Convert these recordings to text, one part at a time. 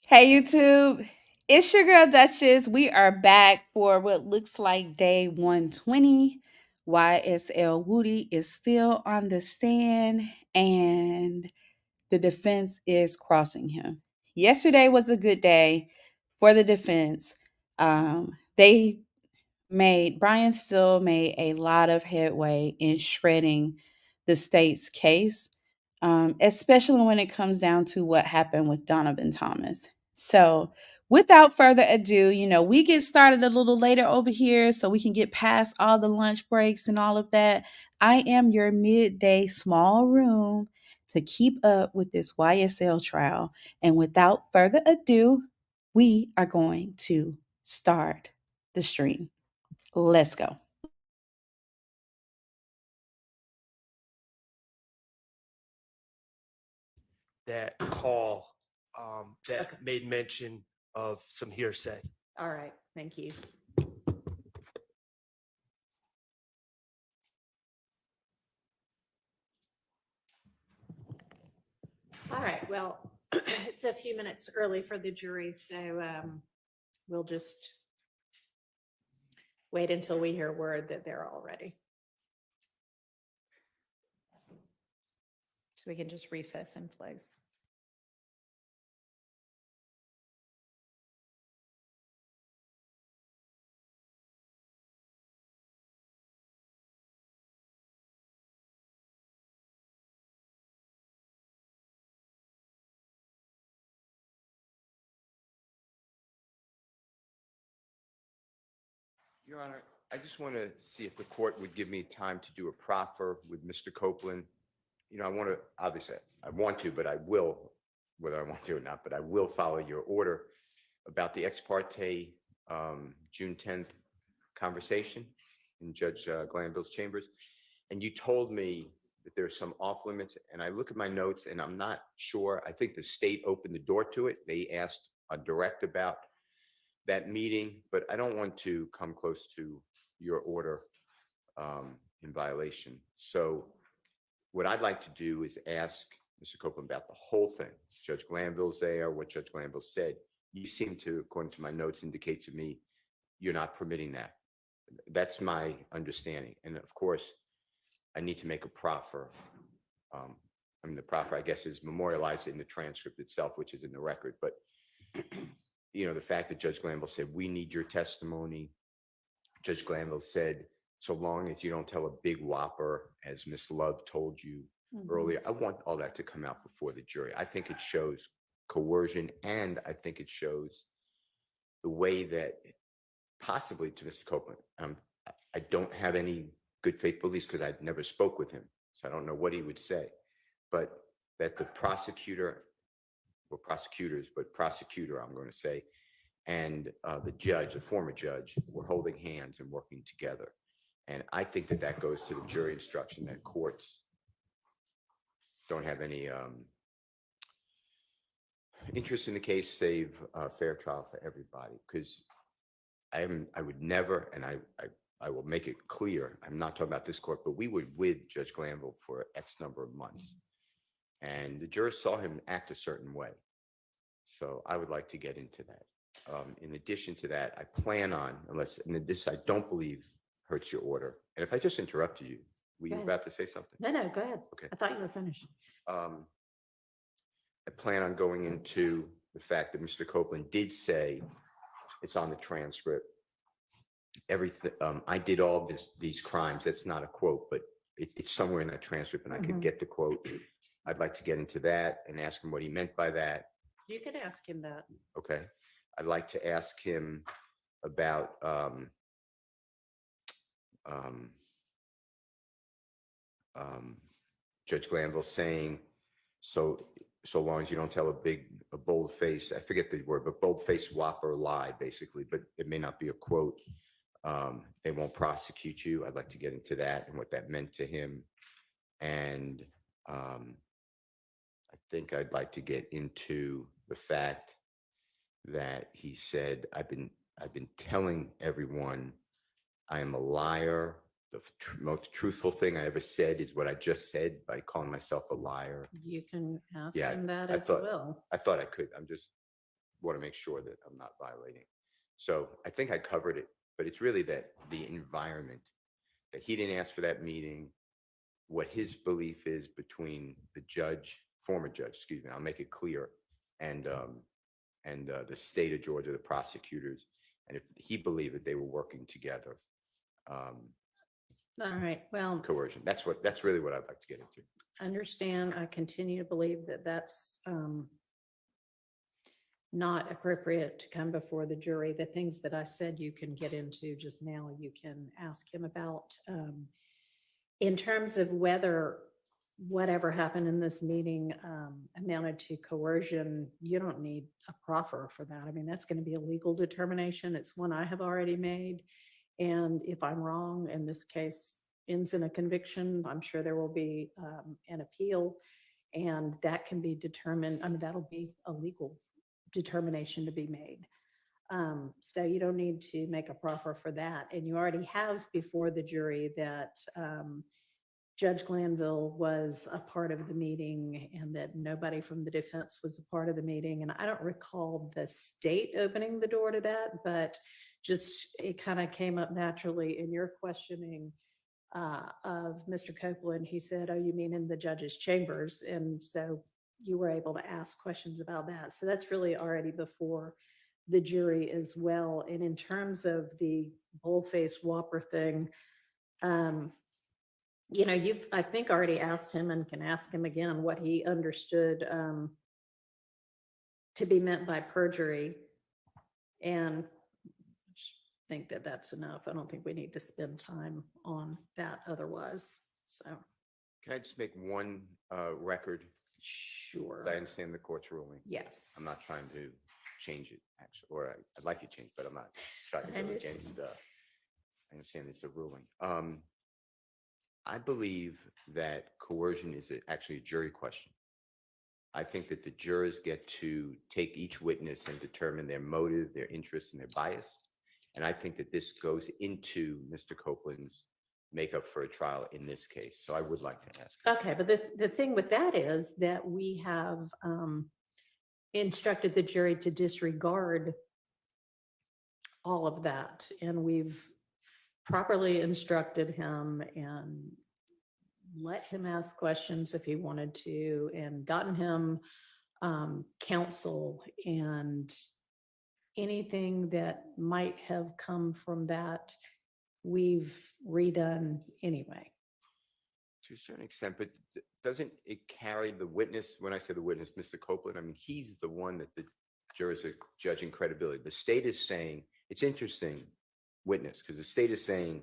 Hey YouTube, it's your girl Duchess. We are back for what looks like day 120. YSL Woody is still on the stand and the defense is crossing him. Yesterday was a good day for the defense. They made Brian Steele made a lot of headway in shredding the state's case, especially when it comes down to what happened with Donovan Thomas. So, without further ado, we get started a little later over here so we can get past all the lunch breaks and all of that. I am your midday small room to keep up with this YSL trial. And without further ado, we are going to start the stream. Let's go. That call that made mention of some hearsay. All right, thank you. All right, well, it's a few minutes early for the jury, so we'll just wait until we hear word that they're all ready. So we can just recess in place. Your Honor, I just want to see if the court would give me time to do a proffer with Mr. Copeland. I want to, obviously, I want to, but I will, whether I want to or not, but I will follow your order about the ex parte June 10th conversation in Judge Glanville's chambers. And you told me that there's some off limits, and I look at my notes and I'm not sure. I think the state opened the door to it. They asked a direct about that meeting, but I don't want to come close to your order in violation. So what I'd like to do is ask Mr. Copeland about the whole thing. Judge Glanville's there, what Judge Glanville said. You seem to, according to my notes, indicate to me you're not permitting that. That's my understanding. And of course, I need to make a proffer. The proffer, I guess, is memorialized in the transcript itself, which is in the record. But the fact that Judge Glanville said, we need your testimony. Judge Glanville said, so long as you don't tell a big whopper, as Miss Love told you earlier, I want all that to come out before the jury. I think it shows coercion, and I think it shows the way that possibly to Mr. Copeland, I don't have any good faith beliefs because I never spoke with him. So I don't know what he would say, but that the prosecutor, or prosecutors, but prosecutor, I'm going to say, and the judge, the former judge, were holding hands and working together. And I think that that goes to the jury instruction that courts don't have any interest in the case, save a fair trial for everybody. Because I would never, and I will make it clear, I'm not talking about this court, but we were with Judge Glanville for X number of months. And the jurors saw him act a certain way. So I would like to get into that. In addition to that, I plan on, and this I don't believe hurts your order. And if I just interrupted you, were you about to say something? No, go ahead. Okay. I thought you were finished. I plan on going into the fact that Mr. Copeland did say, it's on the transcript, everything, I did all these crimes. That's not a quote, but it's somewhere in that transcript, and I could get the quote. I'd like to get into that and ask him what he meant by that. You could ask him that. Okay. I'd like to ask him about Judge Glanville saying, so long as you don't tell a bold face, I forget the word, but bold face whopper lie, basically, but it may not be a quote. They won't prosecute you. I'd like to get into that and what that meant to him. And I think I'd like to get into the fact that he said, I've been telling everyone I am a liar. The most truthful thing I ever said is what I just said by calling myself a liar. You can ask him that as well. I thought I could. I'm just want to make sure that I'm not violating. So I think I covered it, but it's really that the environment, that he didn't ask for that meeting, what his belief is between the judge, former judge, excuse me, I'll make it clear, and the state of Georgia, the prosecutors, and if he believed that they were working together, All right, well, coercion. That's really what I'd like to get into. understand, I continue to believe that that's not appropriate to come before the jury. The things that I said you can get into just now, you can ask him about. In terms of whether whatever happened in this meeting amounted to coercion, you don't need a proffer for that. I mean, that's going to be a legal determination. It's one I have already made. And if I'm wrong and this case ends in a conviction, I'm sure there will be an appeal, and that can be determined. I mean, that'll be a legal determination to be made. So you don't need to make a proffer for that. And you already have before the jury that Judge Glanville was a part of the meeting and that nobody from the defense was a part of the meeting. And I don't recall the state opening the door to that, but just it kind of came up naturally in your questioning of Mr. Copeland. He said, "Oh, you mean in the judge's chambers?" And so you were able to ask questions about that. So that's really already before the jury as well. And in terms of the bullface whopper thing, you know, you've, I think, already asked him and can ask him again what he understood to be meant by perjury. And I just think that that's enough. I don't think we need to spend time on that otherwise. So, Can I just make one record? sure. I understand the court's ruling. Yes. I'm not trying to change it, actually, or I'd like to change, but I'm not trying to go against. I understand it's a ruling. I believe that coercion is actually a jury question. I think that the jurors get to take each witness and determine their motive, their interest, and their bias. And I think that this goes into Mr. Copeland's makeup for a trial in this case. So I would like to ask him. Okay, but the thing with that is that we have instructed the jury to disregard all of that. And we've properly instructed him and let him ask questions if he wanted to, and gotten him counsel, and anything that might have come from that, we've redone anyway. To a certain extent, but doesn't it carry the witness? When I say the witness, Mr. Copeland, I mean, he's the one that the jurors are judging credibility. The state is saying, it's interesting, witness, because the state is saying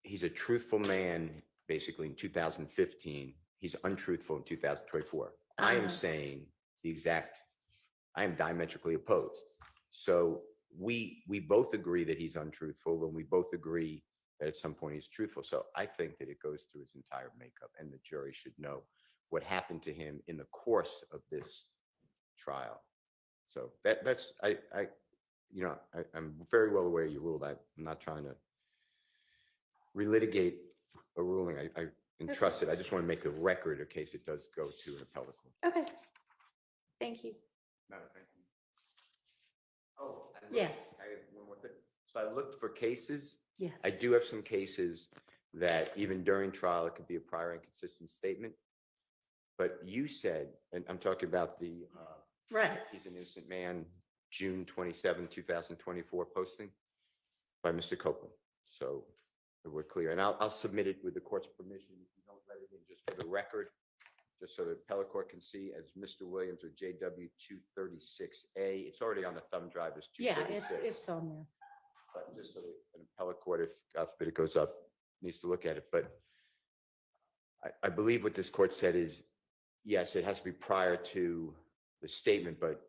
he's a truthful man, basically in 2015. He's untruthful in 2024. I am saying I am diametrically opposed. So we both agree that he's untruthful, and we both agree that at some point he's truthful. So I think that it goes through his entire makeup, and the jury should know what happened to him in the course of this trial. So that's I'm very well aware you ruled. I'm not trying to relitigate a ruling. I entrust it. I just want to make a record in case it does go to an appellate court. Okay. Thank you. No, thank you. Oh, Yes. I have one more thing. So I looked for cases. Yes. I do have some cases that even during trial, it could be a prior inconsistent statement. But you said, and I'm talking about the Right. he's an innocent man, June 27, 2024 posting by Mr. Copeland. So we're clear. And I'll submit it with the court's permission. If you don't let it in, just for the record, just so the appellate court can see, as Mr. Williams or JW 236A. It's already on the thumb drive as 236. Yeah, it's on there. But just so that an appellate court, if God forbid it goes up, needs to look at it. But I believe what this court said is, yes, it has to be prior to the statement, but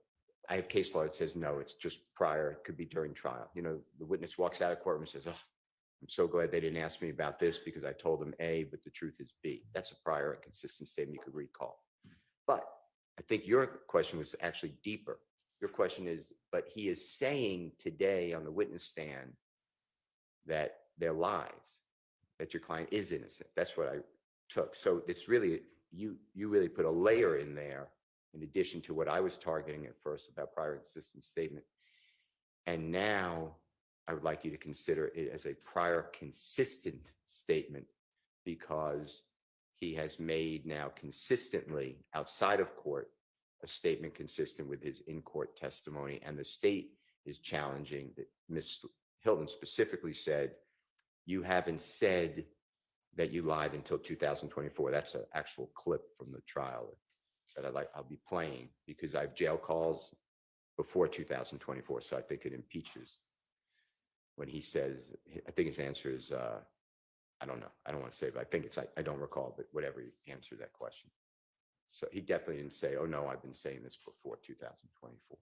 I have case law that says no, it's just prior. It could be during trial. You know, the witness walks out of courtroom and says, "Oh, I'm so glad they didn't ask me about this because I told them A, but the truth is B." That's a prior inconsistent statement you could recall. But I think your question was actually deeper. Your question is, but he is saying today on the witness stand that they're lies, that your client is innocent. That's what I took. So it's really, you really put a layer in there in addition to what I was targeting at first about prior consistent statement. And now I would like you to consider it as a prior consistent statement, because he has made now consistently outside of court a statement consistent with his in-court testimony. And the state is challenging that Ms. Hylton specifically said, you haven't said that you lied until 2024. That's an actual clip from the trial that I'll be playing, because I have jail calls before 2024. So I think it impeaches when he says, I think his answer is, I don't know. I don't want to say, but I think it's, I don't recall, but whatever, he answered that question. So he definitely didn't say, oh no, I've been saying this before 2024.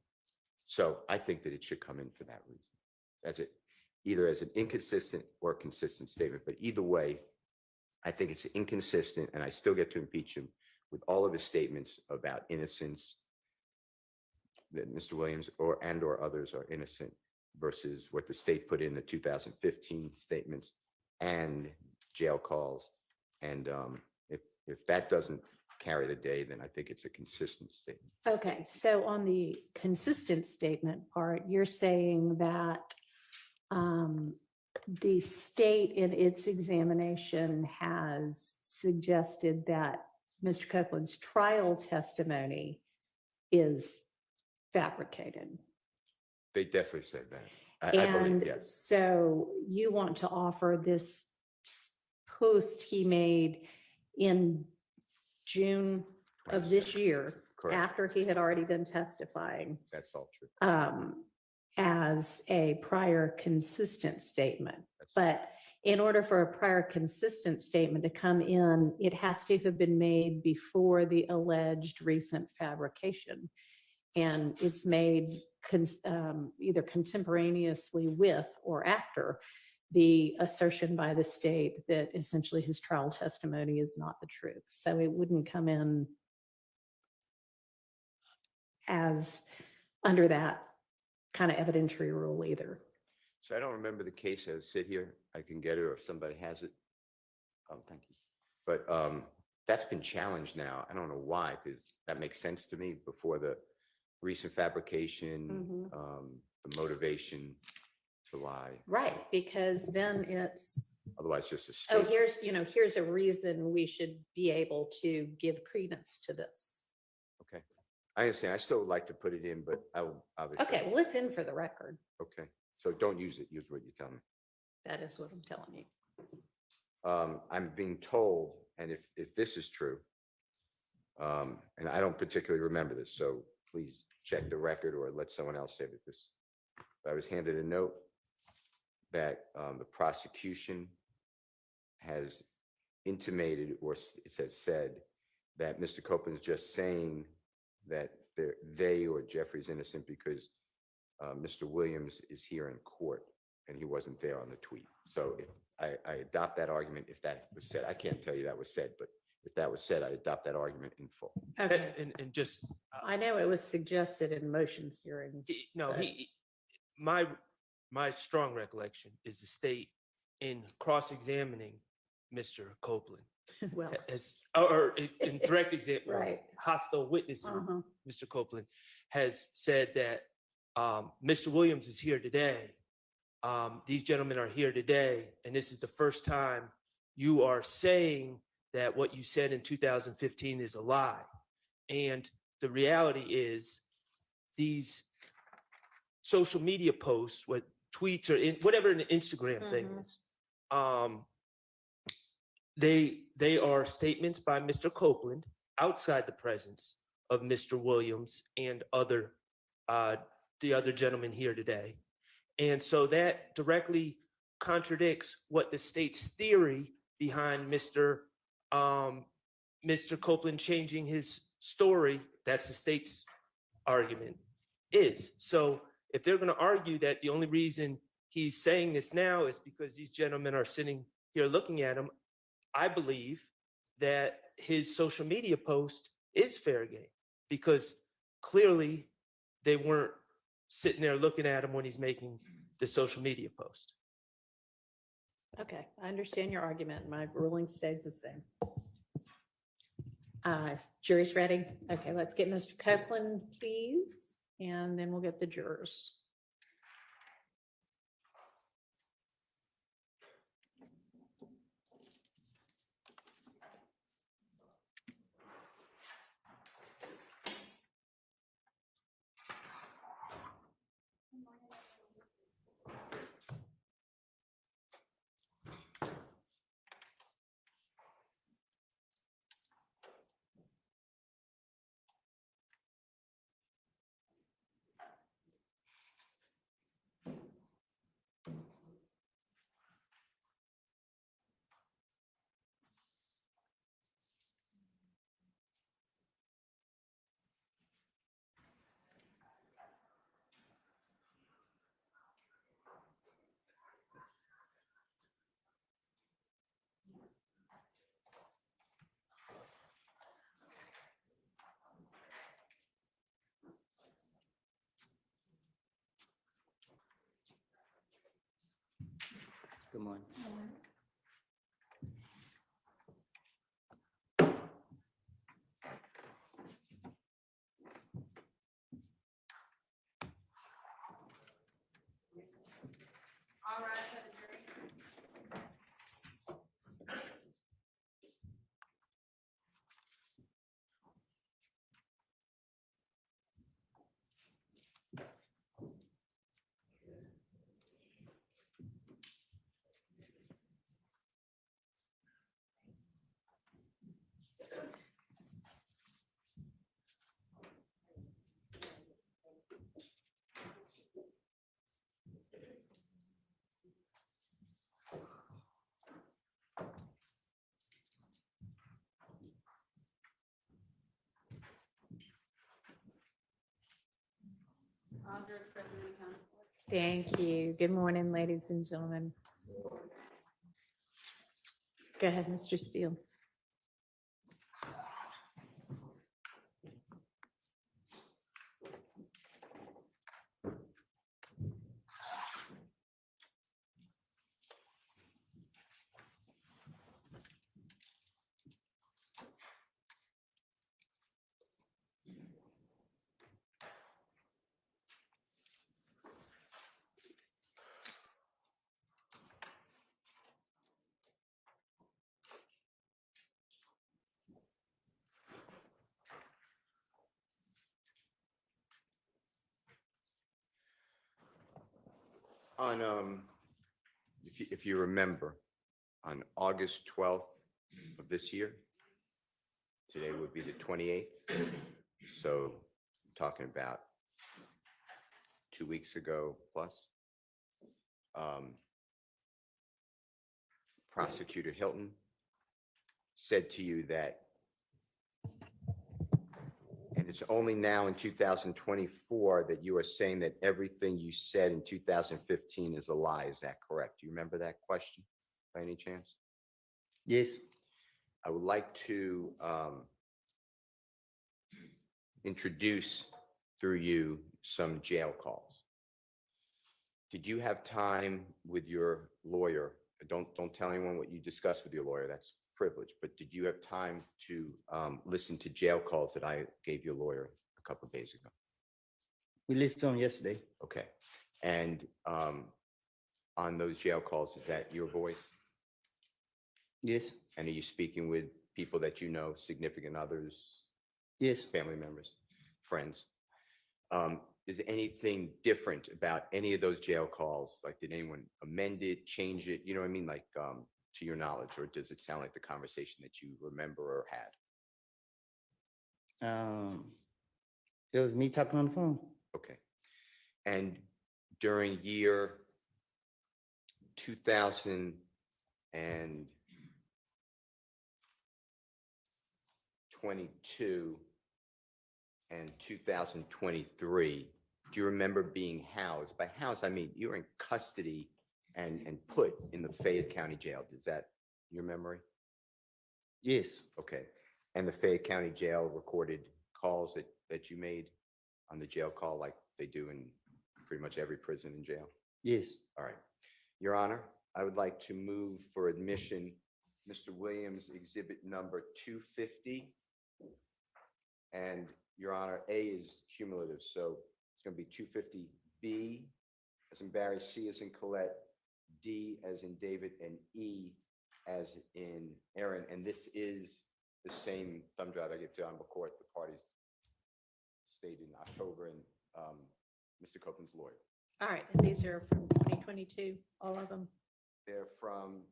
So I think that it should come in for that reason. That's it. Either as an inconsistent or consistent statement, but either way, I think it's inconsistent, and I still get to impeach him with all of his statements about innocence, that Mr. Williams or others are innocent, versus what the state put in the 2015 statements and jail calls. And if that doesn't carry the day, then I think it's a consistent statement. Okay, so on the consistent statement part, you're saying that the state in its examination has suggested that Mr. Copeland's trial testimony is fabricated. They definitely said that. I believe, And yes. so you want to offer this post he made in June of this year, Correct. after he had already been testifying, That's all true. as a prior consistent statement. That's But in order for a prior consistent statement to come in, it has to have been made before the alleged recent fabrication. And it's made either contemporaneously with or after the assertion by the state that essentially his trial testimony is not the truth. So it wouldn't come in as under that kind of evidentiary rule either. So I don't remember the case. I sit here, I can get it, or if somebody has it. Oh, thank you. But that's been challenged now. I don't know why, because that makes sense to me. Before the recent fabrication, the motivation to lie. Right, because then it's, Otherwise, just a oh, statement. here's a reason we should be able to give credence to this. Okay. I understand. I still would like to put it in, but I will obviously. Okay, well, it's in for the record. Okay. So don't use it. Use what you tell me. That is what I'm telling you. I'm being told, and if this is true, and I don't particularly remember this, so please check the record or let someone else say that this. I was handed a note that the prosecution has intimated, or it says said, that Mr. Copeland's just saying that they or Jeffrey's innocent because Mr. Williams is here in court and he wasn't there on the tweet. So if I adopt that argument, if that was said, I can't tell you that was said, but if that was said, I adopt that argument in full. Okay, And just, I know it was suggested in motions hearings. no, but- my strong recollection is the state in cross-examining Mr. Copeland Well, or in direct example, right. hostile witnessing Uh-huh. Mr. Copeland has said that Mr. Williams is here today. These gentlemen are here today, and this is the first time you are saying that what you said in 2015 is a lie. And the reality is these social media posts, what tweets or whatever an Instagram thing is, they are statements by Mr. Copeland outside the presence of Mr. Williams and the other gentlemen here today. And so that directly contradicts what the state's theory behind Mr. Copeland changing his story, that's the state's argument, is. So if they're going to argue that the only reason he's saying this now is because these gentlemen are sitting here looking at him, I believe that his social media post is fair game, because clearly they weren't sitting there looking at him when he's making the social media post. Okay, I understand your argument. My ruling stays the same. Jury's ready. Okay, let's get Mr. Copeland, please, and then we'll get the jurors. Good morning. All right, for the jury. All jurors present and accounted for. Thank you. Good morning, ladies and gentlemen. Go ahead, Mr. Steele. On, if you remember, on August 12th of this year, today would be the 28th. So talking about 2 weeks ago plus, Prosecutor Hylton said to you that, and it's only now in 2024 that you are saying that everything you said in 2015 is a lie. Is that correct? Do you remember that question by any chance? Yes. I would like to introduce through you some jail calls. Did you have time with your lawyer? Don't tell anyone what you discussed with your lawyer. That's privilege. But did you have time to listen to jail calls that I gave your lawyer a couple of days ago? We listened to him yesterday. Okay. And on those jail calls, is that your voice? Yes. And are you speaking with people that you know, significant others, Yes. family members, friends? Is anything different about any of those jail calls? Like, did anyone amend it, change it? You know what I mean? Like, to your knowledge, or does it sound like the conversation that you remember or had? It was me talking on the phone. Okay. And during year 2022 and 2023, do you remember being housed? By housed, I mean you were in custody and put in the Fayette County Jail. Is that your memory? Yes. Okay. And the Fayette County Jail recorded calls that you made on the jail call like they do in pretty much every prison and jail? Yes. All right. Your Honor, I would like to move for admission Mr. Williams' exhibit number 250, And Your Honor, A is cumulative, so it's going to be 250B as in Barry, C as in Colette, D as in David, and E as in Aaron. And this is the same thumb drive I give to honorable court. The parties stayed in October, and Mr. Copeland's lawyer. All right, and these are from 2022, all of them? They're from,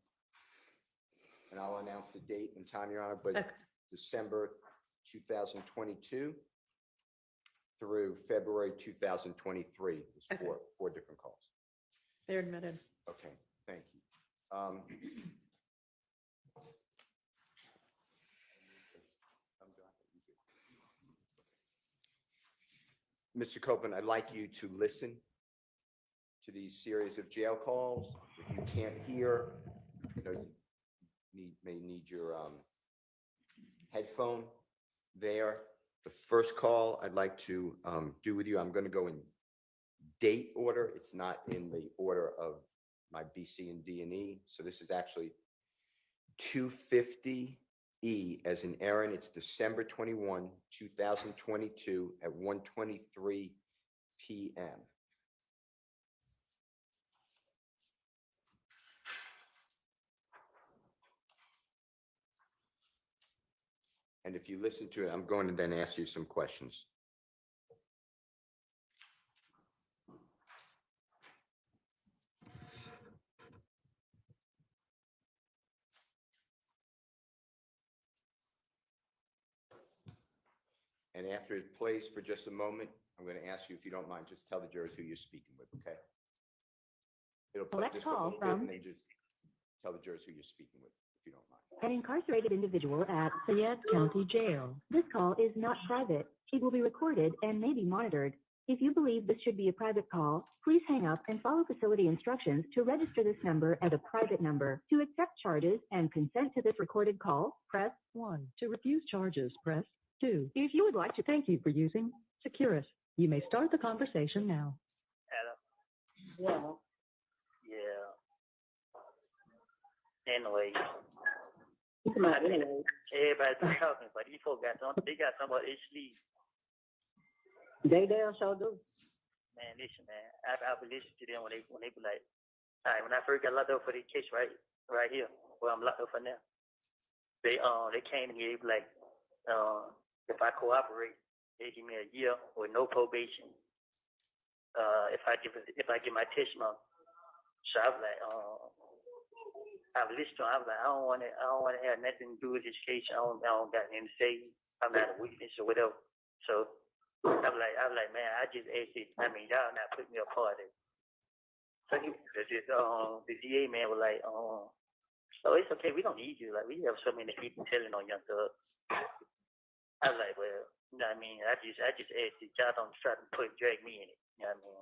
and I'll announce the date and time, Your Honor, but Okay. December 2022 through February 2023. There's Okay. four different calls. They're admitted. Okay, thank you. Mr. Copeland, I'd like you to listen to these series of jail calls. If you can't hear, you may need your headphone there. The first call I'd like to do with you, I'm going to go in date order. It's not in the order of my B, C, and D, and E. So this is actually 250E as in Aaron. It's December 21, 2022 at 1:23 p.m. And if you listen to it, I'm going to then ask you some questions. And after it plays for just a moment, I'm going to ask you, if you don't mind, just tell the jurors who you're speaking with, okay? It'll play Select just for a call little bit, from- and then just tell the jurors who you're speaking with, if you don't mind. An incarcerated individual at Fayette County Jail. This call is not private. It will be recorded and may be monitored. If you believe this should be a private call, please hang up and follow facility instructions to register this number as a private number. To accept charges and consent to this recorded call, press 1. To refuse charges, press 2. If you would like to, thank you for using Securus. You may start the conversation now. Yeah. Anyway, everybody's been talking, but these folks got something. They got something about their sleeve. They damn sure do. Man, listen, man. I be listening to them when they be like, all right, when I first got locked up for this case right here, where I'm locked up for now, they came to me, they be like, if I cooperate, they give me a year with no probation. If I give my testimony. So I was like, I was listening to him. I was like, I don't want to have nothing to do with this case. I don't got anything to say. I'm not a witness or whatever. So I was like, man, I just asked it. I mean, y'all not putting me a part of it. So the DA man was like, oh, it's okay. We don't need you. Like, we have so many people telling on Young Thug. I was like, well, you know what I mean? I just asked it. Y'all don't try to drag me in it. You know what I mean?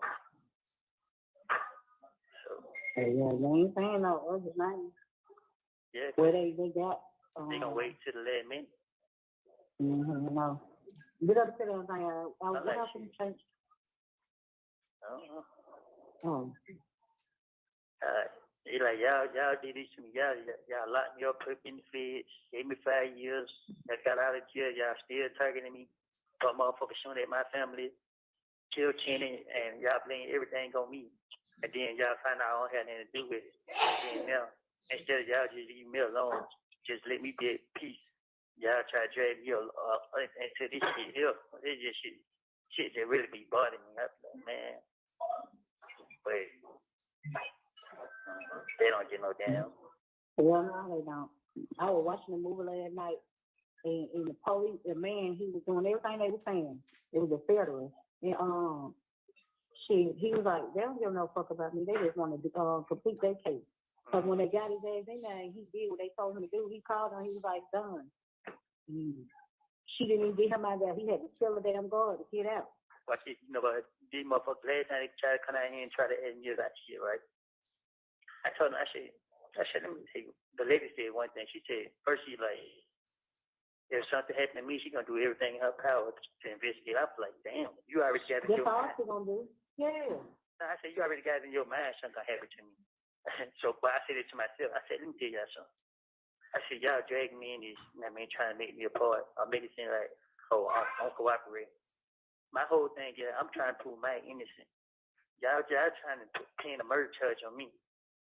So. Hey, yeah, they ain't saying no other name. Yeah. Where they got. They gonna wait till the last minute. No. Get up to them. What happened, Church? I don't know. Oh. They like, y'all did this to me. Y'all locked me up, put me in the feds, gave me 5 years. I got out of jail. Y'all still targeting me. But motherfuckers shooting at my family, killed Kenny, and y'all blame everything on me. And then y'all find out I don't have anything to do with it. And now, instead of y'all just leave me alone, just let me be at peace. Y'all try to drag me into this shit here. It's just shit that really be bothering me. I'm like, man, but they don't get no damn. Well, no, they don't. I was watching the movie last night, and the police, the man, he was doing everything they were saying. It was a federal. And he was like, they don't give no fuck about me. They just want to complete their case. Because when they got his ass in there and he did what they told him to do, he called her and he was like, done. She didn't even get him out there. He had to kill the damn guard to get out. Watch it, you know what? These motherfuckers last night they tried to come out here and try to add me that shit, right? I told him, I said, let me tell you. The lady said one thing. She said, first she's like, if something happened to me, she's gonna do everything in her power to investigate. I was like, damn, you already got it in That's your all mind. she's gonna do. Yeah. I said, you already got it in your mind something gonna happen to me. So, but I said it to myself. I said, let me tell y'all something. I I said, y'all dragging me in this, trying to make me a part. Or make it seem like, oh, I'm cooperating. My whole thing, I'm trying to prove my innocence. Y'all trying to pin a murder charge on me.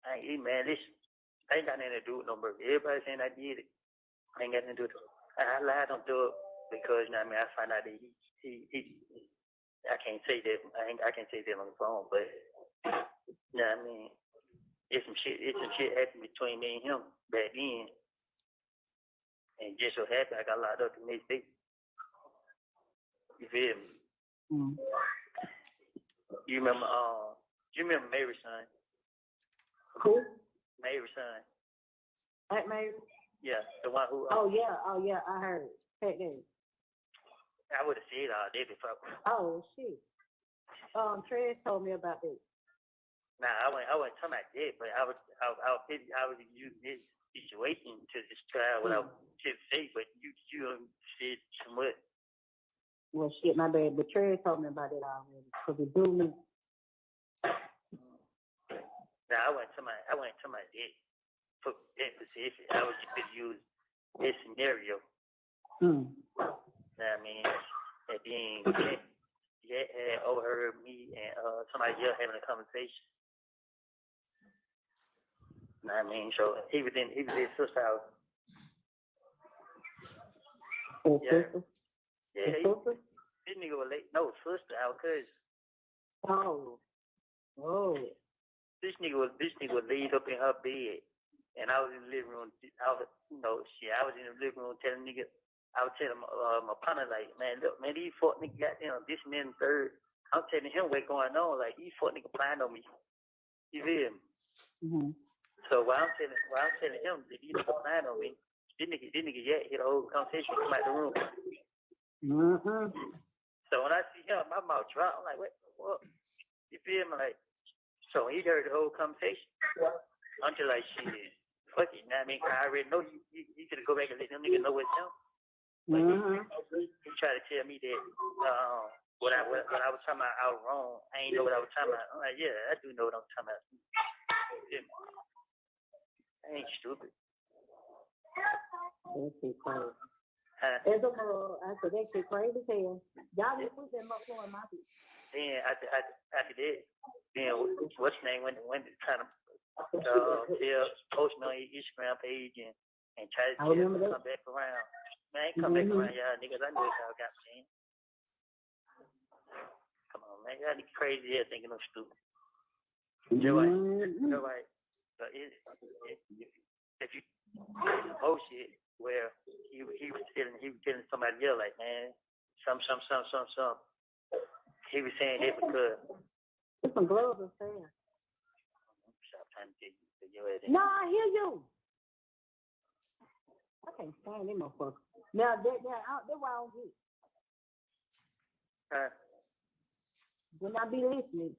Listen, I ain't got nothing to do with no murder. Everybody saying I did it. I ain't got nothing to do with it. I lied on do it because, I found out that he I can't say that. I can't say that on the phone, but, it's some shit happened between me and him back then. And just so happened I got locked up the next day. You feel me? Mm. You remember Mary's son? Who? Mary's son. Aunt Mary? Yeah, the one who. Oh yeah, I heard. Hey, I would have said all day before. oh shit. Trez told me about that. Nah, I wasn't talking about that, but I was using this situation to describe what I was to say, but you said too much. Well, shit, my bad. But Trez told me about it already. Cause it do me. Nah, I wasn't talking about that. For that specific, I was just use this scenario. And then had overheard me and somebody else having a conversation. So he was in his sister's house. Yeah, this nigga was late. No, sister, our cousin. Oh. This nigga was laid up in her bed, and I was in the living room. I was in the living room telling nigga. I was telling my partner, like, man, look, man, these fuck niggas goddamn this and then third. I'm telling him what's going on. Like, these fuck niggas playing on me. You feel me? Mm-hmm. So while I'm telling him that these niggas playing on me, this nigga hit the whole conversation, come out the room. Mm-hmm. So when I see him, my mouth dropped. I'm like, what? You feel me? Like, so he heard the whole conversation. I'm just like, shit, fuck it. I already know you could go back and let them niggas know what's down. Mm-hmm. He tried to tell me that what I was talking about, I was wrong. I ain't know what I was talking about. I'm like, yeah, I do know what I'm talking about. I ain't stupid. That shit crazy. As a mother, I said that shit crazy as hell. Y'all just put that up on my feet. Then after that, then what's his name went to kind of post me on his Instagram page and try to tell me to come back around. Man, I ain't come back around y'all niggas. I know what y'all got saying. Come on, man. Y'all niggas crazy here thinking I'm stupid. You're right. But if you bullshit where he was telling somebody else like, man, some. He was saying that because it's some gloves are saying. Stop trying to get your ass in. No, I hear you. I can't stand them motherfuckers. Now that's why I don't get. When I be listening,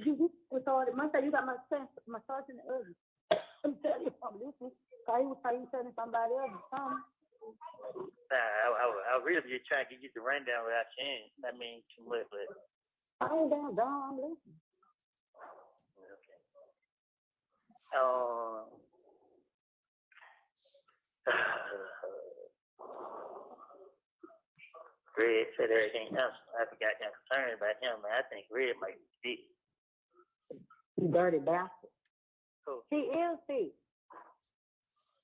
you started. Monday you got my son in the oven. I'm telling you, I'm listening. Cause he was telling somebody else something. I really be trying to get the rundown without saying. I mean, too much, but. I ain't down, I'm listening. Okay. Red said everything else. I forgot that concerned about him, man. I think Red might be sick. You dirty bastard. Cool. He is sick.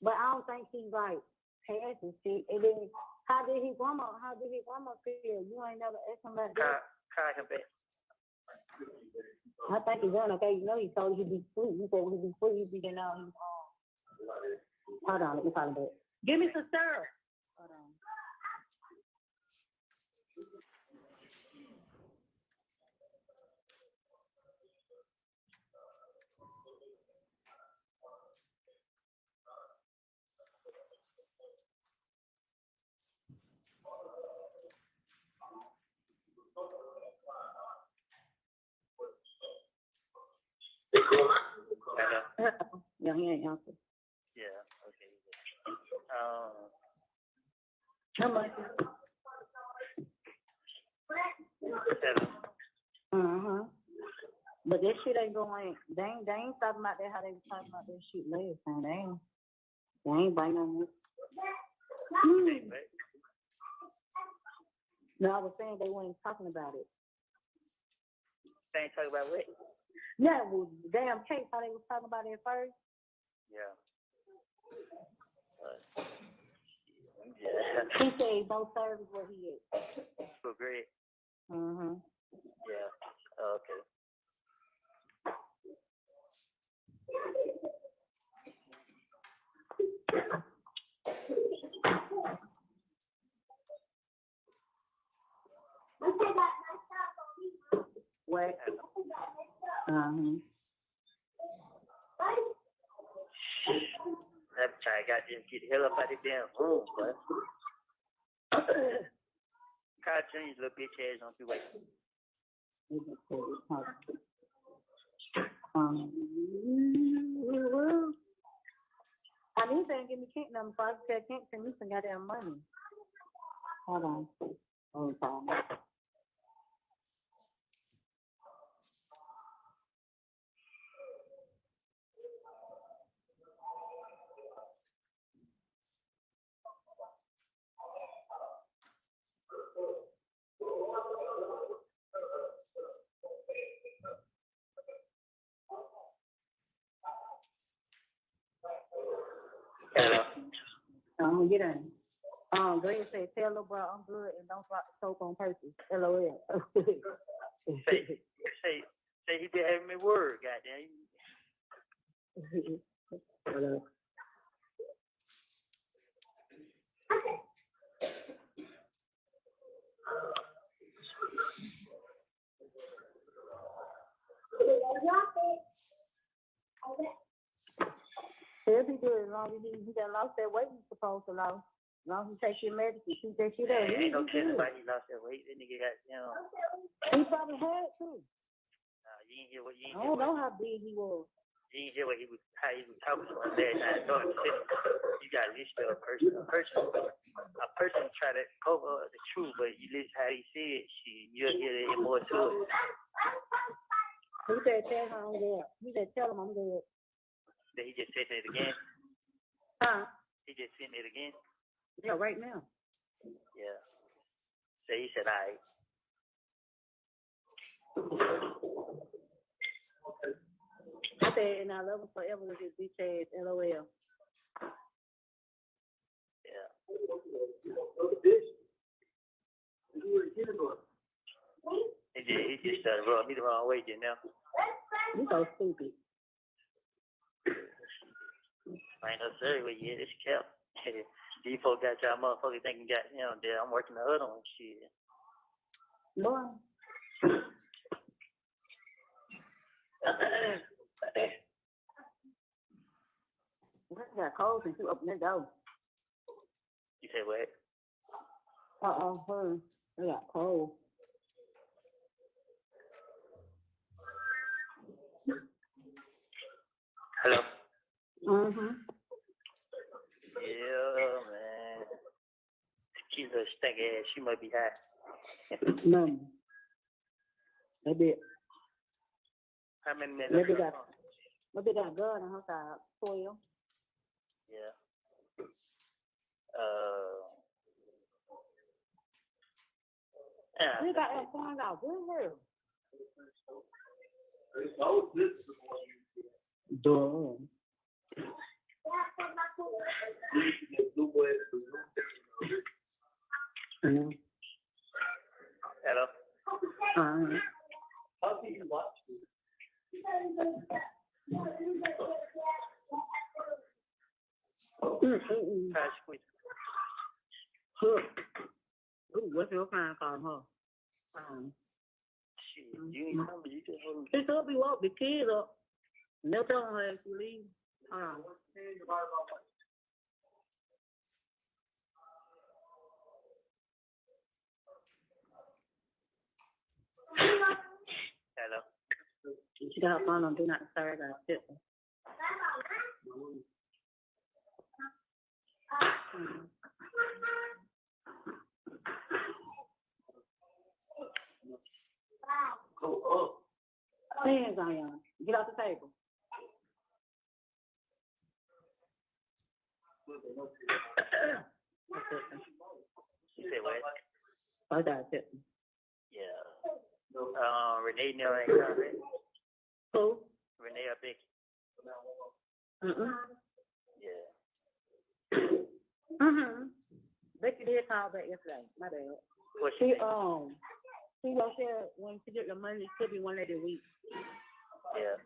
But I don't think he's like passing sick. And then how did his grandma feel? You ain't never asked him about that. Call him back. I think he's doing okay. You know he told you he'd be free. He said when he'd be free, he'd be getting out. Hold on, let me call him back. Give me some syrup. Hold on. Yeah, he ain't answered. Yeah, okay. How much? 7. But that shit ain't going. They ain't talking about that how they was talking about that shit last time. They ain't. They ain't biting on it. Say what? No, I was saying they weren't talking about it. They ain't talking about what? Yeah, well, damn case, how they was talking about it first. Yeah. Yeah. He said he don't serve is what he is. For great. Mm-hmm. Yeah. Okay. What? Mm-hmm. That child got to get the hell up out of the damn room, but Kyle Jr.'s little bitch ass on the way. I need to give me Kent number so I can tell Kent send me some goddamn money. Hold on. Hold on. Hello. Get in. Greg said, tell little bro I'm good and don't drop the soap on purpose. LOL. Say he been having me word, goddamn. Hello. He'll be good as long as he done lost that weight he's supposed to lose. As long as he takes your medicine, keep that shit up. Ain't no telling why he lost that weight. That nigga got, you know. He probably had to. You ain't hear what you ain't I hear don't know how big he was. You ain't hear what how he was talking to us last night. I told him, you got to listen to a person. A person try to cover the truth, but you listen how he said, you'll hear it more to it. He said, tell him I'm good. He said, tell him I'm good. Then he just said it again. Huh? He just sent it again. Yeah, right now. Yeah. So he said, all right. I said, and I love him forever with his bitch ass, LOL. Yeah. He just started rubbing me the wrong way just now. You so stupid. I ain't no sorry with you. It's kept. These folks got y'all motherfuckers thinking, that I'm working the other one. Shit. Boy. I got cold since you opened that door. You say what? Her. I got cold. Hello? Mm-hmm. Yeah, man. She's a stank ass. She might be hot. None. That bit. How many minutes? Maybe got a gun on her side. 12. Yeah. We got that point out. Good girl. Duh. Hello? How do you watch this? Ooh, what's your kind called, huh? Shit, you ain't coming. You just hold me. Pick up, you walk the kids up. No telling her if you leave. Hello? She got her phone on Do Not Disturb. I got a sister. Hands on y'all. Get off the table. You say what? I got it. Yeah. Renee never ain't come, right? Who? Renee or Becky? Yeah. Becky did call back yesterday. My bad. What She she say? she gonna share when she get the money. It could be one day a week. Yeah.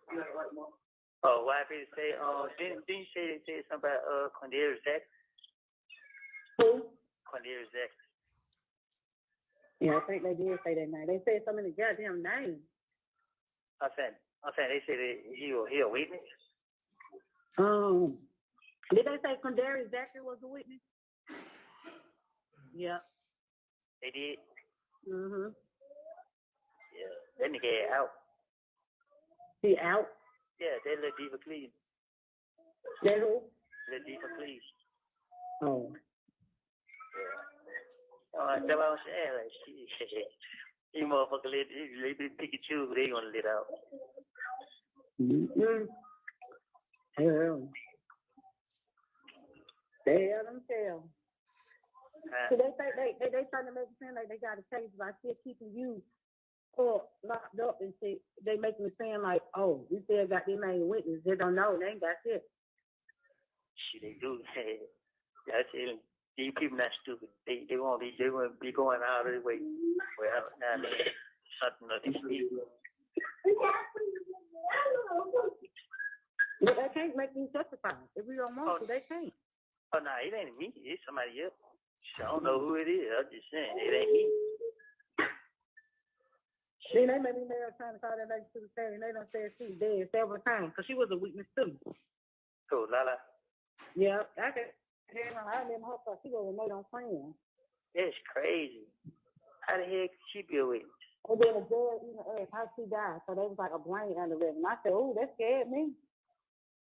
Oh, why did you say? Didn't you say they said something about Cornelia Zach? Who? Cornelia Zach. Yeah, I think they did say that name. They said so many goddamn names. I'm saying they said that he a witness. Did they say Condari Zachary was a witness? Yeah. They did. Mhm. Yeah. That nigga out. He out. Yeah, they let Diva Cleveland. That who? Let Diva Cleveland. Oh. That's what I'm saying. Like, shit. You motherfucker they be pick and choose who they gonna let out. Mm-hmm. Hell. They let them tell. So they say they trying to make it seem like they got a case by still keeping you locked up and shit. They making it seem like, oh, we still got their main witness. They don't know. They ain't got shit. Shit, they do. That's it. These people not stupid. They won't be going out of the way. Well, now something that they speak. But they can't make me testify. If we don't want to, they can't. Oh, no, it ain't me. It's somebody else. I don't know who it is. I'm just saying, it ain't me. See, they made me mad trying to call that lady to the stand, and they done said she was dead several times, because she was a witness too. Cool, Lala. Yeah, I remember her because she was a made on friend. That's crazy. How the heck could she be a witness? And then the judge even asked how she died, so they was like a brain aneurysm. I said, oh, that scared me.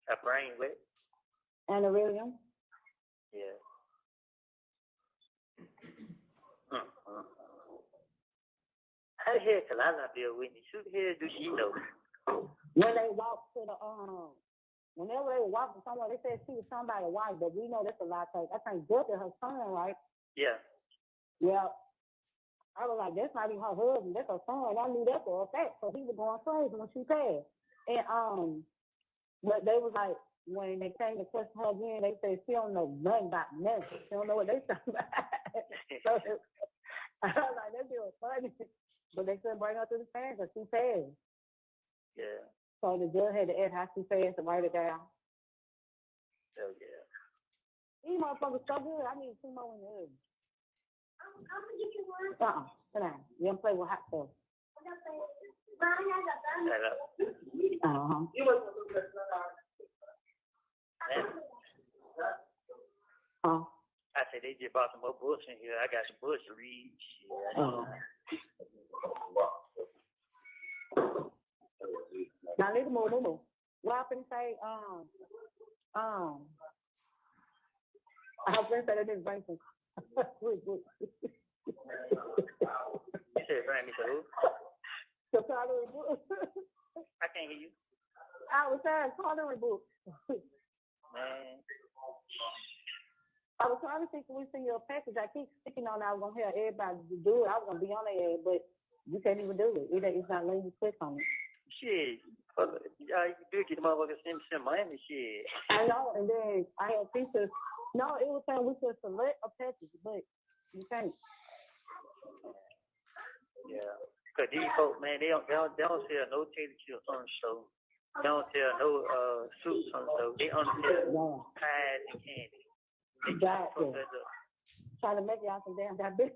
A brain what? Aneurysm. Yeah. How the hell could Lala be a witness? Who the hell do she know? When they walked to the whenever they were walking somewhere, they said she was somebody's wife, but we know that's a lie. I think Duck is her son, right? Yeah. Yeah. I was like, that's not even her husband, that's her son. I knew that for a fact, so he was going crazy when she passed. And but they was like, when they came to question her again, they said she don't know nothing about nothing. She don't know what they talking about. So I was like, that was funny. But they couldn't bring her to the stand because she passed. Yeah. So the judge had to ask how she passed and write it down. Oh, yeah. These motherfuckers so good, I need 2 more in the oven. Sit down. You don't play with hot stuff. Uh-huh. Oh. I said they just bought some more books in here. I got some books to read. Shit. Oh. Now let's move. What I can say, I was gonna say that didn't bring some. You said bring me to who? The coloring book. I can't hear you. I was saying coloring book. Man. I was trying to think we send you a package. I keep sticking on. I was gonna have everybody to do it. I was gonna be on there, but you can't even do it. It's not letting you click on it. Shit. Yeah, you can do it. Get the motherfuckers send money. Shit. I know. And then I had pieces. No, it was saying we could select a package, but you can't. Yeah. Cause these folks, man, they don't sell no tater chips on the show. They don't sell no soups on the show. They only sell pies and candy. They Got it. Trying to make y'all some damn diabetes.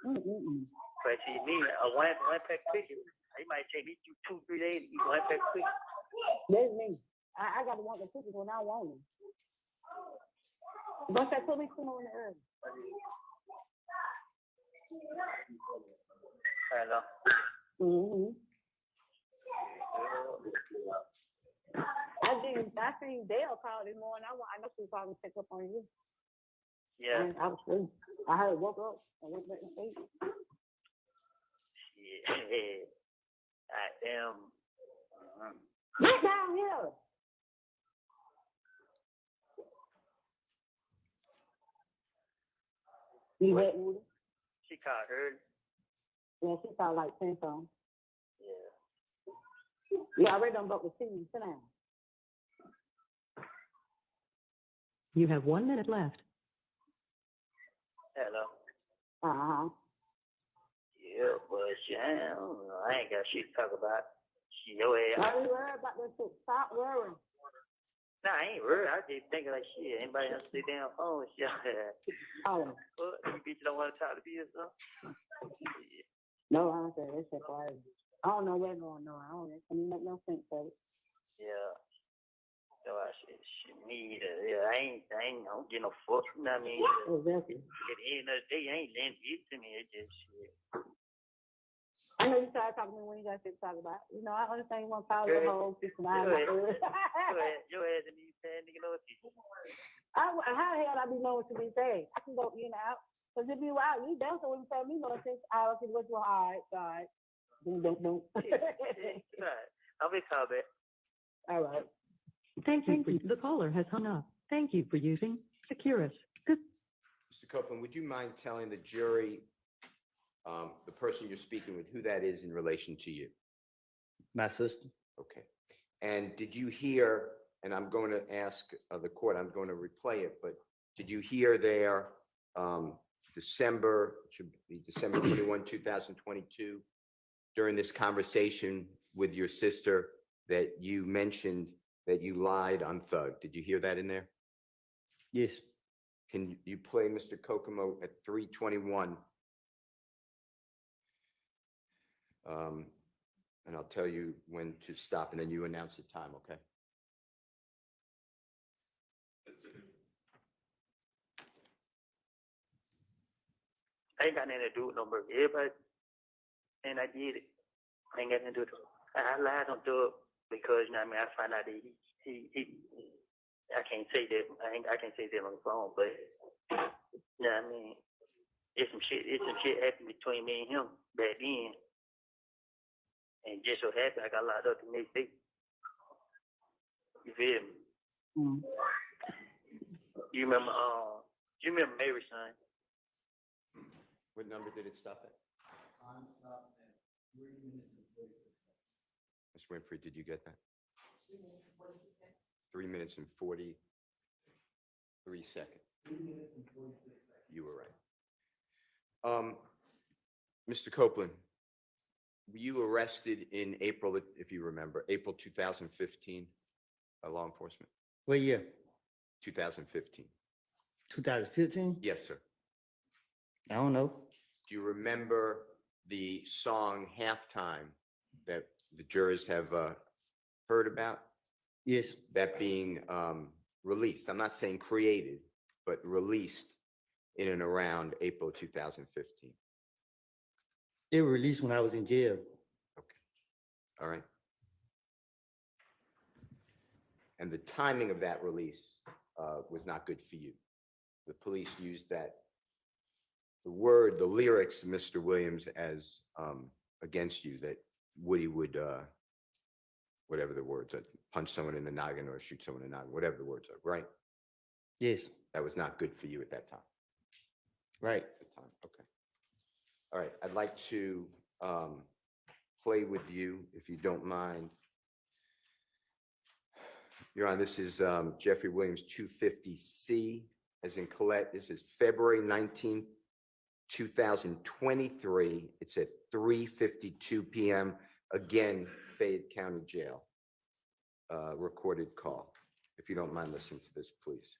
But see, me, one pack cookie, it might take me 2-3 days to eat one pack cookie. That's me. I got to want the cookies when I want them. Once I put me some on the earth. Hello. I seen Dale call this morning. I know she was calling to check up on you. Yeah. I was asleep. I had woke up and went back to sleep. Shit. Damn. Get down here. You What? had Woody? She called early. Yeah, she called like 10 something. Yeah. Yeah, I already done broke the TV. Sit down. You have 1 minute left. Hello. Uh-huh. Yeah, but shit, I don't know. I ain't got shit to talk about. She your ass. Why you worried about that shit? Stop worrying. Nah, I ain't worried. I just thinking like shit. Anybody else sit down phone? Shit. Oh, What? You bitch don't want to talk to me or something? Yeah. no, I don't say that shit crazy. I don't know what's going on. I don't make no sense of it. Yeah. So I said, shit, me either. Yeah, I don't get no fuck. You know what I mean? Exactly. At the end of the day, I ain't letting it to me. It's just shit. I know you started talking to me when you got shit to talk about. You know, I understand you want to call your whole system. Your ass and me saying, nigga, know what you How the hell I be knowing what you be saying? I can go in and out. Because if you out, you definitely wouldn't tell me no since I was what you all right. Don't. Right. I'll be called back. All right. Thank you. The caller has hung up. Thank you for using Securus. Good. Mr. Copeland, would you mind telling the jury, the person you're speaking with, who that is in relation to you? My sister. Okay. And did you hear, and I'm going to ask the court, I'm going to replay it, but did you hear their December 21, 2022, during this conversation with your sister that you mentioned that you lied on Thug? Did you hear that in there? Yes. Can you play Mr. Kokomo at 3:21? And I'll tell you when to stop, and then you announce the time, okay? I ain't got nothing to do with no murder. Everybody, and I did it. I ain't got nothing to do with it. I lied on Thug because, you know what I mean, I found out that he I can't say that. I can't say that on the phone, but, you know what I mean? It's some shit happened between me and him back then. And just so happened I got locked up the next day. You feel me? Mm. You remember Mary's son? What number did it stop at? Time stopped at 3 minutes and 46 seconds. Ms. Winfrey, did you get that? 3 minutes and 46 seconds. 3 minutes and 43 seconds. 3 minutes and 46 seconds. You were right. Mr. Copeland, were you arrested in April, if you remember, April 2015 by law enforcement? What year? 2015. 2015? Yes, sir. I don't know. Do you remember the song Halftime that the jurors have heard about? Yes. That being released. I'm not saying created, but released in and around April 2015. It was released when I was in jail. Okay. All right. And the timing of that release was not good for you. The police used the lyrics of Mr. Williams as against you, that Woody would, whatever the words are, punch someone in the noggin or shoot someone in the noggin, whatever the words are, right? Yes. That was not good for you at that time. Right. At the time. Okay. All right. I'd like to play with you, if you don't mind. Your Honor, this is Jeffrey Williams 250C, as in Colette. This is February 19th, 2023. It's at 3:52 p.m. Again, Fayette County Jail. Recorded call. If you don't mind listening to this, please.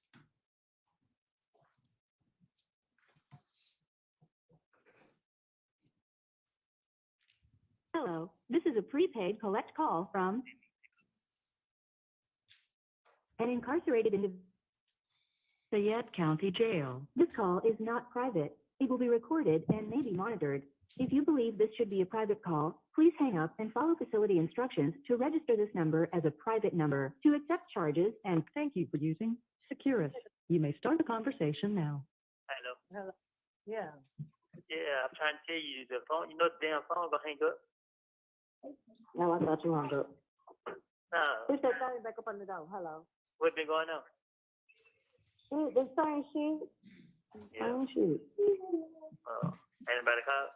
Hello, this is a prepaid collect call from an incarcerated individual. Fayette County Jail. This call is not private. It will be recorded and may be monitored. If you believe this should be a private call, please hang up and follow facility instructions to register this number as a private number to accept charges, and thank you for using Securus. You may start the conversation now. Hello. Yeah. Yeah, I'm trying to tell you, the phone, you know the damn phone gonna hang up. No, I thought you hung up. Nah, Push that thing back up on the door. Hello. what been going on? The same shit. Yeah. Oh, shit. Anybody call?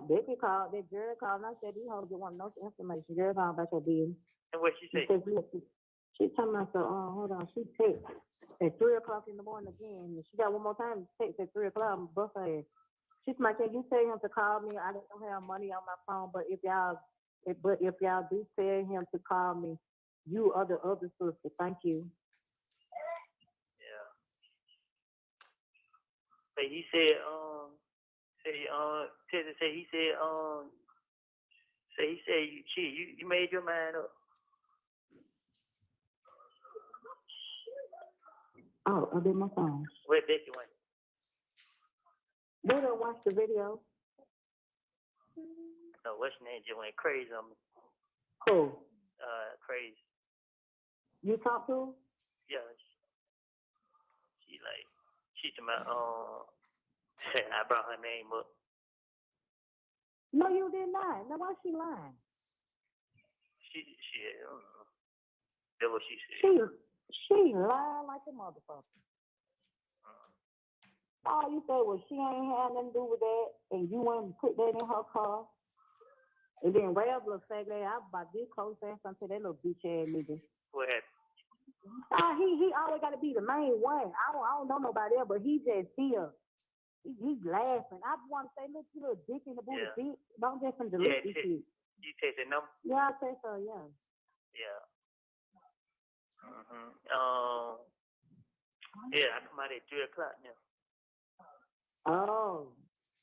Baby called, that girl called, and I said, these hoes don't want no information. Girl, called about your business. And what she say? She talking about, hold on, she text at 3 o'clock in the morning again. She got one more time to text at 3 o'clock, I'm bust her ass. She's like, can you tell him to call me? I don't have money on my phone, but if y'all do tell him to call me, you are the other sister. Thank you. Yeah. But he said, you made your mind up. Oh, I did my phone. Where Becky went? They don't watch the video. No, what's her name just went crazy on me. Cool. Crazy. You talk to her? Yeah. She to my I brought her name up. No, you did not. Now why she lying? She I don't know. That's what she said. She lied like a motherfucker. All you said was she ain't had nothing to do with that, and you went and put that in her car. And then Rambler said that I about this close ass until that little bitch ass nigga. What happened? He always got to be the main one. I don't know nobody else, but he just here. He's laughing. I want to say, look, you little dick in the booty, bitch. Don't just delete this shit. You take the number? Yeah, I say so. Yeah. Yeah. Yeah, I come out at 3 o'clock now. Oh.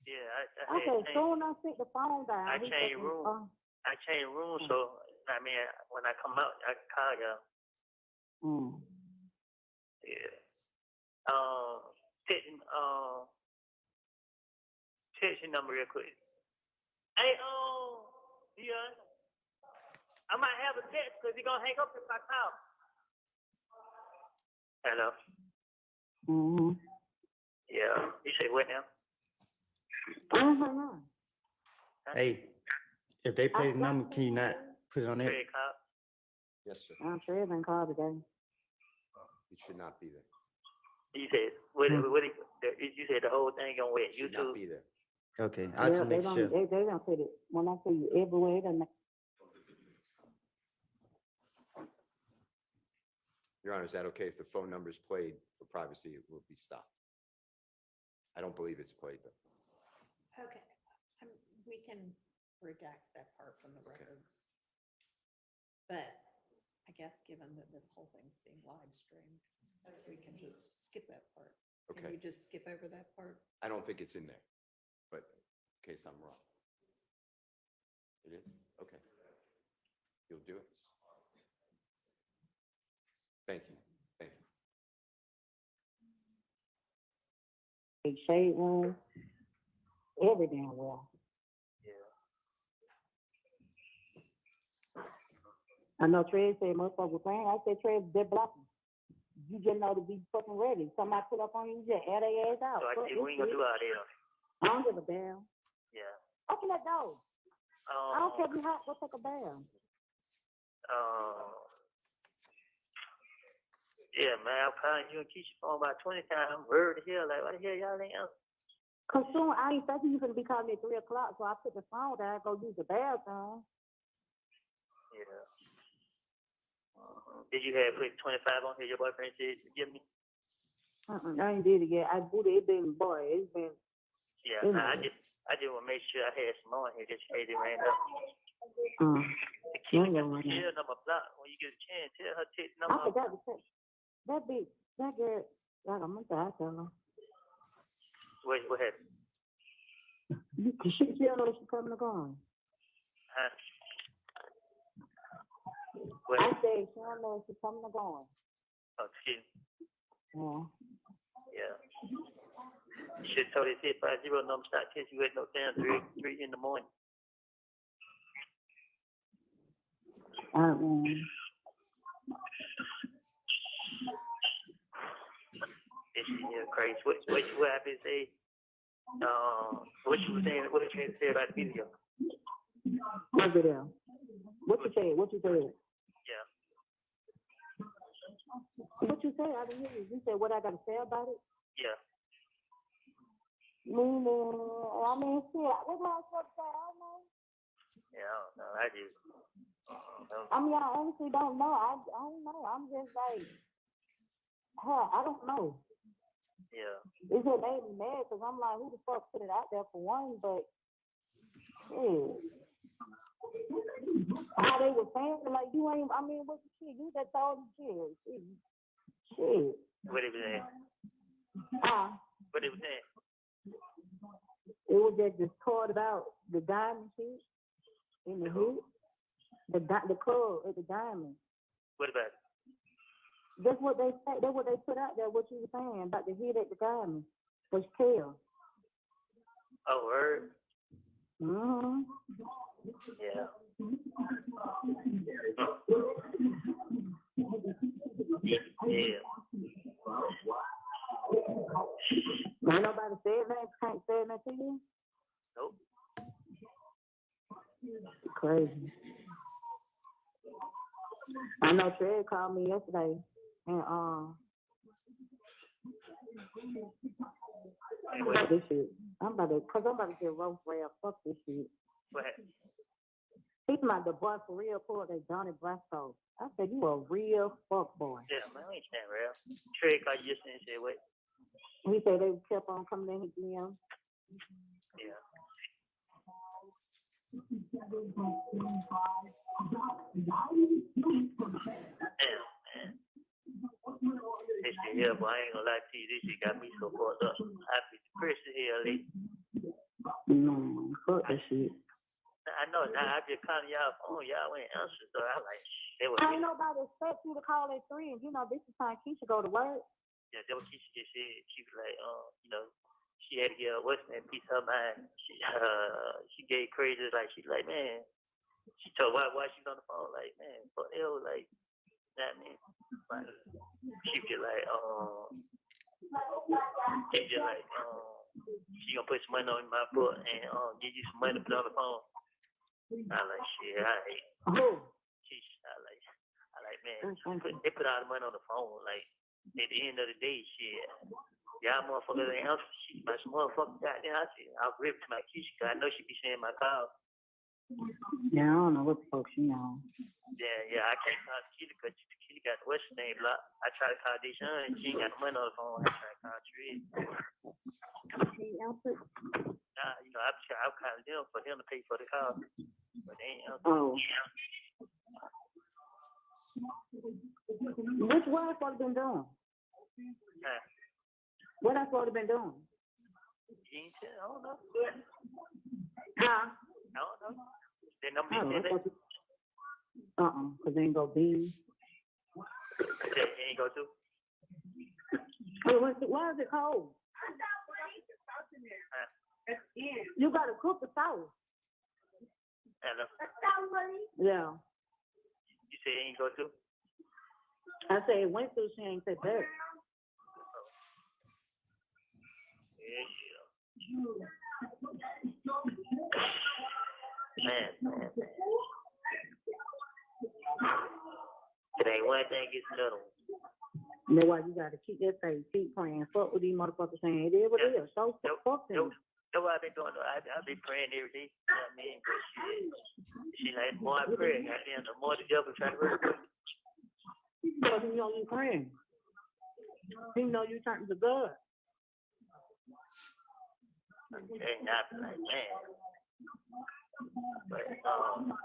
Yeah, Okay, soon I take the phone down. I changed room. I changed room, so I mean, when I come out, I can call y'all. Yeah. Text your number real quick. Hey, Dion, I might have a text because he's gonna hang up if I call. Hello. Yeah. You say what now? Hey, if they play the number, can you not put it on there? Yes, sir. I'm sure it been called today. It should not be there. You said you said the whole thing on where? It should YouTube? not be there. Okay, I'll just make sure. They don't put it, when I say you everywhere, they Your Honor, is that okay if the phone number is played for privacy? It will be stopped. I don't believe it's played though. Okay, we can redact that part from the record. But I guess given that this whole thing's being live streamed, we can just skip that part. Okay. Can you just skip over that part? I don't think it's in there, but in case I'm wrong. It is? Okay. You'll do it? Thank you. Thank you. shade room, every damn well. I know Trey said motherfucker was playing. I said, Trey, they're blocking. You just know to be fucking ready. Somebody put up on you, just air their ass out. So I think we ain't gonna do all that. I don't give a damn. Yeah. Open that door. I don't care if you hot, go take a bath. Yeah, man, I'm calling you and keep your phone about 20 times. Word the hell, like, why the hell y'all ain't answer? Cause soon I ain't thinking you gonna be calling me at 3 o'clock, so I put the phone down, go use the bathroom. Yeah. Did you have put 25 on here? Your boyfriend said to give me? I ain't did it yet. I booted it been boy. It's been. Yeah, I just want to make sure I had some on here just in case it ran up. The key number block when you get a chance. Tell her text number. I forgot to text that bitch. That girl. Like I'm gonna tell her. What happened? She don't know if she's coming or going. Huh? I said she don't know if she's coming or going. Oh, excuse me. Yeah. Yeah. You should have told her 650 number start in case you had no damn 3 in the morning. This shit crazy. What happened to say? What you were saying? What you say about the video? What video? What you said? What you said? Yeah. What you said? I didn't hear you. You said what I got to say about it? Yeah. Meaning, I mean, shit, what am I supposed to say? I don't know. Yeah, I don't know. I just. I mean, I honestly don't know. I don't know. I'm just like, I don't know. Yeah. It's what made me mad because I'm like, who the fuck put it out there for one? But how they were saying, like, you ain't, I mean, what the shit? You that told the shit. Shit. What it was saying? What it was saying? It was just taught about the diamond shit in the hood. The club at the diamond. What about it? That's what they say. That's what they put out there. What you were saying about the hit at the diamond was tail. Oh, word. Mm-hmm. Yeah. Yeah. Ain't nobody said that. Can't say that to you. Nope. Crazy. I know Trey called me yesterday, and fuck this shit. I'm about to get roast rail. Fuck this shit. What happened? He's like the boy for real pulled that Johnny Brasco. I said, you a real fuck boy. Yeah, man, I ain't saying real. Trey called you yesterday and said, what? He said they kept on coming in his DM. Yeah. Damn, man. This shit here, boy, I ain't gonna lie to you. This shit got me so fucked up. I be depressed as hell, Lee. No, fuck that shit. I know, now I just called y'all phone. Y'all ain't answer, so I like, they were. Ain't nobody expect you to call at 3, and you know, this is time Keisha go to work. Yeah, that what Keisha just said. She was like, you know, she had to get what's that piece of her mind. She gave crazy, like, she's like, man, she told why she's on the phone, like, man, fuck hell, like, that man. Like, she was just like, she gonna put some money on my foot and give you some money to put on the phone. I like, shit, I hate. I like, man, they put all the money on the phone. Like, at the end of the day, shit, y'all motherfuckers ain't answer shit. My motherfucker goddamn, I said, I'll rip to my Keisha, because I know she be saying my call. Yeah, I don't know what the fuck she on. Yeah, I can't call Keisha because Keisha got the what's her name blocked. I try to call Deshaun, she ain't got the money on the phone. I try to call Trey. She answered? Nah, you know, I'm calling them for them to pay for the call. But they ain't answered. Oh. What I supposed to been doing? Huh? What I supposed to been doing? You ain't tell, I don't know. Huh? I don't know. They number you said that? Because they ain't go be. They ain't go to? Why is it cold? Huh? You gotta cook the sauce. Hello? Yeah. You say you ain't go to? I say it went through, she ain't said that. Man. It ain't one thing, it's another one. That's why you gotta keep that faith, keep praying. Fuck with these motherfuckers saying it is what it is. So fuck them. That's what I've been doing. I've been praying every day. You know what I mean? But she like, the more I pray, goddamn, the more the devil try to work. Because you know you praying. You know you turning to God. Okay, I be like, man. But I should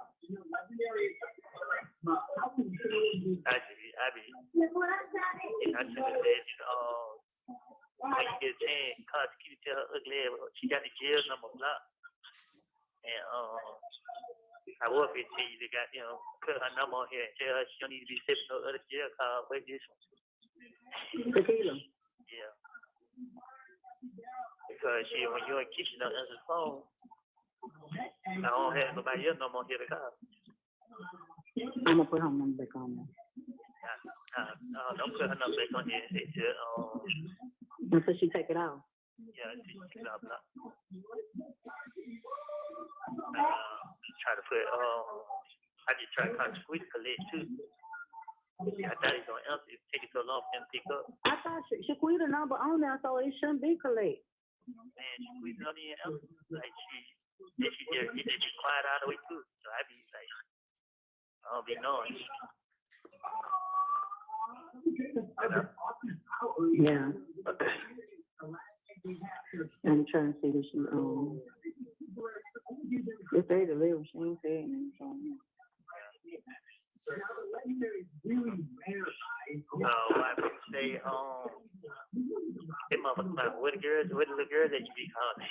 have said, when you get a chance, call Keisha, tell her ugly ass, she got the jail number blocked. And I was going to tell you to got, put her number on here and tell her she don't need to be sipping no other jail call. Wait, this one. Tequila. Yeah. Because when you and Keisha don't answer the phone, I don't have nobody else no more here to call. I'm gonna put her number back on there. Don't put her number back on here. Until she take it out. Yeah, she take it out. Try to put I just try to call Sweet Collect too. I thought he was gonna answer. It take it so long for him to pick up. I thought Shaquita number on there, so it shouldn't be collect. Man, we don't even answer. Like she just quiet all the way through. So I be like, I don't be knowing. Yeah. I'm trying to see if she if they deliver, she ain't saying anything. Why people say them motherfuckers like what the little girls that you be calling?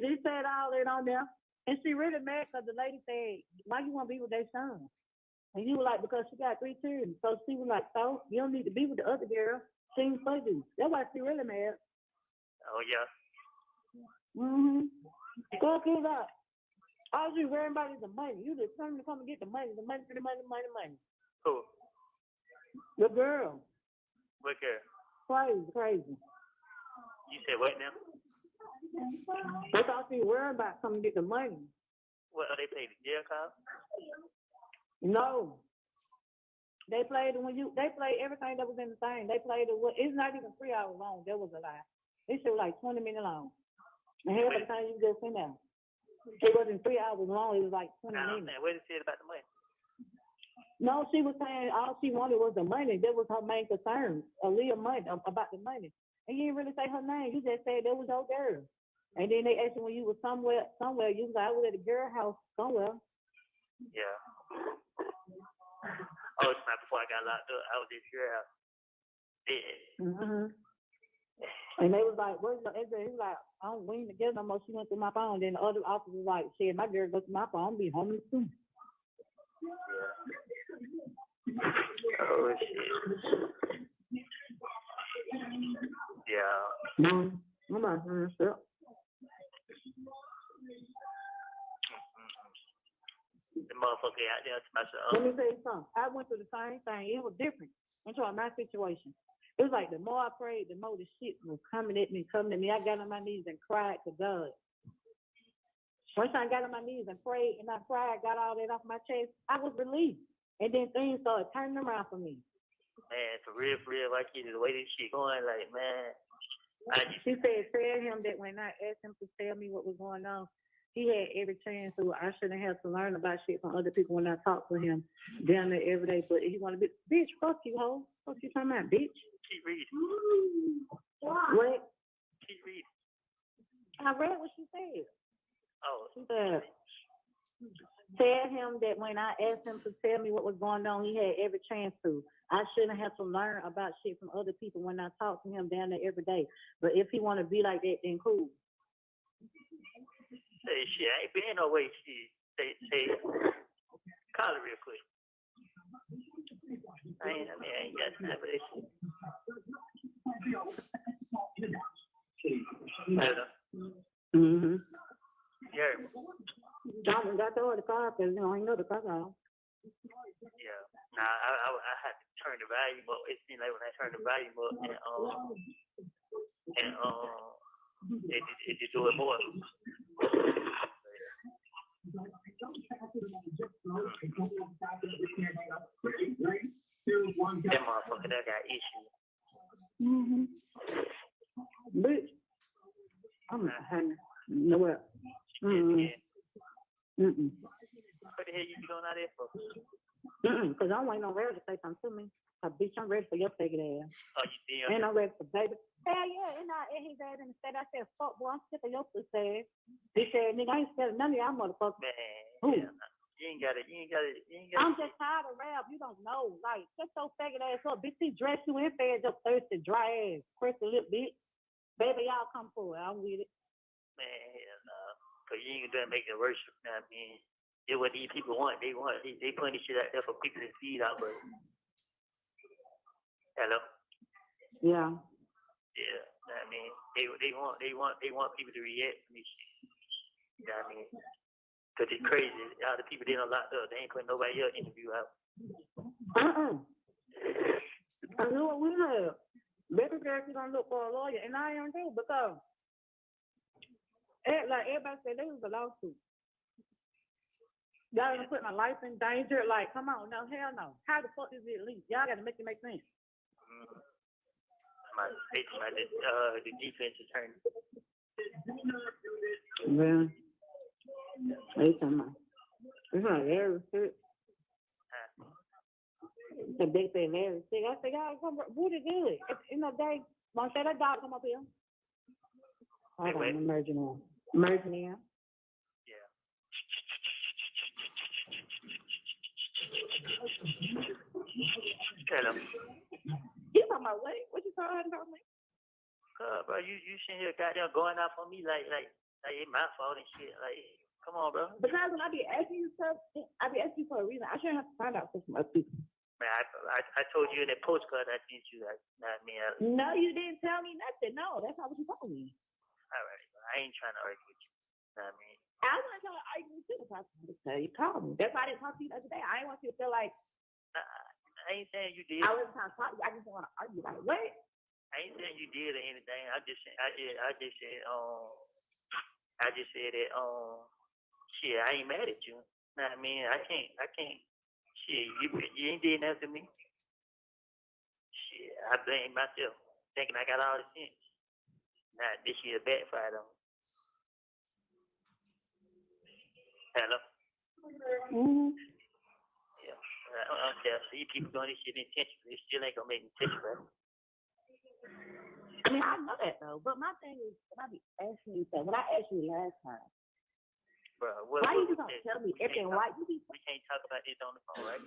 They said all that on there, and she really mad because the lady said, "Why you want to be with their son?" And he was like, "Because she got 3 children." So she was like, "So you don't need to be with the other girl. She ain't for you." That's why she really mad. Oh yeah. Go get up. All you worrying about is the money. You just come to come and get the money. Money. Cool. The girl. What girl? Crazy. You said what now? That's all she worried about, come and get the money. What are they paying the jail call? No. They played everything that was in the thing. They played it's not even 3 hours long. That was a lie. It should like 20 minutes long. And half the time you just in there. It wasn't 3 hours long, it was like 20 minutes. What did it say about the money? No, she was saying all she wanted was the money. That was her main concern. Aaliyah money about the money. And you didn't really say her name. You just said that was your girl. And then they asked you when you was somewhere, you was like, I was at a girl house somewhere. Yeah. Oh, it's not before I got locked up. I was at your house. Yeah. And they was like, where's your address? He was like, we ain't together no more. She went through my phone. Then the other officer was like, shit, my girl goes to my phone. I'm be homeless too. Oh, shit. Yeah. I'm not saying shit. The motherfucker out there to myself. Let me tell you something. I went through the same thing. It was different. I'm talking about my situation. It was like the more I prayed, the more the shit was coming at me. I got on my knees and cried to God. Once I got on my knees and prayed and I cried, got all that off my chest, I was relieved. And then things started turning around for me. Man, for real, like the way this shit going, like, man. She said, tell him that when I asked him to tell me what was going on, he had every chance to. I shouldn't have to learn about shit from other people when I talk to him down there every day. But he want to be, bitch, fuck you, hoe. Fuck you talking about, bitch. Keep reading. What? Keep reading. I read what she said. Oh. She said, tell him that when I asked him to tell me what was going on, he had every chance to. I shouldn't have to learn about shit from other people when I talk to him down there every day. But if he want to be like that, then cool. Say shit, I ain't been no way. Shit, say, call it real quick. I ain't got time for this shit. Yeah. John got the order car because you know I know the car out. Yeah. Nah, I had to turn the volume up. It seemed like when I turned the volume up it just do it more. That motherfucker that got issues. Bitch. I'm not having nowhere. What the hell you be going out there for? Because I don't want no ready to say something to me. Bitch, I'm ready for your faggot ass. Oh, you see him? And I'm ready for baby. Hell yeah, and his ass in the state. I said, fuck, boy, I'm sick of your pussy ass. He said, nigga, I ain't scared of none of y'all motherfuckers. Man, you ain't got it. I'm just tired of rap. You don't know. Like, shut your faggot ass up. Bitch, he dressed you in fed your thirsty, dry ass, crystal lip, bitch. Baby, y'all come for it. I'm with it. Man, hell no. Because you ain't gonna make it worse. You know what I mean? It's what these people want. They putting this shit out there for people to see it out, but hello? Yeah. Yeah. You know what I mean? They want people to react to this shit. You know what I mean? Because it's crazy. All the people they done locked up, they ain't putting nobody else interview out. I knew what we had. Baby girl, she's gonna look for a lawyer, and I am too, because like everybody said, there was a lawsuit. Y'all gonna put my life in danger? Like, come on, no, hell no. How the fuck is it legal? Y'all gotta make it make sense. The defense attorney. Well, they talking about, it's not very sick. The big thing very sick. I said, y'all come, what is it? You know, they want to say that dog come up here. Hold on, I'm merging in. Merging in. Yeah. Tell him. You talking about what? What you talking about me? Bro, you sitting here goddamn going off on me like it's my fault and shit. Like, come on, bro. Because when I be asking you stuff, I be asking you for a reason. I shouldn't have to find out stuff from other people. Man, I told you in that postcard I sent you. No, you didn't tell me nothing. No, that's not what you told me. All right, I ain't trying to argue with you. Know what I mean? I wasn't trying to argue with you. That's why I tell you called me. That's why I didn't talk to you the other day. I didn't want you to feel like I ain't saying you did. I wasn't trying to talk to you. I just didn't want to argue. Like, what? I ain't saying you did or anything. I just said that shit, I ain't mad at you. Know what I mean? I can't shit, you ain't did nothing to me. Shit, I blame myself, thinking I got all the sense. Nah, this year backfired on me. Hello? Mm-hmm. Yeah. I see people doing this shit intentionally. It still ain't gonna make me touch, bro. I mean, I know that though, but my thing is, when I be asking you stuff, when I asked you last time, Bro, why you just don't tell me everything right? We can't talk about this on the phone, right?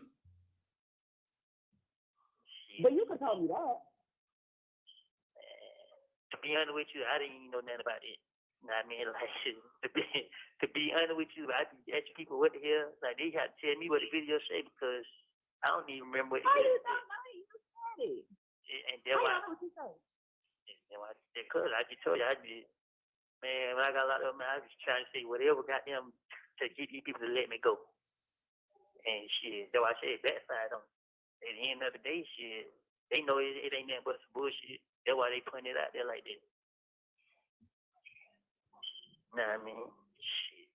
Shit. But you could tell me that. To be honest with you, I didn't even know nothing about it. You know what I mean? Like, to be honest with you, I ask people what the hell, like they got to tell me what the video say because I don't even remember what the How video you said. don't know? You said it. And that's why. I know what you say. Because I just told you, man, when I got locked up, man, I was trying to say whatever got them to get these people to let me go. And shit, that's why I said backfired on. At the end of the day, shit, they know it ain't nothing but some bullshit. That's why they putting it out there like that. Know what I mean? Shit.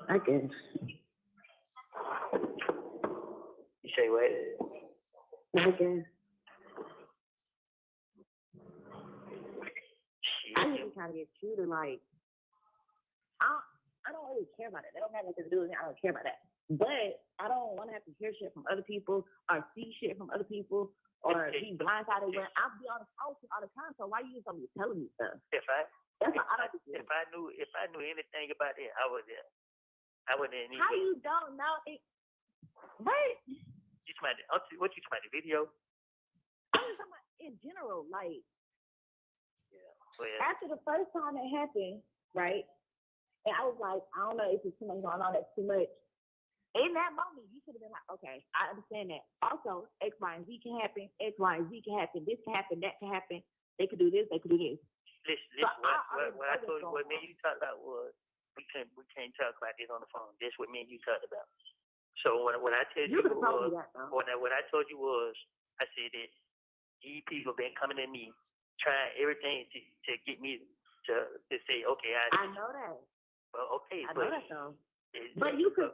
I guess. You say what? I guess. Shit. I just trying to get you to like. I don't really care about it. That don't have nothing to do with me. I don't care about that. But I don't want to have to hear shit from other people or see shit from other people or be blindsided when I'll be on the phone all the time. So why you just don't be telling me stuff? If I knew anything about it, I wouldn't. How you don't know it? What? What you talking about? The video? I'm just talking about in general. Like, Yeah. Well, after the first time it happened, right? And I was like, I don't know if it's too much going on. That's too much. In that moment, you should have been like, okay, I understand that. Also, X, Y, and Z can happen. X, Y, and Z can happen. This can happen. That can happen. They could do this. They could do this. Listen. What I told you, what me and you talked about was we can't talk about this on the phone. That's what me and you talked about. So what I told you was, what I told you was, I said that these people been coming to me, trying everything to get me to say, okay, I know that. Well, okay, I know that though. But you could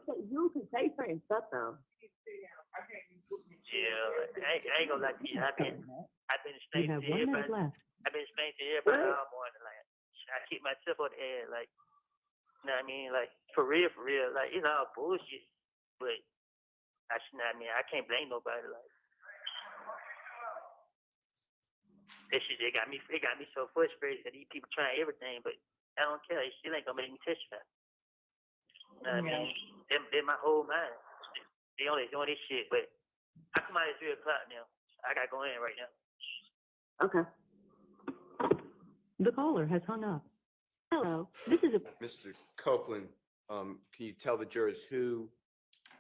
say certain stuff though. Yeah, I ain't gonna lie to you. I've been explaining to everybody. I've been explaining to everybody all morning. Like, I keep myself on the air. Like, you know what I mean? Like, for real. Like, it's all bullshit. But I can't blame nobody. Like, that shit, it got me so frustrated that these people trying everything, but I don't care. It still ain't gonna make me testify. You know what I mean? They're my whole mind. They only doing this shit, but I come out at 3 o'clock now. I gotta go in right now. Okay. The caller has hung up. Hello, this is a... Mr. Copeland, can you tell the jurors who,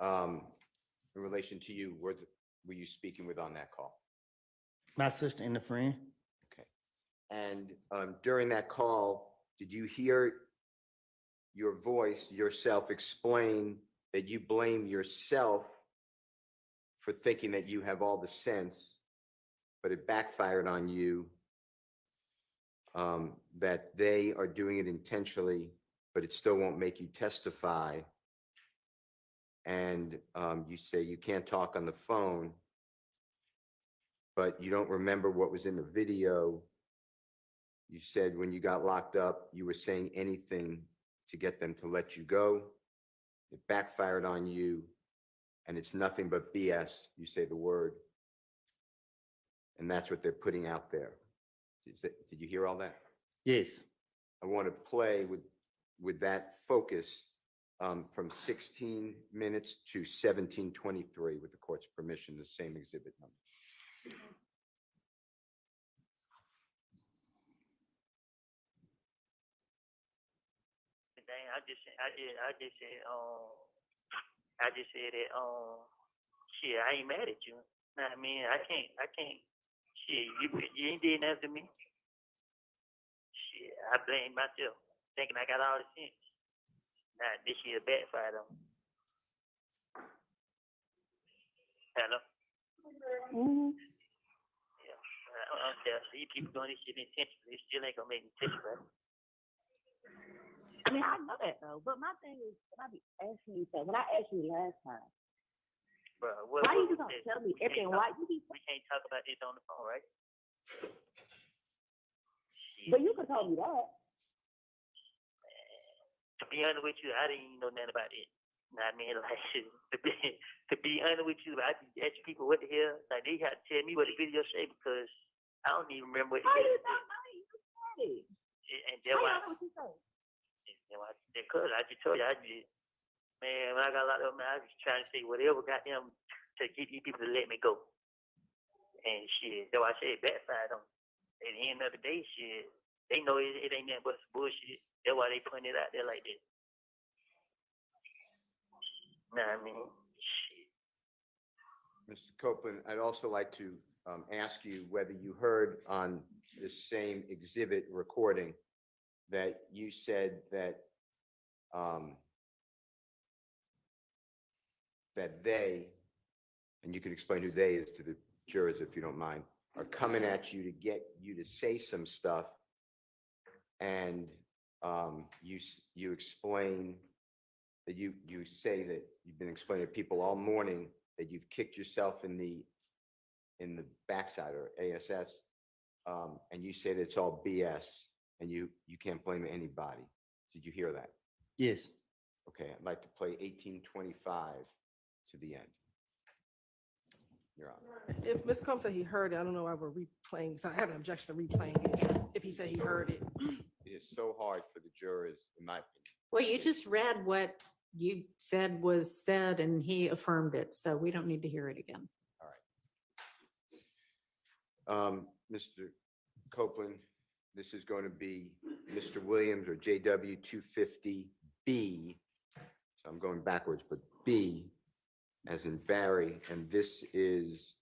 in relation to you, were you speaking with on that call? My sister and a friend. Okay. And during that call, did you hear your voice, yourself, explain that you blame yourself for thinking that you have all the sense, but it backfired on you, that they are doing it intentionally but it still won't make you testify. And you say you can't talk on the phone, but you don't remember what was in the video. You said when you got locked up, you were saying anything to get them to let you go. It backfired on you, and it's nothing but BS. You say the word, and that's what they're putting out there. Did you hear all that? Yes. I want to play with that focus from 16 minutes to 17:23 with the court's permission, the same exhibit number. Dang, I just said that, shit, I ain't mad at you. Know what I mean? I can't, shit, you ain't did nothing to me. Shit, I blame myself, thinking I got all the sense. Nah, this shit backfired on me. Hello? Mm-hmm. Yeah, these people doing this shit intentionally. It still ain't gonna make me testify. I mean, I know that though, but my thing is, when I be asking you, so when I asked you last time, Bro, why you just don't tell me everything? Why you be? We can't talk about this on the phone, right? But you could tell me that. To be honest with you, I didn't even know nothing about it. You know what I mean? Like, to be honest with you, I just ask people what the hell. Like, they got to tell me what the video say because I don't even remember what the How video you said. not know you said it? And How that's you why. know what you said? Because I just told you, man, when I got locked up, man, I was just trying to say whatever got them to get these people to let me go. And shit, that's why I said backfired on me. At the end of the day, shit, they know it ain't nothing but some bullshit. That's why they putting it out there like this. Nah, I mean, shit. Mr. Copeland, I'd also like to ask you whether you heard on this same exhibit recording that you said that that they, and you can explain who they is to the jurors if you don't mind, are coming at you to get you to say some stuff, and you explain that you say that you've been explaining to people all morning that you've kicked yourself in the backside or ASS, and you say that it's all BS and you can't blame anybody. Did you hear that? Yes. Okay, I'd like to play 1825 to the end. Your Honor. If Ms. Combs said he heard it, I don't know why we're replaying, so I have an objection to replaying it, if he said he heard it. It is so hard for the jurors, in my opinion. Well, you just read what you said was said and he affirmed it, so we don't need to hear it again. All right. Mr. Copeland, this is going to be Mr. Williams or JW 250B. So I'm going backwards, but B as in Barry, and this is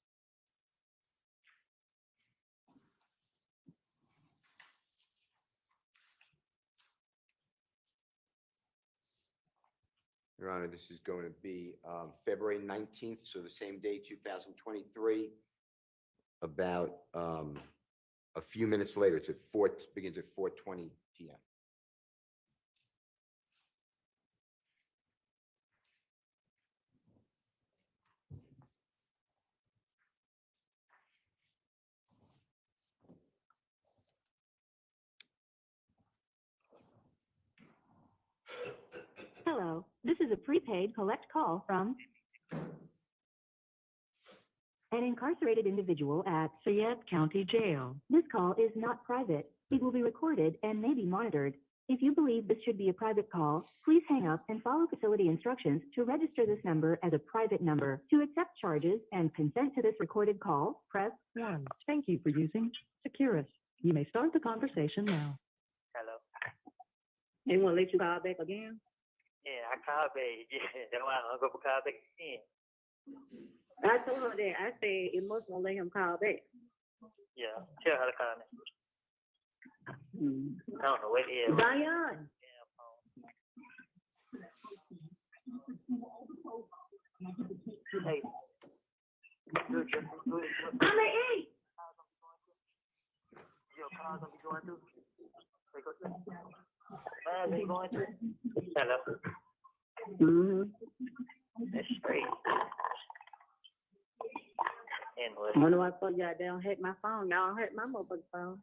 Your Honor, this is going to be February 19th, so the same day, 2023, about a few minutes later. It's at begins at 4:20 p.m. Hello, this is a prepaid collect call from an incarcerated individual at Fayette County Jail. This call is not private. It will be recorded and may be monitored. If you believe this should be a private call, please hang up and follow facility instructions to register this number as a private number. To accept charges and consent to this recorded call, press 1. Thank you for using Securus. You may start the conversation now. Hello. They won't let you call back again? Yeah, I called back. Yeah, that's why I'm gonna call back again. I told her that. I said it must won't let him call back. Yeah, tell her to call me. I don't know what the hell. Zion. Hey. I'm at 8. Your car's gonna be going through. They going through. Hello. Mm-hmm. That's straight. Anyway. I wonder why I told y'all they don't hit my phone. Y'all don't hit my mobile phone.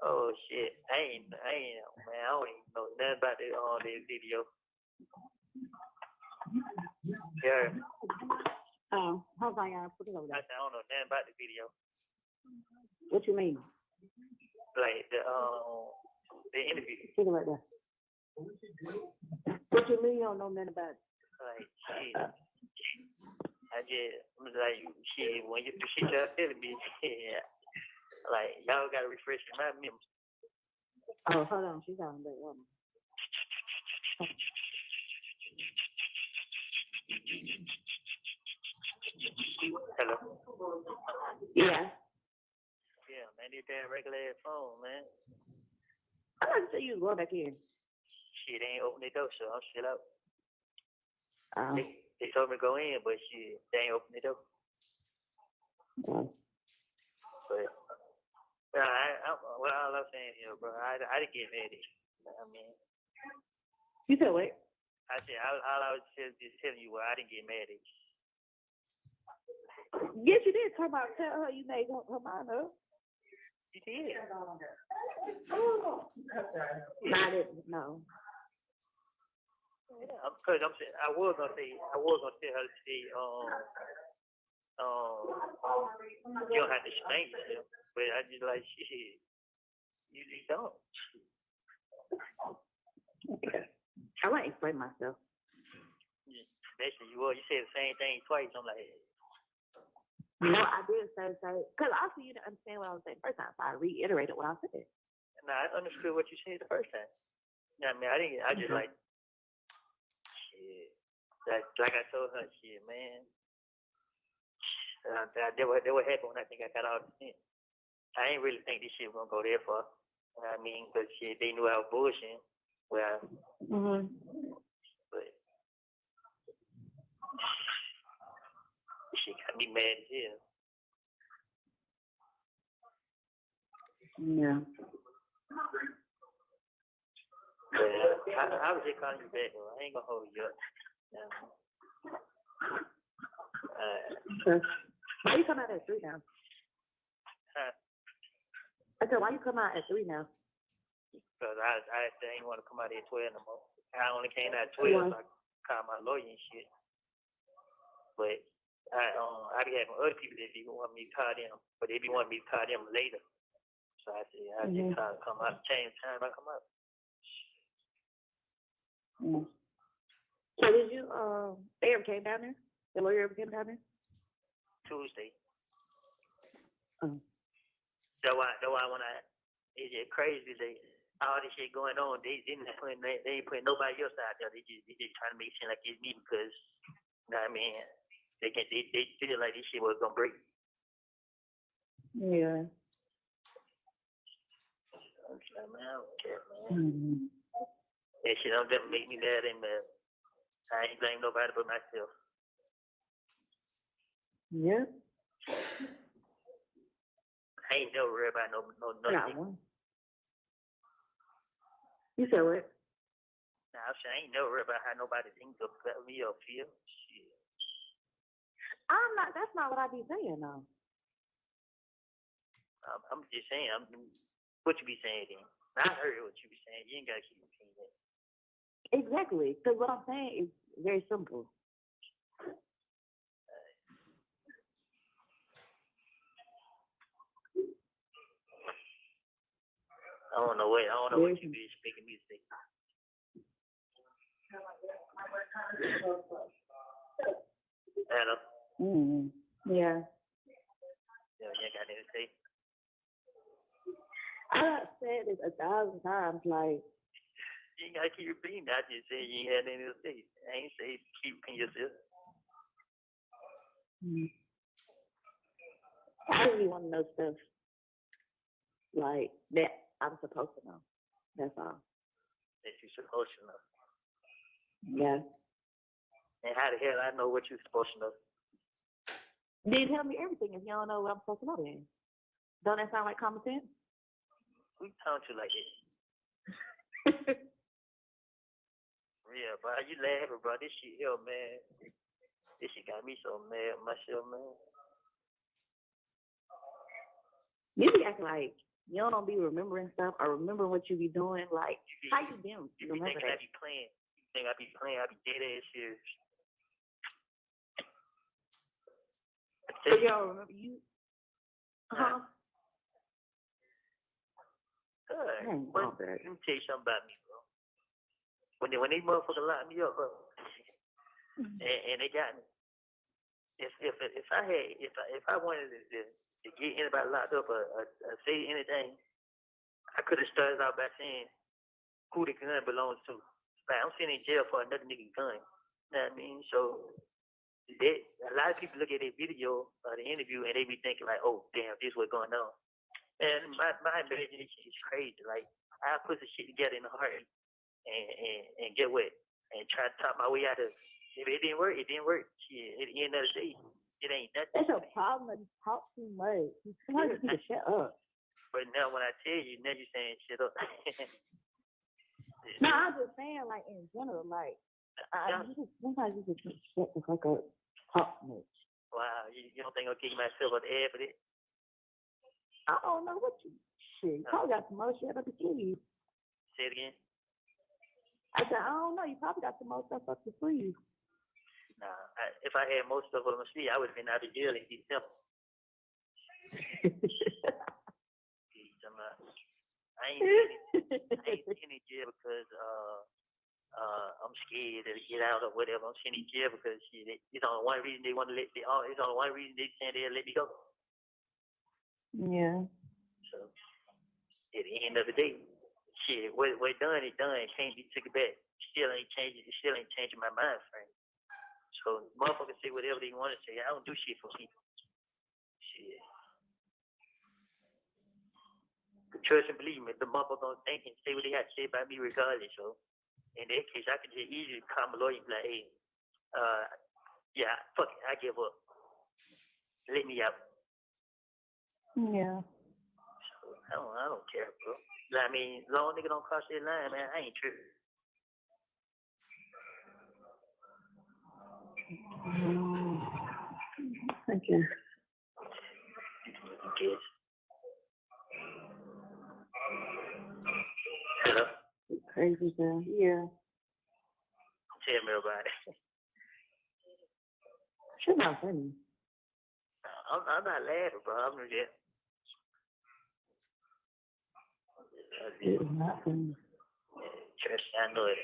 Oh shit. I ain't man, I don't even know nothing about this video. Yeah. Oh, hold on, y'all. Put it over I there. don't know nothing about the video. What you mean? Like the interview. Put it right there. What you mean you don't know nothing about it? Like shit. I just was like shit when you shit y'all telling me, yeah. Like y'all gotta refresh my memory. Oh, hold on. She's on that woman. Hello. Yeah. Yeah, man, this damn regular ass phone, man. I like to see you go back in. Shit ain't open the door, so I'm shit out. Oh. They told me to go in, but shit, they ain't open the door. But what all I'm saying here, bro, I didn't get mad at you. I mean, You said what? I said all I was just telling you, I didn't get mad at you. Yes, you did. Tell her you made her mind up. You did. Not it. No. Yeah, because I'm saying I was gonna tell her to say you don't have to explain yourself, but I just like shit. You just don't. I might explain myself. Basically, you said the same thing twice. I'm like, No, I did say, because also you didn't understand what I was saying first time, so I reiterated what I said. nah, I understood what you said the first time. You know what I mean, I didn't. I just like shit. Like I told her, shit, man. That what happened when I think I got out of the tent. I ain't really think this shit was gonna go there far. You know what I mean? Because shit, they knew I was bullshitting. Well, but shit got me mad as hell. Yeah. But I was just calling you back, though. I ain't gonna hold you up. Why you come out at 3 now? I said, why you come out at 3 now? Because I didn't want to come out at 12 no more. I only came out at 12, so I called my lawyer and shit. But I be having other people that be want me to call them, but they be wanting me to call them later. So I said, I just come out, change time, I come out. So did you, they ever came down there? The lawyer ever came down there? Tuesday. Oh. That's why when it's just crazy, all this shit going on, they ain't putting nobody else out there. They just trying to make it seem like it's me because, you know what I mean, they feel like this shit was gonna break. Yeah. Man, I don't care, man. That shit don't ever make me mad and mad. I ain't blame nobody but myself. Yeah. I ain't never worried about nothing. You said what? Nah, I'm saying I ain't never worried about how nobody thinks of me or feel. Shit. That's not what I be saying, though. I'm just saying, what you be saying then? I heard what you be saying. You ain't gotta keep repeating it. Exactly. Because what I'm saying is very simple. I don't know what you be making me say. Hello? Yeah. You ain't got anything to say? I said it 1,000 times, like. You ain't gotta keep repeating that. I just said you ain't had anything to say. I ain't say keep repeating yourself. I really want to know stuff like that I'm supposed to know. That's all. That you're supposed to know. Yeah. And how the hell I know what you're supposed to know? Then tell me everything if you don't know what I'm supposed to know then. Don't that sound like common sense? Who talking to like this? Yeah, bro, you laughing, bro? This shit here, man. This shit got me so mad with myself, man. You be acting like you don't be remembering stuff or remember what you be doing. Like, how you been? You Remember think I that? be playing? You think I be playing? I be dead ass serious. So y'all remember you? Huh? Good. Dang, Let me tell you something about me, bro. When they motherfuckers locked me up, bro, and they got me. If I wanted to get anybody locked up or say anything, I could have started out by saying who the gun belongs to. Like, I'm sitting in jail for another nigga gun. You know what I mean? So a lot of people look at their video or the interview and they be thinking like, oh damn, this what's going on. And my imagination is crazy. Like, I put the shit together in a heartbeat and get what? And try to talk my way out of it. If it didn't work, it didn't work. Shit, at the end of the day, it ain't nothing. That's your problem. You talk too much. Sometimes you need to shut up. But now when I tell you, now you're saying shit up. No, I'm just saying, like, in general, like, sometimes you just need to shut the fuck up. Talk too much. Wow, you don't think I'll kick myself on the head for this? I don't know what you shit. You probably got some more shit up to sleeve. Say it again. I said, I don't know. You probably got some more stuff up to sleeve. Nah, if I had most stuff on my sleeve, I would have been out of jail in December. I ain't sitting in jail because I'm scared to get out or whatever. I'm sitting in jail because shit, it's only one reason they want to it's only one reason they saying they'll let me go. Yeah. So at the end of the day, shit, what done is done. It can't be taken back. Still ain't changing my mind frame. So motherfuckers say whatever they want to say. I don't do shit for people. Shit. Trust and believe me, the motherfucker gonna think and say what they have to say about me regardless. So in that case, I could just easily call my lawyer and be like, hey, yeah, fuck it, I give up. Let me out. Yeah. So I don't care, bro. I mean, long nigga don't cross that line, man. I ain't tripping. Thank you. Guess. Hello? Crazy girl. Yeah. Tell me about it. She's not funny. I'm not laughing, bro. I'm just. It's not funny. Trust, I know it.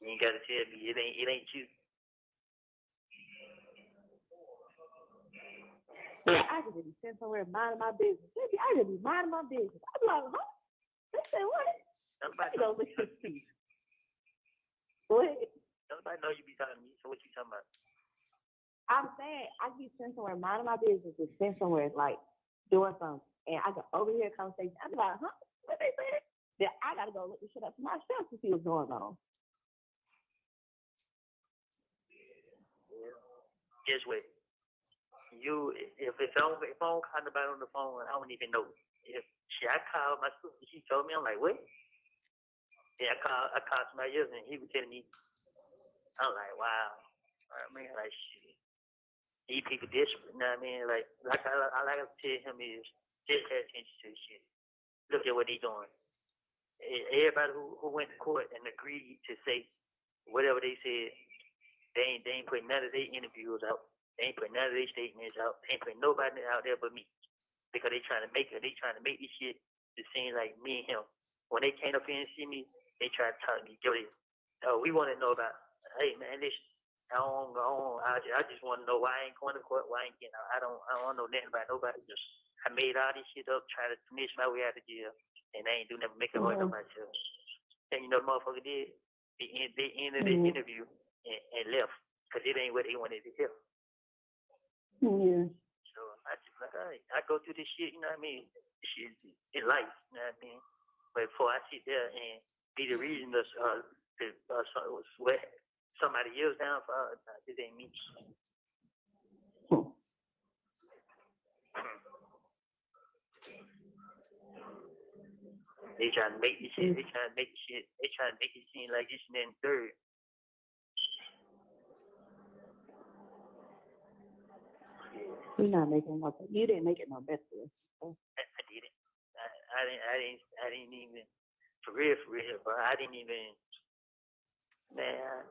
You ain't gotta tell me it ain't you. Yeah, I could just be sitting somewhere minding my business. Baby, I could be minding my business. I'm like, huh? They said what? Nobody Go look at this. What? Nobody know you be talking to me, so what you talking about? I'm saying I could be sitting somewhere minding my business and sitting somewhere like doing something. And I can overhear a conversation. I'm like, huh? What they said? Then I gotta go look this shit up for myself to see what's going on. Guess what? If I don't call nobody on the phone, I don't even know. If I called my sister, she told me, I'm like, what? Yeah, I called somebody else and he was telling me, I'm like, wow. I mean, like, shit. These people desperate, you know what I mean? Like I like to tell him is just pay attention to shit. Look at what they doing. Everybody who went to court and agreed to say whatever they said, they ain't putting none of their interviews out. They ain't putting none of their statements out. They ain't putting nobody out there but me. Because they trying to make this shit to seem like me and him. When they came up here and see me, they try to talk to me, Jody. Oh, we want to know about, hey man, listen, I just want to know why I ain't going to court, why I ain't getting out. I don't know nothing about nobody. Just I made all this shit up, trying to finish my way out of jail, and I ain't do nothing, make it hard on myself. And you know, the motherfucker did. They ended the interview and left because it ain't what they wanted to hear. Yeah. So I just like, all right, I go through this shit, you know what I mean? Shit in life, you know what I mean? But before I sit there and be the reason of what somebody else down for, this ain't me. They trying to make this shit. They trying to make it seem like this and then third. You're not making no. You didn't make it no better. I did it. I didn't even for real, bro. I didn't even, man.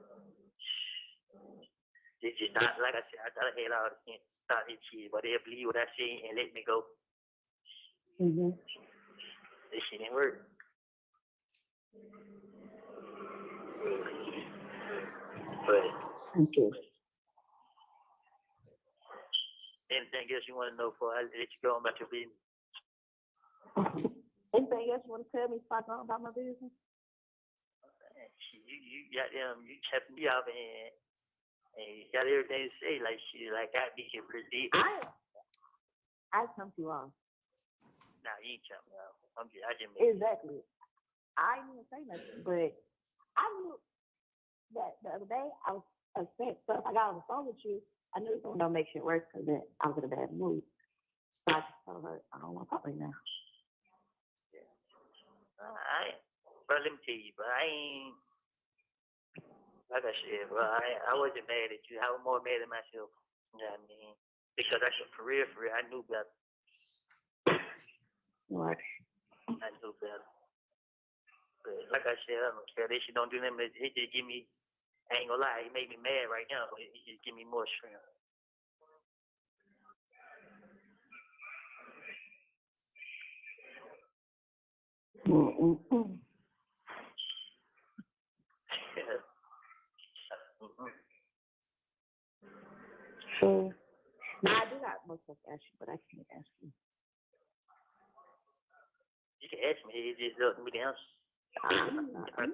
It's just not like I said. I thought I had all the sense. Thought these kids, but they'll believe what I say and let me go. Mm-hmm. This shit didn't work. But Thank you. anything else you want to know before I let you go on about your business? Anything else you want to tell me if I go about my business? You got them. You kept me up and you got everything to say like shit. Like I be here pretty deep. I come to you off. Nah, you ain't jumping out. I just Exactly. I didn't even say nothing, but I knew that the other day I was upset. So if I got on the phone with you, I knew it was gonna make shit worse because I was in a bad mood. So I just told her I don't want to talk right now. But let me tell you, but I ain't, like I said, bro, I wasn't mad at you. I was more mad at myself. You know what I mean? Because I said, for real, I knew better. What? I knew better. But like I said, I don't care. They shit don't do nothing. It just give me, I ain't gonna lie, it made me mad right now. But it just give me more strength. Mm-mm-mm. So, now I do got most stuff to ask you, but I can't ask you. You can ask me. It just up to me to answer. If I feel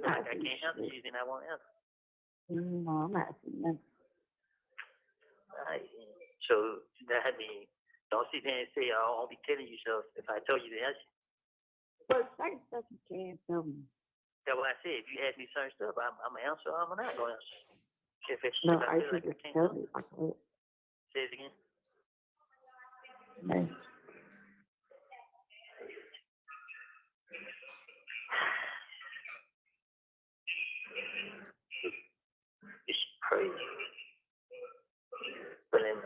like I can't answer you, then I won't answer. No, I'm not asking that. Right. So that means don't sit there and say I won't be telling you so if I told you the answer. But certain stuff you can't tell me. That's what I said. If you ask me certain stuff, I'm gonna answer or I'm not gonna answer. No, If I feel should like just I can't tell answer. me. Okay. Say it again. No. It's crazy. But then,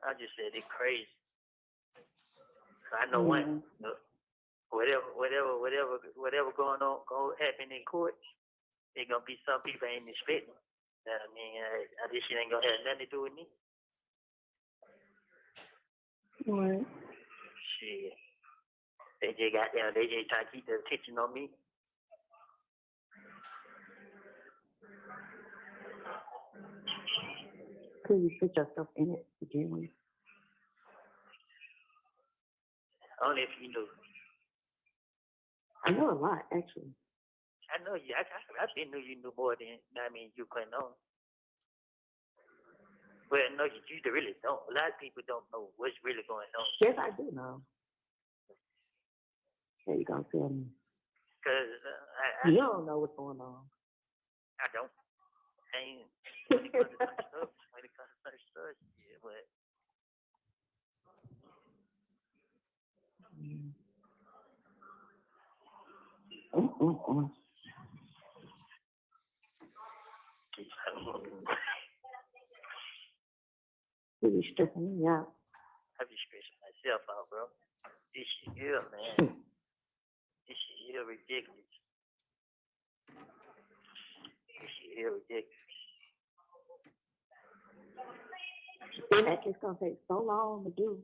I just said it's crazy. I know one. Whatever going on, going happen in court, there's gonna be some people ain't expecting. I mean, this shit ain't gonna have nothing to do with me. What? Shit. They just got there. They just trying to keep their attention on me. Could you put yourself in it to begin with? Only if you knew. I know a lot, actually. I know you. I been knew you knew more than you couldn't know. Well, no, you really don't. A lot of people don't know what's really going on. Yes, I do know. There you go, tell me. Because you don't know what's going on. I don't. I ain't. When it comes to certain stuff, yeah, but. You be stressing me out. I be stressing myself out, bro. This shit here, man. This shit here ridiculous. This shit here ridiculous. And that it's gonna take so long to do.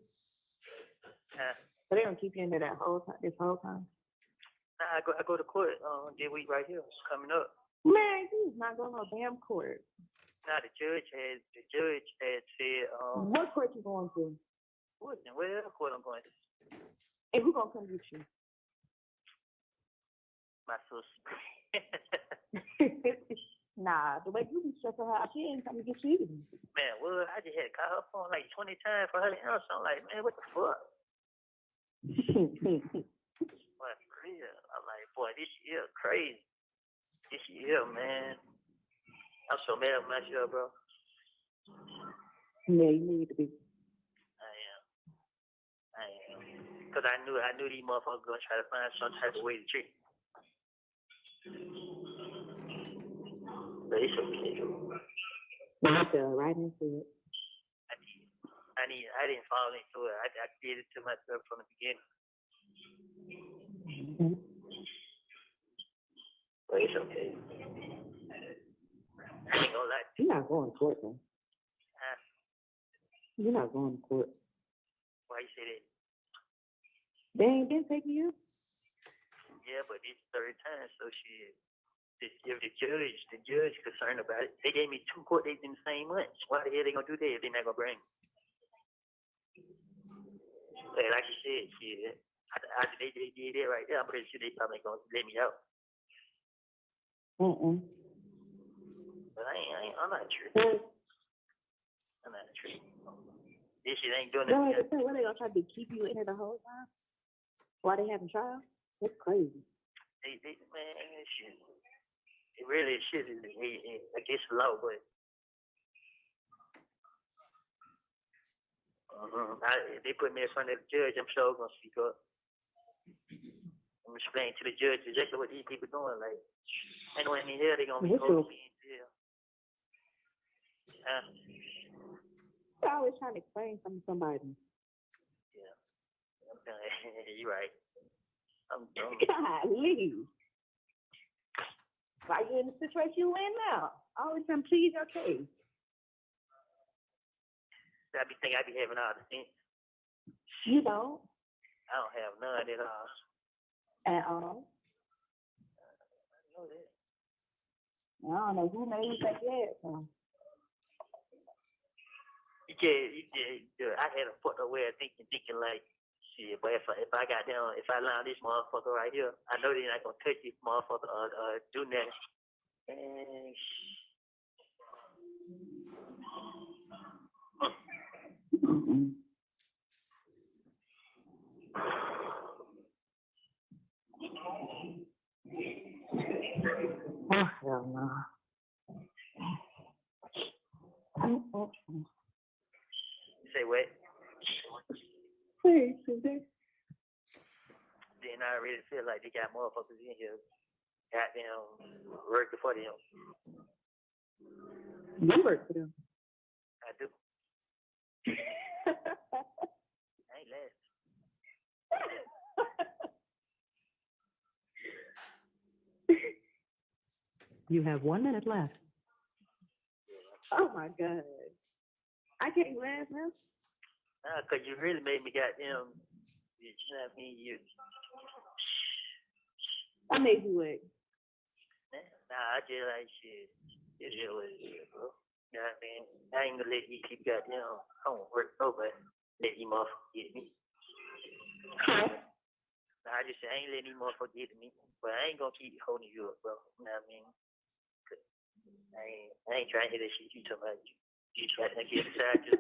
But they don't keep you in there this whole time. Nah, I go to court this week right here. It's coming up. Man, he's not going to no damn court. Nah, the judge had said what court you going to? Whatever court I'm going to. And who gonna come get you? My sister. Nah, the way you be stressing her out, she ain't coming to get you either. Man, well, I just had to call her phone like 20 times for her to answer. I'm like, man, what the fuck? Boy, for real. I'm like, boy, this year crazy. This year, man. I'm so mad at myself, bro. Yeah, you need to be. I am. Because I knew these motherfuckers gonna try to find some type of way to cheat. But it's okay. I fell right into it. I didn't fall into it. I did it to myself from the beginning. Mhm. But it's okay. I ain't gonna lie. You're not going to court, though. Huh? You're not going to court. Why you say that? They ain't been taking you. Yeah, but it's third time, so shit. If the judge concerned about it, they gave me 2 court dates in the same month. Why the hell they gonna do that if they not gonna bring me? But like you said, shit, after they did that right there, I'm pretty sure they probably ain't gonna let me out. But I'm not sure. I'm not sure. This shit ain't doing No, nothing. what they gonna try to keep you in here the whole time? While they having trial? That's crazy. Man, shit. It really shit is against the law, but if they put me in front of the judge, I'm sure I'm gonna speak up. I'm gonna explain to the judge exactly what these people doing. Like, ain't no in here they gonna be holding me in jail. You're always trying to explain something to somebody. Yeah, you're right. I'm dumb. Golly. Why you in the situation you in now? Always trying to plead your case. I be thinking I be having all the sense. You don't. I don't have none at all. At all. I know that. I don't know who made you think that. So. I had a fucked up way of thinking like, shit, but if I got down, if I line this motherfucker right here, I know they're not gonna touch this motherfucker or do nothing. And oh, hell no. say what? Hey, Susan. Then I really feel like they got motherfuckers in here, goddamn, working for them. You work for them. I do. I ain't last. You have 1 minute left. Oh my God. I can't laugh now. Nah, cause you really made me goddamn, you know what I mean? I made you wait. Nah, I just like shit. It is what it is, bro. You know what I mean? I ain't gonna let you keep goddamn, I don't work nobody. Let you motherfuckers get me. Nah, I just say I ain't letting these motherfuckers get to me. But I ain't gonna keep holding you up, bro. You know what I mean? I ain't trying to hear that shit you talking about. You trying to get inside you.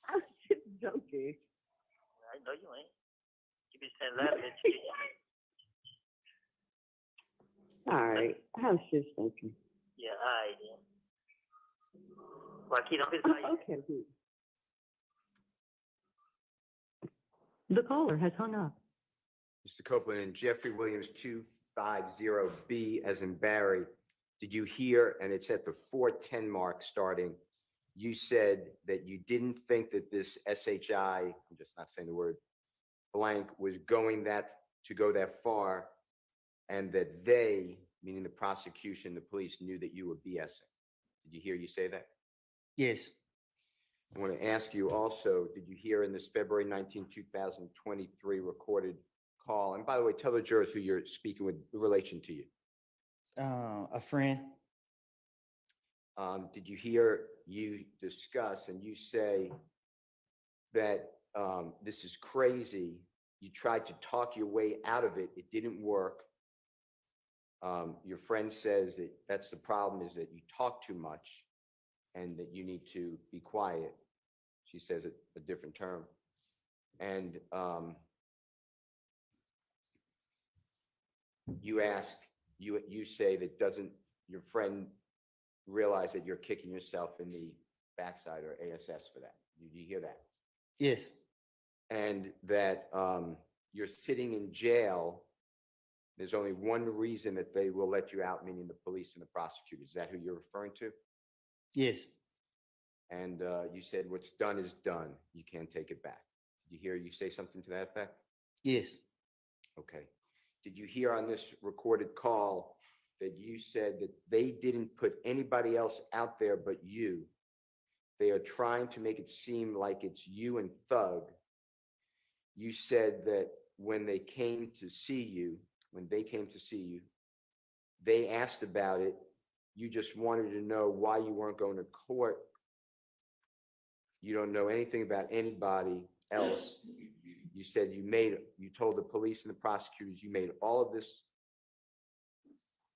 I was just joking. I know you ain't. You be saying laughing at shit. All right. I was just joking. Yeah, all right then. Well, kid, I'm just like, Okay, good. The caller has hung up. Mr. Copeland and Jeffrey Williams 250B as in Barry. Did you hear, and it's at the 4:10 mark starting, you said that you didn't think that this SHI, I'm just not saying the word blank, was going to go that far, and that they, meaning the prosecution, the police, knew that you were BSing. Did you hear you say that? Yes. I want to ask you also, did you hear in this February 19, 2023 recorded call? And by the way, tell the jurors who you're speaking with in relation to you. A friend. Did you hear you discuss and you say that this is crazy? You tried to talk your way out of it. It didn't work. Your friend says that that's the problem, is that you talk too much and that you need to be quiet. She says it a different term. And you say that doesn't your friend realize that you're kicking yourself in the backside or ASS for that? Did you hear that? Yes, and that you're sitting in jail. There's only one reason that they will let you out, meaning the police and the prosecutors. Is that who you're referring to? yes, And you said what's done is done. You can't take it back. Did you hear you say something to that effect? yes, Okay. Did you hear on this recorded call that you said that they didn't put anybody else out there but you? They are trying to make it seem like it's you and Thug. You said that when they came to see you, they asked about it. You just wanted to know why you weren't going to court. You don't know anything about anybody else. You said you told the police and the prosecutors you made all of this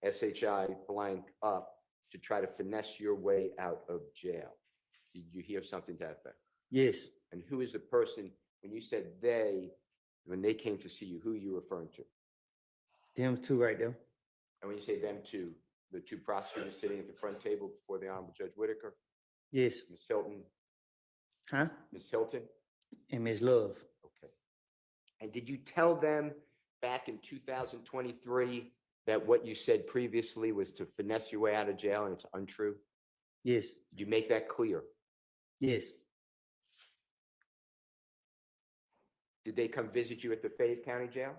SHI blank up to try to finesse your way out of jail. Did you hear something to that effect? yes. And who is the person, when you said when they came to see you, who are you referring to? Them two right there. And when you say them two, the two prosecutors sitting at the front table before the Honorable Judge Whitaker, Yes. Ms. Hylton, Huh? Ms. Hylton? And Ms. Love. Okay. And did you tell them back in 2023 that what you said previously was to finesse your way out of jail and it's untrue? Yes, Did you make that clear? yes, Did they come visit you at the Fayette County Jail?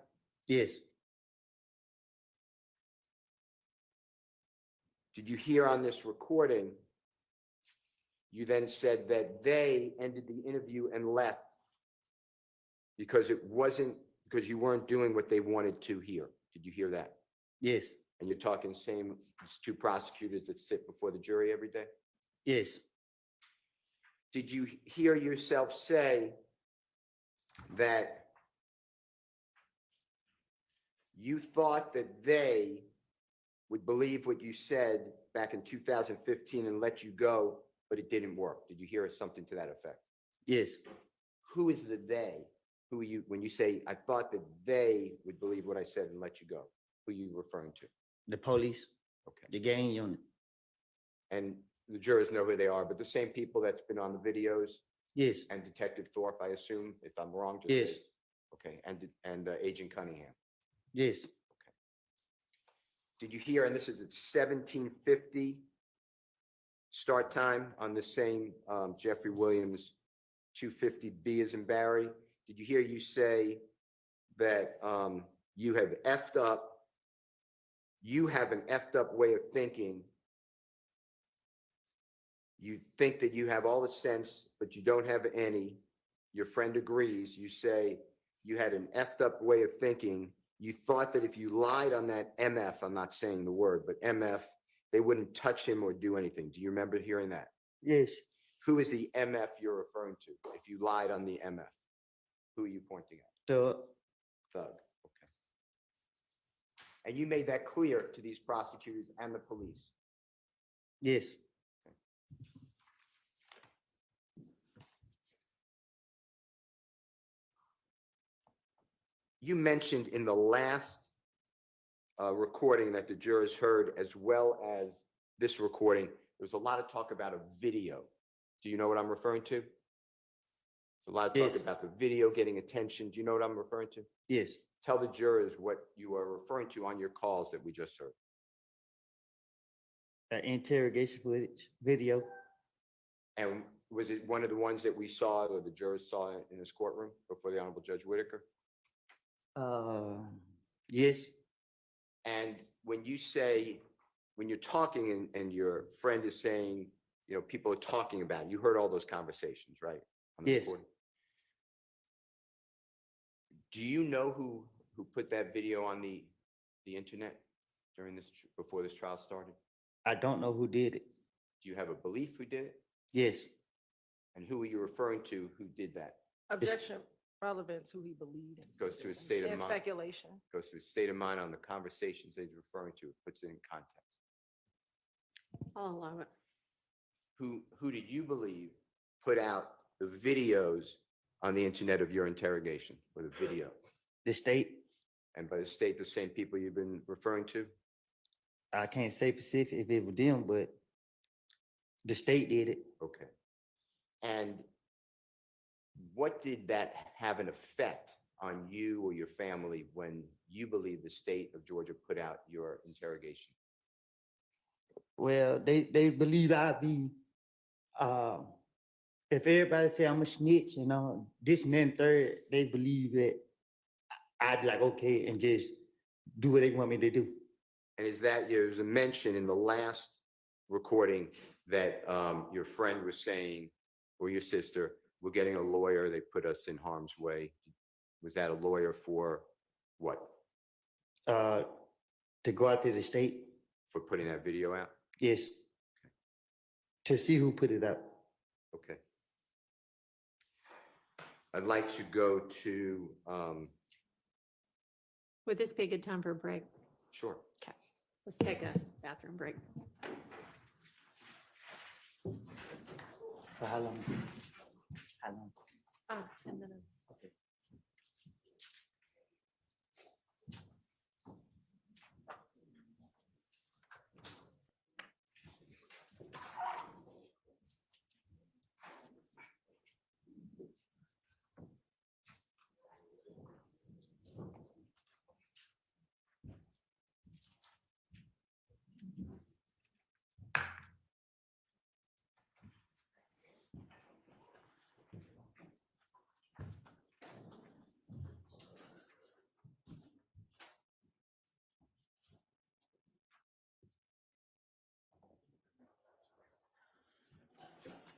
yes, Did you hear on this recording, you then said that they ended the interview and left because you weren't doing what they wanted to hear? Did you hear that? yes, And you're talking same as two prosecutors that sit before the jury every day? yes, Did you hear yourself say that you thought that they would believe what you said back in 2015 and let you go, but it didn't work? Did you hear something to that effect? yes. Who is the they? Who are you, when you say, I thought that they would believe what I said and let you go? Who are you referring to? The police, Okay. the gang unit. And the jurors know who they are, but the same people that's been on the videos, Yes, and Detective Thorpe, I assume, if I'm wrong, just yes, say. Okay, and Agent Cunningham. yes, Did you hear, and this is at 17:50 start time on the same Jeffrey Williams 250B as in Barry? Did you hear you say that you have effed up, you have an effed up way of thinking? You think that you have all the sense, but you don't have any. Your friend agrees. You say you had an effed up way of thinking. You thought that if you lied on that MF, I'm not saying the word, but MF, they wouldn't touch him or do anything. Do you remember hearing that? yes. Who is the MF you're referring to? If you lied on the MF, who are you pointing at? Thug. Thug. Okay. And you made that clear to these prosecutors and the police. Yes, You mentioned in the last recording that the jurors heard, as well as this recording, there was a lot of talk about a video. Do you know what I'm referring to? There's a lot of talk Yes. about the video getting attention. Do you know what I'm referring to? yes. Tell the jurors what you are referring to on your calls that we just heard. Interrogation footage, video. And was it one of the ones that we saw or the jurors saw in this courtroom before the Honorable Judge Whitaker? Yes, And when you say, when you're talking and your friend is saying, you know, people are talking about it, you heard all those conversations, right? On the Yes. recording? Do you know who put that video on the internet during this, before this trial started? I don't know who did it. Do you have a belief who did it? Yes, And who are you referring to who did that? Objection, relevant to who he believes. Goes to his state of And mind. speculation. Goes to the state of mind on the conversations that he's referring to, puts it in context. I'll allow it. Who did you believe put out the videos on the internet of your interrogation, or the video? the state. And by the state, the same people you've been referring to? I can't say specific if it was them, but the state did it. Okay. And what did that have an effect on you or your family when you believe the state of Georgia put out your interrogation? Well, they believe I be, if everybody say I'm a snitch, you know, this and then third, they believe that I'd be like, okay, and just do what they want me to do. And is that, there's a mention in the last recording that your friend was saying, or your sister, we're getting a lawyer, they put us in harm's way. Was that a lawyer for what? To go out to the state, For putting that video out? yes. To see who put it up. Okay. I'd like to go to, Would this be a good time for a break? sure. Okay, let's take a bathroom break. For how long? How long? 10 minutes.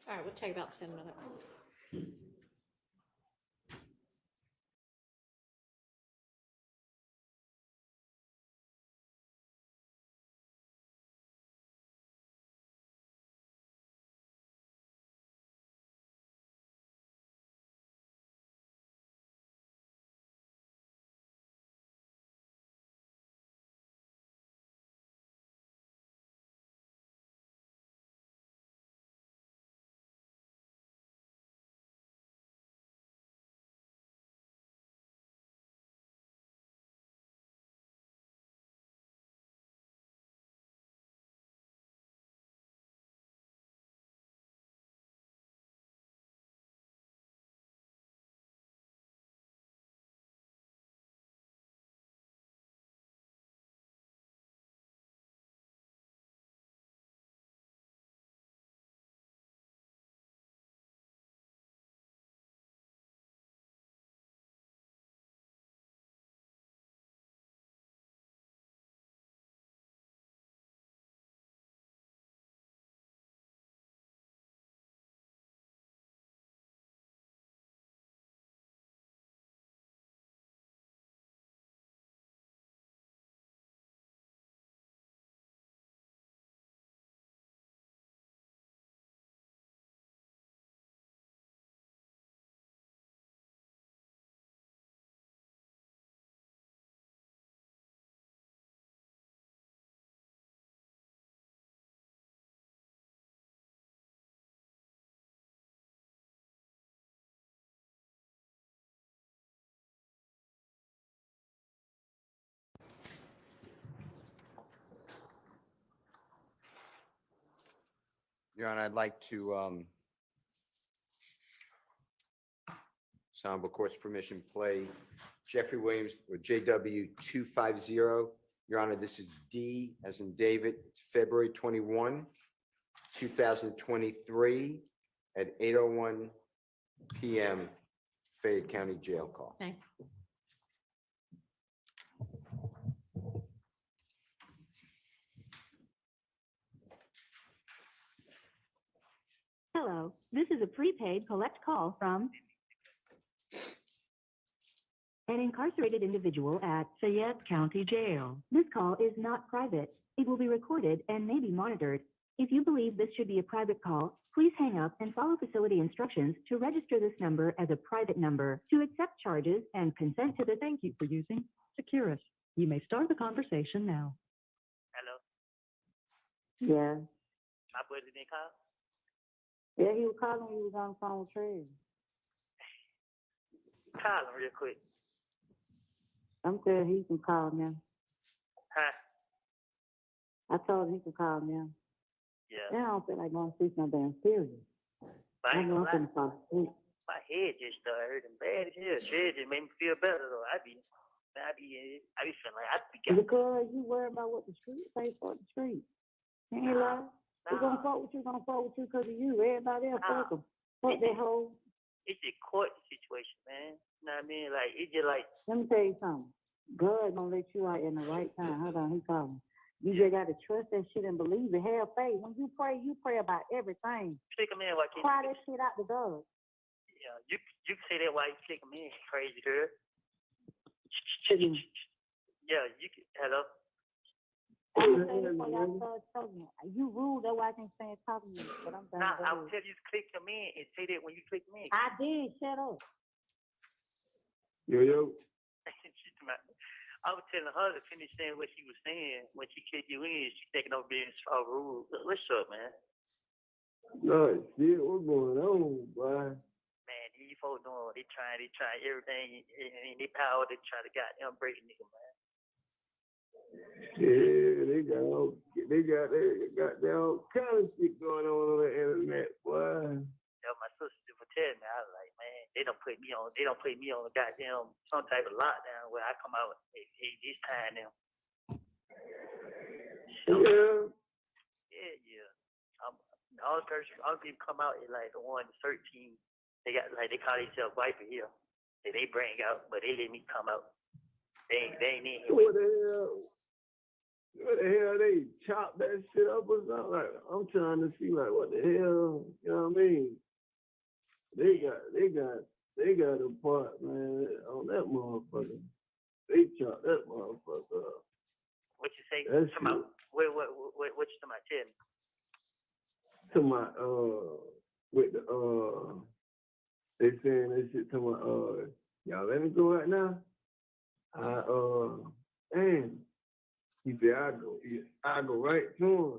All right, we'll take about 10 minutes. Your Honor, I'd like to, Sound court's permission, play Jeffrey Williams or JW 250. Your Honor, this is D as in David. It's February 21, 2023 at 8:01 p.m. Fayette County Jail call. Thank Hello, this is a prepaid collect call from an incarcerated individual at Fayette County Jail. This call is not private. It will be recorded and may be monitored. If you believe this should be a private call, please hang up and follow facility instructions to register this number as a private number. To accept charges and consent to the thank you for using Securus. You may start the conversation now. Hello, Yeah. my boy didn't call. Yeah, he was calling you, was on the phone with Trey. Call him real quick. I'm sure he can call now. Huh? I told him he can call now. Yeah. Now I don't feel like going to see no damn serious. But I I ain't know gonna I'm lie. finna fall asleep. my head just started hurting bad as hell. Shit just made me feel better though. I be feeling like I be got. Because you worry about what the street say for the street. Ain't lie. We're gonna fuck with you because of you. Everybody else fuck them. Fuck that hoe. It's a court situation, man. You know what I mean? Like, it's just like. Let me tell you something. God gonna let you out in the right time. Hold on, he calling. You just gotta trust that shit and believe it. Have faith. When you pray about everything. Click them in, why can't Cry that shit out to God. Yeah, you can say that while you click them in, crazy girl. Yeah, you can. Hello. I'm saying before y'all start talking. You rude, that's why I can't stand talking to you. But I'm done. I'll tell you to click them in and say that when you click them in. I did. Shut up. Yo. I was telling her to finish saying what she was saying. When she kicked you in, she taking over being rude. What's up, man? No shit, what's going on, boy? Man, these folks doing, they trying everything in their power. They try to goddamn break a nigga, man. Yeah, they got all kind of shit going on the internet, boy. Yeah, my sister was telling me, I was like, man, they don't put me on a goddamn some type of lockdown where I come out hey, this time now. So, yeah. All people come out is like the 113. They got like they call themselves Viper here. They bring out, but they let me come out. They ain't in here. What the hell, they chop that shit up or something? Like, I'm trying to see, like, what the hell, you know what I mean? They got a part, man, on that motherfucker. They chop that motherfucker up. What you say? What you talking about? Tell me. With the, they saying that shit to my, y'all let me go right now? Damn. He said, I go right to him.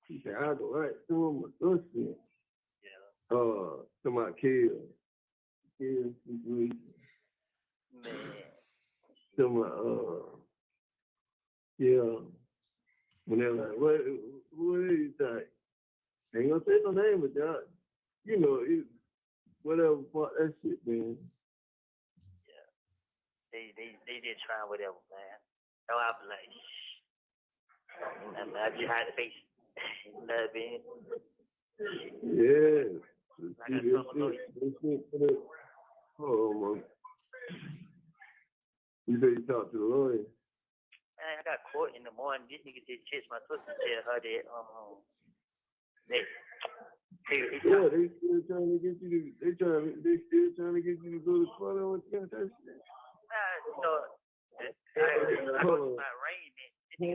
He said, I go right to him with this shit. Yeah. To my kids. Man. To my, yeah. When they're like, what is he like? Ain't gonna say no name, but y'all, you know, whatever part that shit, man. Yeah. They did try whatever, man. So I be like, I just had to face it. You know what I mean? Yeah. I got something Oh, man. You say you talked to the lawyer? Man, I got court in the morning. This nigga did text my sister, tell her that, yeah, they still trying to get you to, they still trying to get you to go to court on that shit. Hold on. We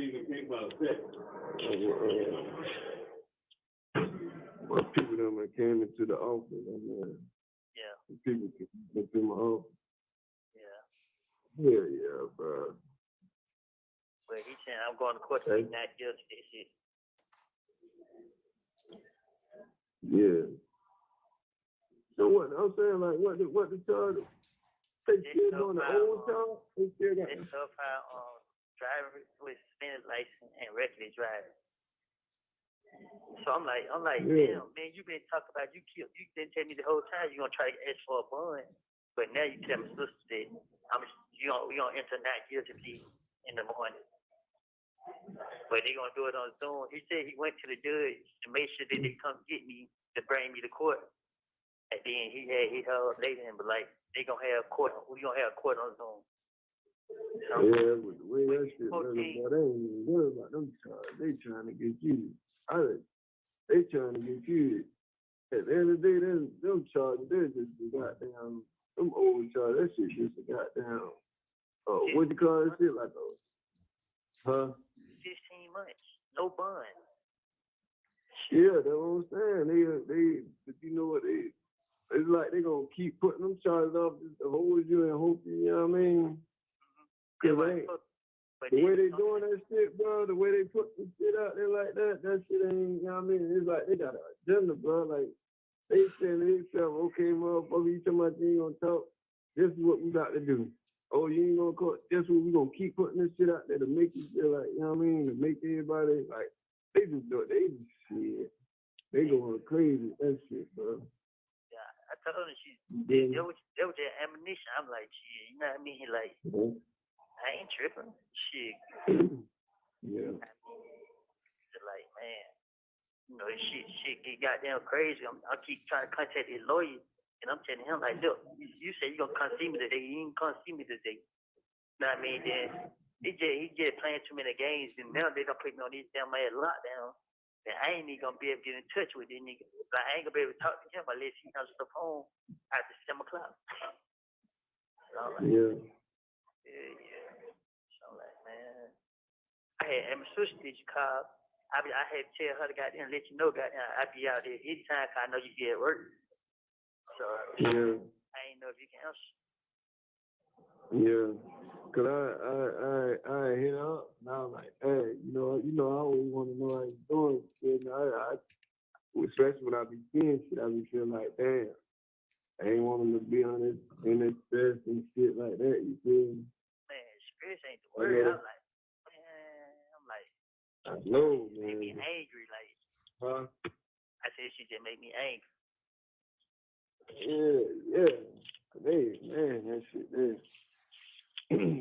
ain't gonna take about that. My people that came into the office. Yeah. People came into my office. Yeah. Yeah, bro. Well, he said I'm going to court to not just this shit. Yeah. So what? I'm saying, like, what the charge? They still doing the old charge? They still got this stuff how driver with suspended license and reckless driving. So I'm like, yeah. Damn, man, you been talking about you didn't tell me the whole time you're gonna try to ask for a bond, but now you tell my sister that we gonna enter not guilty plea in the morning. But they gonna do it on Zoom. He said he went to the judge to make sure that they come get me to bring me to court. And then he held later and but like we gonna have court on Zoom. So, yeah, but the way that shit looking, boy, they ain't even worried about them charges. They trying to get you. They trying to get you. At the end of the day, them charges, they're just a goddamn, them old charges, that shit just a goddamn, what you call that shit, like a, 15 months, no bond. Yeah, that's what I'm saying. They, but you know what, it's like they gonna keep putting them charges up just to hold you and hope you know what I mean? Cause the way they doing that shit, bro, the way they put the shit out there like that shit ain't, you know what I mean? It's like they got an agenda, bro. Like, they saying to themselves, okay, motherfucker, you talking about you ain't gonna talk, this is what we got to do. oh, you ain't gonna call. That's what we gonna keep putting this shit out there to make you feel like, you know what I mean? To make everybody like they just do it. They just shit. They going crazy with that shit, bro. Yeah, I told her Yeah. there was their ammunition. I'm like, shit, you know what I mean? Like, I ain't tripping. Shit. Yeah. Like, man, you know, shit get goddamn crazy. I keep trying to contact his lawyer, and I'm telling him, like, look, you say you gonna come see me today. You ain't come see me today. You know what I mean? Then he just playing too many games, and now they gonna put me on these damn ass lockdown. And I ain't even gonna be able to get in touch with this nigga. Like, I ain't gonna be able to talk to him unless he comes to the phone after 7 o'clock. So, like, Yeah. So, like, man, and my sister did you call? I had to tell her to goddamn let you know, goddamn, I be out there anytime 'cause I know you be at work. So, Yeah. I ain't know if you can answer. Yeah. Cause I hit up and I was like, hey, you know, I always want to know how you doing. And I especially when I be seeing shit, I be feeling like, damn, I ain't want him to be on this in this stress and shit like that. You feel me? Man, stress ain't the word. I'm like, man, I know, it made me man. angry. Like, Huh? I said she just made me angry. Yeah. Man, that shit,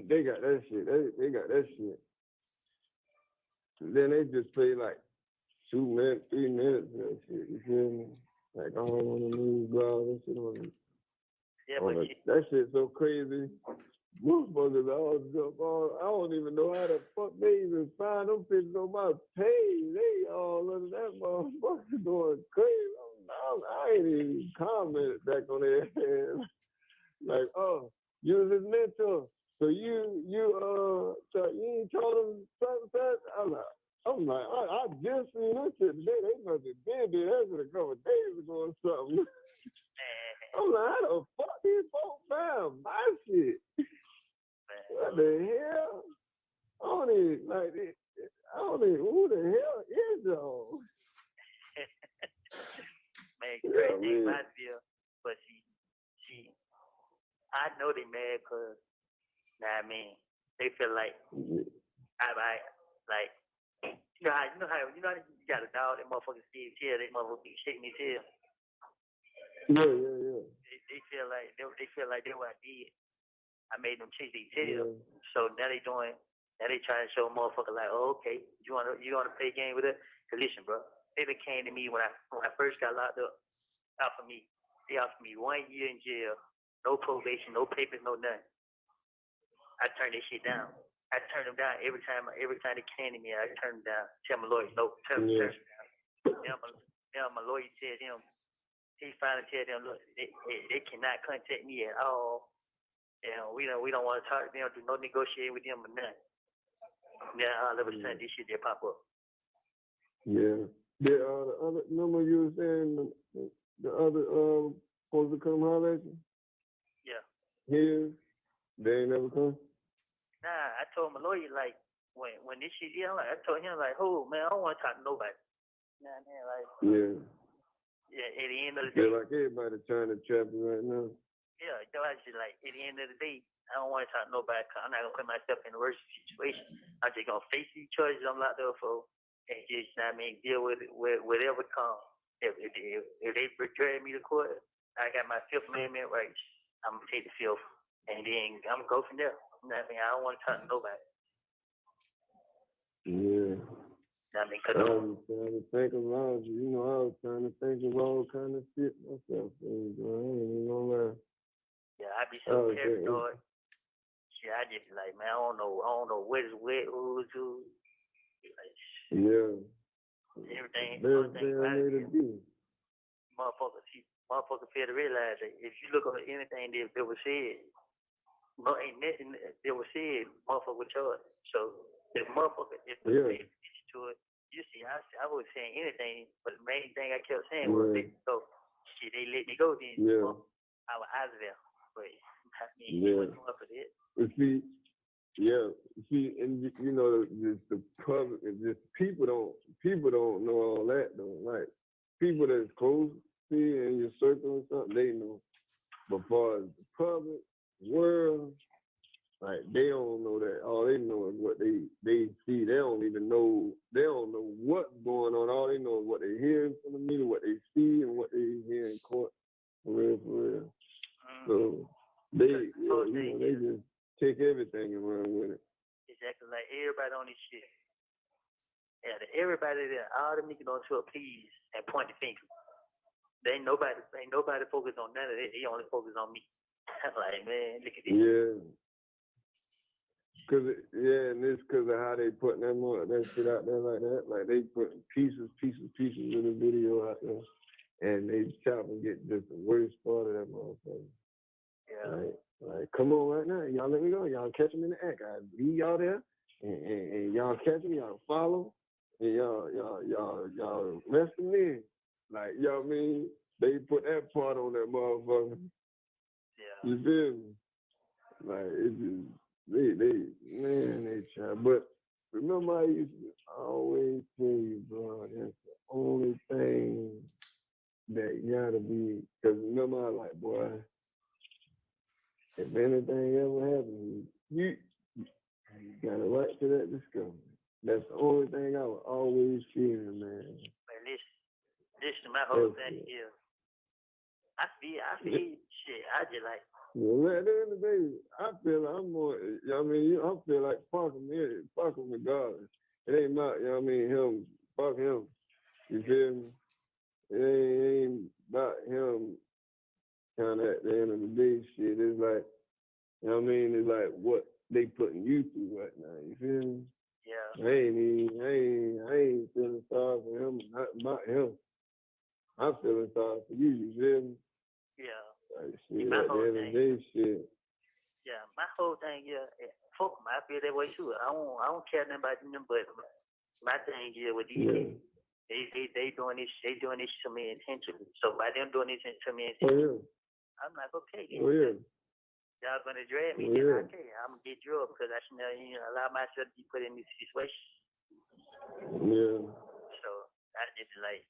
they got that shit. They got that shit. And then they just play like 2 minutes, 3 minutes of that shit. You feel me? Like I don't want to lose, bro. That shit on. Yeah, but that shit's so crazy. Motherfuckers all jump on. I don't even know how the fuck they even find them pictures on my page. They all under that motherfucker going crazy. I ain't even commented back on their head. Like, oh, you was his mentor. So you ain't told him such. I'm like, I just seen this shit today. They must have did that a couple of days ago or something. I'm like, how the fuck these folks found my shit? What the hell? I don't even, who the hell is y'all? Man, crazy thing about Bill, but she, I know they mad because, I mean, they feel like, like, you know how you got a dog, that motherfucker see his tail, that motherfucker be shaking his tail. Yeah. They feel like they what I did. I made them chase their tail. So now they trying to show a motherfucker like, oh, okay, you wanna play a game with it? Cause listen, bro, they came to me when I first got locked up. They offered me 1 year in jail, no probation, no papers, no nothing. I turned this shit down. I turned them down every time they came to me. I turned them down. Tell my lawyer, no, turn them down. Now my lawyer said him. He finally tell them, look, they cannot contact me at all. And we don't want to talk to them, do no negotiating with them or nothing. Now all of a sudden this shit just pop up. Yeah. The other number you were saying, the other supposed to come holler at you? Yeah. Here, they ain't never come? Nah, I told my lawyer, like, when this shit, I told him, like, oh, man, I don't want to talk to nobody. You know what I mean? Like, yeah, at the end of the day. They're like everybody trying to trap you right now. Yeah, I just like, at the end of the day, I don't want to talk to nobody. I'm not going to put myself in a worse situation. I'm just going to face these charges I'm locked up for and just, you know what I mean, deal with it, whatever comes. If they drag me to court, I got my Fifth Amendment rights. I'm going to take the Fifth, and then I'm going to go from there. You know what I mean? I don't want to talk to nobody. Yeah. I mean, I was trying to think about you. I was trying to think of all kind of shit myself. I ain't even gonna lie. Yeah, I be so paranoid. Shit, I just like, man, I don't know what is what, who's who. Like, yeah. Everything There's about it. Motherfucker fail to realize that if you look at anything that was said, ain't nothing that was said, motherfucker was charged. So if motherfucker, to it, you see, I was saying anything, but the main thing I kept saying was, they let me go then. Yeah. I was out of there. But I mean, he wasn't up for that. See, and the public, just people don't know all that though. Like people that's close to you in your circle or something, they know. But far as the public, world, Like they don't know that. All they know is what they see. They don't even know. They don't know what's going on. All they know is what they hear from the media, what they see, and what they hear in court. For real, for real. So they, they just take everything and run with it. Exactly, like everybody on this shit. Yeah, everybody there, all the niggas on tour, please, and point the finger. Ain't nobody focused on none of it. They only focus on me. Like, man, look at this. Yeah. And it's because of how they putting that shit out there like that. Like they putting pieces of the video out there, and they chop and get just the worst part of that motherfucker. Yeah. Like, come on right now, y'all let me go. Y'all catch them in the act. I leave y'all there, and y'all catch them, y'all follow, and y'all rest them in. Like, y'all mean they put that part on that motherfucker. Yeah. You feel me? Like it just. They try. But remember, I used to always tell you, bro, that's the only thing that gotta be. Because remember, I like, boy, if anything ever happens, you got a right to that discovery. That's the only thing I was always feeling, man. Man, listen, my whole thing here. I feel shit. I just like. Well, at the end of the day, I feel like I'm more, I feel like fuck him regardless. It ain't my, him, fuck him. You feel me? It ain't about him kind of at the end of the day shit. It's like, it's like what they putting you through right now. You feel me? Yeah. I ain't feeling sorry for him, not about him. I'm feeling sorry for you, you feel me? Yeah. Like, shit, at the end of the day, shit. Yeah, my whole thing, fuck them. I feel that way too. I don't care nothing about them, but my thing is with these people, they doing this to me intentionally. So by them doing this to me intentionally, I'm like, okay, y'all gonna drag me, then okay, I'm gonna get drugged because I should allow myself to be put in this situation. Yeah. So I just like,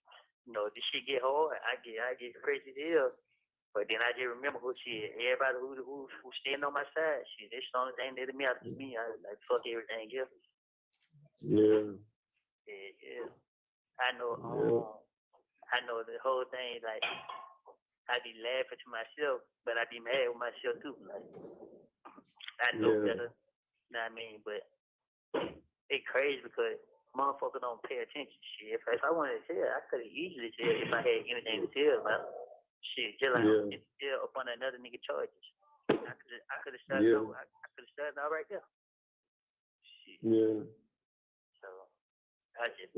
this shit get hard. I get crazy as hell. But then I just remember everybody who standing on my side, shit, that's the only thing that matters to me. I like fuck everything else. Yeah. Yeah. I know the whole thing, like I be laughing to myself, but I be mad with myself too. Like I know better, you know what I mean? But it's crazy because motherfuckers don't pay attention. Shit. If I wanted to tell, I could have easily said if I had anything to tell about. Shit, just like I'm still up on another nigga charges. I could have started. I could have started out right there. Shit. Yeah. So I just.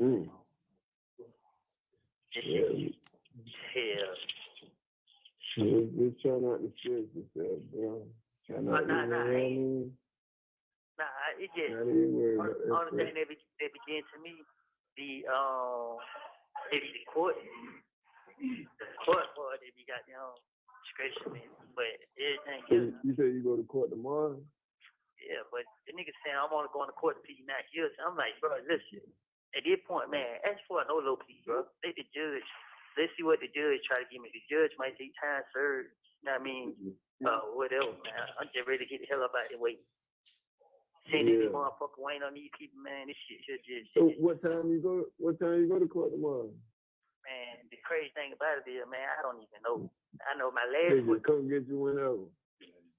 Just try not to stress yourself, bro. Try not to. It just. Only thing that begin to me, the court. The court part, they be goddamn scratching me, but everything else. You say you go to court tomorrow? Yeah, but the nigga saying I'm only going to court to plead not guilty. I'm like, bro, listen. At this point, man, ask for a no low plea, bro. Let the judge. Let's see what the judge try to give me. The judge might take time served. You know what I mean? Whatever, man. I'm just ready to get the hell up out of the way. Seeing these motherfuckers waiting on these people, man. This shit should just. So what time you go to court tomorrow? Man, the crazy thing about it is, man, I don't even know. I know my last They just come get you whenever.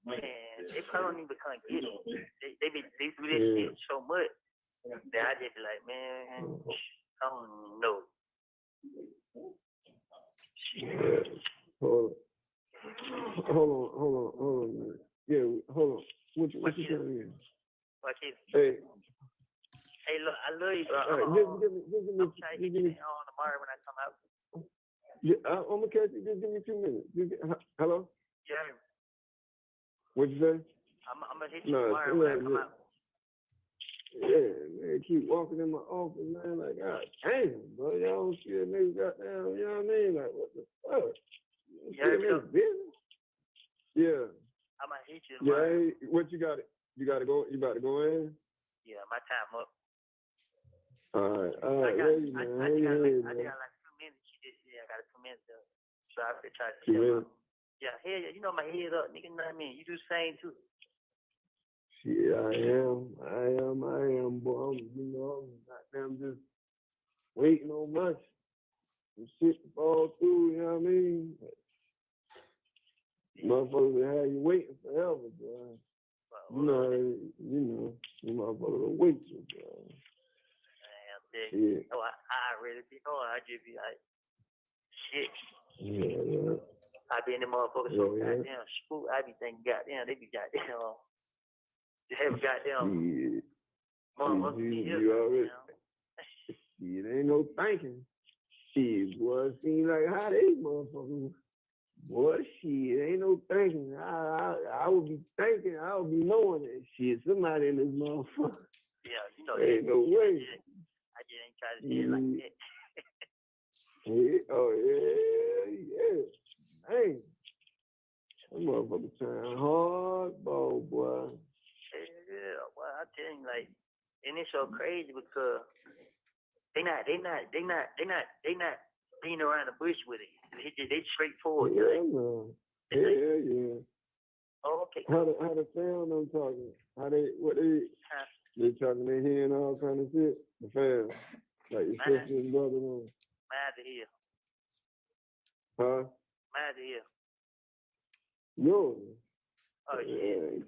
Man, they probably don't even come get me. They do this shit so much that I just be like, man, I don't know. Hold on, man. Yeah, hold on. What you telling me? Hey, look, I love you, bro. Just give me on tomorrow when I come out. Yeah, I'm gonna catch you. Just give me 2 minutes. Hello? Yeah. What'd you say? I'm gonna hit you tomorrow when I come out. Yeah, man, keep walking in my office, man. Like, God damn, bro, y'all don't see a nigga goddamn, you know what I mean? Like, what the fuck? Yeah. I'm gonna hit you tomorrow. Yeah, what you got it? You gotta go. You about to go in? Yeah, my time up. All right. I got like 2 minutes. I got 2 minutes. So I have to try to tell you. Yeah, you know my head up, nigga. You know what I mean? You do the same too. Shit, I am, boy. I'm just waiting on my shit to fall through, you know what I mean? Motherfuckers that have you waiting forever, boy. You motherfuckers will wait you, boy. Yeah. Oh, I really be knowing. I just be like, shit. Yeah. I be in the motherfuckers so goddamn spook. I be thinking, goddamn, they be goddamn. They have goddamn. You already. Shit, ain't no thinking. Shit, boy, it seems like how they motherfuckers. Boy, shit, ain't no thinking. I would be thinking, I would be knowing that shit. Somebody in this motherfucker. Yeah, you know. Ain't no way. I just ain't try to say it like that. Yeah. Hey, that motherfucker trying hardball, boy. Yeah, well, I tell you, like, and it's so crazy because they not beating around the bush with it. They straightforward. Yeah, man. Yeah. Oh, okay. How the fam them talking? They talking their hearing all kind of shit. The fam, like your sister and brother them. Mad to hear. Huh? Mad to hear. Yours. Oh shit.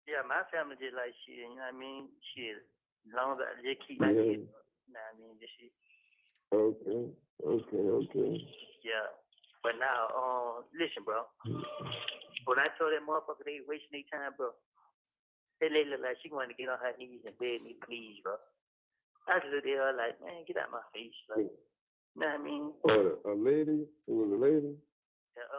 Yeah, my family just like shit. You know what I mean? Shit. As long as I just keep my kids. You know what I mean? This shit. Okay. Yeah. But now, listen, bro. When I told that motherfucker they wasting their time, bro, that lady looked like she wanted to get on her knees and beg me, please, bro. I just looked at her like, man, get out my face. Like, you know what I mean? A lady? It was a lady? The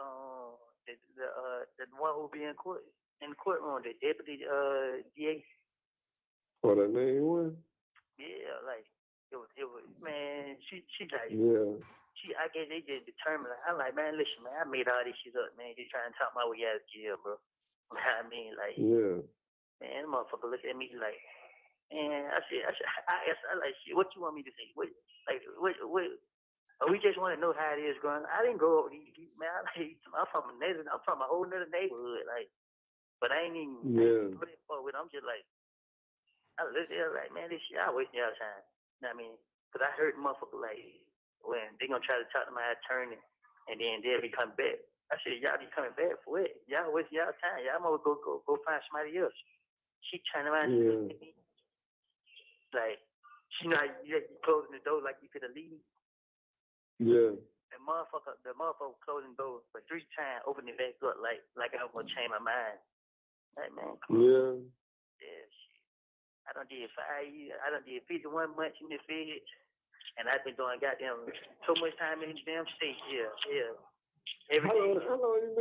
one who be in the courtroom, the deputy DA. What her name was? Yeah, like it was man, she like I guess they just determined. I'm like, man, listen, man, I made all this shit up, man. Just trying to talk my way out of jail, bro. You know what I mean? Like, man, the motherfucker look at me like, man, I asked, like, shit, what you want me to say? What? We just want to know how it is growing. I didn't grow up with these, man. I'm from a whole nother neighborhood, like, but I ain't even put it forward. I'm just like, I look there like, man, this shit, I wasting y'all time. You know what I mean? Because I heard motherfucker like, when they gonna try to talk to my attorney, and then they'll be coming back. I said, y'all be coming back for what? Y'all wasting y'all time. Y'all might go find somebody else. She turned around and looked at me. Like, you know, you closing the door like you could have leave. Yeah. The motherfucker closing doors for 3 times, opening it back up like I was gonna change my mind. Like, man, come on. Yeah, shit. I done did 5 years. I done did 51 months in the Fed, and I've been doing goddamn so much time in the damn state. Yeah. Every day. How long you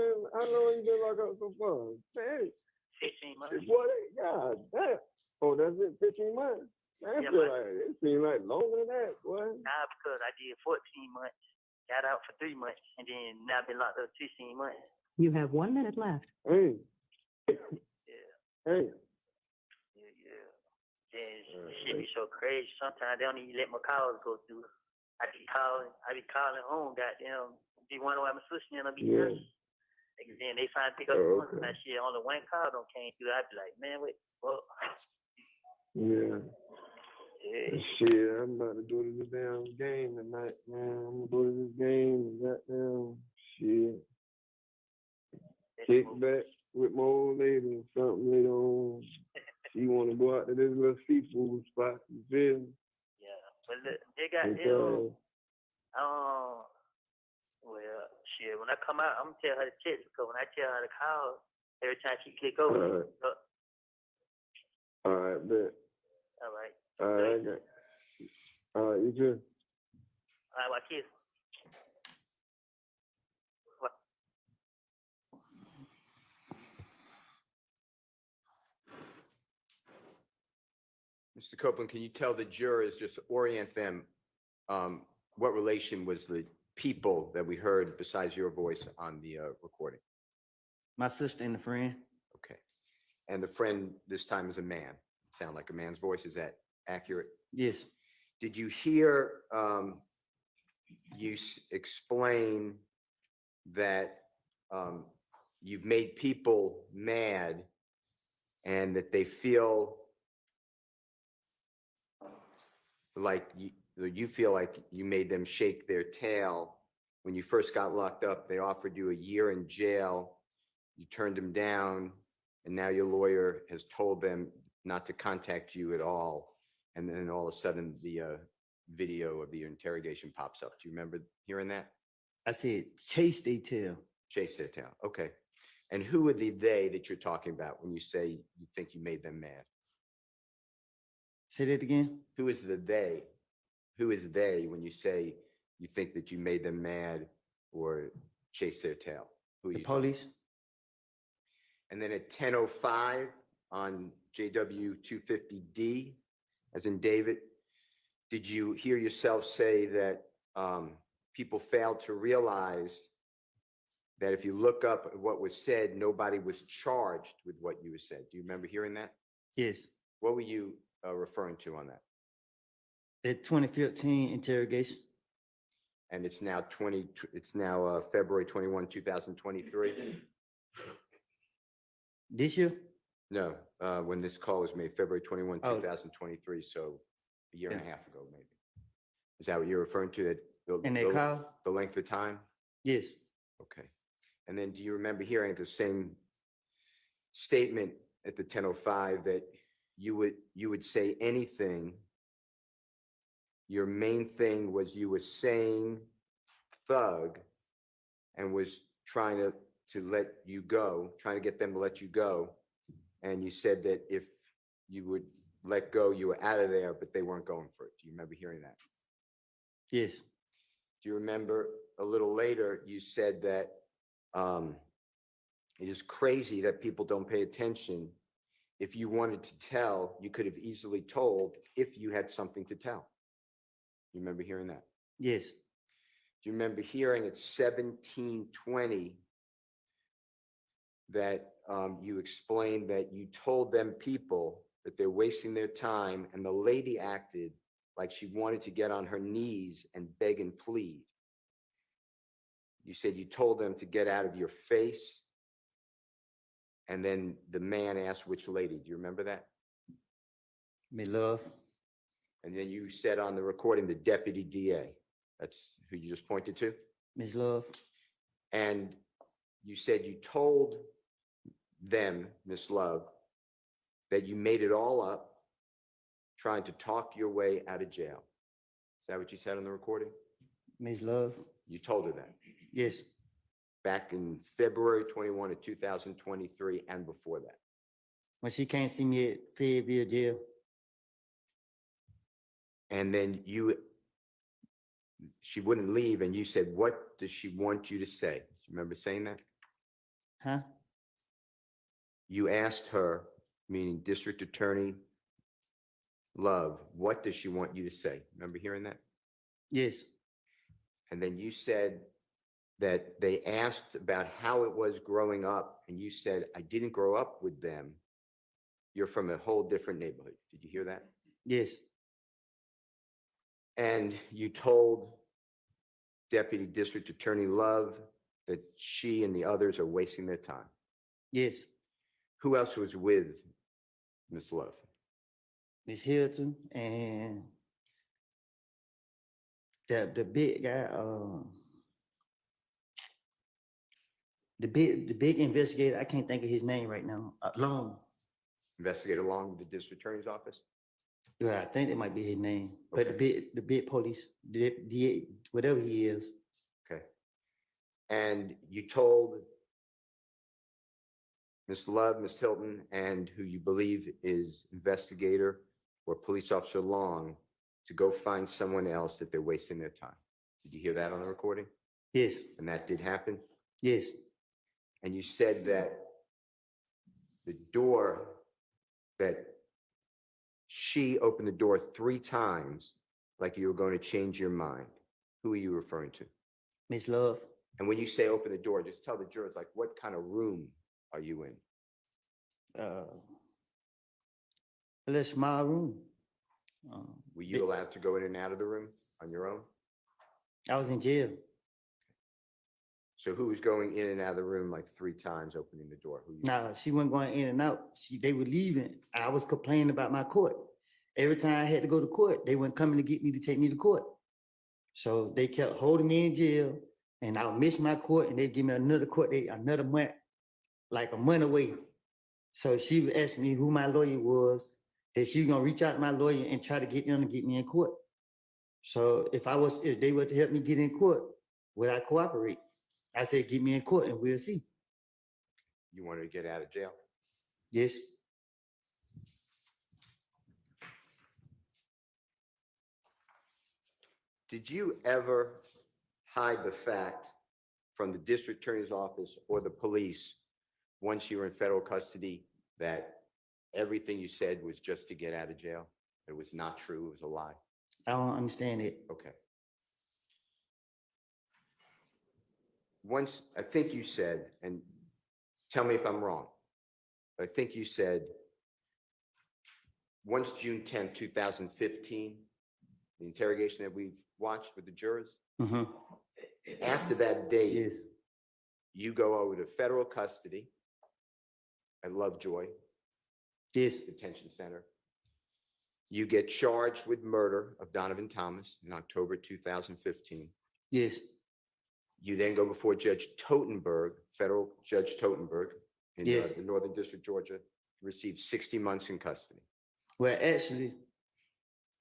been locked up so far? Man, 15 months. Boy, God damn. Oh, that's it, 15 months? Man, it seems like longer than that, boy. Nah, because I did 14 months, got out for 3 months, and then now I've been locked up 16 months. You have 1 minute left. Hey. Yeah. Hey. Yeah. Shit be so crazy. Sometimes they don't even let my calls go through. I be calling home, goddamn. Be wondering why my sister and I be done. And then they finally pick up the phone and that shit. Only one call don't came through. I be like, man, wait, fuck. Yeah. Shit, I'm about to go to this damn game tonight, man. I'm gonna go to this game and goddamn shit. Kick back with my old lady or something later on. She wanna go out to this little seafood spot, you feel me? Yeah. But look, they got well, shit, when I come out, I'm gonna tell her to text because when I tell her to call, every time she click over. All right, bet. All right. All right, all right, you too. All right, my kids. What? Mr. Copeland, can you tell the jurors, just orient them, what relation was the people that we heard besides your voice on the recording? My sister and a friend. Okay. And the friend this time is a man. Sound like a man's voice. Is that accurate? Yes. Did you hear you explain that you've made people mad and that they feel like you feel like you made them shake their tail. When you first got locked up, they offered you a year in jail. You turned them down, and now your lawyer has told them not to contact you at all. And then all of a sudden, the video of the interrogation pops up. Do you remember hearing that? I said, chase they tail. Chase their tail. Okay. And who are the they that you're talking about when you say you think you made them mad? Say that again. Who is the they? Who is they when you say you think that you made them mad or chase their tail? Who are The you talking police. about? And then at 10:05 on JW 250D, as in David, did you hear yourself say that people failed to realize that if you look up at what was said, nobody was charged with what you said? Do you remember hearing that? Yes. What were you referring to on that? The 2015 interrogation. And it's now February 21, 2023. This year? No, when this call was made, February 21, Oh. 2023, so a year and a Yeah. half ago, maybe. Is that what you're referring to, that And they call? the length of time? Yes. Okay. And then do you remember hearing the same statement at the 10:05 that you would say anything? Your main thing was you were saying thug and was trying to let you go, trying to get them to let you go. And you said that if you would let go, you were out of there, but they weren't going for it. Do you remember hearing that? Yes. Do you remember a little later, you said that it is crazy that people don't pay attention. If you wanted to tell, you could have easily told if you had something to tell. You remember hearing that? Yes. Do you remember hearing at 17:20 that you explained that you told them people that they're wasting their time, and the lady acted like she wanted to get on her knees and beg and plead? You said you told them to get out of your face, and then the man asked which lady. Do you remember that? Miss Love. And then you said on the recording, the deputy DA. That's who you just pointed to. Miss Love. And you said you told them, Miss Love, that you made it all up trying to talk your way out of jail. Is that what you said on the recording? Miss Love. You told her that Yes. back in February 21 of 2023 and before that. When she came see me at Fayetteville jail. And then she wouldn't leave, and you said, what does she want you to say? Do you remember saying that? Huh? You asked her, meaning District Attorney Love, what does she want you to say? Remember hearing that? Yes. And then you said that they asked about how it was growing up, and you said, I didn't grow up with them. You're from a whole different neighborhood. Did you hear that? Yes. And you told Deputy District Attorney Love that she and the others are wasting their time. Yes. Who else was with Miss Love? Miss Hylton and the big guy, the big investigator. I can't think of his name right now. Long. Investigator Long with the District Attorney's Office? Yeah, I think that might be his name. Okay. But the big police, DA, whatever he is. Okay. And you told Miss Love, Miss Hylton, and who you believe is investigator or police officer Long to go find someone else that they're wasting their time. Did you hear that on the recording? Yes. And that did happen? Yes. And you said that the door, that she opened the door 3 times like you were going to change your mind. Who are you referring to? Miss Love. And when you say open the door, just tell the jurors, like, what kind of room are you in? A little small room. Were you allowed to go in and out of the room on your own? I was in jail. So who was going in and out of the room like 3 times, opening the door? Who you- Nah, she wasn't going in and out. They were leaving. I was complaining about my court. Every time I had to go to court, they weren't coming to get me to take me to court. So they kept holding me in jail, and I would miss my court, and they give me another court date, another month, like a month away. So she would ask me who my lawyer was, that she was gonna reach out to my lawyer and try to get them to get me in court. So if they were to help me get in court, would I cooperate? I said, get me in court and we'll see. You wanted to get out of jail? Yes. Did you ever hide the fact from the district attorney's office or the police, once you were in federal custody, that everything you said was just to get out of jail? It was not true, it was a lie? I don't understand it. Okay. Once, I think you said, and tell me if I'm wrong, I think you said, once June 10th, 2015, the interrogation that we've watched with the jurors, Mhm. after that date, Yes. you go over to federal custody at Lovejoy Yes. Detention Center. You get charged with murder of Donovan Thomas in October 2015. Yes. You then go before Judge Totenberg, federal Judge Totenberg in Yes. the Northern District, Georgia, receive 60 months in custody. Well, actually,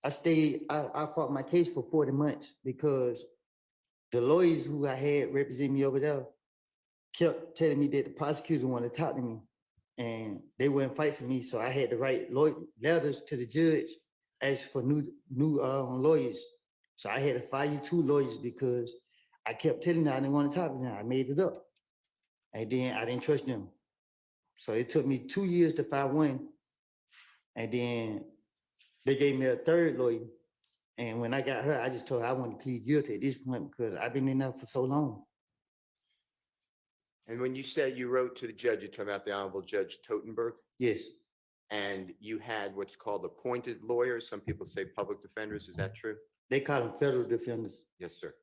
I fought my case for 40 months because the lawyers who I had represent me over there kept telling me that the prosecutor wanted to talk to me and they wouldn't fight for me. So I had to write letters to the judge asking for new lawyers. So I had to fire 2 lawyers because I kept telling them I didn't want to talk to them. I made it up. And then I didn't trust them. So it took me 2 years to fire one. And then they gave me a 3rd lawyer. And when I got her, I just told her I wanted to plead guilty at this point because I've been in there for so long. And when you said you wrote to the judge, you're talking about the Honorable Judge Totenberg, Yes. and you had what's called appointed lawyers. Some people say public defenders. Is that true? They call them federal defenders. Yes, sir.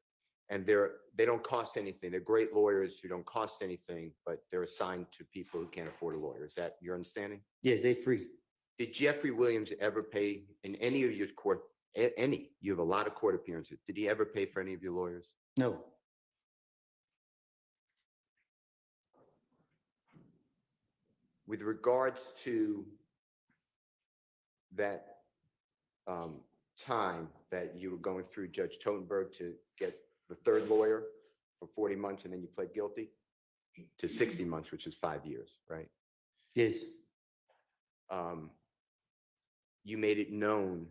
And they don't cost anything. They're great lawyers who don't cost anything, but they're assigned to people who can't afford a lawyer. Is that your understanding? Yes, they free. Did Jeffrey Williams ever pay in any of your court, you have a lot of court appearances. Did he ever pay for any of your lawyers? No. With regards to that time that you were going through Judge Totenberg to get the 3rd lawyer for 40 months and then you pled guilty to 60 months, which is 5 years, right? Yes. You made it known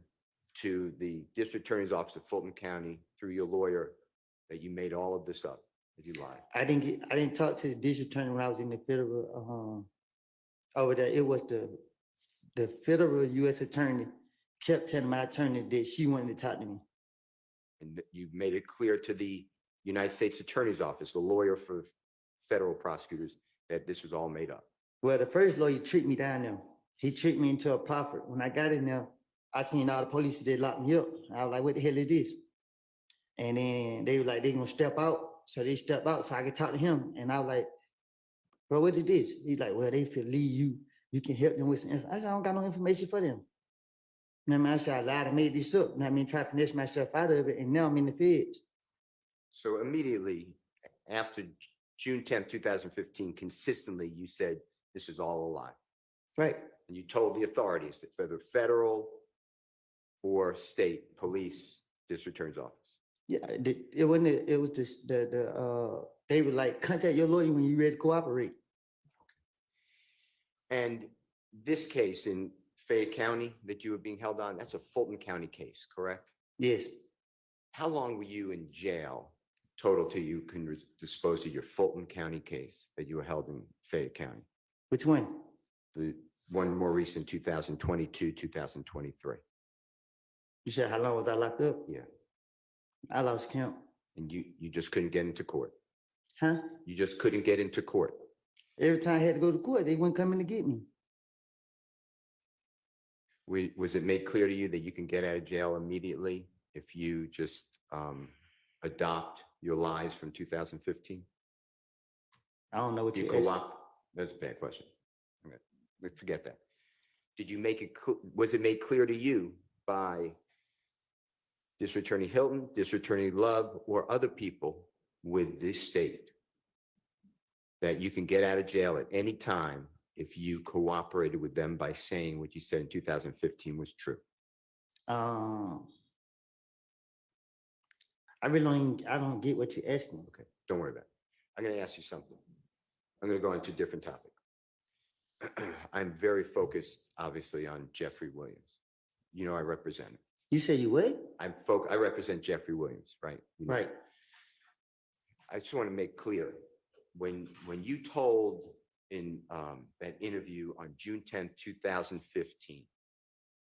to the district attorney's office of Fulton County through your lawyer that you made all of this up, that you lied. I didn't talk to the district attorney when I was in the federal over there. It was the federal U.S. attorney kept telling my attorney that she wanted to talk to me. And that you made it clear to the United States Attorney's Office, the lawyer for federal prosecutors, that this was all made up. Well, the first lawyer tricked me down there. He tricked me into a proffer. When I got in there, I seen all the police, they locked me up. I was like, what the hell is this? And then they were like, they're gonna step out. So they stepped out so I could talk to him. And I was like, bro, what is this? He's like, well, they feel leave you. You can help them with some information. I said, I don't got no information for them. And then I said, I lied, I made this up. And I mean, try to finesse myself out of it. And now I'm in the feds. So immediately after June 10th, 2015, consistently, you said this is all a lie. Right. And you told the authorities, that whether federal or state police, district attorney's office. Yeah, it wasn't, it was just they were like, contact your lawyer when you're ready to cooperate. And this case in Fayette County that you were being held on, that's a Fulton County case, correct? Yes. How long were you in jail total till you can dispose of your Fulton County case that you were held in Fayette County? Which one? The one more recent, 2022, 2023. You said, how long was I locked up? Yeah. I lost count. And you just couldn't get into court. Huh? You just couldn't get into court. Every time I had to go to court, they weren't coming to get me. Was it made clear to you that you can get out of jail immediately if you just adopt your lies from 2015? I don't know what You you're asking. That's a bad question. Okay, let's forget that. Did you make it, was it made clear to you by District Attorney Hylton, District Attorney Love, or other people with this state that you can get out of jail at any time if you cooperated with them by saying what you said in 2015 was true? I don't get what you're asking. Okay, don't worry about it. I'm going to ask you something. I'm going to go into a different topic. I'm very focused, obviously, on Jeffrey Williams. You know, I represent him. You say you would? I represent Jeffrey Williams, right? You know, Right. I just want to make clear, when you told in that interview on June 10th, 2015,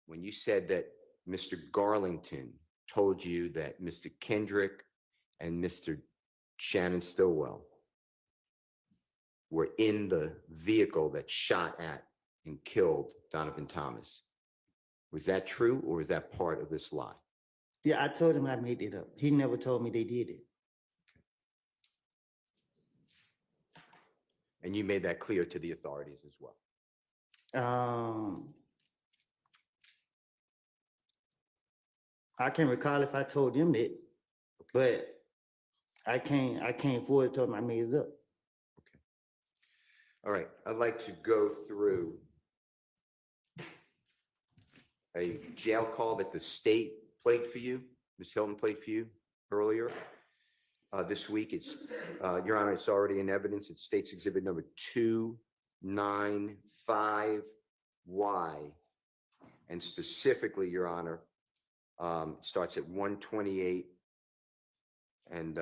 when you said that Mr. Garlington told you that Mr. Kendrick and Mr. Shannon Stillwell were in the vehicle that shot at and killed Donovan Thomas, was that true, or is that part of this lie? Yeah, I told him I made it up. He never told me they did it. And you made that clear to the authorities as well. I can't recall if I told them that, but I can't forward to tell them I made it up. Okay. All right. I'd like to go through a jail call that the state played for you. Ms. Hylton played for you earlier this week. It's, Your Honor, it's already in evidence. It's State's Exhibit number 295Y. And specifically, Your Honor, starts at 128. And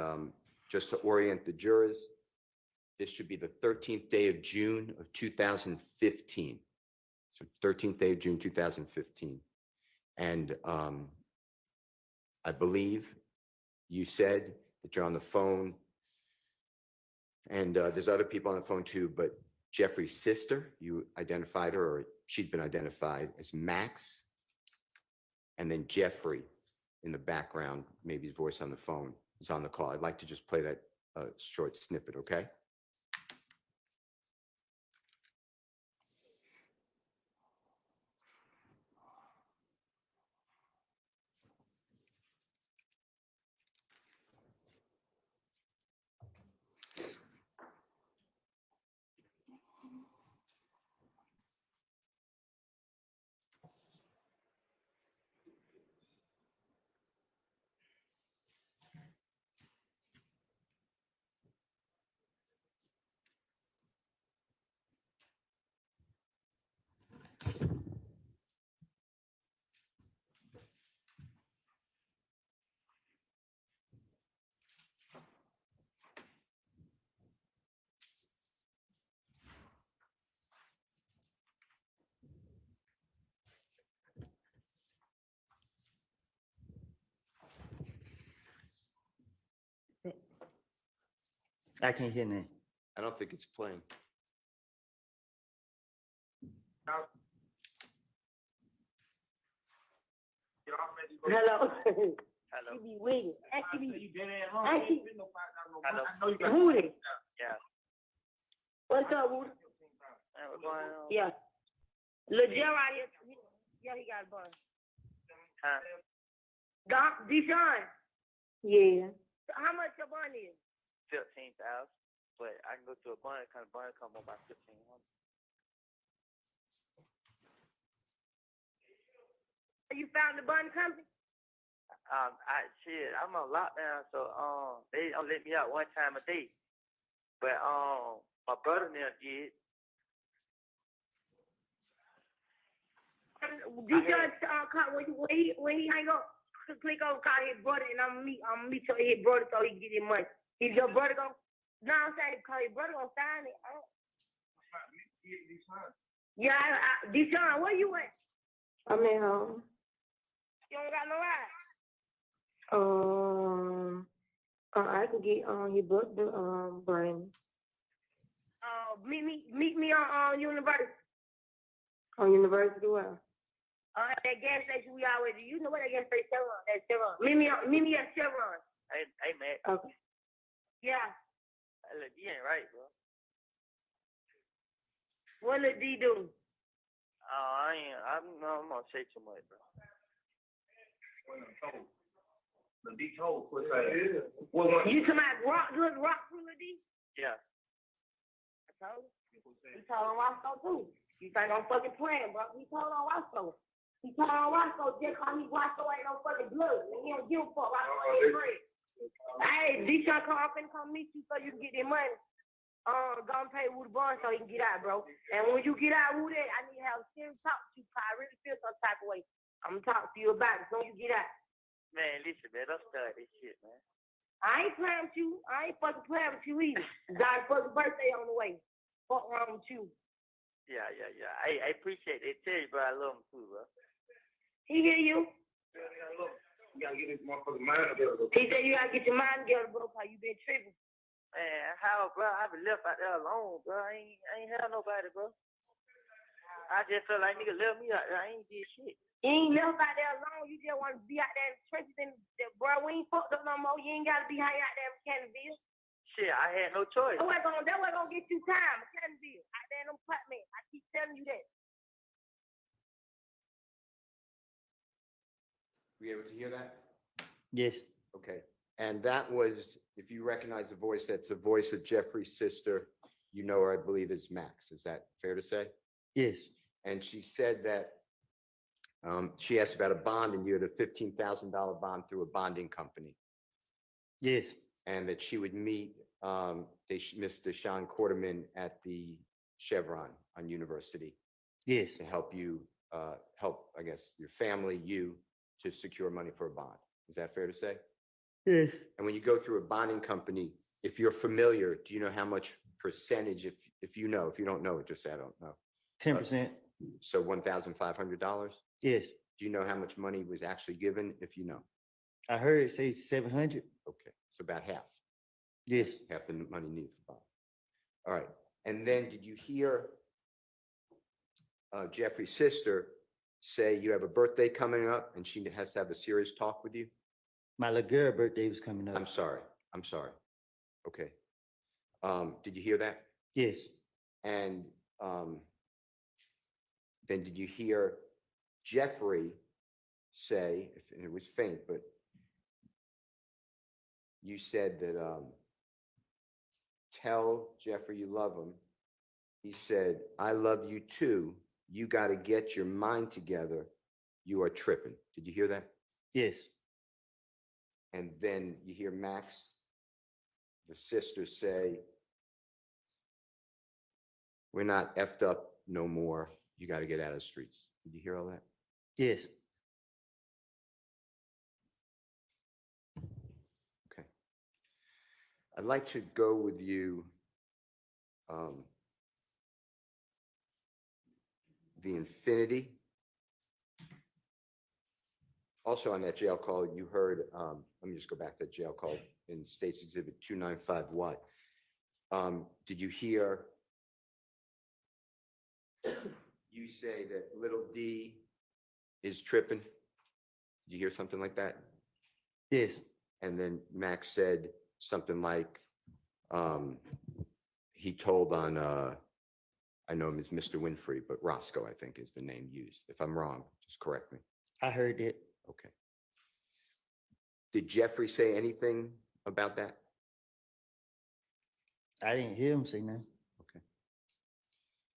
just to orient the jurors, this should be the 13th day of June of 2015. So 13th day of June, 2015. And I believe you said that you're on the phone, and there's other people on the phone too, but Jeffrey's sister, you identified her, or she'd been identified as Max. And then Jeffrey in the background, maybe his voice on the phone, is on the call. I'd like to just play that short snippet, okay? I can't hear that. I don't think it's playing. Hello. Hello. She be wigging. Who this? Yeah. What's up, Woody? Hey, what's going on? Yeah. Lil Jerry out here. Yeah, he got a bun. Huh? Doc, Deshaun. Yeah. So how much your bun is? 15,000. But I can go to a bun, kind of bun come on about 1,500. You found the bun company? I'm on lockdown, so they don't let me out one time a day. But my brother now did. Deshaun when he hang up, click on call his brother, and I'm meet his brother so he can get his money. If your brother go, no, I'm saying call your brother gonna sign it. Yeah, Deshaun, where you at? I'm at home. You don't got no ride? I can get your brother, Brian. Meet me on University. On University where? At that gas station we always do. You know what that gas station Chevron? That's Chevron. Meet me at Chevron. Hey, man. Okay. Yeah. Look, you ain't right, bro. What did D do? I'm gonna say too much, bro. You talking about rock through the D? Yeah. I told you. He told on Roscoe too. You think I'm fucking playing, bro? He told on Roscoe. He told on Roscoe just cause Roscoe ain't no fucking blood. And he don't give a fuck. Roscoe ain't free. Hey, D trying to come up and come meet you so you can get their money. Go and pay Woody Bond so he can get out, bro. And when you get out, Woody, I need to have a serious talk to you. Cause I really feel some type of way. I'm gonna talk to you about it so you get out. Man, listen, man, don't start this shit, man. I ain't playing with you. I ain't fucking playing with you either. God's fucking birthday on the way. Fuck wrong with you. Yeah. I appreciate it. Tell you, bro, I love him too, bro. He hear you. You gotta get this motherfucking mind together. He said you gotta get your mind together, bro, cause you been tripping. Man, how, bro? I been left out there alone, bro. I ain't have nobody, bro. I just felt like nigga left me out there. I ain't did shit. You ain't left out there alone. You just want to be out there in the trenches and bro, we ain't fucked up no more. You ain't gotta be hanging out there in Cannonville. Shit, I had no choice. That way gonna get you time, Cannonville. Out there in them apartments. I keep telling you that. Were you able to hear that? Yes. Okay. And that was, if you recognize the voice, that's the voice of Jeffrey's sister. You know her, I believe, is Max. Is that fair to say? Yes. And she said that she asked about a bond, and you had a $15,000 bond through a bonding company, Yes. and that she would meet Mr. Sean Quarterman at the Chevron on University Yes. to help you, I guess, your family, you, to secure money for a bond. Is that fair to say? Yes. And when you go through a bonding company, if you're familiar, do you know how much percentage, if you know, if you don't know, just say I don't know. 10%. So $1,500? Yes. Do you know how much money was actually given, if you know? I heard it say 700. Okay, so about half. Yes. Half the money needed for bond. All right. And then did you hear Jeffrey's sister say you have a birthday coming up and she has to have a serious talk with you? My little girl birthday was coming up. I'm sorry. Okay. Did you hear that? Yes. And then did you hear Jeffrey say, and it was faint, but you said that tell Jeffrey you love him. He said, I love you too. You got to get your mind together. You are tripping. Did you hear that? Yes. And then you hear Max, the sister, say, we're not effed up no more. You got to get out of the streets. Did you hear all that? Yes. Okay. I'd like to go with you the infinity. Also on that jail call, you heard, let me just go back to that jail call in State's Exhibit 295Y. Did you hear you say that little D is tripping? Did you hear something like that? Yes. And then Max said something like, he told on, I know him as Mr. Winfrey, but Roscoe, I think, is the name used. If I'm wrong, just correct me. I heard it. Okay. Did Jeffrey say anything about that? I didn't hear him say nothing. Okay.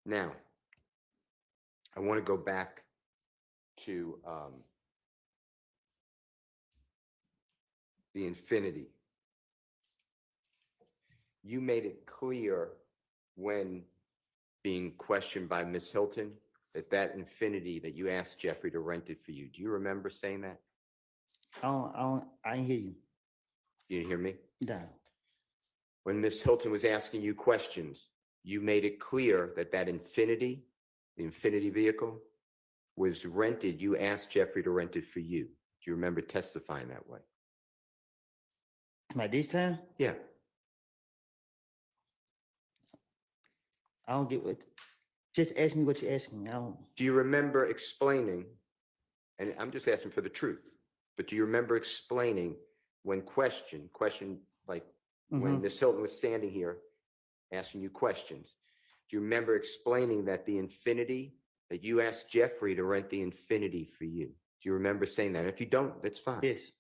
Now, I want to go back to the infinity. You made it clear when being questioned by Miss Hylton that infinity that you asked Jeffrey to rent it for you. Do you remember saying that? I didn't hear you. You didn't hear me? No. When Miss Hylton was asking you questions, you made it clear that infinity, the infinity vehicle, was rented. You asked Jeffrey to rent it for you. Do you remember testifying that way? My this time? Yeah. I don't get what. Just ask me what you're asking me. I don't. Do you remember explaining, and I'm just asking for the truth, but do you remember explaining when questioned like when Miss Hylton was standing here asking you questions, Do you remember explaining that the Infinity, that you asked Jeffrey to rent the Infinity for you? Do you remember saying that? If you don't, that's fine. Yes.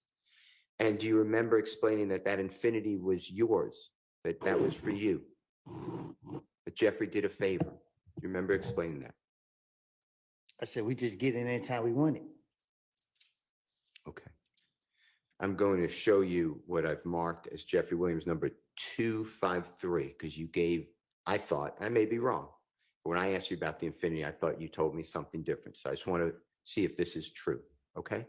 And do you remember explaining that that Infinity was yours, that that was for you? That Jeffrey did a favor? Do you remember explaining that? I said, we just get it anytime we want it. Okay. I'm going to show you what I've marked as Jeffrey Williams number 253, because you gave, I thought, I may be wrong, but when I asked you about the Infinity, I thought you told me something different. So I just want to see if this is true. Okay.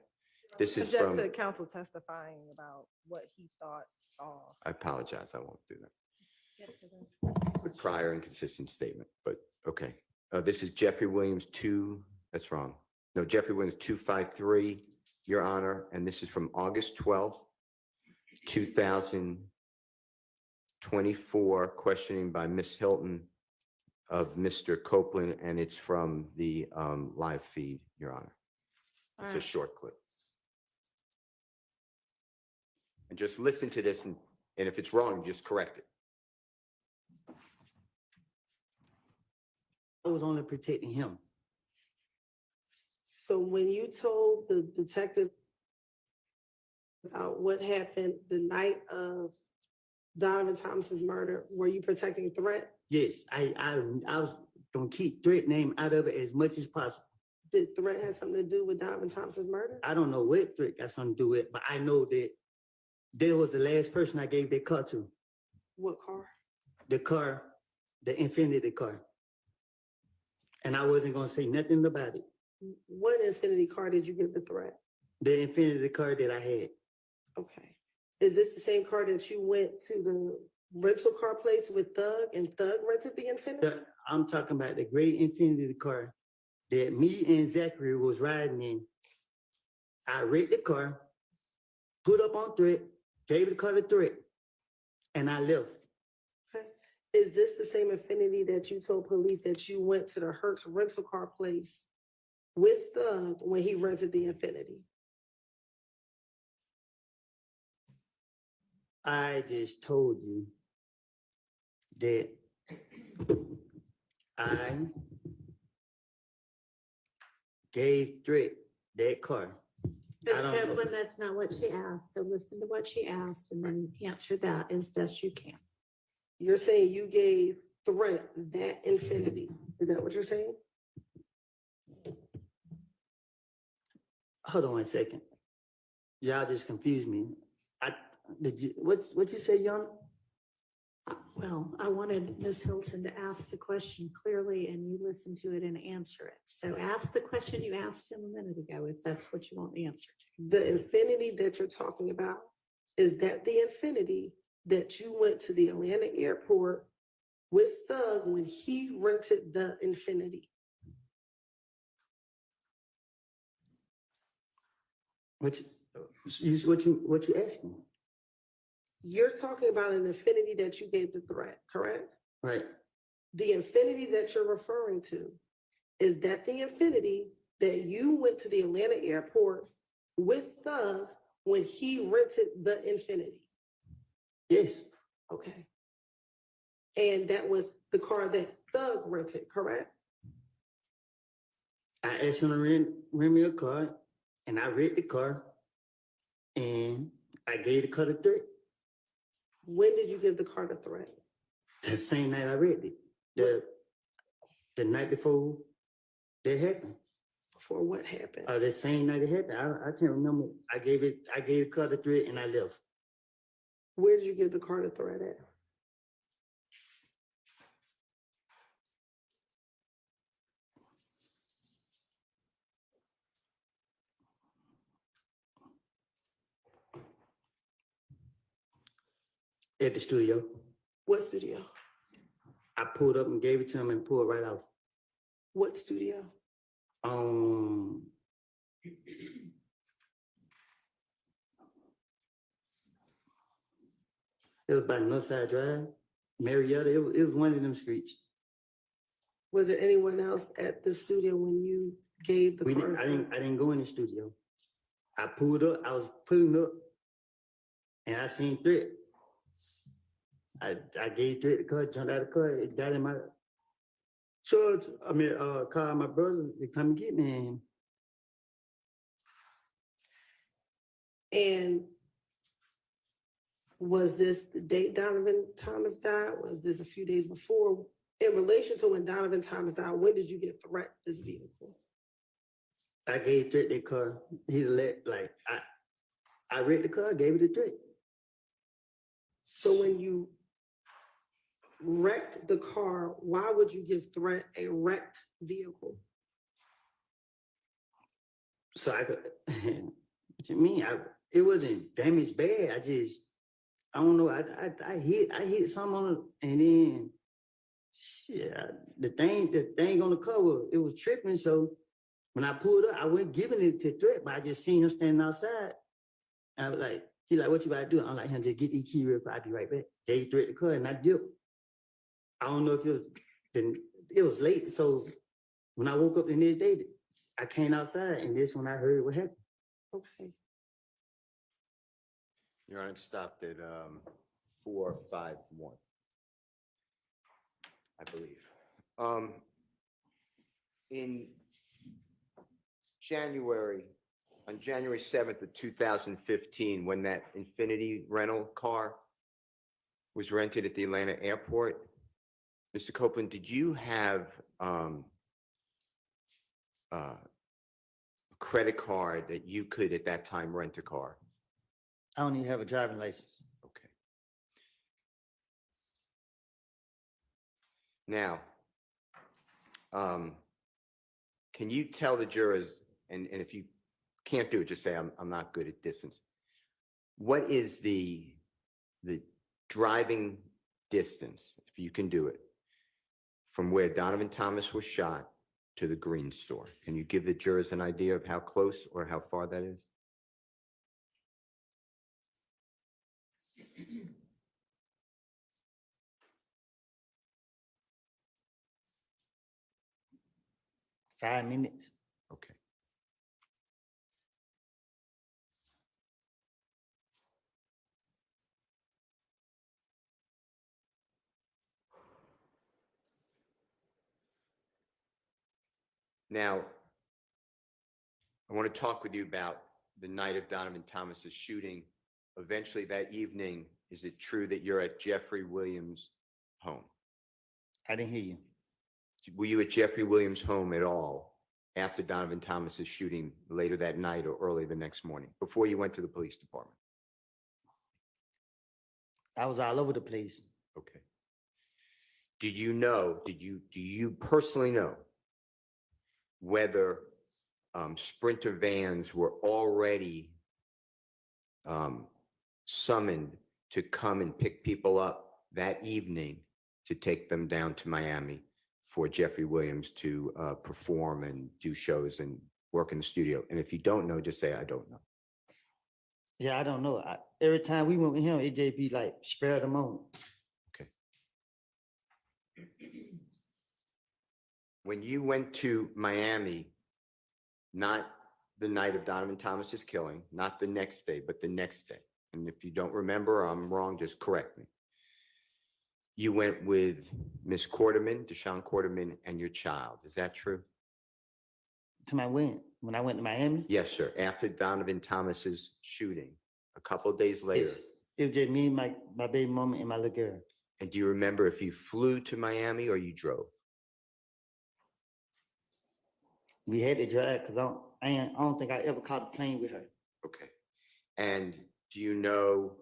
This is Jeff from, said counsel testifying about what he thought saw. I apologize. I won't do that. Get to the- With prior inconsistent statement, but okay. This is Jeffrey Williams 2, that's wrong. No, Jeffrey Williams 253, Your Honor, and this is from August 12th, 2024, questioning by Miss Hylton of Mr. Copeland, and it's from the live feed, Your Honor. All It's a right. short clip. And just listen to this, and if it's wrong, just correct it. I was only protecting him. So when you told the detective about what happened the night of Donovan Thomas's murder, were you protecting threat? Yes, I was gonna keep threat name out of it as much as possible. Did threat have something to do with Donovan Thomas's murder? I don't know what threat got something to do with it, but I know that there was the last person I gave that car to. What car? The car, the Infinity car. And I wasn't gonna say nothing about it. What Infinity car did you give the threat? The Infinity car that I had. Okay. Is this the same car that you went to the rental car place with Thug and Thug rented the Infinity? I'm talking about the gray Infinity car that me and Zachary was riding in. I wrecked the car, put up on threat, gave the car to threat, and I left. Okay. Is this the same Infinity that you told police that you went to the Hertz rental car place with Thug when he rented the Infinity? I just told you that I gave threat that car. Ms. I don't know. Copeland, that's not what she asked. So listen to what she asked and then answer that as best you can. You're saying you gave threat that Infinity. Is that what you're saying? Hold on one second. Y'all just confused me. What you say, Yana? Well, I wanted Ms. Hilton to ask the question clearly and you listen to it and answer it. So ask the question you asked him a minute ago, if that's what you want the answer to. The Infinity that you're talking about, is that the Infinity that you went to the Atlanta airport with Thug when he rented the Infinity? What you asking? You're talking about an Infinity that you gave the threat, correct? Right. The Infinity that you're referring to, is that the Infinity that you went to the Atlanta airport with Thug when he rented the Infinity? Yes. Okay. And that was the car that Thug rented, correct? I asked him to rent me a car, and I read the car, and I gave the car to threat. When did you give the car to threat? The same night I read it. The night before that happened. For what happened? The same night it happened. I can't remember. I gave the car to threat and I left. Where did you give the car to threat at? At the studio. What studio? I pulled up and gave it to him and pulled right off. What studio? It was by Northside Drive, Marietta. It was one of them streets. Was there anyone else at the studio when you gave the car? I didn't go in the studio. I pulled up. I was pulling up, and I seen threat. I gave threat the car, jumped out of the car. It got in my Call my brother to come get me. And was this the date Donovan Thomas died? Was this a few days before? In relation to when Donovan Thomas died, when did you get threat this vehicle? I gave Threat that car. He I read the car, gave it a Threat. So when you wrecked the car, why would you give Threat a wrecked vehicle? So I could, what you mean? It wasn't damaged bad. I don't know. I hit something on it, and then shit, the thing on the cover, it was tripping. So when I pulled up, I wasn't giving it to Threat, but I just seen him standing outside. And I was like, he like, what you about to do? I'm like, just get these key real quick. I'll be right back. Gave Threat the car, and I dipped. I don't know if it was late. So when I woke up the next day, I came outside, and this when I heard what happened. Okay. Your Honor, it stopped at 451, I believe. On January 7th of 2015, when that Infinity rental car was rented at the Atlanta airport, Mr. Copeland, did you have a credit card that you could at that time rent a car? I don't even have a driving license. Okay. Now, can you tell the jurors, and if you can't do it, just say I'm not good at distance. What is the driving distance, if you can do it, from where Donovan Thomas was shot to the Green store? Can you give the jurors an idea of how close or how far that is? $5 minutes. Okay. Now, I want to talk with you about the night of Donovan Thomas's shooting. Eventually that evening, is it true that you're at Jeffrey Williams' home? I didn't hear you. Were you at Jeffrey Williams' home at all after Donovan Thomas's shooting later that night or early the next morning, before you went to the police department? I was all over the place. Okay. Do you personally know whether Sprinter vans were already summoned to come and pick people up that evening to take them down to Miami for Jeffrey Williams to perform and do shows and work in the studio? And if you don't know, just say, I don't know. Yeah, I don't know. Every time we went with him, it just be like, spare the moment. Okay. When you went to Miami, not the night of Donovan Thomas's killing, not the next day, but the next day, and if you don't remember, I'm wrong, just correct me. You went with Miss Quarterman, Deshaun Quarterman, and your child. Is that true? To my when I went to Miami? Yes, sir. After Donovan Thomas's shooting, a couple of days later. Yes. It was just me, my baby mama, and my little girl. And do you remember if you flew to Miami or you drove? We had to drive because I don't think I ever caught a plane with her. Okay. And do you know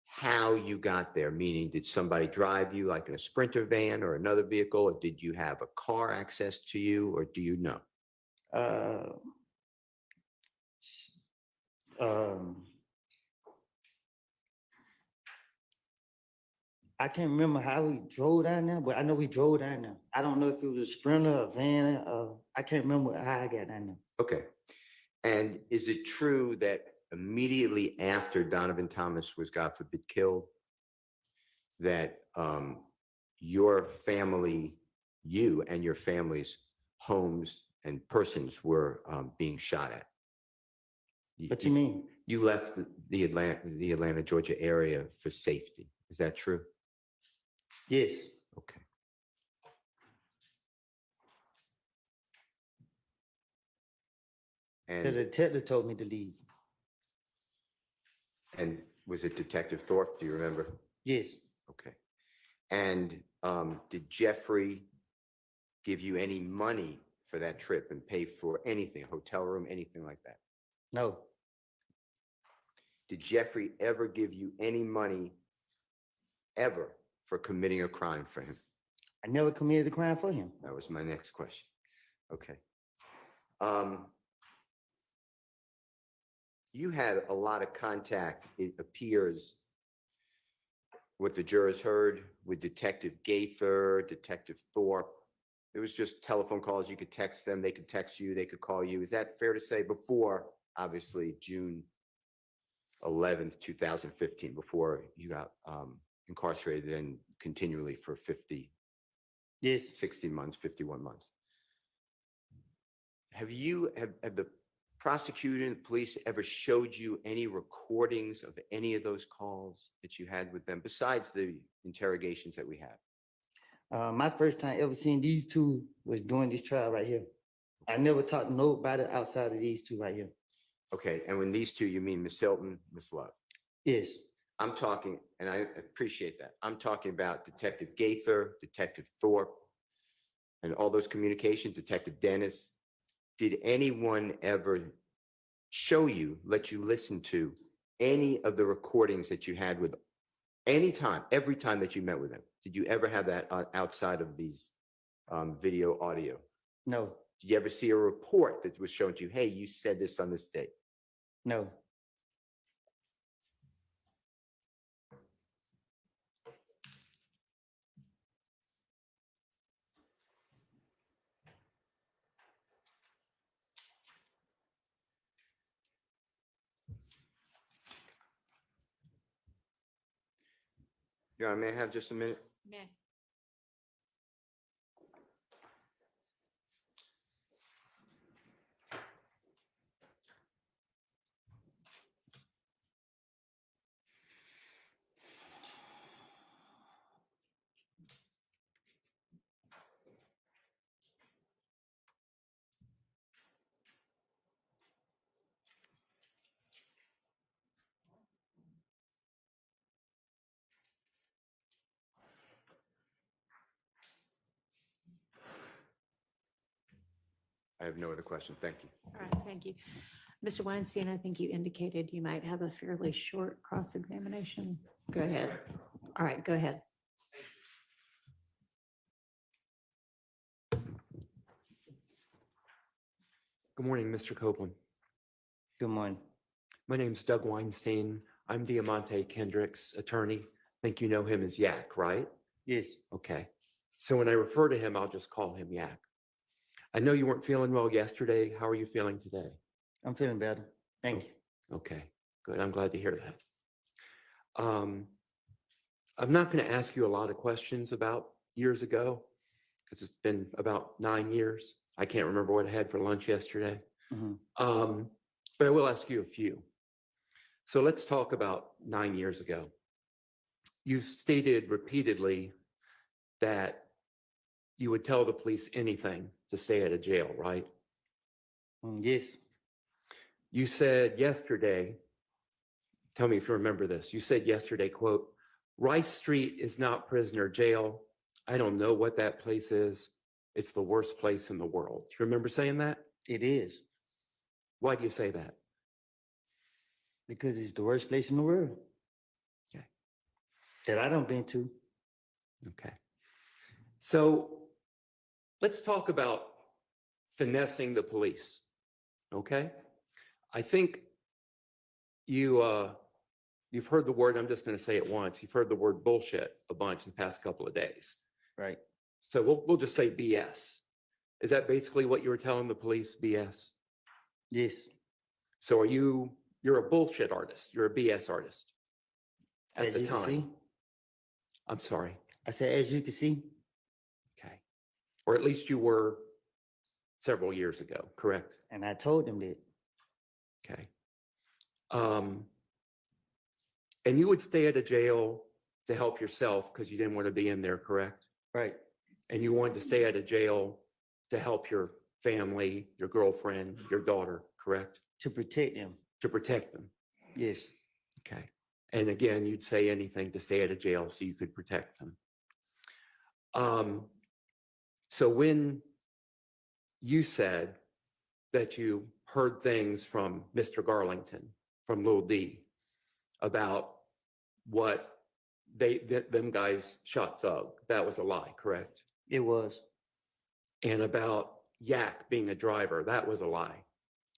how you got there? Meaning, did somebody drive you like in a Sprinter van or another vehicle, or did you have a car access to you, or do you know? I can't remember how we drove down there, but I know we drove down there. I don't know if it was a Sprinter, a van. I can't remember how I got down there. Okay. And is it true that immediately after Donovan Thomas was, God forbid, killed, that your family, you and your family's homes and persons were being shot at? What do you mean? You left the Atlanta, Georgia area for safety. Is that true? Yes. Okay. The And, detective told me to leave. and was it Detective Thorpe? Do you remember? Yes. Okay. And did Jeffrey give you any money for that trip and pay for anything, hotel room, anything like that? No. Did Jeffrey ever give you any money ever for committing a crime for him? I never committed a crime for him. That was my next question. Okay. You had a lot of contact, it appears, what the jurors heard with Detective Gaither, Detective Thorpe. It was just telephone calls. You could text them. They could text you. They could call you. Is that fair to say before, obviously, June 11th, 2015, before you got incarcerated and continually for 50, Yes. 60 months, 51 months? Have the prosecutor and police ever showed you any recordings of any of those calls that you had with them besides the interrogations that we have? My first time ever seeing these two was during this trial right here. I never talked to nobody outside of these two right here. Okay, and when these two, you mean Miss Hylton, Miss Love? Yes. I'm talking, and I appreciate that. I'm talking about Detective Gaither, Detective Thorpe, and all those communications, Detective Dennis. Did anyone ever show you, let you listen to any of the recordings that you had with every time that you met with them? Did you ever have that outside of these video audio? No. Did you ever see a report that was shown to you, hey, you said this on this date? No. Your Honor, may I have just a minute? Yeah. I have no other question. Thank you. All right, thank you. Mr. Weinstein, I think you indicated you might have a fairly short cross-examination. Go ahead. All right, go ahead. Good morning, Mr. Copeland. Good morning. My name's Doug Weinstein. I'm Diamante Kendrick's attorney. I think you know him as Yak, right? Yes. Okay. So when I refer to him, I'll just call him Yak. I know you weren't feeling well yesterday. How are you feeling today? I'm feeling better. Thank you. Okay, good. I'm glad to hear that. I'm not going to ask you a lot of questions about years ago because it's been about 9 years. I can't remember what I had for lunch yesterday. Mhm. But I will ask you a few. So let's talk about 9 years ago. You've stated repeatedly that you would tell the police anything to stay at a jail, right? Yes. You said yesterday, tell me if you remember this. You said yesterday, quote, Rice Street is not prisoner jail. I don't know what that place is. It's the worst place in the world. Do you remember saying that? It is. Why do you say that? Because it's the worst place in the world. Okay. That I don't been to. Okay. So let's talk about finessing the police. Okay. I think you've heard the word, I'm just going to say it once. You've heard the word bullshit a bunch the past couple of days. Right. So we'll just say BS. Is that basically what you were telling the police, BS? Yes. So you're a bullshit artist. You're a BS artist at As the you can time. see. I'm sorry. I said, as you can see. Okay. Or at least you were several years ago, correct? And I told them that. Okay. And you would stay at a jail to help yourself because you didn't want to be in there, correct? Right. And you wanted to stay at a jail to help your family, your girlfriend, your daughter, correct? To protect them. To protect them. Yes. Okay. And again, you'd say anything to stay out of jail so you could protect them. So when you said that you heard things from Mr. Garlington, from Lil D, about what them guys shot Thug, that was a lie, correct? It was. And about Yak being a driver, that was a lie,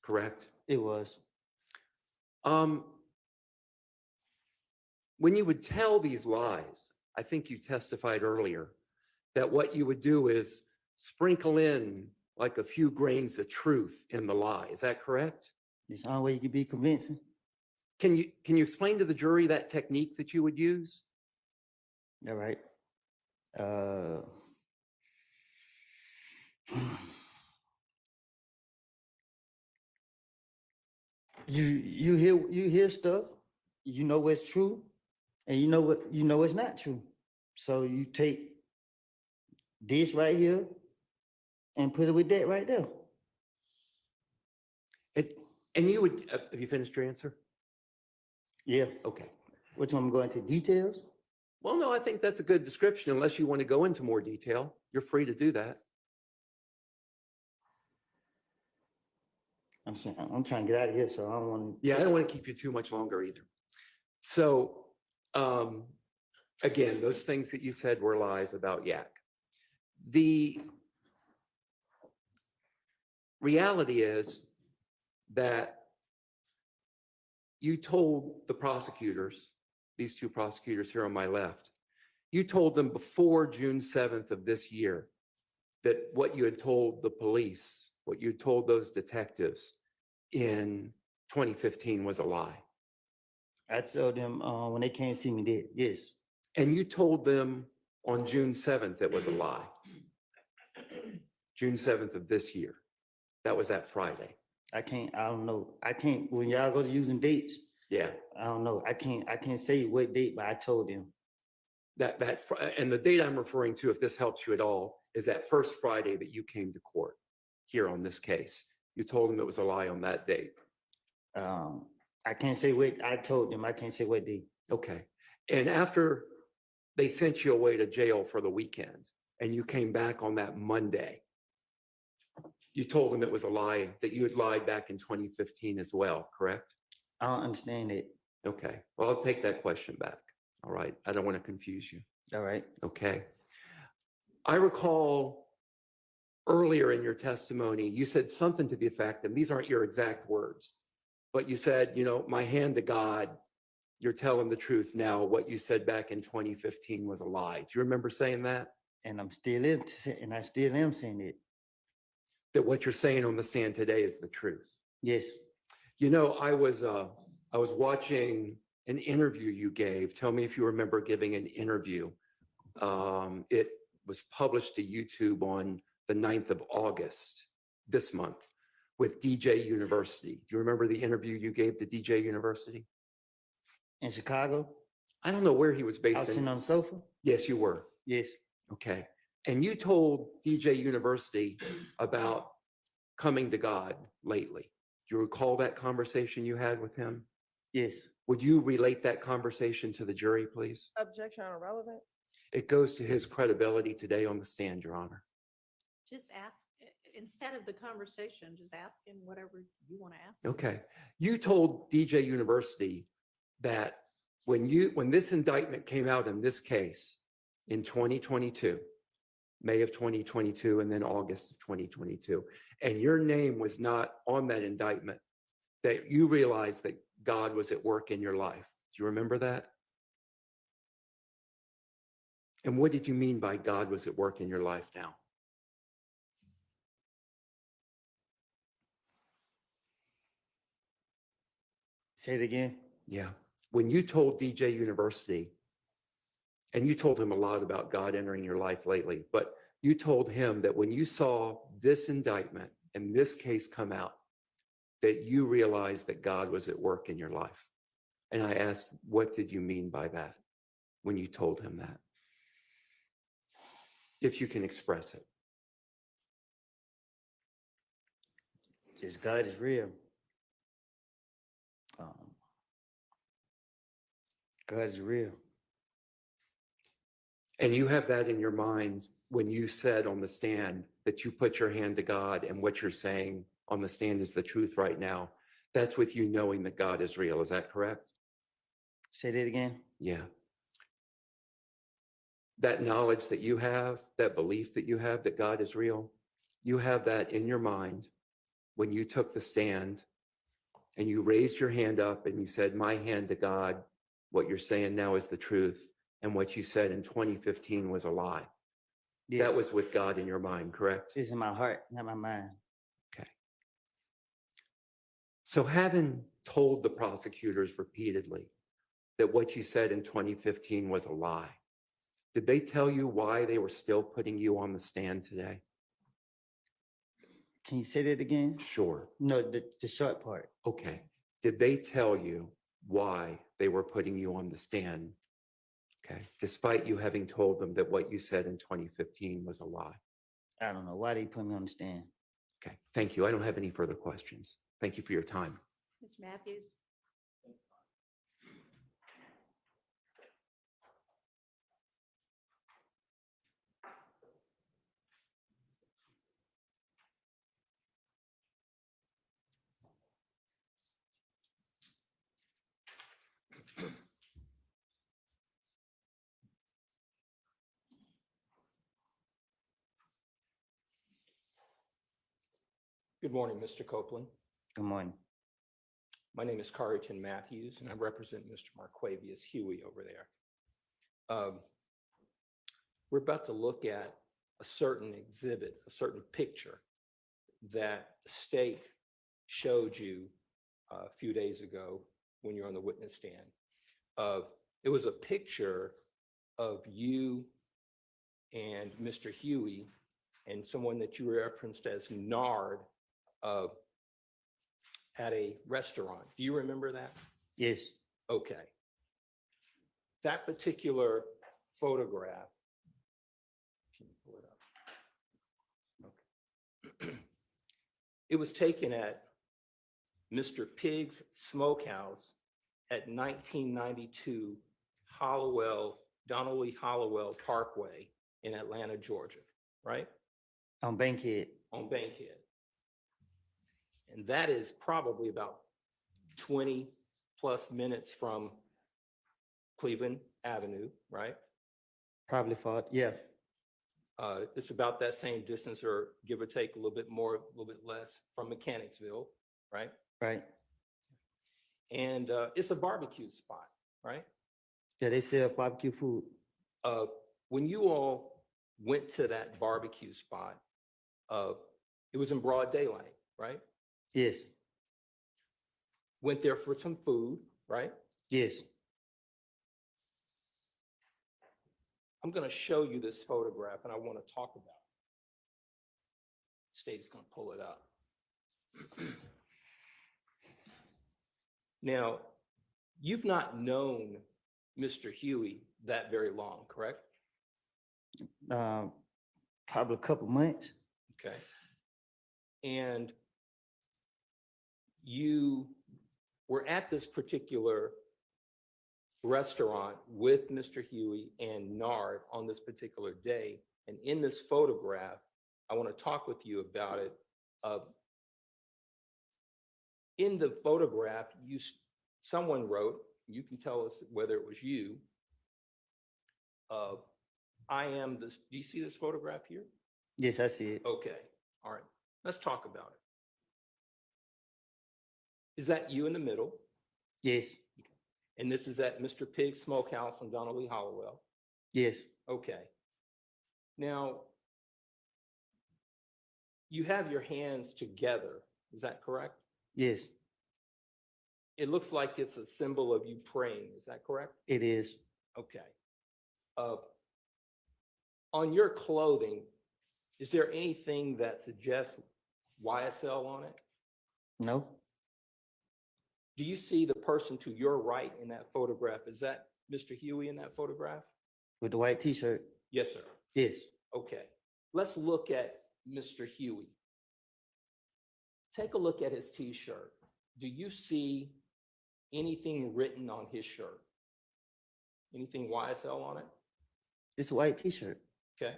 correct? It was. When you would tell these lies, I think you testified earlier that what you would do is sprinkle in like a few grains of truth in the lie. Is that correct? It's the only way you can be convincing. Can you explain to the jury that technique that you would use? All right. You hear stuff, you know what's true, and you know what's not true. So you take this right here and put it with that right there. And you would, have you finished your answer? Yeah. Okay. Which one, I'm going into details? Well, no, I think that's a good description. Unless you want to go into more detail, you're free to do that. I'm saying, I'm trying to get out of here, so I don't want to. Yeah, I don't want to keep you too much longer either. So, again, those things that you said were lies about Yak. The reality is that you told the prosecutors, these two prosecutors here on my left, you told them before June 7th of this year that what you had told the police, what you had told those detectives in 2015 was a lie. I told them when they came to see me that, yes. And you told them on June 7th it was a lie. June 7th of this year. That was that Friday. I don't know. When y'all go to using dates, Yeah. I don't know. I can't say what date, but I told them. And the date I'm referring to, if this helps you at all, is that first Friday that you came to court here on this case. You told them it was a lie on that date. I can't say what I told them. I can't say what date. Okay. And after they sent you away to jail for the weekend and you came back on that Monday, you told them it was a lie, that you had lied back in 2015 as well, correct? I don't understand it. Okay. Well, I'll take that question back. All right. I don't want to confuse you. All right. Okay. I recall earlier in your testimony, you said something to the effect, and these aren't your exact words, but you said, my hand to God, you're telling the truth now. What you said back in 2015 was a lie. Do you remember saying that? And I still am saying it. That what you're saying on the stand today is the truth. Yes. I was watching an interview you gave. Tell me if you remember giving an interview. It was published to YouTube on the 9th of August this month with DJ University. Do you remember the interview you gave to DJ University? In Chicago? I don't know where he was based. I was sitting on the sofa? Yes, you were. Yes. Okay. And you told DJ University about coming to God lately. Do you recall that conversation you had with him? Yes. Would you relate that conversation to the jury, please? Objection on relevance. It goes to his credibility today on the stand, Your Honor. Just ask, instead of the conversation, just ask him whatever you want to ask. Okay. You told DJ University that when this indictment came out in this case in 2022, May of 2022, and then August of 2022, and your name was not on that indictment, that you realized that God was at work in your life. Do you remember that? And what did you mean by God was at work in your life now? Say it again. Yeah. When you told DJ University, and you told him a lot about God entering your life lately, but you told him that when you saw this indictment and this case come out, that you realized that God was at work in your life. And I asked, what did you mean by that when you told him that? If you can express it. Just God is real. God is real. And you have that in your mind when you said on the stand that you put your hand to God and what you're saying on the stand is the truth right now. That's with you knowing that God is real. Is that correct? Say that again. Yeah. That knowledge that you have, that belief that you have that God is real, you have that in your mind when you took the stand and you raised your hand up and you said, my hand to God, what you're saying now is the truth. And what you said in 2015 was a lie. Yes. That was with God in your mind, correct? It's in my heart, not my mind. Okay. So having told the prosecutors repeatedly that what you said in 2015 was a lie, did they tell you why they were still putting you on the stand today? Can you say that again? Sure. No, the short part. Okay. Did they tell you why they were putting you on the stand? Okay. Despite you having told them that what you said in 2015 was a lie. I don't know why they put me on the stand. Okay. Thank you. I don't have any further questions. Thank you for your time. Mr. Matthews? Good morning, Mr. Copeland. Good morning. My name is Hylton Matthews, and I represent Mr. Marquavius Huey over there. We're about to look at a certain exhibit, a certain picture that the state showed you a few days ago when you're on the witness stand. It was a picture of you and Mr. Huey and someone that you referenced as Nard at a restaurant. Do you remember that? Yes. Okay. That particular photograph, can you pull it up? Okay. It was taken at Mr. Pig's Smokehouse at 1992 Donald Lee Hollowell Parkway in Atlanta, Georgia, right? On Bankhead. On Bankhead. And that is probably about 20 plus minutes from Cleveland Avenue, right? Probably for, yeah. It's about that same distance or give or take a little bit more, a little bit less from Mechanicsville, right? Right. And it's a barbecue spot, right? Yeah, they sell barbecue food. When you all went to that barbecue spot, it was in broad daylight, right? Yes. Went there for some food, right? Yes. I'm going to show you this photograph and I want to talk about it. State is going to pull it up. Now, you've not known Mr. Huey that very long, correct? Probably a couple months. Okay. And you were at this particular restaurant with Mr. Huey and Nard on this particular day. And in this photograph, I want to talk with you about it. In the photograph, someone wrote, you can tell us whether it was you, I am this, do you see this photograph here? Yes, I see it. Okay, all right, let's talk about it. Is that you in the middle? Yes. And this is at Mr. Pig's Smokehouse on Donald Lee Hollowell? Yes. Okay. Now, you have your hands together, is that correct? Yes. It looks like it's a symbol of you praying, is that correct? It is. Okay. On your clothing, is there anything that suggests YSL on it? No. Do you see the person to your right in that photograph? Is that Mr. Huey in that photograph? With the white t-shirt? Yes, sir. Yes. Okay. Let's look at Mr. Huey. Take a look at his t-shirt. Do you see anything written on his shirt? Anything YSL on it? It's a white T-shirt. Okay.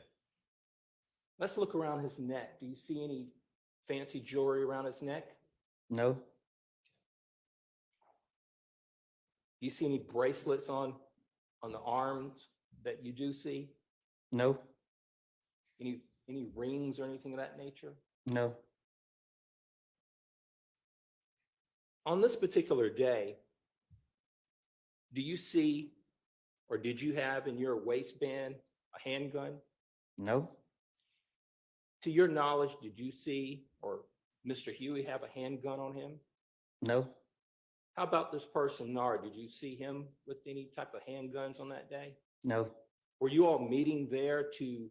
Let's look around his neck. Do you see any fancy jewelry around his neck? No, Do you see any bracelets on the arms that you do see? no, Any rings or anything of that nature? no, On this particular day, do you see or did you have in your waistband a handgun? no, To your knowledge, did you see or Mr. Huey have a handgun on him? no, How about this person, Nard? Did you see him with any type of handguns on that day? no, Were you all meeting there to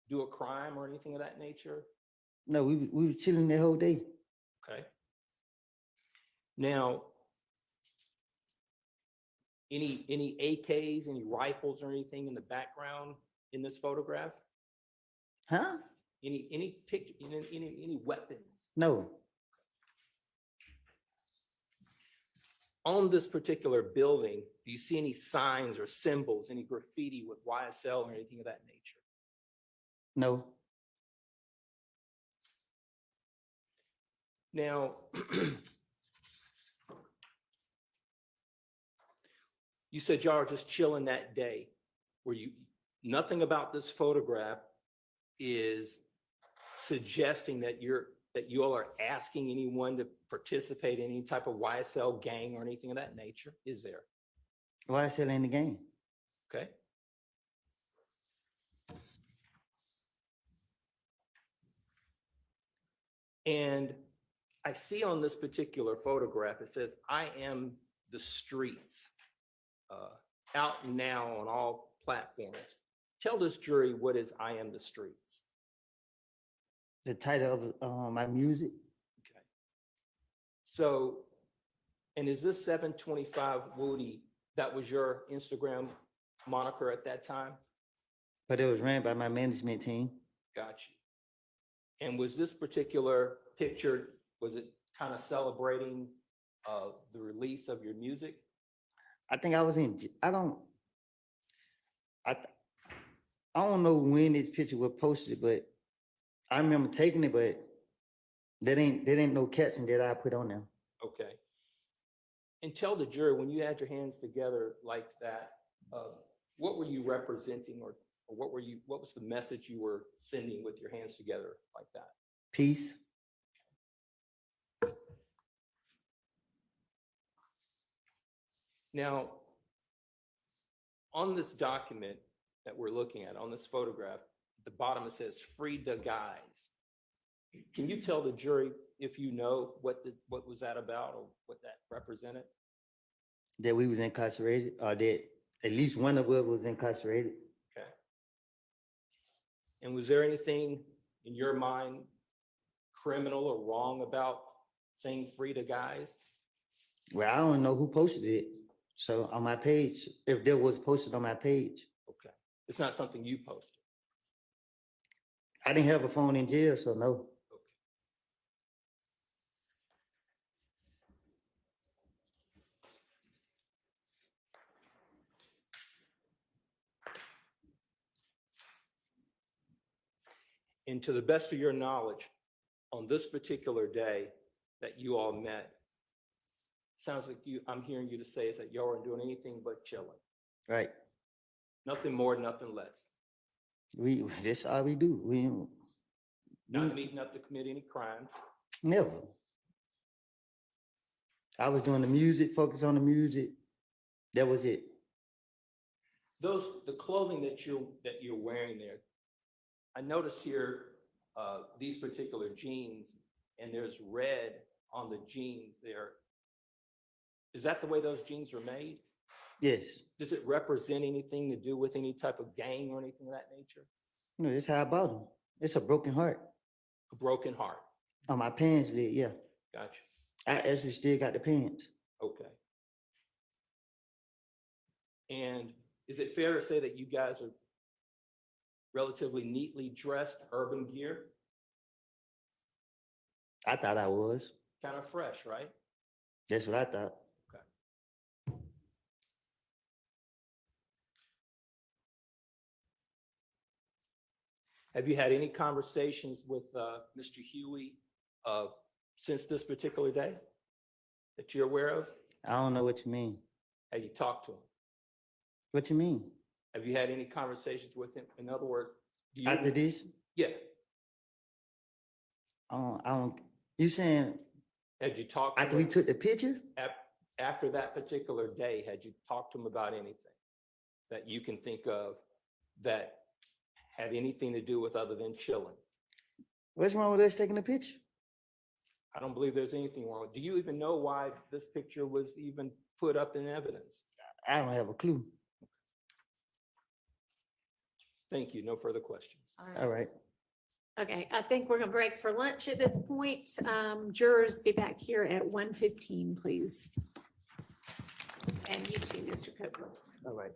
do a crime or anything of that nature? no. We were chilling the whole day. Okay. Now, any AKs, any rifles or anything in the background in this photograph? Huh? Any picture, any weapons? No, On this particular building, do you see any signs or symbols, any graffiti with YSL or anything of that nature? no, Now, you said y'all are just chilling that day. Were you, nothing about this photograph is suggesting that you all are asking anyone to participate in any type of YSL gang or anything of that nature, is there? why is it in the game? Okay. And I see on this particular photograph, it says, "I am the streets," out now on all platforms. Tell this jury what is "I am the streets." The title of my music. Okay. So, and is this 725 Woody, that was your Instagram moniker at that time? But it was ran by my management team. Got you. And was this particular picture, was it kind of celebrating the release of your music? I think I was in. I don't know when this picture was posted, but I remember taking it. But there ain't no caption that I put on there. Okay. And tell the jury, when you had your hands together like that, what were you representing, or what was the message you were sending with your hands together like that? Peace. Now, on this document that we're looking at, on this photograph, at the bottom it says "Free the Guys." Can you tell the jury if you know what was that about or what that represented? That we was incarcerated, or that at least one of us was incarcerated. Okay. And was there anything in your mind criminal or wrong about saying "Free the Guys"? Well, I don't know who posted it. So on my page, if there was posted on my page, Okay. It's not something you posted. I didn't have a phone in jail, so no. Okay. And to the best of your knowledge, on this particular day that you all met, sounds like I'm hearing you to say is that y'all aren't doing anything but chilling. Right. Nothing more, nothing less. That's all we do. Not meeting up to commit any crimes. Never. I was doing the music, focus on the music. That was it. The clothing that you're wearing there, I notice here these particular jeans, and there's red on the jeans there. Is that the way those jeans are made? Yes. Does it represent anything to do with any type of gang or anything of that nature? No, that's how I bought them. It's a broken heart. A broken heart. On my pants lid, yeah. Gotcha. I actually still got the pants. Okay. And is it fair to say that you guys are relatively neatly dressed, urban gear? I thought I was. Kind of fresh, right? That's what I thought. Okay. Have you had any conversations with Mr. Huey since this particular day that you're aware of? I don't know what you mean. Have you talked to him? What you mean? Have you had any conversations with him? In other words, do you? After this, Yeah. I don't, you saying Had you talked? to after we him took the picture? After that particular day, had you talked to him about anything that you can think of that had anything to do with other than chilling? What's wrong with us taking a picture? I don't believe there's anything wrong. Do you even know why this picture was even put up in evidence? I don't have a clue. Thank you. No further questions. All right. Okay, I think we're gonna break for lunch at this point. Jurors, be back here at 1:15, please. And you too, Mr. Copeland. All right.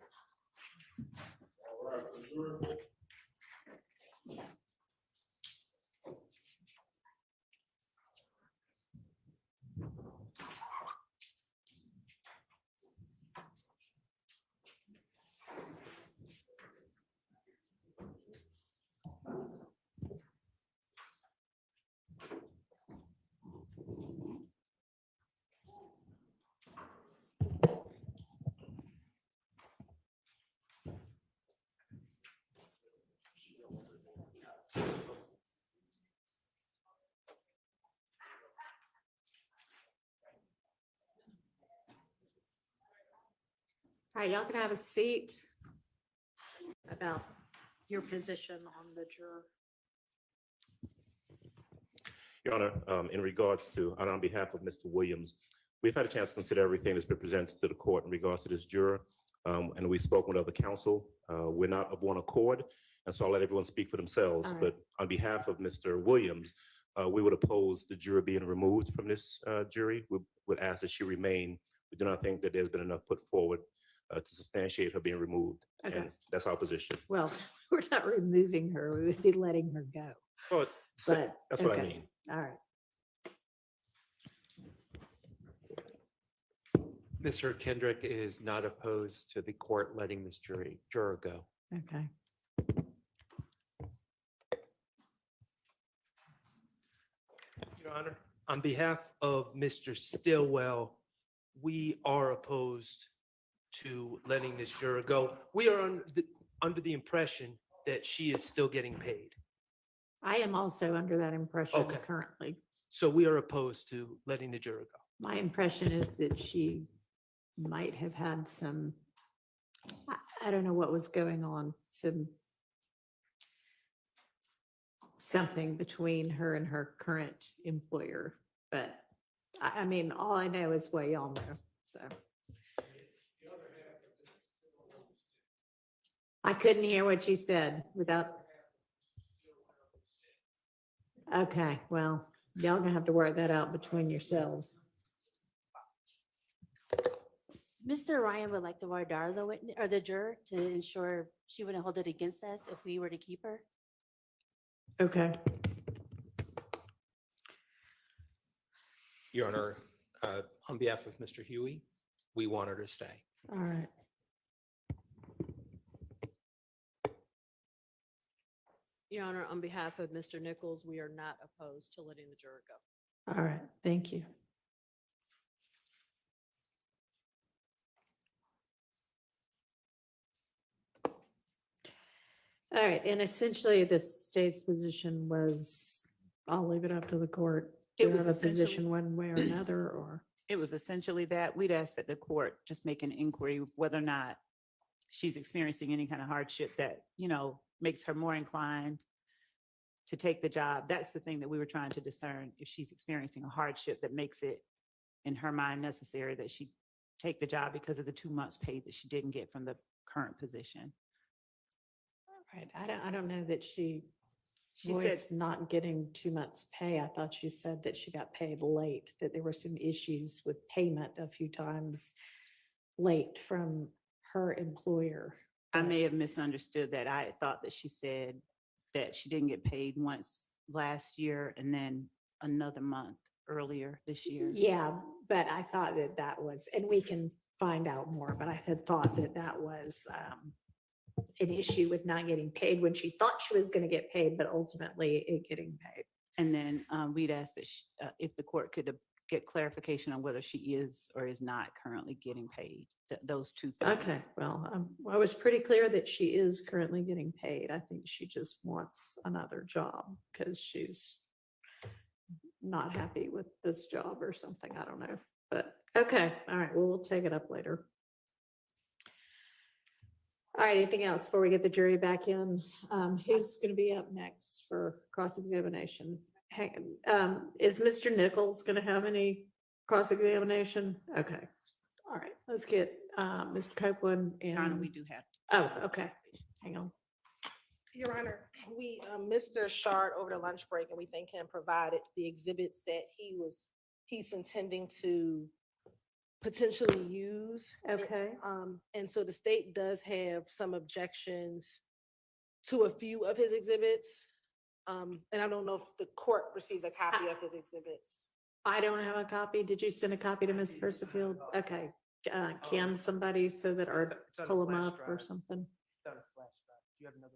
All right, y'all can have a seat. About your position on the juror. Your Honor, in regards to, and on behalf of Mr. Williams, we've had a chance to consider everything that's been presented to the court in regards to this juror, and we've spoken with other counsel. We're not of one accord, and so I'll let everyone speak for themselves. All right. But on behalf of Mr. Williams, we would oppose the juror being removed from this jury. We would ask that she remain. We do not think that there's been enough put forward to substantiate her being removed. Okay. And that's our position. Well, we're not removing her, we would be letting her go. Well, it's, But, that's what I okay. mean. All right. Mr. Kendrick is not opposed to the court letting this juror go. Okay. Your Honor, on behalf of Mr. Stillwell, we are opposed to letting this juror go. We are under the impression that she is still getting paid. I am also under that impression Okay. currently. So we are opposed to letting the juror go. My impression is that she might have had some, I don't know what was going on, something between her and her current employer. But I mean, all I know is what y'all know, so. I couldn't hear what you said without. Okay, well, y'all gonna have to work that out between yourselves. Mr. Ryan would like to wardar the witness or the juror to ensure she wouldn't hold it against us if we were to keep her. Okay. Your Honor, on behalf of Mr. Huey, we want her to stay. All right. Your Honor, on behalf of Mr. Nichols, we are not opposed to letting the juror go. All right, thank you. All right, and essentially the state's position was, I'll leave it up to the court. Do It you was have a essentially- position one way or another, or? It was essentially that. We'd ask that the court just make an inquiry whether or not she's experiencing any kind of hardship that, makes her more inclined to take the job. That's the thing that we were trying to discern, if she's experiencing a hardship that makes it, in her mind, necessary that she take the job because of the 2 months pay that she didn't get from the current position. Right, I don't know that she She voiced said, not getting 2 months pay. I thought she said that she got paid late, that there were some issues with payment a few times late from her employer. I may have misunderstood that. I thought that she said that she didn't get paid once last year and then another month earlier this year. Yeah, but I thought that was, and we can find out more, but I had thought that was an issue with not getting paid when she thought she was going to get paid, but ultimately it getting paid. And then we'd ask that if the court could get clarification on whether she is or is not currently getting paid, those two things. Okay, well, I was pretty clear that she is currently getting paid. I think she just wants another job because she's not happy with this job or something. I don't know, but okay. All right. Well, we'll take it up later. All right. Anything else before we get the jury back in? Who's going to be up next for cross-examination? Is Mr. Nichols going to have any cross-examination? Okay. All right. Let's get Mr. Copeland and. Donna, we do have. Oh, okay. Hang on. Your Honor, we, Mr. Schardt over the lunch break, and we think him provided the exhibits that he's intending to potentially use. Okay. And so the state does have some objections to a few of his exhibits. And I don't know if the court received a copy of his exhibits. I don't have a copy. Did you send a copy to Ms. Percifield? Okay. Can somebody so that, or pull them up or something? Do you have another?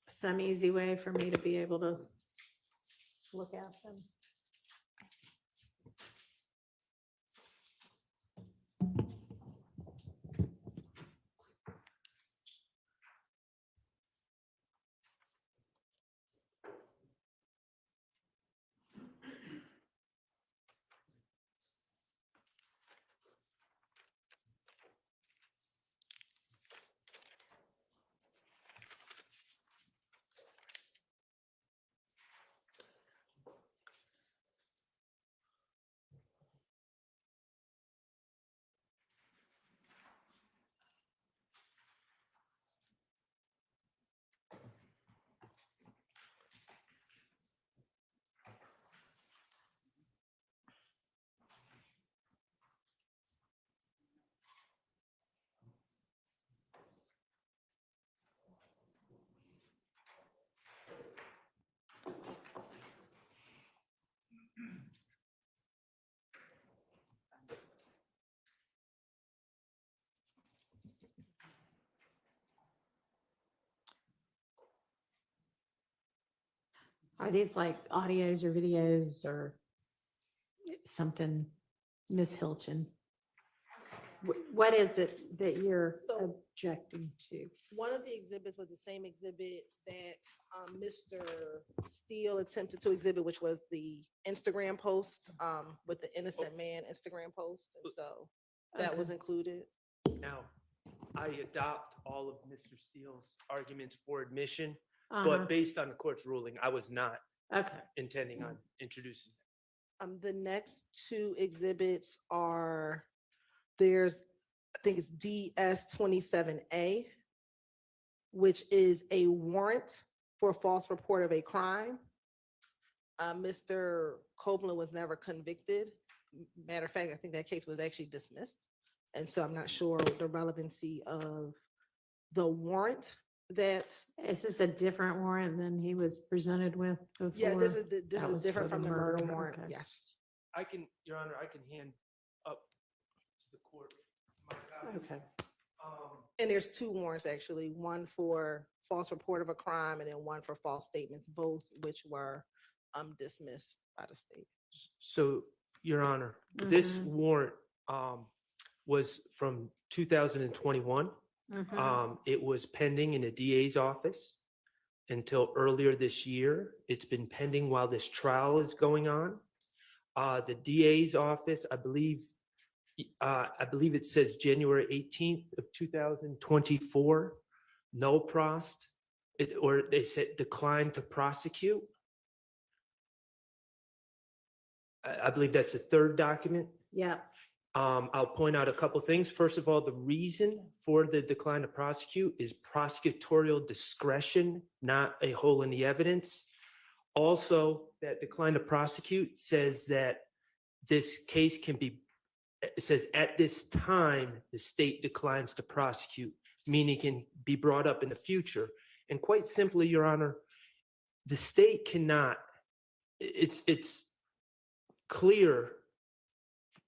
Some easy way for me to be able to look at them. Are these like audios or videos or something, Ms. Hylton? What is it that you're objecting to? One of the exhibits was the same exhibit that Mr. Steele attempted to exhibit, which was the Instagram post with the innocent man Instagram post. And so that was included. Now, I adopt all of Mr. Steele's arguments for admission, Uh-huh. but based on the court's ruling, I was not intending on introducing them. The next two exhibits are, I think it's DS-27A, which is a warrant for false report of a crime. Mr. Copeland was never convicted. Matter of fact, I think that case was actually dismissed. And so I'm not sure the relevancy of the warrant that. Is this a different warrant than he was presented with before? Yeah, this is That was different for from the murder murder, warrant. okay. Yes. Your Honor, I can hand up to the court my copy. Okay. And there's two warrants actually, one for false report of a crime and then one for false statements, both which were dismissed by the state. So, Your Honor, this warrant was from 2021. It was pending in the DA's office until earlier this year. It's been pending while this trial is going on. The DA's office, I believe it says January 18th of 2024, no prost, or they said decline to prosecute. I believe that's the third document. Yeah. I'll point out a couple things. First of all, the reason for the decline to prosecute is prosecutorial discretion, not a hole in the evidence. Also, that decline to prosecute says that this case can be, it says at this time, the state declines to prosecute, meaning it can be brought up in the future. And quite simply, Your Honor, the state cannot, it's clear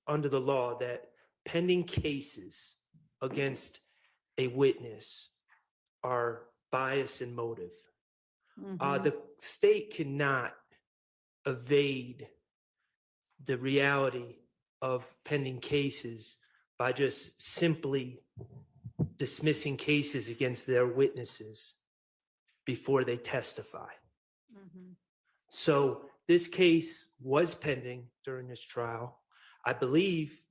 under the law that pending cases against a witness are bias and motive. Mhm. The state cannot evade the reality of pending cases by just simply dismissing cases against their witnesses before they testify. Mhm. So this case was pending during this trial. I believe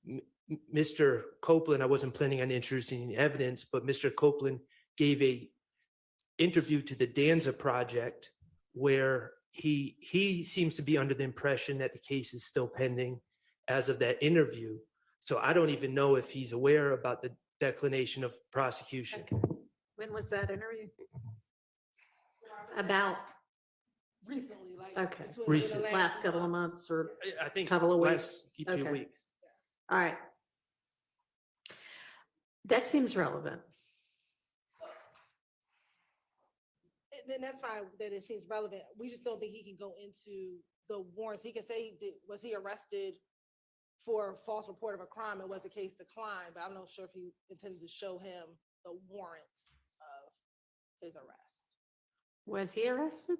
Mr. Copeland, I wasn't planning on introducing any evidence, but Mr. Copeland gave a interview to the Danza Project where he seems to be under the impression that the case is still pending as of that interview. So I don't even know if he's aware about the declination of prosecution. When was that interview? About, Recently, like. okay, between the Recent. last couple of months or I think couple of last weeks. few Okay. weeks. All right. That seems relevant. And then that's fine that it seems relevant. We just don't think he can go into the warrants. He can say, was he arrested for false report of a crime and was the case declined? But I'm not sure if he intends to show him the warrants of his arrest. Was he arrested?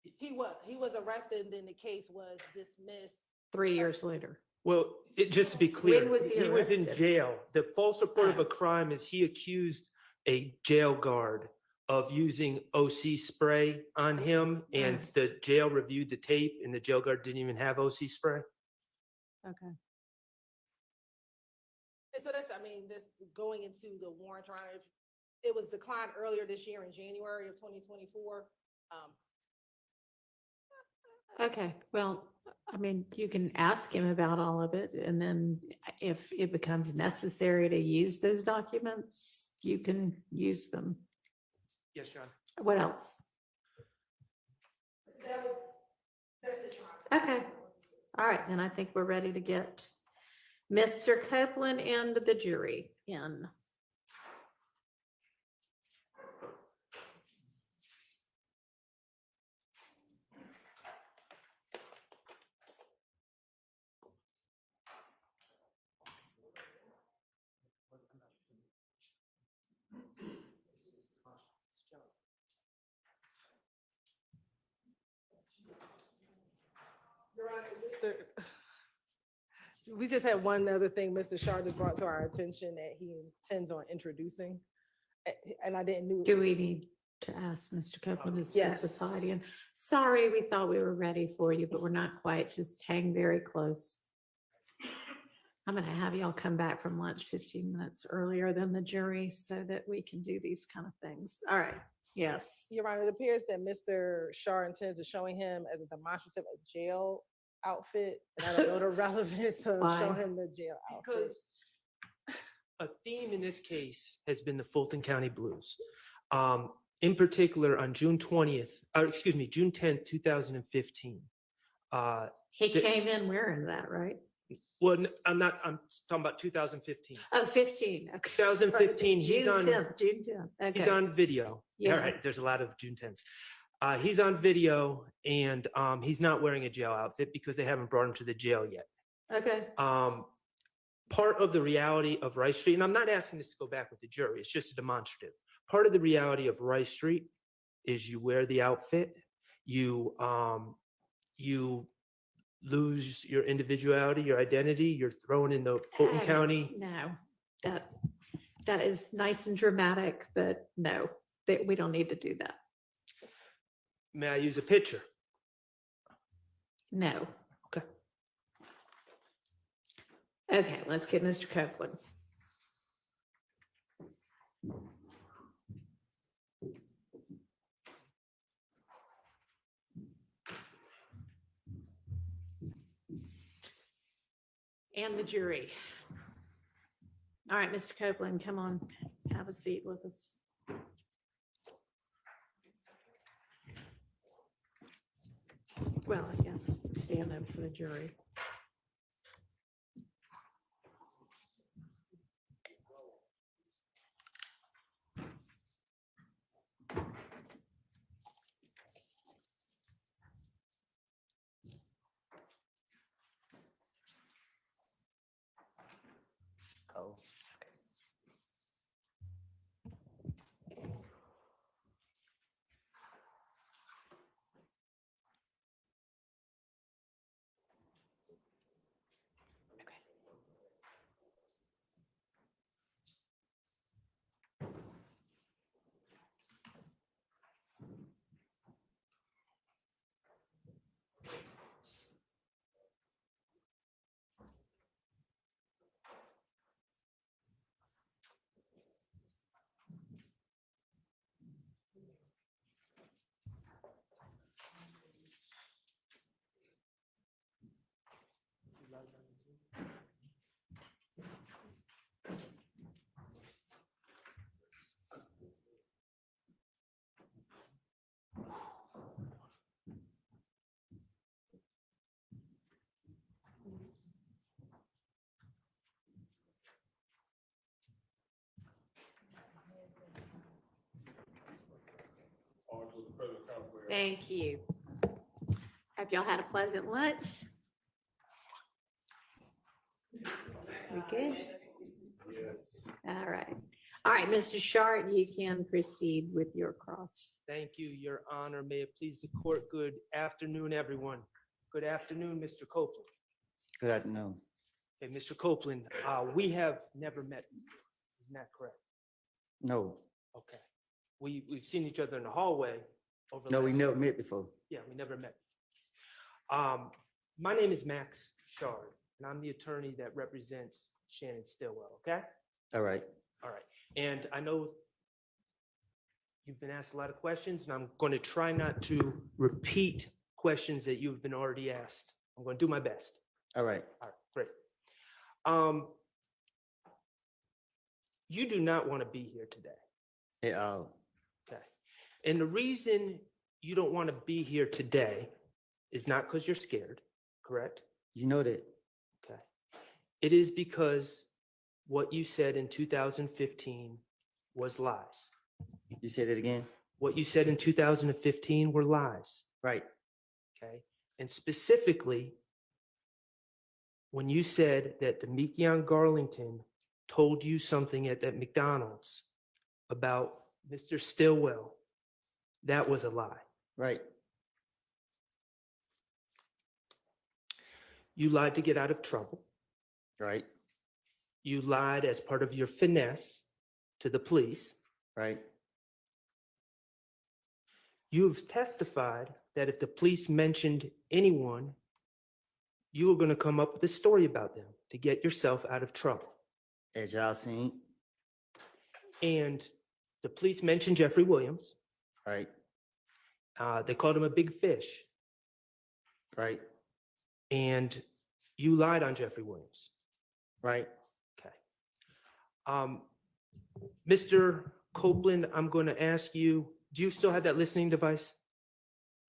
He was arrested and then the case was dismissed. 3 years later. Well, just to be clear, When was he was in arrested? jail. The false report of Oh. a crime is he accused a jail guard of using OC spray on him, and the jail reviewed the tape, and the jail guard didn't even have OC spray. Okay. And so that's, I mean, this going into the warrant trial, it was declined earlier this year in January of 2024. Okay, well, I mean, you can ask him about all of it, and then if it becomes necessary to use those documents, you can use them. Yes, John. What else? Okay, all right, then I think we're ready to get Mr. Copeland and the jury in. We just had one other thing Mr. Schardt just brought to our attention that he intends on introducing. And I didn't know. Do we need to ask Mr. Copeland to step Yes. aside? And sorry, we thought we were ready for you, but we're not quite. Just hang very close. I'm gonna have y'all come back from lunch 15 minutes earlier than the jury so that we can do these kind of things. All right, yes. Your Honor, it appears that Mr. Schardt intends on showing him as a demonstrative of jail outfit. And I don't know the relevance of Why? showing him the jail outfit. Because a theme in this case has been the Fulton County Blues. In particular, on June 10th, 2015. He the- came in wearing that, right? Well, I'm talking about 2015. Oh, 15. Okay. 2015, he's June on- 10th, June 10th. Okay. He's on video. Yeah. All right, there's a lot of June 10ths. He's on video, and he's not wearing a jail outfit because they haven't brought him to the jail yet. Okay. Part of the reality of Rice Street, and I'm not asking this to go back with the jury, it's just a demonstrative. Part of the reality of Rice Street is you wear the outfit, you lose your individuality, your identity, you're thrown in the Fulton County. No, that is nice and dramatic, but no, that we don't need to do that. May I use a picture? No. Okay. Okay, let's get Mr. Copeland. And the jury. All right, Mr. Copeland, come on, have a seat with us. Well, I guess stand up for the jury. Thank you. Hope y'all had a pleasant lunch. We good? Yes. All right. All right, Mr. Schardt, you can proceed with your cross. Thank you, Your Honor. May it please the court. Good afternoon, everyone. Good afternoon, Mr. Copeland. Good afternoon. Hey, Mr. Copeland, we have never met before. Isn't that correct? No, Okay. We've seen each other in the hallway over. no, we last- never met before. Yeah, we never met. My name is Max Schardt, and I'm the attorney that represents Shannon Stillwell, okay? All right. All right. And I know you've been asked a lot of questions, and I'm going to try not to repeat questions that you've been already asked. I'm going to do my best. All right. All right, great. You do not want to be here today. At all. Okay. And the reason you don't want to be here today is not because you're scared, correct? You know that. Okay. It is because what you said in 2015 was lies. You said it again? What you said in 2015 were lies. Right. Okay. And specifically, when you said that Demekion Garlington told you something at that McDonald's about Mr. Stillwell, that was a lie. Right. You lied to get out of trouble. Right. You lied as part of your finesse to the police. Right. You've testified that if the police mentioned anyone, you were going to come up with a story about them to get yourself out of trouble. As y'all seen. And the police mentioned Jeffrey Williams. Right. They called him a big fish. Right. And you lied on Jeffrey Williams. Right. Okay. Mr. Copeland, I'm going to ask you, do you still have that listening device?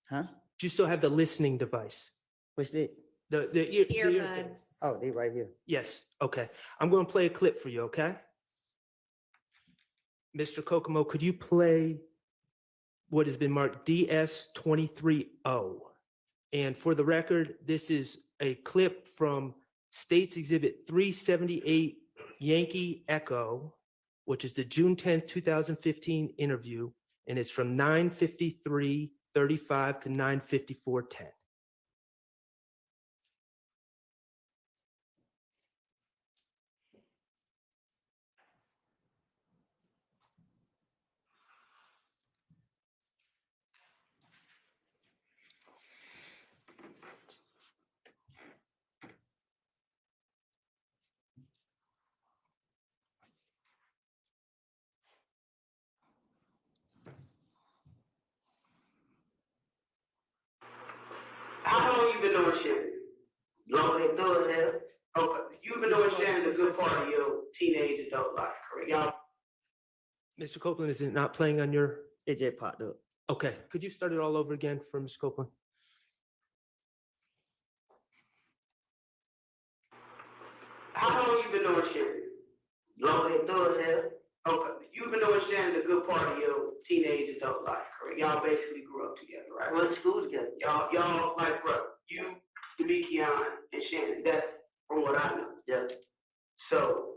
Huh? Do you still have the listening device? What's that? The Earbuds. Oh, they right here. Yes. Okay. I'm going to play a clip for you, okay? Mr. Kokomo, could you play what has been marked DS230? And for the record, this is a clip from State's Exhibit 378 Yankee Echo, which is the June 10th, 2015 interview, and it's from 9:53:35 to 9:54:10. How long you been doing Shannon? Long as doing that. Okay, you've been doing Shannon a good part of your teenage adult life, correct? Y'all. Mr. Copeland, is it not playing on your? It just popped up. Okay, could you start it all over again for Mr. Copeland? How long you been doing Shannon? Long as doing that. Okay, you've been doing Shannon a good part of your teenage adult life, correct? Y'all basically grew up together, right? Went to school together. Y'all like brother. You, Demekion, and Shannon. That's from what I know. Yeah. So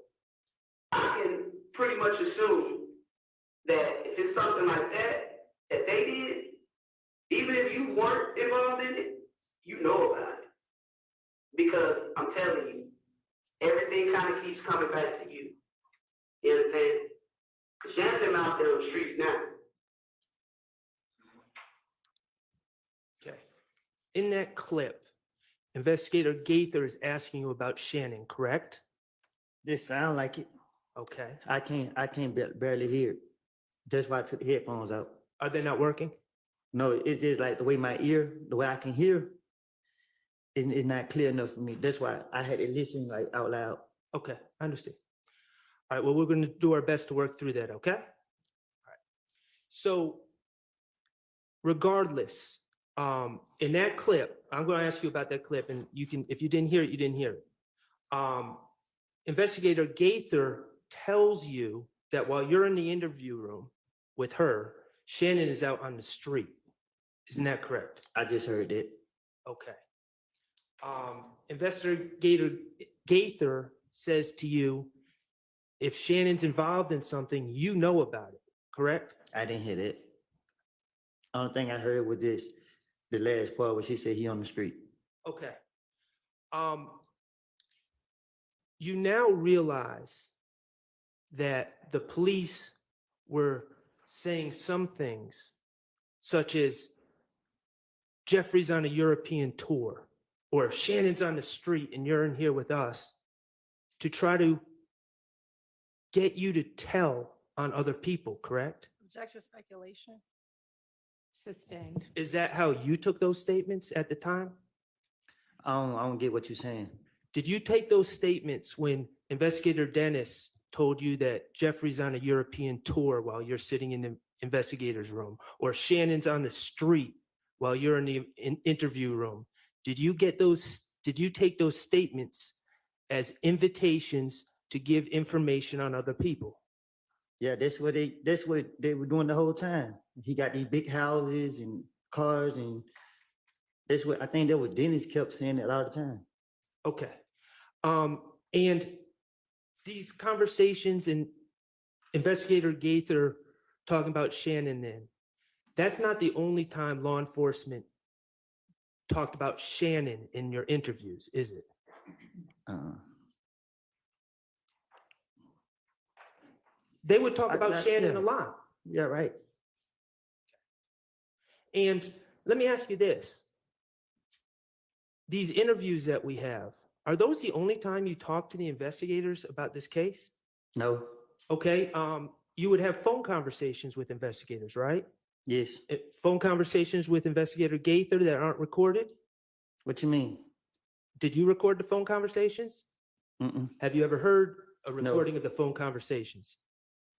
I can pretty much assume that if it's something like that that they did, even if you weren't involved in it, you know about it. Because I'm telling you, everything kind of keeps coming back to you. You understand? Because Shannon's out there on the streets now. Okay. In that clip, Investigator Gaither is asking you about Shannon, correct? This sound like it. Okay. I can't barely hear it. That's why I took the headphones out. Are they not working? No, it's just like the way my ear, the way I can hear, it's not clear enough for me. That's why I had to listen like out loud. Okay, I understand. All right, well, we're going to do our best to work through that, okay? All right. So, regardless, in that clip, I'm going to ask you about that clip, and you can, if you didn't hear it, you didn't hear it. Investigator Gaither tells you that while you're in the interview room with her, Shannon is out on the street. Isn't that correct? I just heard that. Okay. Investigator Gaither says to you, if Shannon's involved in something, you know about it, correct? I didn't hear that. Only thing I heard was just the last part where she said he on the street. Okay. You now realize that the police were saying some things, such as Jeffrey's on a European tour, or Shannon's on the street and you're in here with us, to try to get you to tell on other people, correct? Objection, speculation. Sustained. Is that how you took those statements at the time? I don't get what you're saying. Did you take those statements when Investigator Dennis told you that Jeffrey's on a European tour while you're sitting in the investigator's room, or Shannon's on the street while you're in the interview room? Did you take those statements as invitations to give information on other people? Yeah, that's what they were doing the whole time. He got these big houses and cars, and that's what I think that was Dennis kept saying it all the time. Okay. And these conversations and Investigator Gaither talking about Shannon then, that's not the only time law enforcement talked about Shannon in your interviews, is it? They would talk about Shannon a lot. Yeah, right. And let me ask you this. These interviews that we have, are those the only time you talk to the investigators about this case? No. Okay. You would have phone conversations with investigators, right? Yes. Phone conversations with Investigator Gaither that aren't recorded? What you mean? Did you record the phone conversations? Mm-mm. Have you ever heard a recording of the phone conversations?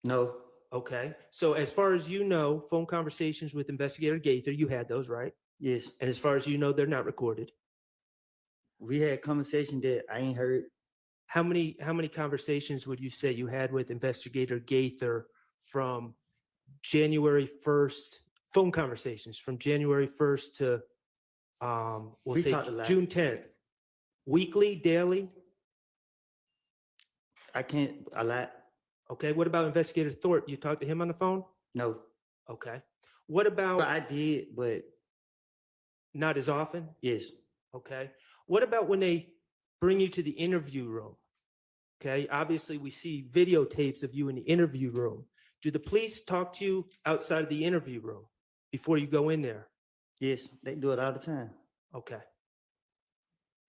No. Okay. So as far as you know, phone conversations with Investigator Gaither, you had those, right? Yes. And as far as you know, they're not recorded. We had conversation that I ain't heard. How many conversations would you say you had with Investigator Gaither from January 1st, phone conversations from January 1st to we'll say talked a lot. June 10th? Weekly, daily? I can't a lot. Okay. What about Investigator Thorpe? You talked to him on the phone? No. Okay. What about But I did, but not as often? yes. Okay. What about when they bring you to the interview room? Okay. Obviously, we see videotapes of you in the interview room. Do the police talk to you outside of the interview room before you go in there? Yes, they do it all the time. Okay.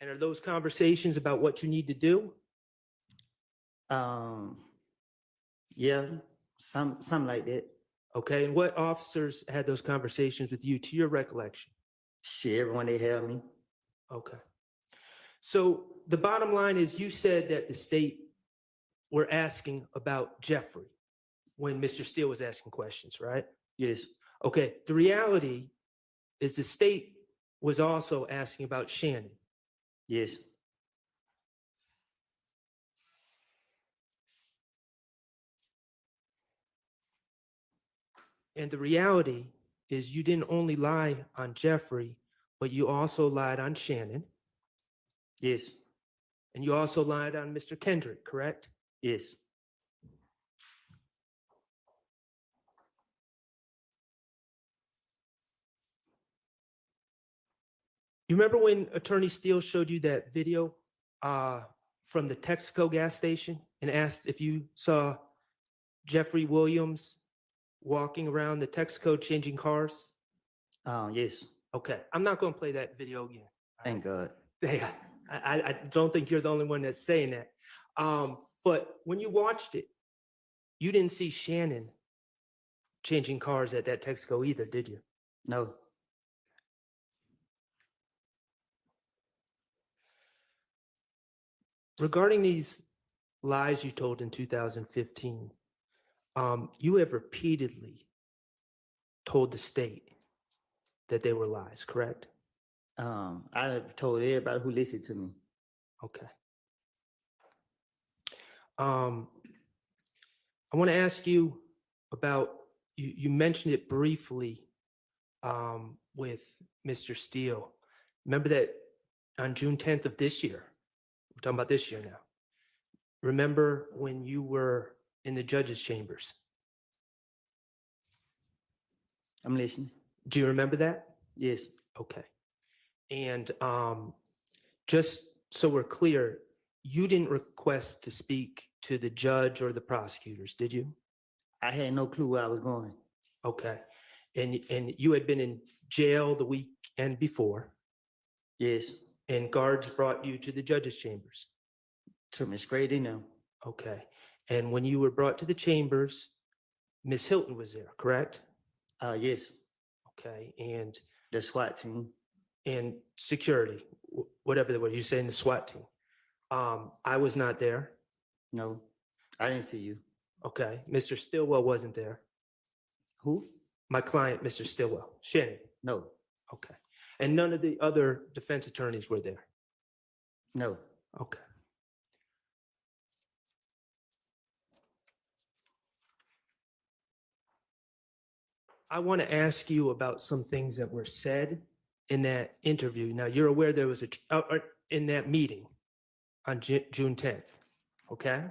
And are those conversations about what you need to do? Yeah, something like that. Okay. And what officers had those conversations with you, to your recollection? Shit, everyone they have me. Okay. So the bottom line is you said that the state were asking about Jeffrey when Mr. Steele was asking questions, right? Yes. Okay. The reality is the state was also asking about Shannon. Yes. And the reality is you didn't only lie on Jeffrey, but you also lied on Shannon. Yes. And you also lied on Mr. Kendrick, correct? Yes. You remember when Attorney Steele showed you that video from the Texaco gas station and asked if you saw Jeffrey Williams walking around the Texaco changing cars? Yes. Okay. I'm not going to play that video again. Thank God. Yeah, I don't think you're the only one that's saying that. But when you watched it, you didn't see Shannon changing cars at that Texaco either, did you? No. Regarding these lies you told in 2015, you have repeatedly told the state that they were lies, correct? I have told everybody who listened to me. Okay. I want to ask you about you mentioned it briefly with Mr. Steele. Remember that on June 10th of this year, we're talking about this year now. Remember when you were in the judge's chambers? I'm listening. Do you remember that? Yes. Okay. And just so we're clear, you didn't request to speak to the judge or the prosecutors, did you? I had no clue where I was going. Okay. And you had been in jail the weekend before. Yes. And guards brought you to the judge's chambers. Took me straight in there. Okay. And when you were brought to the chambers, Miss Hylton was there, correct? Yes. Okay. And the SWAT team. And security, whatever they were. You saying the SWAT team. I was not there. No, I didn't see you. Okay. Mr. Stillwell wasn't there. Who? My client, Mr. Stillwell. Shannon. No. Okay. And none of the other defense attorneys were there. No. Okay. I want to ask you about some things that were said in that interview. Now, you're aware there was in that meeting on June 10th, okay?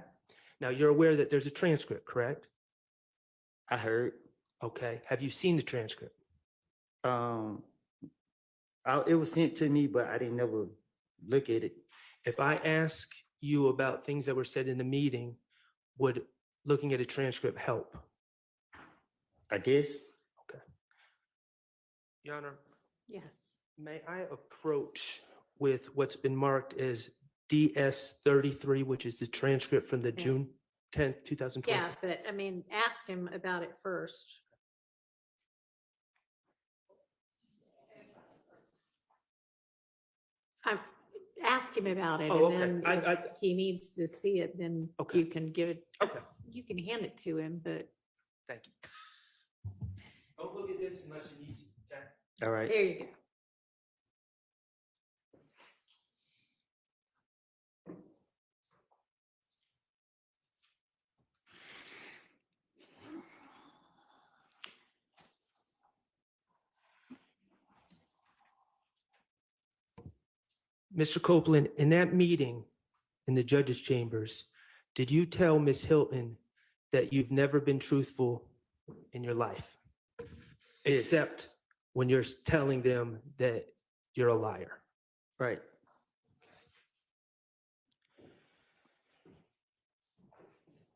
Now, you're aware that there's a transcript, correct? I heard. Okay. Have you seen the transcript? It was sent to me, but I didn't never look at it. If I ask you about things that were said in the meeting, would looking at a transcript help? I guess. Okay. Your Honor. Yes. May I approach with what's been marked as DS-33, which is the transcript from the June 10th, 2020? Yeah, but I mean, ask him about it first. Ask him about it, Oh, and okay. then if he needs to see it, then Okay. you can give it. Okay. You can hand it to him, but Thank you. Don't look at this unless you need to, okay? All right. there you go. Mr. Copeland, in that meeting in the judge's chambers, did you tell Ms. Hylton that you've never been truthful in your life? Except when you're telling them that you're a liar. Right.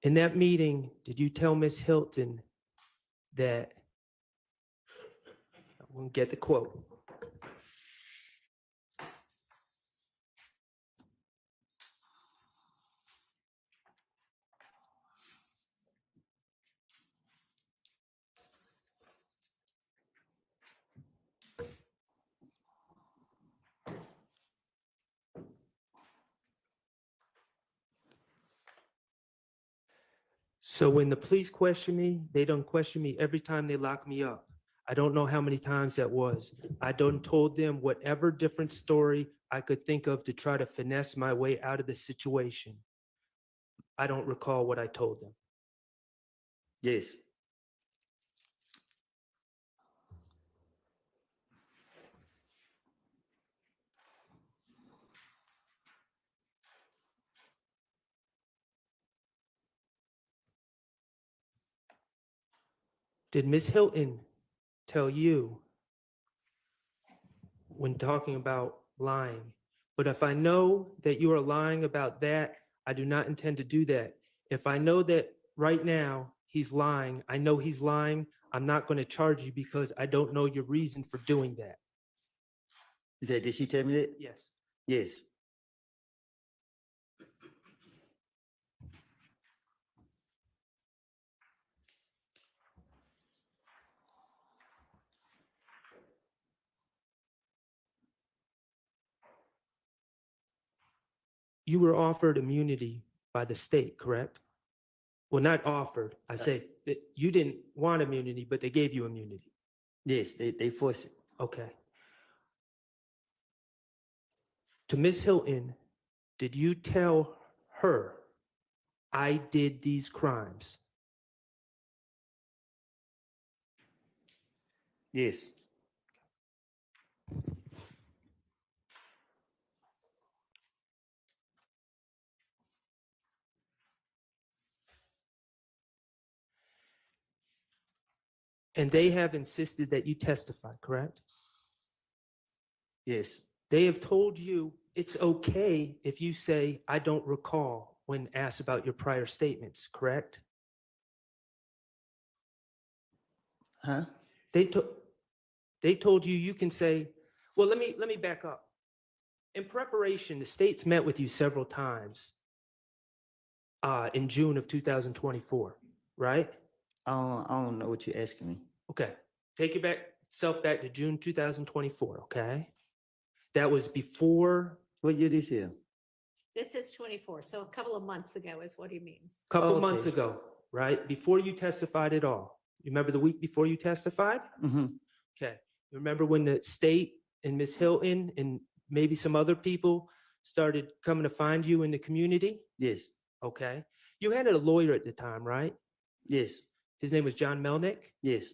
In that meeting, did you tell Ms. Hylton that, I won't get the quote. So when the police question me, they don't question me every time they lock me up. I don't know how many times that was. I done told them whatever different story I could think of to try to finesse my way out of the situation. I don't recall what I told them. Yes. Did Ms. Hylton tell you when talking about lying? But if I know that you are lying about that, I do not intend to do that. If I know that right now he's lying, I know he's lying, I'm not going to charge you because I don't know your reason for doing that. Did she tell me that? Yes. Yes. You were offered immunity by the state, correct? Well, not offered. I say that you didn't want immunity, but they gave you immunity. Yes, they forced it. Okay. To Ms. Hylton, did you tell her I did these crimes? Yes. And they have insisted that you testify, correct? Yes. They have told you it's okay if you say, I don't recall when asked about your prior statements, correct? Huh? They told you you can say, well, let me back up. In preparation, the state's met with you several times in June of 2024, right? I don't know what you're asking me. Okay. Take yourself back to June 2024, okay? That was before What year this year? This is 24, so a couple of months ago is what he means. a couple Okay. months ago, right? Before you testified at all. You remember the week before you testified? Mm-hmm. Okay. You remember when the state and Ms. Hylton and maybe some other people started coming to find you in the community? Yes. Okay. You had a lawyer at the time, right? Yes. His name was John Melnick? Yes.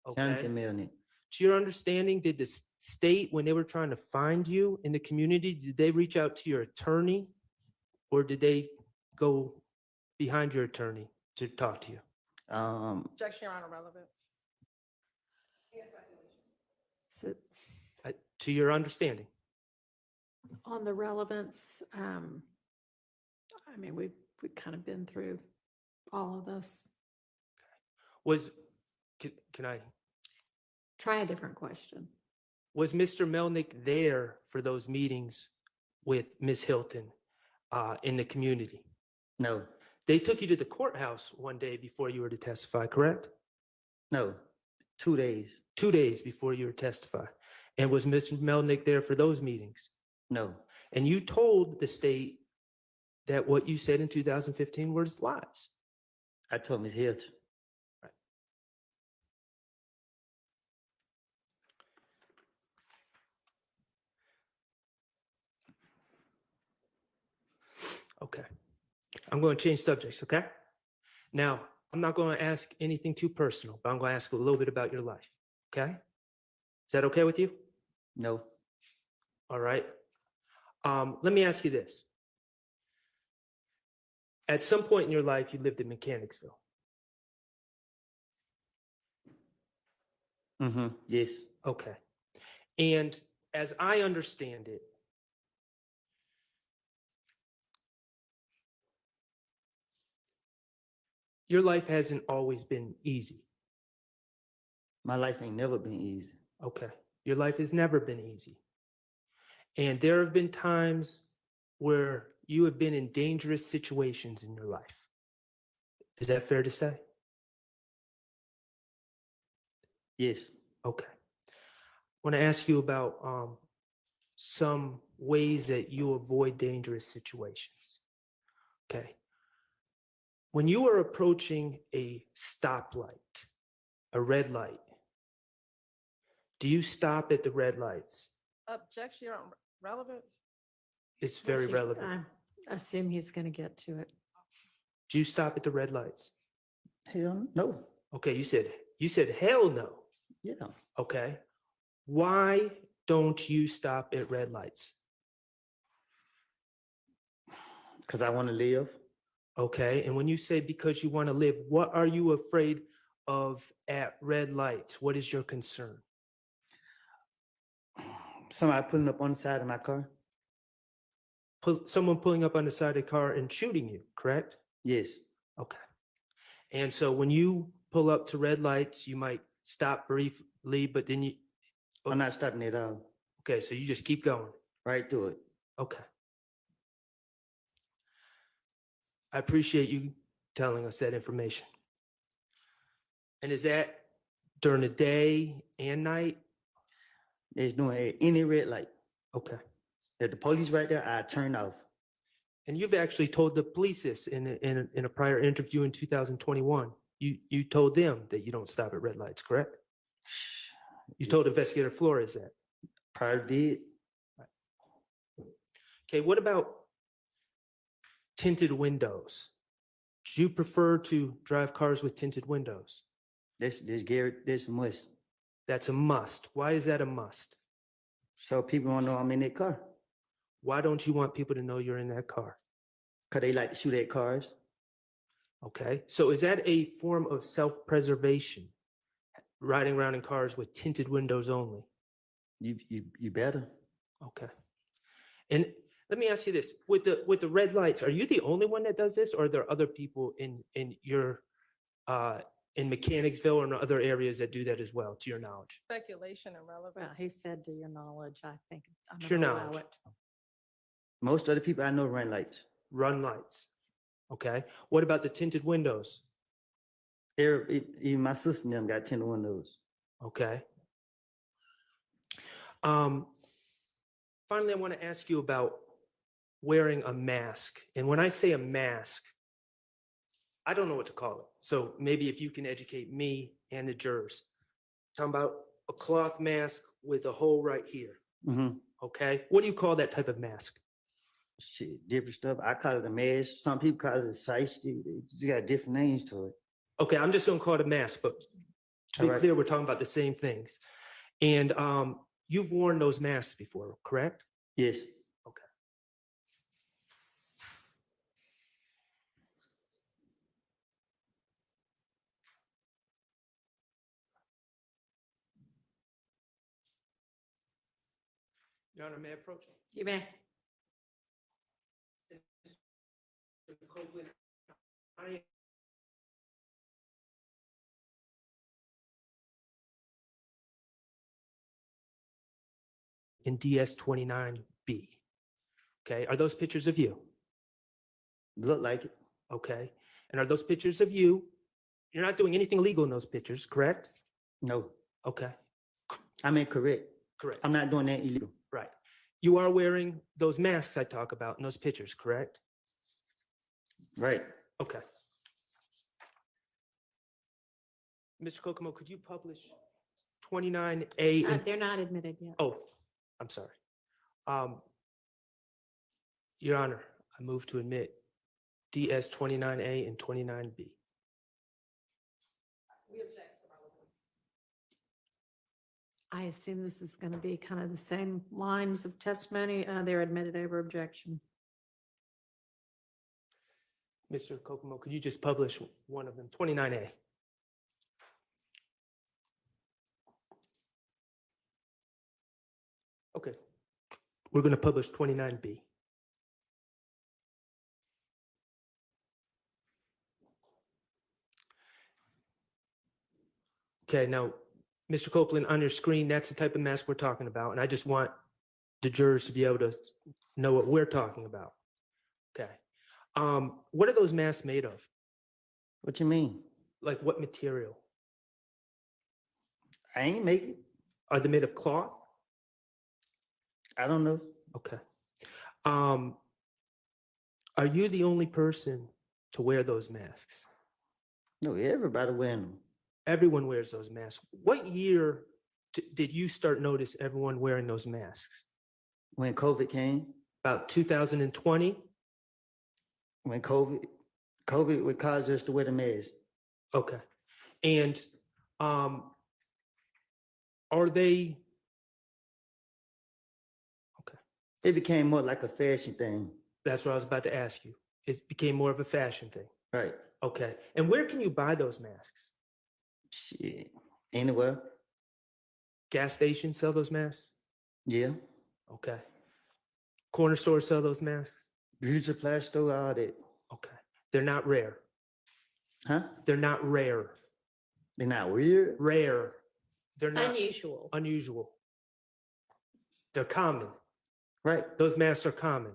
Okay. Jonathan Melnick. To your understanding, did the state, when they were trying to find you in the community, did they reach out to your attorney or did they go behind your attorney to talk to you? Objection, Your Honor, relevance. So To your understanding? on the relevance, I mean, we've kind of been through all of this. Can I, Try a different question. was Mr. Melnick there for those meetings with Ms. Hylton in the community? No. They took you to the courthouse one day before you were to testify, correct? No. 2 days. 2 days before you were to testify. And was Mr. Melnick there for those meetings? No. And you told the state that what you said in 2015 was lies. I told Ms. Hilton. Okay. I'm going to change subjects, okay? Now, I'm not going to ask anything too personal, but I'm going to ask a little bit about your life, okay? Is that okay with you? No. All right. Let me ask you this. At some point in your life, you lived in Mechanicsville. Mm-hmm. Yes. Okay. And as I understand it, your life hasn't always been easy. My life ain't never been easy. Okay. Your life has never been easy. And there have been times where you have been in dangerous situations in your life. Is that fair to say? Yes. Okay. I want to ask you about some ways that you avoid dangerous situations. Okay. When you are approaching a stoplight, a red light, do you stop at the red lights? Objection, Your Honor, relevance. It's very relevant. I assume he's going to get to it. Do you stop at the red lights? Hell no. Okay, you said hell no. Yeah. Okay. Why don't you stop at red lights? Because I want to live. Okay. And when you say because you want to live, what are you afraid of at red lights? What is your concern? Somebody putting up on the side of my car. Someone pulling up on the side of the car and shooting you, correct? Yes. Okay. And so when you pull up to red lights, you might stop briefly, but then you... I'm not stopping at all. Okay, so you just keep going. Right through it. Okay. I appreciate you telling us that information. And is that during the day and night? There's no any red light. Okay. If the police right there, I turn off. And you've actually told the police this in a prior interview in 2021. You told them that you don't stop at red lights, correct? You told Investigator Flores that. Probably did. Okay, what about tinted windows? Do you prefer to drive cars with tinted windows? This Garrett, this must. That's a must. Why is that a must? So people won't know I'm in that car. Why don't you want people to know you're in that car? Cause they like to shoot at cars. Okay, so is that a form of self-preservation? Riding around in cars with tinted windows only? You better. Okay. And let me ask you this, with the red lights, are you the only one that does this, or are there other people in your in Mechanicsville or in other areas that do that as well, to your knowledge? Speculation irrelevant. Well, he said to your knowledge, I think. I'm To your gonna allow knowledge. it. Most of the people I know run lights. Run lights. Okay. What about the tinted windows? Even my sister and them got tinted windows. Okay. Finally, I want to ask you about wearing a mask. And when I say a mask, I don't know what to call it. So maybe if you can educate me and the jurors. Talking about a cloth mask with a hole right here. Mm-hmm. Okay. What do you call that type of mask? Shit, different stuff. I call it a mask. Some people call it a shiesty. They just got different names to it. Okay, I'm just going to call it a mask, but to be All right. clear, we're talking about the same things. And you've worn those masks before, correct? Yes. Okay. Your Honor, may I approach? You may. Mr. Copeland, I in DS-29B. Okay, are those pictures of you? Look like it. Okay, and are those pictures of you? You're not doing anything illegal in those pictures, correct? No. Okay, I mean, correct. correct. I'm not doing that illegal. Right. You are wearing those masks I talk about in those pictures, correct? Right. Okay. Mr. Kokomo, could you publish 29A? and- They're not admitted yet. Oh, I'm sorry. Your Honor, I move to admit DS 29A and 29B. I assume this is going to be kind of the same lines of testimony. They're admitted over objection. Mr. Kokomo, could you just publish one of them, 29A? Okay. We're going to publish 29B. Okay, now, Mr. Copeland, on your screen, that's the type of mask we're talking about, and I just want the jurors to be able to know what we're talking about. Okay. What are those masks made of? What you mean? Like what material? I ain't make it. Are they made of cloth? I don't know. Okay. Are you the only person to wear those masks? No, everybody wearing them. Everyone wears those masks. What year did you start notice everyone wearing those masks? When COVID came. About 2020? When COVID would cause us to wear the mask. Okay. And are they? Okay. It became more like a fashion thing. That's what I was about to ask you. It became more of a fashion thing. Right. Okay. And where can you buy those masks? Shit. Anywhere. Gas stations sell those masks? Yeah. Okay. Corner stores sell those masks? Beauty supply store, all that. Okay. They're not rare. Huh? They're not rare. They're not weird? Rare. They're not Unusual. unusual. They're common. Right. Those masks are common.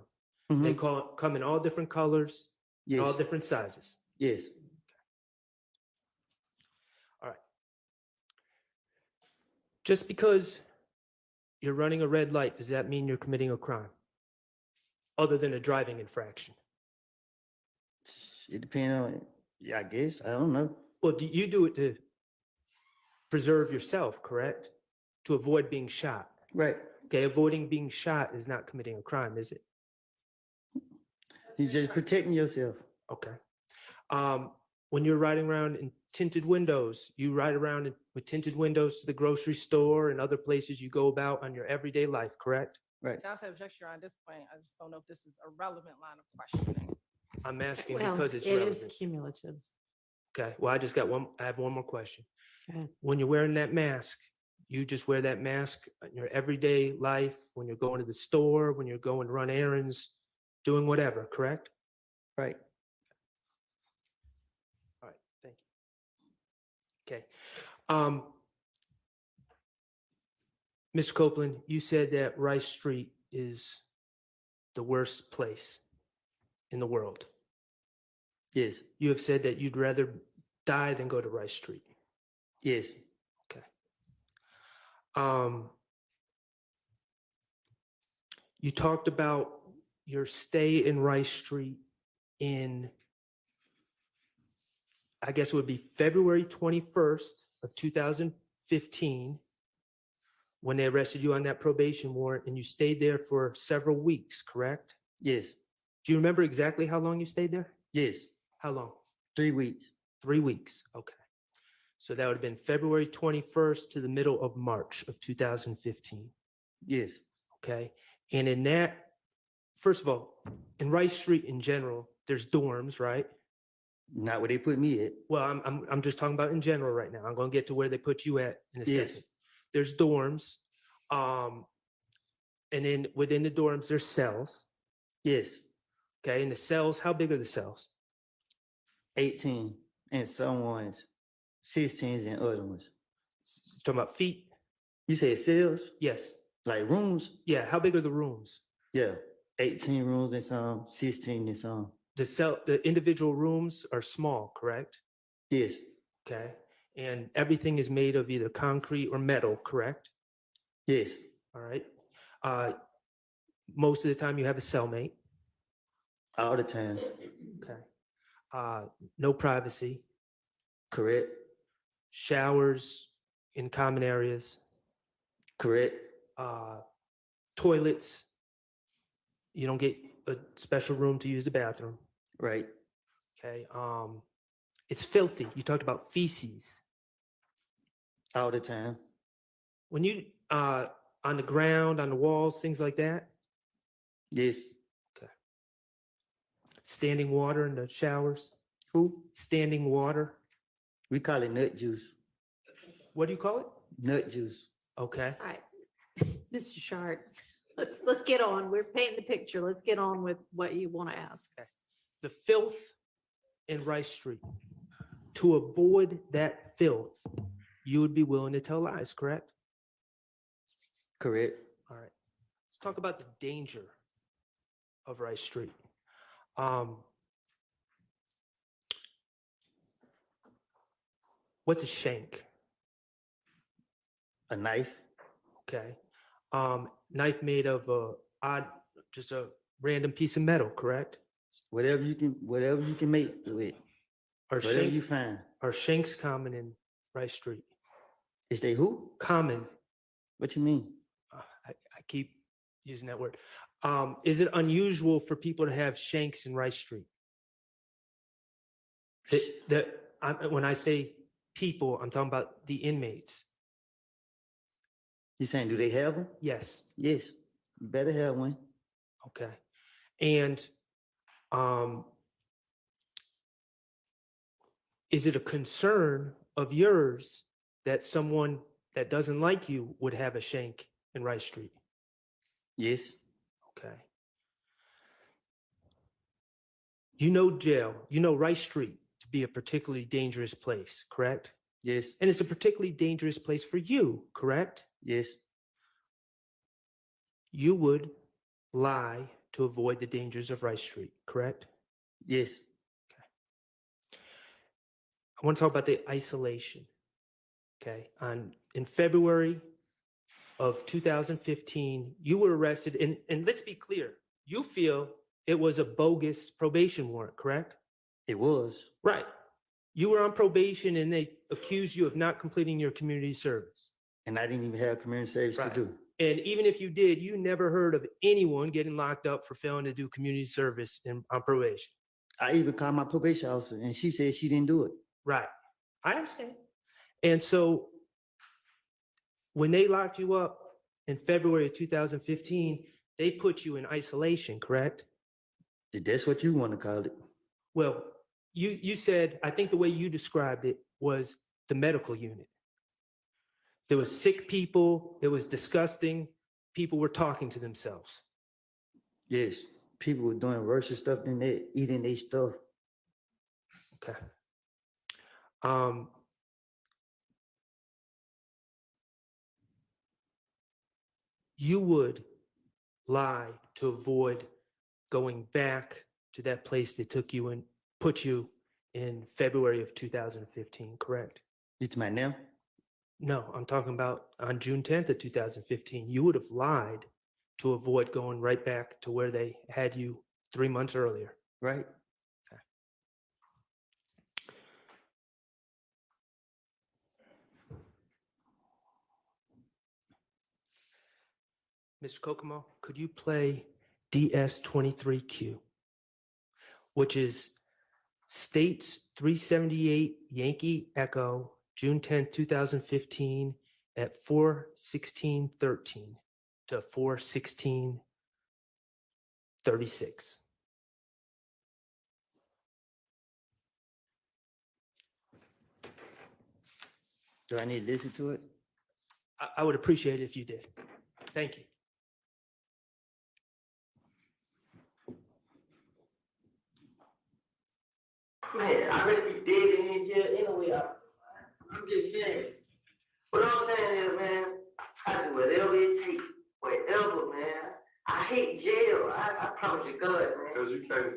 Mhm. They come in all different colors, Yes. all different sizes. Yes. All right. Just because you're running a red light, does that mean you're committing a crime? Other than a driving infraction? It depends on, yeah, I guess. I don't know. Well, you do it to preserve yourself, correct? To avoid being shot. Right. Okay, avoiding being shot is not committing a crime, is it? You're just protecting yourself. Okay. When you're riding around tinted windows. You ride around with tinted windows to the grocery store and other places you go about on your everyday life, correct? Right. Can I say objection on this point? I just don't know if this is a relevant line of questioning. I'm asking Well, because it's it relevant. is cumulative. Okay, well, I have one more question. Okay. When you're wearing that mask, you just wear that mask in your everyday life, when you're going to the store, when you're going to run errands, doing whatever, correct? Right. All right, thank you. Okay. Mr. Copeland, you said that Rice Street is the worst place in the world. Yes. You have said that you'd rather die than go to Rice Street. Yes. Okay. You talked about your stay in Rice Street in, I guess it would be February 21st of 2015, when they arrested you on that probation warrant, and you stayed there for several weeks, correct? Yes. Do you remember exactly how long you stayed there? Yes. How long? 3 weeks. 3 weeks, okay. So that would have been February 21st to the middle of March of 2015. Yes. Okay. And in that, first of all, in Rice Street in general, there's dorms, right? Not where they put me at. Well, I'm just talking about in general right now. I'm going to get to where they put you at in a Yes. second. There's dorms, and then within the dorms there's cells. Yes. Okay, and the cells, how big are the cells? 18 and some ones, 16s and other ones. Talking about feet? You said cells? Yes. Like rooms? Yeah. How big are the rooms? Yeah. 18 rooms and some, 16 and some. The individual rooms are small, correct? Yes. Okay. And everything is made of either concrete or metal, correct? Yes. All right. Most of the time you have a cellmate. All the time. Okay. No privacy. Correct. Showers in common areas. Correct. Toilets. You don't get a special room to use the bathroom. Right. Okay. It's filthy. You talked about feces. All the time. When you on the ground, on the walls, things like that. Yes. Okay. Standing water in the showers. Who? Standing water. We call it nut juice. What do you call it? Nut juice. Okay. All right, Mr. Schardt, let's get on. We're painting the picture. Let's get on with what you want to ask. Okay. The filth in Rice Street. To avoid that filth, you would be willing to tell lies, correct? Correct. All right. Let's talk about the danger of Rice Street. What's a shank? A knife. Okay. Knife made of just a random piece of metal, correct? Whatever you can make with. Whatever you find. Are shanks common in Rice Street? Is they who? Common. What you mean? I keep using that word. Is it unusual for people to have shanks in Rice Street? When I say people, I'm talking about the inmates. You saying, do they have them? Yes. Yes. You better have one. Okay. And is it a concern of yours that someone that doesn't like you would have a shank in Rice Street? Yes. Okay. You know jail, you know Rice Street to be a particularly dangerous place, correct? Yes. And it's a particularly dangerous place for you, correct? Yes. You would lie to avoid the dangers of Rice Street, correct? Yes. I want to talk about the isolation. Okay. In February of 2015, you were arrested, and let's be clear, you feel it was a bogus probation warrant, correct? It was. Right. You were on probation and they accused you of not completing your community service. And I didn't even have community service to do. And even if you did, you never heard of anyone getting locked up for failing to do community service on probation. I even called my probation officer and she said she didn't do it. Right. I understand. And so when they locked you up in February of 2015, they put you in isolation, correct? That's what you want to call it. Well, you said, I think the way you described it was the medical unit. There was sick people, it was disgusting, people were talking to themselves. Yes, people were doing worse stuff than that, eating their stuff. Okay. You would lie to avoid going back to that place that took you and put you in February of 2015, correct? It's my now? No, I'm talking about on June 10th of 2015. You would have lied to avoid going right back to where they had you 3 months earlier. Right. Okay. Mr. Kokomo, could you play DS23Q, which is States 378 Yankee Echo, June 10th, 2015 at 4:16:13 to 4:16:36. Do I need to listen to it? I would appreciate it if you did. Thank you. Man, I really be digging in jail anyway. I'm just saying. What I'm saying is, man, I do whatever it takes. Whatever, man. I hate jail. I promise you God, man. Because you can't,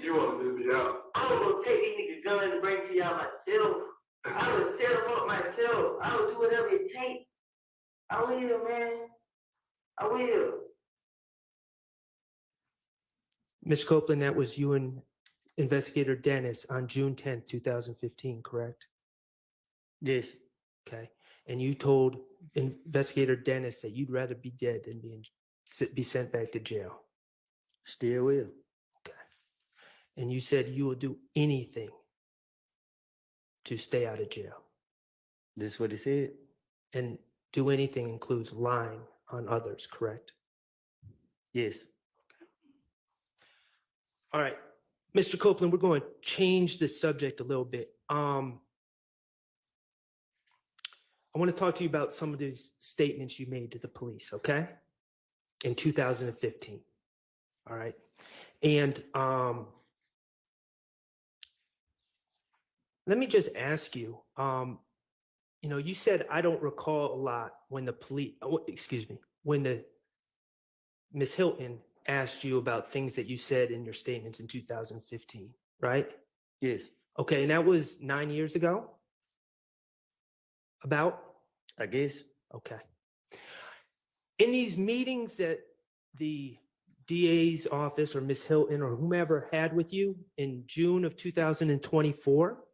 you want to be out. I'm gonna take these niggas guns and bring to y'all myself. I would set them up myself. I would do whatever it takes. I will, man. I will. Ms. Copeland, that was you and Investigator Dennis on June 10th, 2015, correct? Yes. Okay. And you told Investigator Dennis that you'd rather be dead than be sent back to jail. Still will. Okay. And you said you will do anything to stay out of jail. That's what he said. And do anything includes lying on others, correct? Yes. All right. Mr. Copeland, we're going to change the subject a little bit. I want to talk to you about some of these statements you made to the police, okay? In 2015. All right. And let me just ask you, you said, I don't recall a lot when the police, when the Ms. Hylton asked you about things that you said in your statements in 2015, right? Yes. Okay, and that was 9 years ago? About? I guess. Okay. In these meetings that the DA's office or Ms. Hylton or whomever had with you in June of 2024,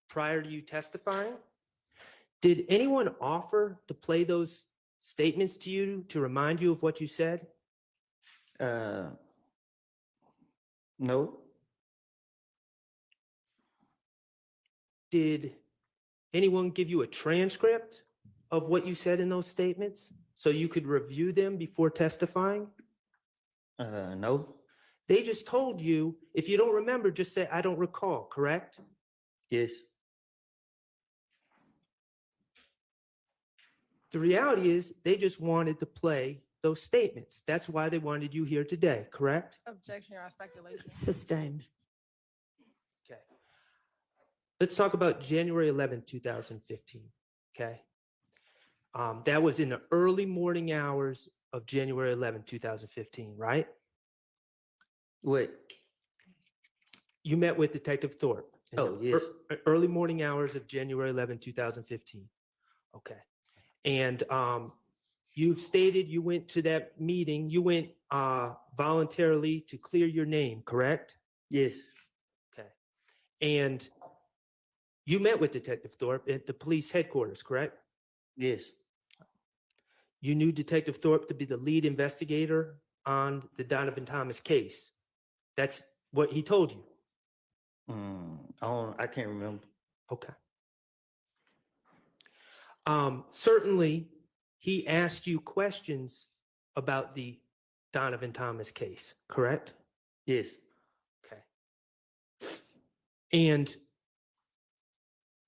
prior to you testifying, did anyone offer to play those statements to you to remind you of what you said? No. Did anyone give you a transcript of what you said in those statements so you could review them before testifying? No. They just told you, if you don't remember, just say, I don't recall, correct? Yes. The reality is they just wanted to play those statements. That's why they wanted you here today, correct? Objection or speculation. Sustained. Okay. Let's talk about January 11th, 2015, okay? That was in the early morning hours of January 11th, 2015, right? What? You met with Detective Thorpe. In Oh, the yes. Early morning hours of January 11th, 2015. Okay. And you've stated you went to that meeting, you went voluntarily to clear your name, correct? Yes. Okay. And you met with Detective Thorpe at the police headquarters, correct? Yes. You knew Detective Thorpe to be the lead investigator on the Donovan Thomas case. That's what he told you. I can't remember. Okay. Certainly, he asked you questions about the Donovan Thomas case, correct? Yes. Okay. And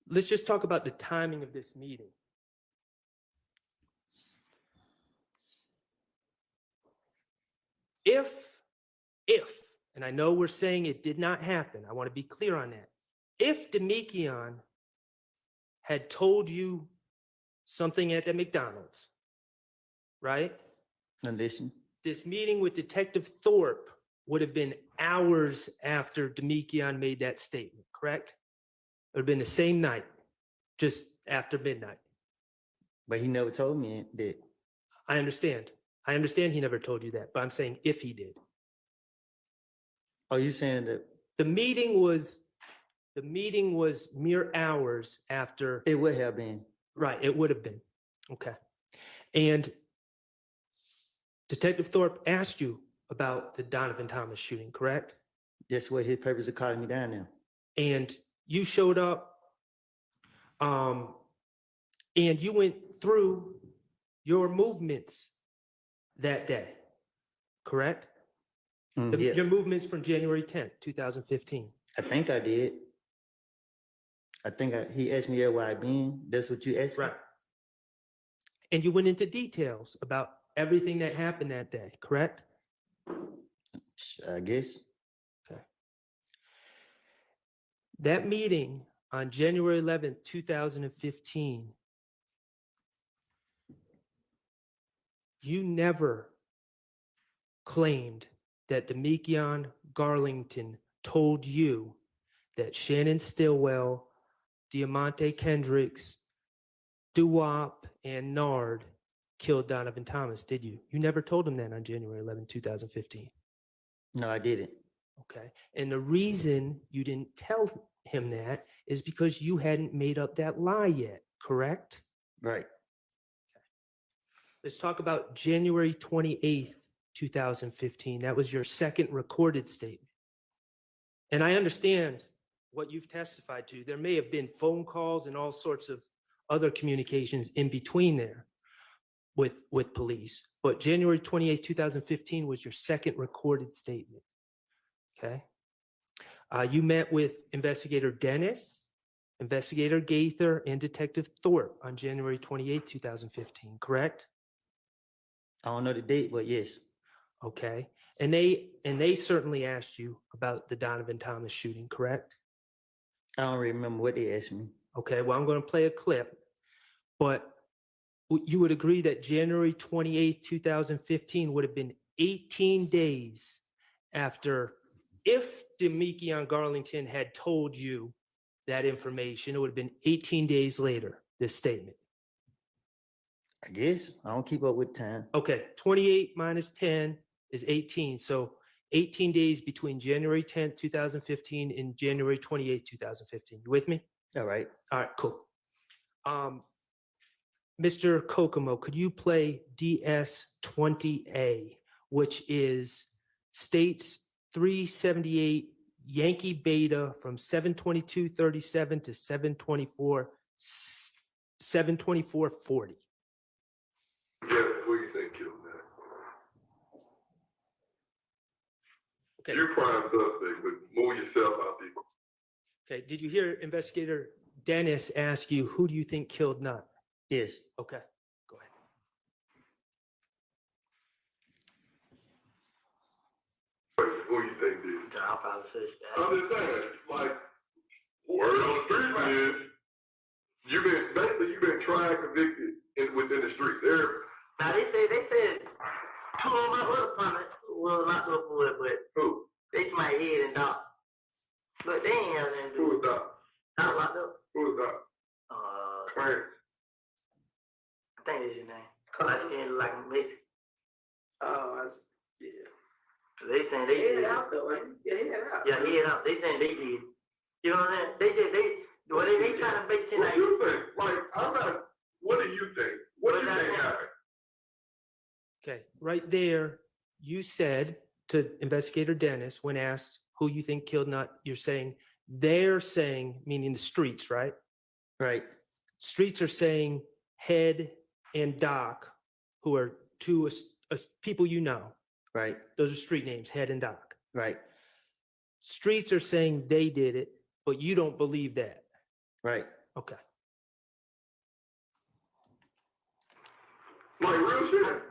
let's just talk about the timing of this meeting. If, and I know we're saying it did not happen, I want to be clear on that. If Demekion had told you something at the McDonald's, right? Now listen. This meeting with Detective Thorpe would have been hours after Demekion made that statement, correct? It would have been the same night, just after midnight. But he never told me that. I understand. I understand he never told you that, but I'm saying if he did. Are you saying that? The meeting was mere hours after. It would have been. Right, it would have been. Okay. And Detective Thorpe asked you about the Donovan Thomas shooting, correct? That's what his purpose of calling me down now. And you showed up, and you went through your movements that day, correct? Yeah. Your movements from January 10th, 2015. I think I did. He asked me where I been. That's what you asked me? Right. And you went into details about everything that happened that day, correct? I guess. Okay. That meeting on January 11th, 2015, you never claimed that Demekion Garlington told you that Shannon Stillwell, Diamante Kendricks, Duwop, and Nard killed Donovan Thomas, did you? You never told him that on January 11, 2015. No, I didn't. Okay. And the reason you didn't tell him that is because you hadn't made up that lie yet, correct? Right. Let's talk about January 28th, 2015. That was your second recorded statement. And I understand what you've testified to. There may have been phone calls and all sorts of other communications in between there with police. But January 28th, 2015 was your second recorded statement. Okay. You met with Investigator Dennis, Investigator Gaither, and Detective Thorpe on January 28th, 2015, correct? I don't know the date, but yes. Okay. And they certainly asked you about the Donovan Thomas shooting, correct? I don't remember what they asked me. Okay, well, I'm going to play a clip, but you would agree that January 28th, 2015 would have been 18 days after, if Demekion Garlington had told you that information, it would have been 18 days later, this statement. I guess. I don't keep up with time. Okay, 28 minus 10 is 18. So 18 days between January 10th, 2015 and January 28th, 2015. You with me? All right. All right, cool. Mr. Kokomo, could you play DS20A, which is states 378 Yankee Beta from 7/22/37 to 7/24/40. Yeah, what do you think, killed that? Okay. You're prime suspect, but move yourself out there. Okay, did you hear Investigator Dennis ask you, who do you think killed Nut? Yes. Okay, go ahead. Who you think did? I'll probably say that. I'm just saying, like, word on the street is, you've been tried, convicted within the streets. Now they said two of my other partners were locked up for it, but Who? they my head and dog. But they ain't have nothing to do Who with was that? not locked up. Who was that? Clarence. I think that's his name. I skin like a mix. Yeah. They saying they did. Out though, right? Yeah, head out. Yeah, head out. They saying they did. You know what I'm saying? They trying to make it What like. you think? Like, what do you think? What do you think happened? Okay, right there, you said to Investigator Dennis, when asked who you think killed Nut, you're saying They're saying, meaning the streets, right? Right. Streets are saying Head and Doc, who are two people you know. Right. Those are street names, Head and Doc. Right. Streets are saying they did it, but you don't believe that. Right. Okay. Like real shit.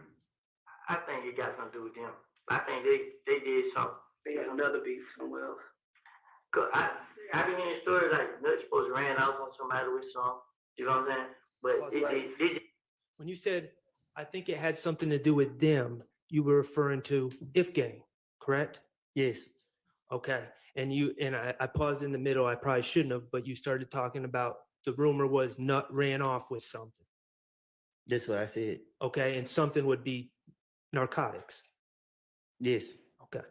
I think it got something to do with them. I think they did something. They got another beef somewhere else. Cause I been hearing stories like Nut's supposed to ran off on somebody with some. You know what I'm saying? But it When you said, I think it had something to do with them, you were referring to If Gang, correct? Yes. Okay. And I paused in the middle. I probably shouldn't have, but you started talking about the rumor was Nut ran off with something. That's what I said. Okay. And something would be narcotics. Yes. Okay.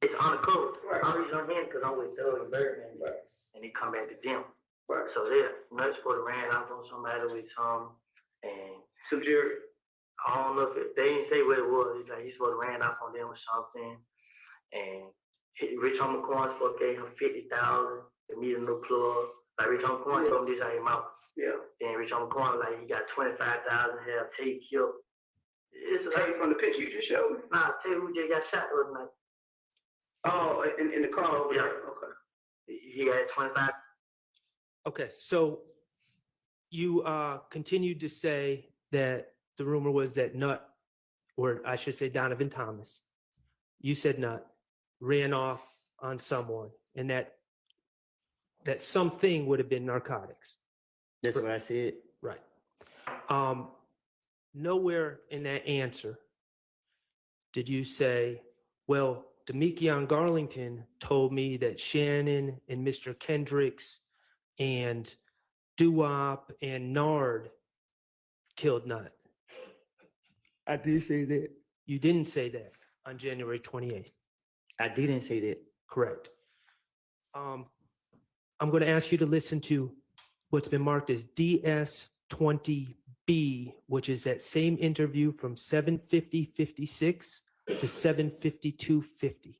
it's on the coast. I'm reason I'm here because I'm with Doug and Birdman, and they come back to them. So they're Nuts supposed to ran off on somebody with some, and some jury. I don't know if they didn't say what it was. It's like he's supposed to ran off on them or something, and Rich Homie Corn supposed to gave him $50,000 to meet a new plug. Like Rich Homie Corn told him this out of his mouth. Yeah. Then Rich Homie Corn like he got $25,000 to have Tate killed. It's like from the picture you just showed me. Nah, Tate who just got shot the other night. Oh, in the car over there. Okay. He had 25. Okay. So you continued to say that the rumor was that Nut, or I should say Donovan Thomas, you said Nut, ran off on someone, and that something would have been narcotics. That's what I said. Right. Nowhere in that answer did you say, well, Demekion Garlington told me that Shannon and Mr. Kendricks and Doo-Wop and Nard killed Nut. I did say that. You didn't say that on January 28th. I didn't say that. Correct. I'm going to ask you to listen to what's been marked as DS20B, which is that same interview from 7:50:56 to 7:52:50.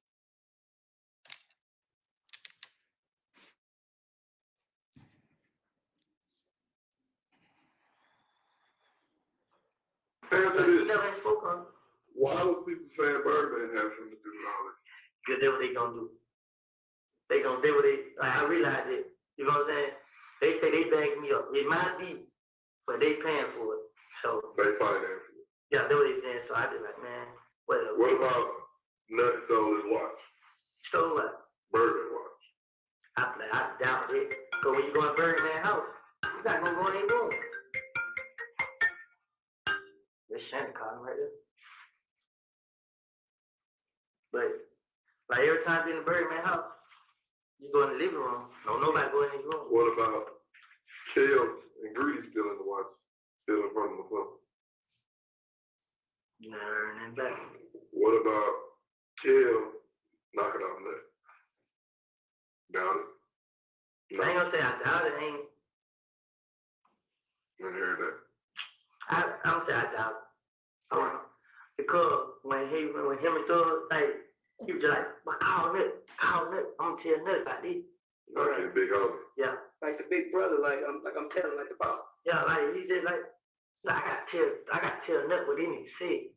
Why would people saying Birdman have something to do with all this? Because that's what they gonna do. They gonna do what they, like, I realize it. You know what I'm saying? They say they bagging me up. It might be, but they paying for it. So They finance it. yeah, that's what they saying. So I just like, man, whatever. What about Nut stole his watch? Stole what? Birdman watch. I doubt it. Because when you go in Birdman's house, you're not gonna go in their room. There's Shannon calling right there. But like every time you're in the Birdman house, you go in the living room. No, nobody go in his room. What about Kels and Greedy stealing the watch? Stealing from the phone? Never heard nothing back. What about Kel knocking off Nut? Doubt it. I ain't gonna say I doubt it. Ain't. I heard that. I don't say I doubt it. Because when him and Thug, like, he was just like, well, call Nut. I'm gonna tell Nut about this. Like his big homie. Yeah. Like the big brother, I'm telling like the boss. Yeah, like he just like I gotta tell Nut what he need to say.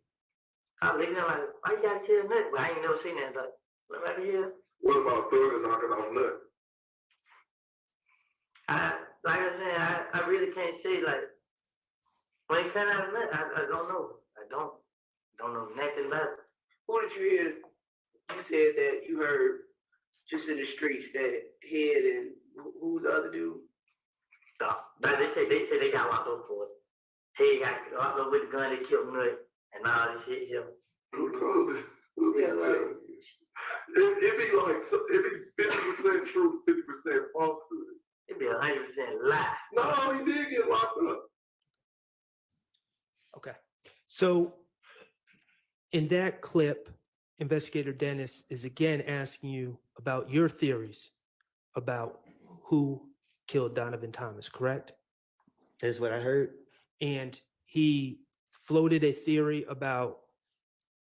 I was looking at him like, why you gotta tell Nut? But I ain't never seen that. Like right here. What about Thug knocking off Nut? Like I said, I really can't say like when it came out of Nut, I don't know. I don't know nothing about it. Who did you hear? You said that you heard just in the streets that Head and who's the other dude? No, but they say they got locked up for it. Head got locked up with the gun. They killed Nut and all this shit. Yeah. Yeah, like it'd be 50% true, 50% false to it. It'd be 100% lie. No, he did get locked up. Okay. So in that clip, Investigator Dennis is again asking you about your theories about who killed Donovan Thomas, correct? That's what I heard. And he floated a theory about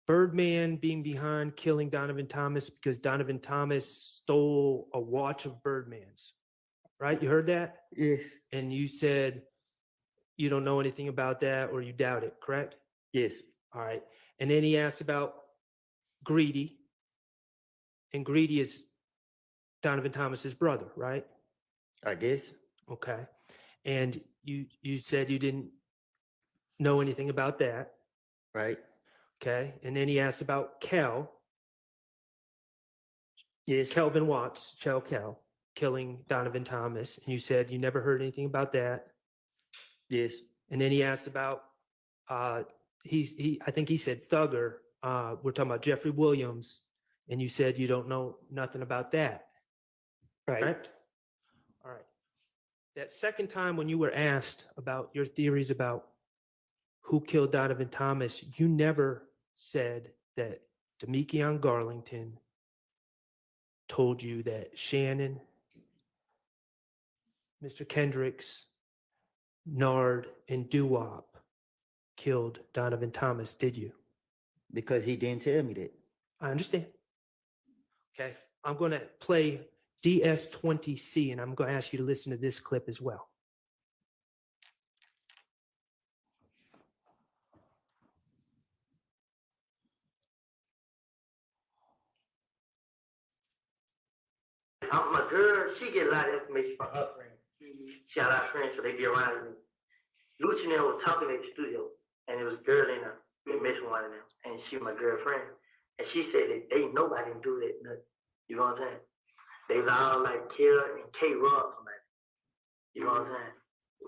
Birdman being behind killing Donovan Thomas because Donovan Thomas stole a watch of Birdman's, right? You heard that? Yes. And you said you don't know anything about that or you doubt it, correct? Yes. All right. And then he asked about Greedy. And Greedy is Donovan Thomas's brother, right? I guess. Okay. And you said you didn't know anything about that. Right. Okay. And then he asked about Kel. Yes. Kelvin Watts, Kel, killing Donovan Thomas. And you said you never heard anything about that. Yes. And then he asked about I think he said Thugger. We're talking about Jeffrey Williams. And you said you don't know nothing about that. Right. Correct? All right. That second time when you were asked about your theories about who killed Donovan Thomas, you never said that Demekion Garlington told you that Shannon, Mr. Kendricks, Nard, and Doo-Wop killed Donovan Thomas, did you? Because he didn't tell me that. I understand. Okay. I'm going to play DS20C, and I'm going to ask you to listen to this clip as well. My girl, she get a lot of information from her friends. She got a lot of friends, so they be around me. Lucy and them was talking at the studio, and it was a girl in there. We missing one of them, and she my girlfriend. And she said that they nobody can do that. Nothing. You know what I'm saying? They was all like Kill and K Rob somebody. You know what I'm saying?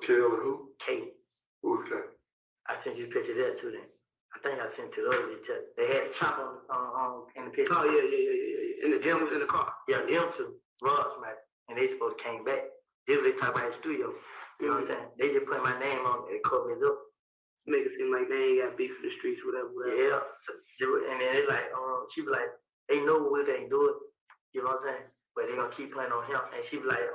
Kill and who? K. Who's K? I sent you a picture of that to them. I think I sent it to those. They had a chop on in the picture. Oh yeah. And the gym was in the car. Yeah, them two. Rob somebody. And they supposed to came back. This was they talk about the studio. You know what I'm saying? They just put my name on it. They covered it up. Make it seem like they ain't got beef for the streets, whatever. Yeah. And then it's like, she be like, they know what they do it. You know what I'm saying? But they gonna keep playing on him. And she be like,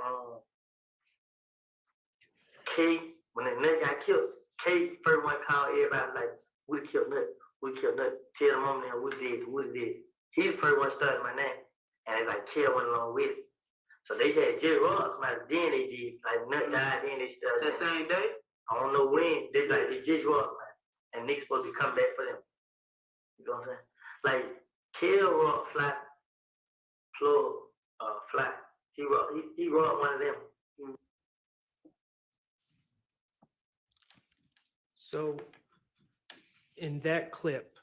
K, when the nut got killed, K first one called everybody like, we killed Nut. Tell the mom now we did. He the first one started my name. And it's like Kill went along with it. So they had Jerry Ross, then they did, like Nut died, then they started. That same day? I don't know when. They like they Jerry Ross, and Nick's supposed to come back for them. You know what I'm saying? Like Kill Rock Flat, Floor, Flat. He robbed one of them. So in that clip,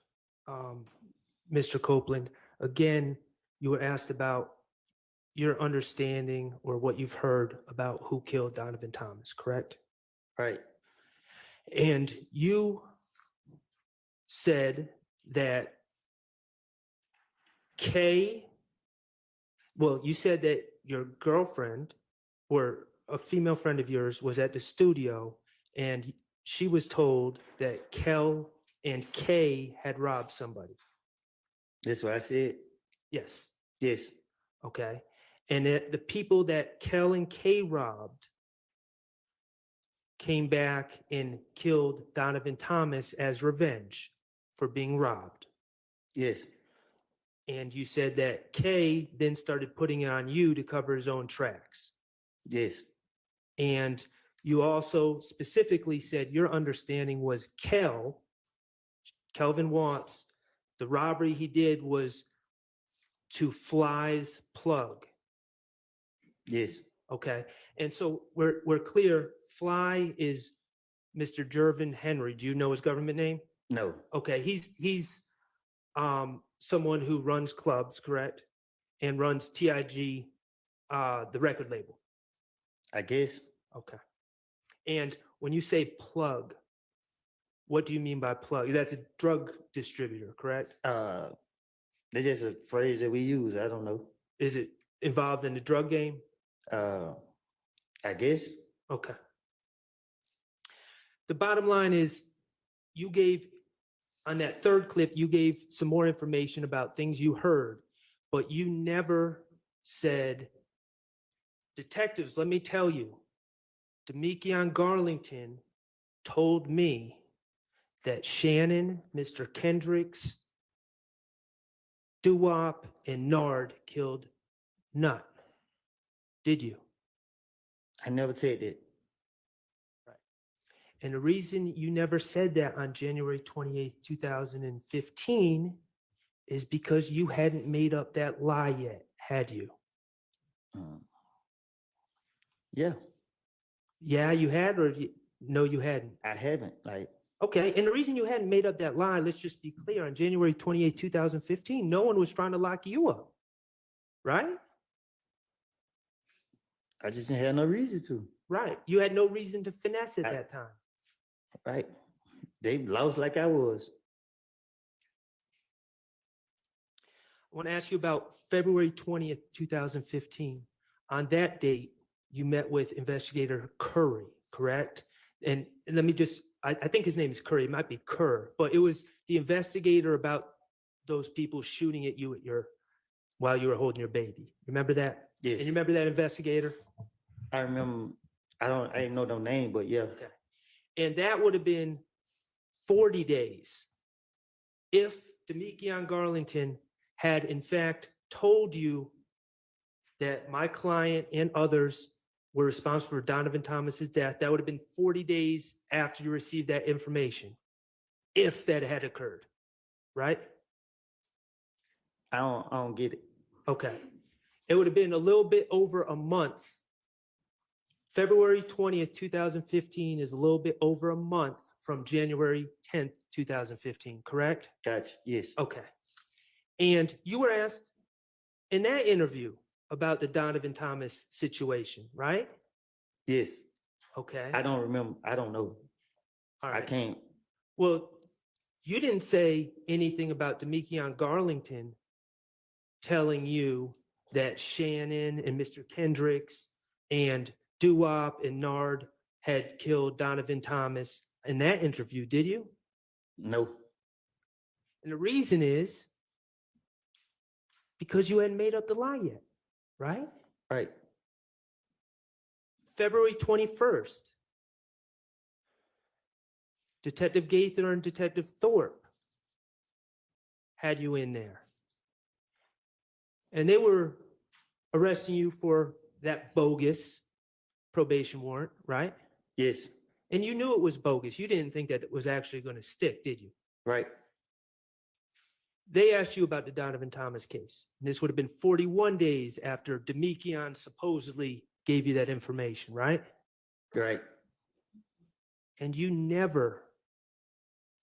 Mr. Copeland, again, you were asked about your understanding or what you've heard about who killed Donovan Thomas, correct? Right. And you said that you said that your girlfriend or a female friend of yours was at the studio and she was told that Kel and Kay had robbed somebody. That's what I said? Yes. Yes. Okay. And the people that Kel and Kay robbed came back and killed Donovan Thomas as revenge for being robbed. Yes. And you said that Kay then started putting it on you to cover his own tracks. Yes. And you also specifically said your understanding was Kelvin Watts, the robbery he did was to Fly's plug. Yes. Okay. And so we're clear. Fly is Mr. Jervin Henry. Do you know his government name? No. Okay. He's someone who runs clubs, correct? And runs TIG, the record label. I guess. Okay. And when you say plug, what do you mean by plug? That's a drug distributor, correct? That's just a phrase that we use. I don't know. Is it involved in the drug game? I guess. Okay. The bottom line is you gave, on that third clip, you gave some more information about things you heard, but you never said, detectives, let me tell you, Demekion Garlington told me that Shannon, Mr. Kendricks, Doo-Wop and Nard killed Nut. Did you? I never said that. And the reason you never said that on January 28th, 2015 is because you hadn't made up that lie yet, had you? Yeah, Yeah, you had, or no, you hadn't? I haven't. Okay, and the reason you hadn't made up that lie, let's just be clear, on January 28th, 2015, no one was trying to lock you up, right? I just didn't have no reason to. Right. You had no reason to finesse at that time. Right. They lost like I was. I want to ask you about February 20th, 2015. On that date, you met with investigator Curry, correct? And let me just, I think his name is Curry, it might be Kerr, but it was the investigator about those people shooting at you while you were holding your baby. Remember that? Yes. And you remember that investigator? I remember, I didn't know no name, but yeah. Okay. And that would have been 40 days if Demekion Garlington had in fact told you that my client and others were responsible for Donovan Thomas's death. That would have been 40 days after you received that information, if that had occurred, right? I don't get it. Okay. It would have been a little bit over a month. February 20th, 2015 is a little bit over a month from January 10th, 2015, correct? Gotcha. Yes. Okay. And you were asked in that interview about the Donovan Thomas situation, right? Yes. Okay. I don't remember. I don't know. All right. I can't. Well, you didn't say anything about Demekion Garlington telling you that Shannon and Mr. Kendricks and Doo-Wop and Nard had killed Donovan Thomas in that interview, did you? No. And the reason is because you hadn't made up the lie yet, right? Right. February 21st, Detective Gaither and Detective Thorpe had you in there. And they were arresting you for that bogus probation warrant, right? Yes. And you knew it was bogus. You didn't think that it was actually going to stick, did you? Right. They asked you about the Donovan Thomas case. And this would have been 41 days after Demekion supposedly gave you that information, right? Right. And you never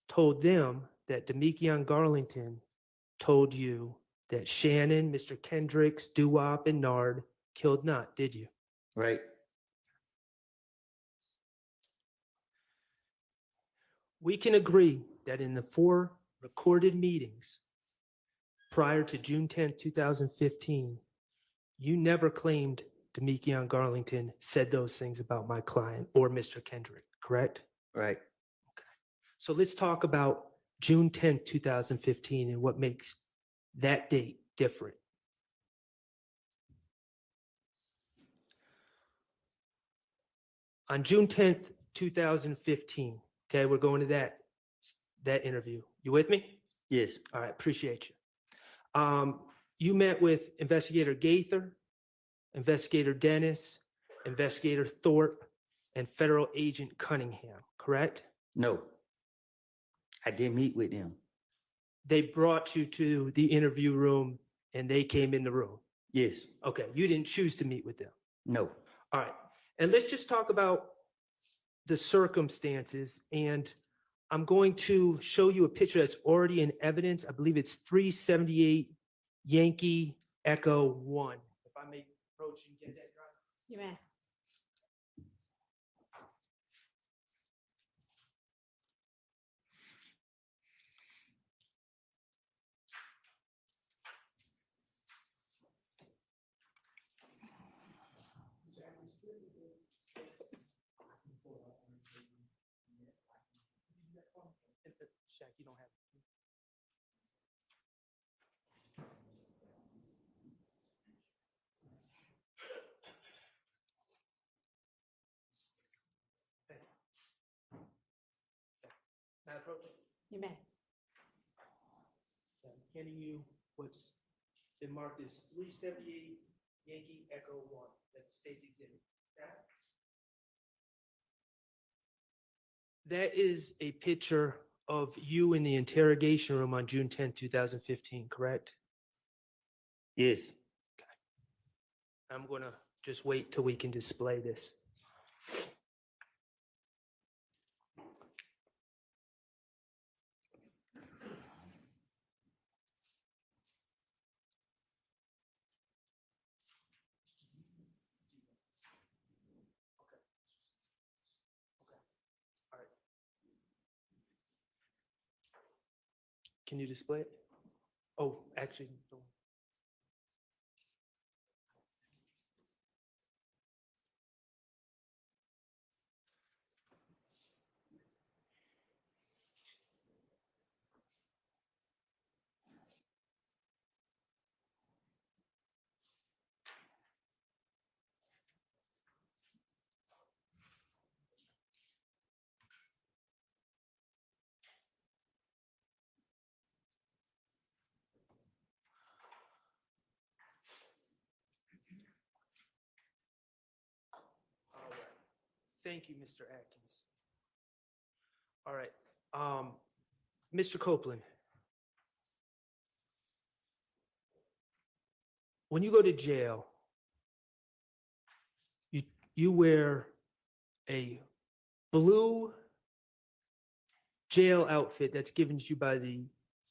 told them that Demekion Garlington told you that Shannon, Mr. Kendricks, Doo-Wop, and Nard killed Nutt, did you? Right. We can agree that in the 4 recorded meetings prior to June 10th, 2015, you never claimed Demekion Garlington said those things about my client or Mr. Kendrick, correct? Right. So let's talk about June 10th, 2015 and what makes that date different. On June 10th, 2015, okay, we're going to that interview. You with me? Yes. All right, appreciate you. You met with Investigator Gaither, Investigator Dennis, Investigator Thorpe, and Federal Agent Cunningham, correct? No. I didn't meet with them. They brought you to the interview room and they came in the room. Yes. Okay, you didn't choose to meet with them. No. All right, and let's just talk about the circumstances. And I'm going to show you a picture that's already in evidence. I believe it's 378 Yankee Echo 1. If I may approach and get that done. You may. Shaq, you don't have. May I approach? You may. I'm handing you what's been marked as 378 Yankee Echo 1. That's the state's exhibit. That is a picture of you in the interrogation room on June 10, 2015, correct? Yes. I'm going to just wait till we can display this. Can you display it? Oh, actually, don't. All right. Thank you, Mr. Atkins. All right. Mr. Copeland, when you go to jail, you wear a blue jail outfit that's given to you by the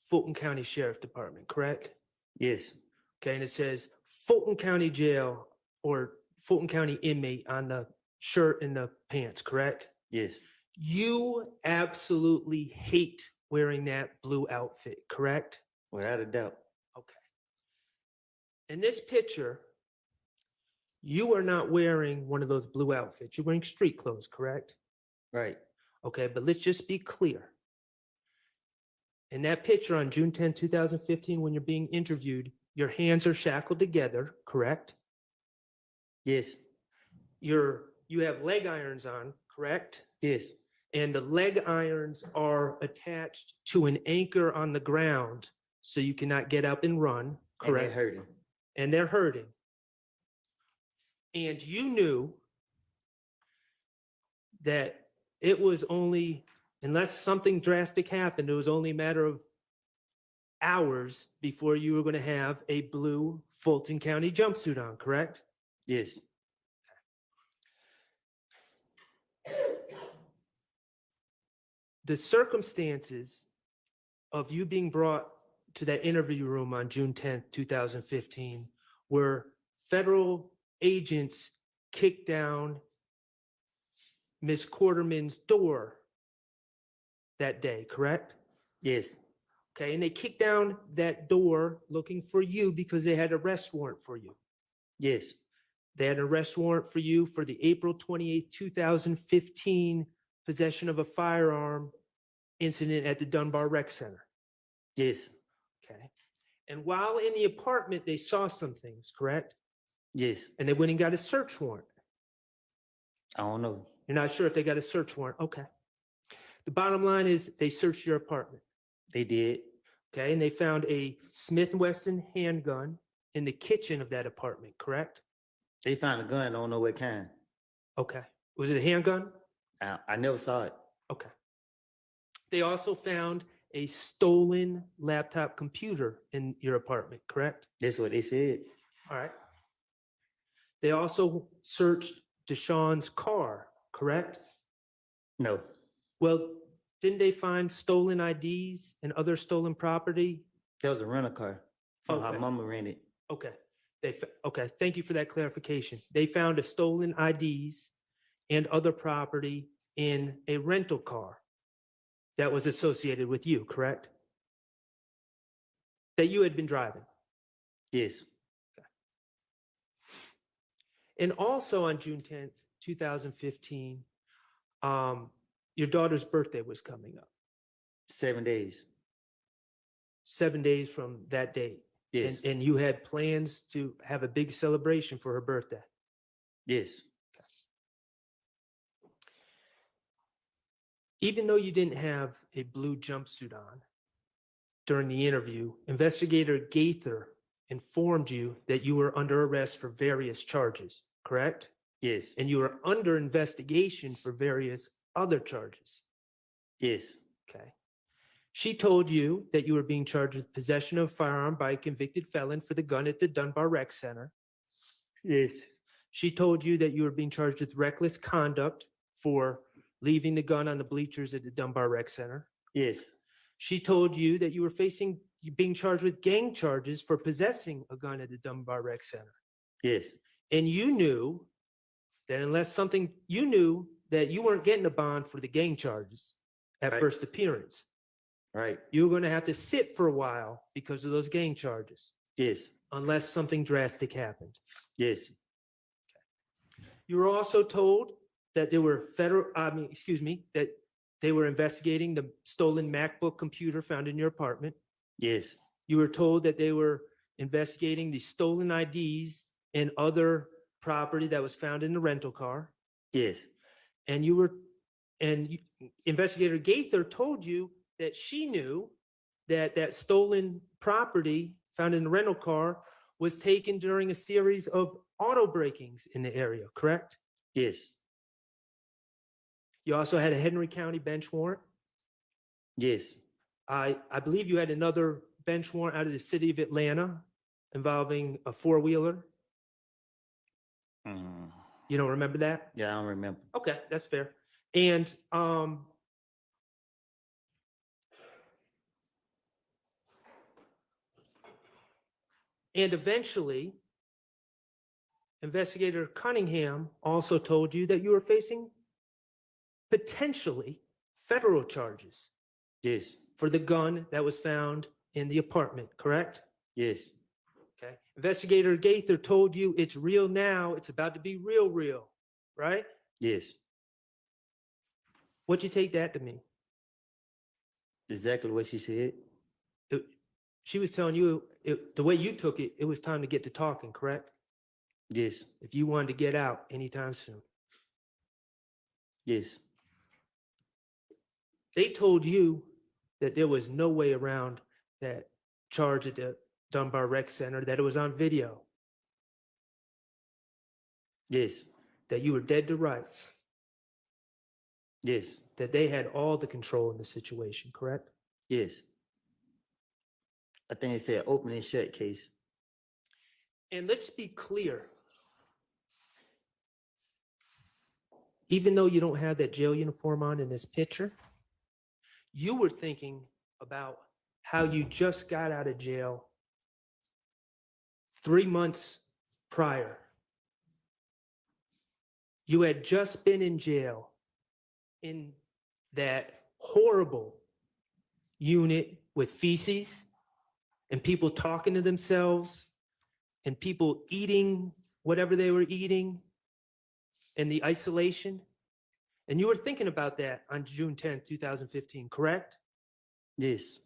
Fulton County Sheriff Department, correct? Yes. Okay, and it says Fulton County Jail or Fulton County inmate on the shirt and the pants, correct? Yes. You absolutely hate wearing that blue outfit, correct? Without a doubt. Okay. In this picture, you are not wearing one of those blue outfits. You're wearing street clothes, correct? Right. Okay, but let's just be clear. In that picture on June 10, 2015, when you're being interviewed, your hands are shackled together, correct? Yes. You have leg irons on, correct? Yes. And the leg irons are attached to an anchor on the ground, so you cannot get up and run, correct? And they're hurting. And they're hurting. And you knew that it was only, unless something drastic happened, it was only a matter of hours before you were going to have a blue Fulton County jumpsuit on, correct? Yes. The circumstances of you being brought to that interview room on June 10th, 2015, were federal agents kicked down Miss Quarterman's door that day, correct? Yes. Okay, and they kicked down that door looking for you because they had an arrest warrant for you. Yes. They had an arrest warrant for you for the April 28th, 2015 possession of a firearm incident at the Dunbar Rec Center. Yes. Okay. And while in the apartment, they saw some things, correct? Yes. And they went and got a search warrant. I don't know. You're not sure if they got a search warrant. Okay. The bottom line is they searched your apartment. They did. Okay. And they found a Smith & Wesson handgun in the kitchen of that apartment, correct? They found a gun. I don't know what kind. Okay. Was it a handgun? I never saw it. Okay. They also found a stolen laptop computer in your apartment, correct? That's what they said. All right. They also searched Deshaun's car, correct? No. Well, didn't they find stolen IDs and other stolen property? That was a rental car from Okay. her mama rented. Okay. Okay. Thank you for that clarification. They found a stolen IDs and other property in a rental car that was associated with you, correct? That you had been driving. Yes. And also on June 10th, 2015, your daughter's birthday was coming up. 7 days. 7 days from that date. Yes. And you had plans to have a big celebration for her birthday. Yes. Even though you didn't have a blue jumpsuit on, during the interview, Investigator Gaither informed you that you were under arrest for various charges, correct? Yes. And you were under investigation for various other charges. Yes. Okay. She told you that you were being charged with possession of a firearm by a convicted felon for the gun at the Dunbar Rec Center. Yes. She told you that you were being charged with reckless conduct for leaving the gun on the bleachers at the Dunbar Rec Center. Yes. She told you that you were being charged with gang charges for possessing a gun at the Dunbar Rec Center. Yes. And you knew that you knew that you weren't getting a bond for the gang charges at Right. first appearance. Right. You were going to have to sit for a while because of those gang charges. Yes. Unless something drastic happened. Yes. You were also told that there were that they were investigating the stolen MacBook computer found in your apartment. Yes. You were told that they were investigating the stolen IDs and other property that was found in the rental car. Yes. And Investigator Gaither told you that she knew that that stolen property found in the rental car was taken during a series of auto breakings in the area, correct? Yes. You also had a Henry County bench warrant. Yes. I believe you had another bench warrant out of the city of Atlanta involving a four-wheeler. You don't remember that? Yeah, I don't remember. Okay, that's fair. And eventually, Investigator Cunningham also told you that you were facing potentially federal charges. Yes. For the gun that was found in the apartment, correct? Yes. Okay. Investigator Gaither told you it's real now, it's about to be real, right? Yes. What'd you take that to mean? Exactly what she said. She was telling you, the way you took it, it was time to get to talking, correct? Yes. If you wanted to get out anytime soon. Yes. They told you that there was no way around that charge at the Dunbar Rec Center, that it was on video. Yes. That you were dead to rights. Yes. That they had all the control in the situation, correct? Yes. I think it said open and shut case. And let's be clear. Even though you don't have that jail uniform on in this picture, you were thinking about how you just got out of jail 3 months prior. You had just been in jail in that horrible unit with feces and people talking to themselves and people eating whatever they were eating and the isolation. And you were thinking about that on June 10th, 2015, correct? Yes.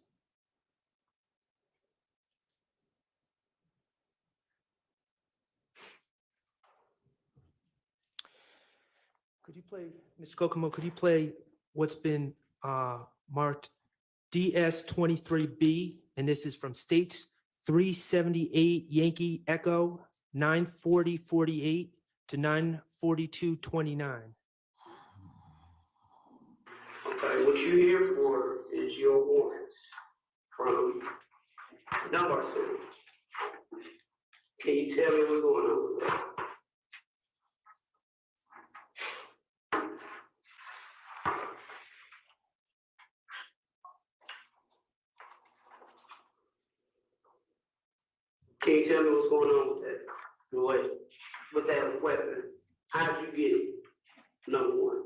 Could you play, Mr. Kokomo, could you play what's been marked DS23B? And this is from States 378 Yankee Echo 94048 to 94229. Okay, what you're here for is your warrants from Dunbar Center. Can you tell me what's going on with that? Can you tell me what's going on with that? With that weapon? How'd you get it? Number one.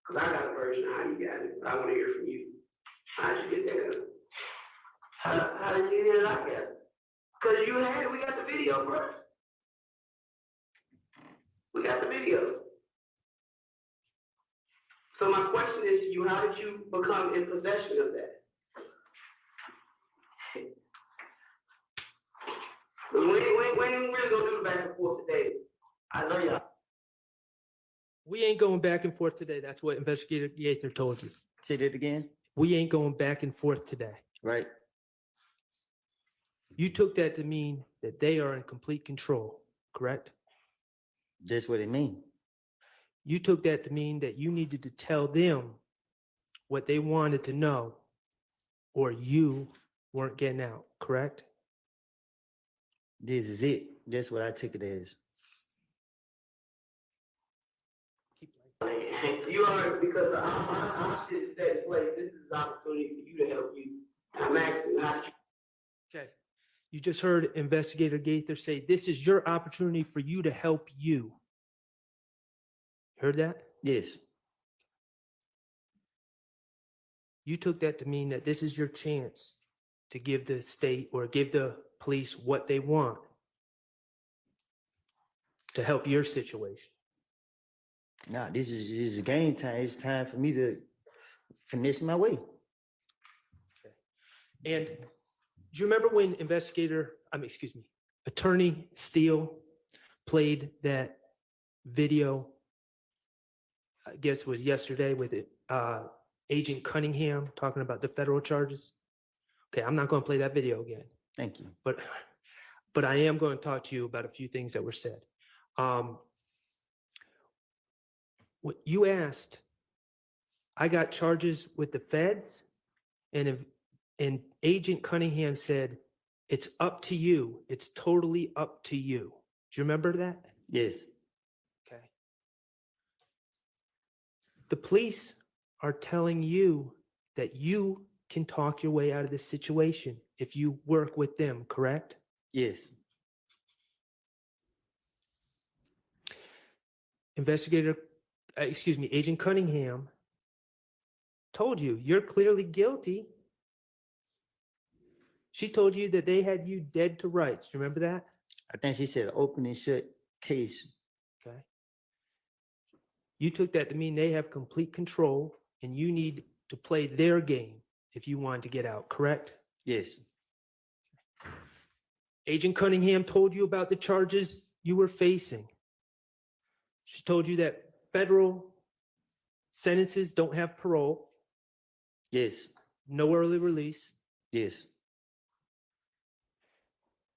Because I got a version of how you got it, but I want to hear from you. How'd you get that? How did you get it like that? Because you had it, we got the video, bro. We got the video. So my question is to you, how did you become in possession of that? We ain't really gonna do the back and forth today. I love y'all. We ain't going back and forth today. That's what Investigator Gaither told you. Say that again. We ain't going back and forth today. Right. You took that to mean that they are in complete control, correct? That's what it means. You took that to mean that you needed to tell them what they wanted to know, or you weren't getting out, correct? This is it. That's what I took it as. You are, because I'm sitting at that place, this is an opportunity for you to help you. I'm asking, not you. Okay. You just heard Investigator Gaither say, this is your opportunity for you to help you. Heard that? Yes. You took that to mean that this is your chance to give the state or give the police what they want to help your situation. Nah, this is game time. It's time for me to finish my way. And do you remember when Attorney Steele played that video? I guess it was yesterday with Agent Cunningham talking about the federal charges. Okay, I'm not going to play that video again. Thank you. But I am going to talk to you about a few things that were said. What you asked, I got charges with the feds, and Agent Cunningham said, it's up to you. It's totally up to you. Do you remember that? Yes. Okay. The police are telling you that you can talk your way out of this situation if you work with them, correct? Yes. Agent Cunningham told you you're clearly guilty. She told you that they had you dead to rights. Do you remember that? I think she said open and shut case. Okay. You took that to mean they have complete control and you need to play their game if you want to get out, correct? Yes. Agent Cunningham told you about the charges you were facing. She told you that federal sentences don't have parole. Yes. No early release. Yes.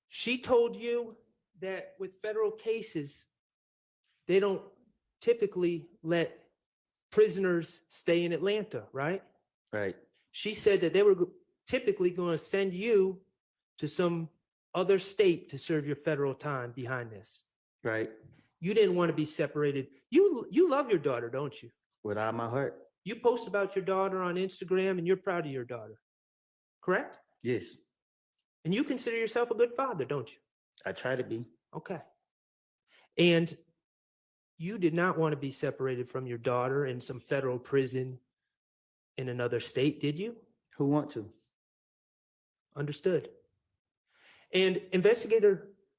She told you that with federal cases, they don't typically let prisoners stay in Atlanta, right? Right. She said that they were typically going to send you to some other state to serve your federal time behind this. Right. You didn't want to be separated. You love your daughter, don't you? With all my heart. You post about your daughter on Instagram and you're proud of your daughter, correct? Yes. And you consider yourself a good father, don't you? I try to be. Okay. And you did not want to be separated from your daughter in some federal prison in another state, did you? Who want to? Understood. And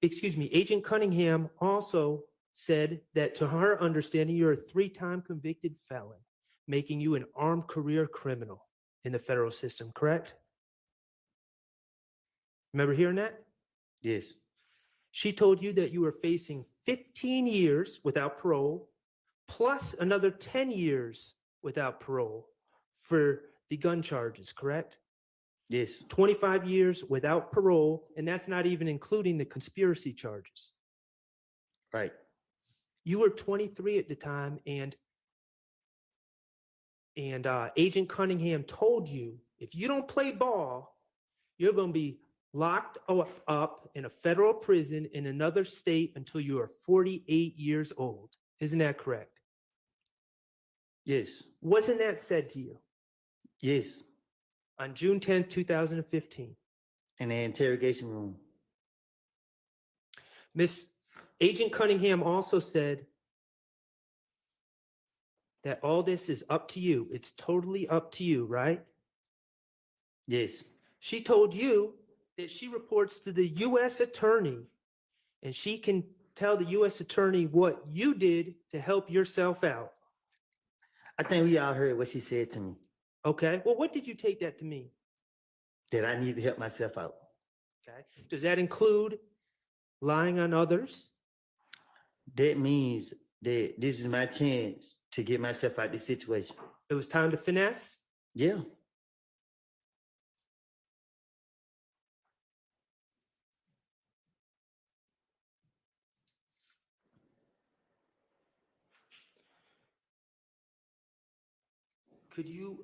Agent Cunningham also said that to her understanding, you're a 3-time convicted felon, making you an armed career criminal in the federal system, correct? Remember hearing that? Yes. She told you that you were facing 15 years without parole, plus another 10 years without parole for the gun charges, correct? Yes. 25 years without parole, and that's not even including the conspiracy charges. Right. You were 23 at the time, and Agent Cunningham told you, if you don't play ball, you're going to be locked up in a federal prison in another state until you are 48 years old. Isn't that correct? Yes. Wasn't that said to you? Yes. On June 10th, 2015. In the interrogation room. Miss Agent Cunningham also said that all this is up to you. It's totally up to you, right? Yes. She told you that she reports to the U.S. attorney, and she can tell the U.S. attorney what you did to help yourself out. I think we all heard what she said to me. Okay. Well, what did you take that to mean? That I need to help myself out. Okay. Does that include lying on others? That means that this is my chance to get myself out of this situation. It was time to finesse? Yeah. Could you,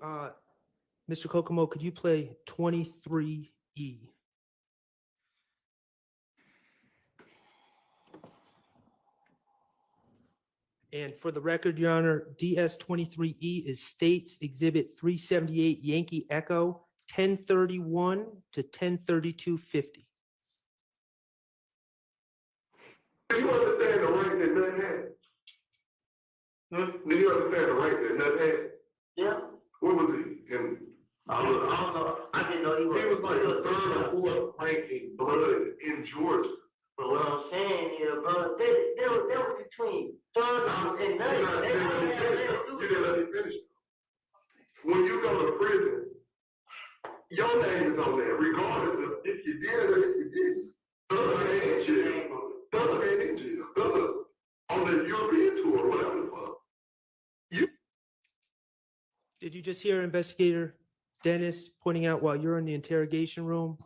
Mr. Kokomo, could you play 23E? And for the record, Your Honor, DS 23E is States Exhibit 378 Yankee Echo, 1031 to 103250. Do you understand the rank that nothing had? Do you understand the rank that nothing had? Yeah. What was he? And I don't know. I didn't know he was. he was like the third or fourth ranking blood in Georgia. But what I'm saying is, bro, they were between third and ninth. You didn't let me finish. When you go to prison, your name is on there, regardless of if you did or if you didn't. Thug ain't in jail. Thug ain't in jail. Thug on the European tour, whatever the fuck. Did you just hear Investigator Dennis pointing out while you're in the interrogation room,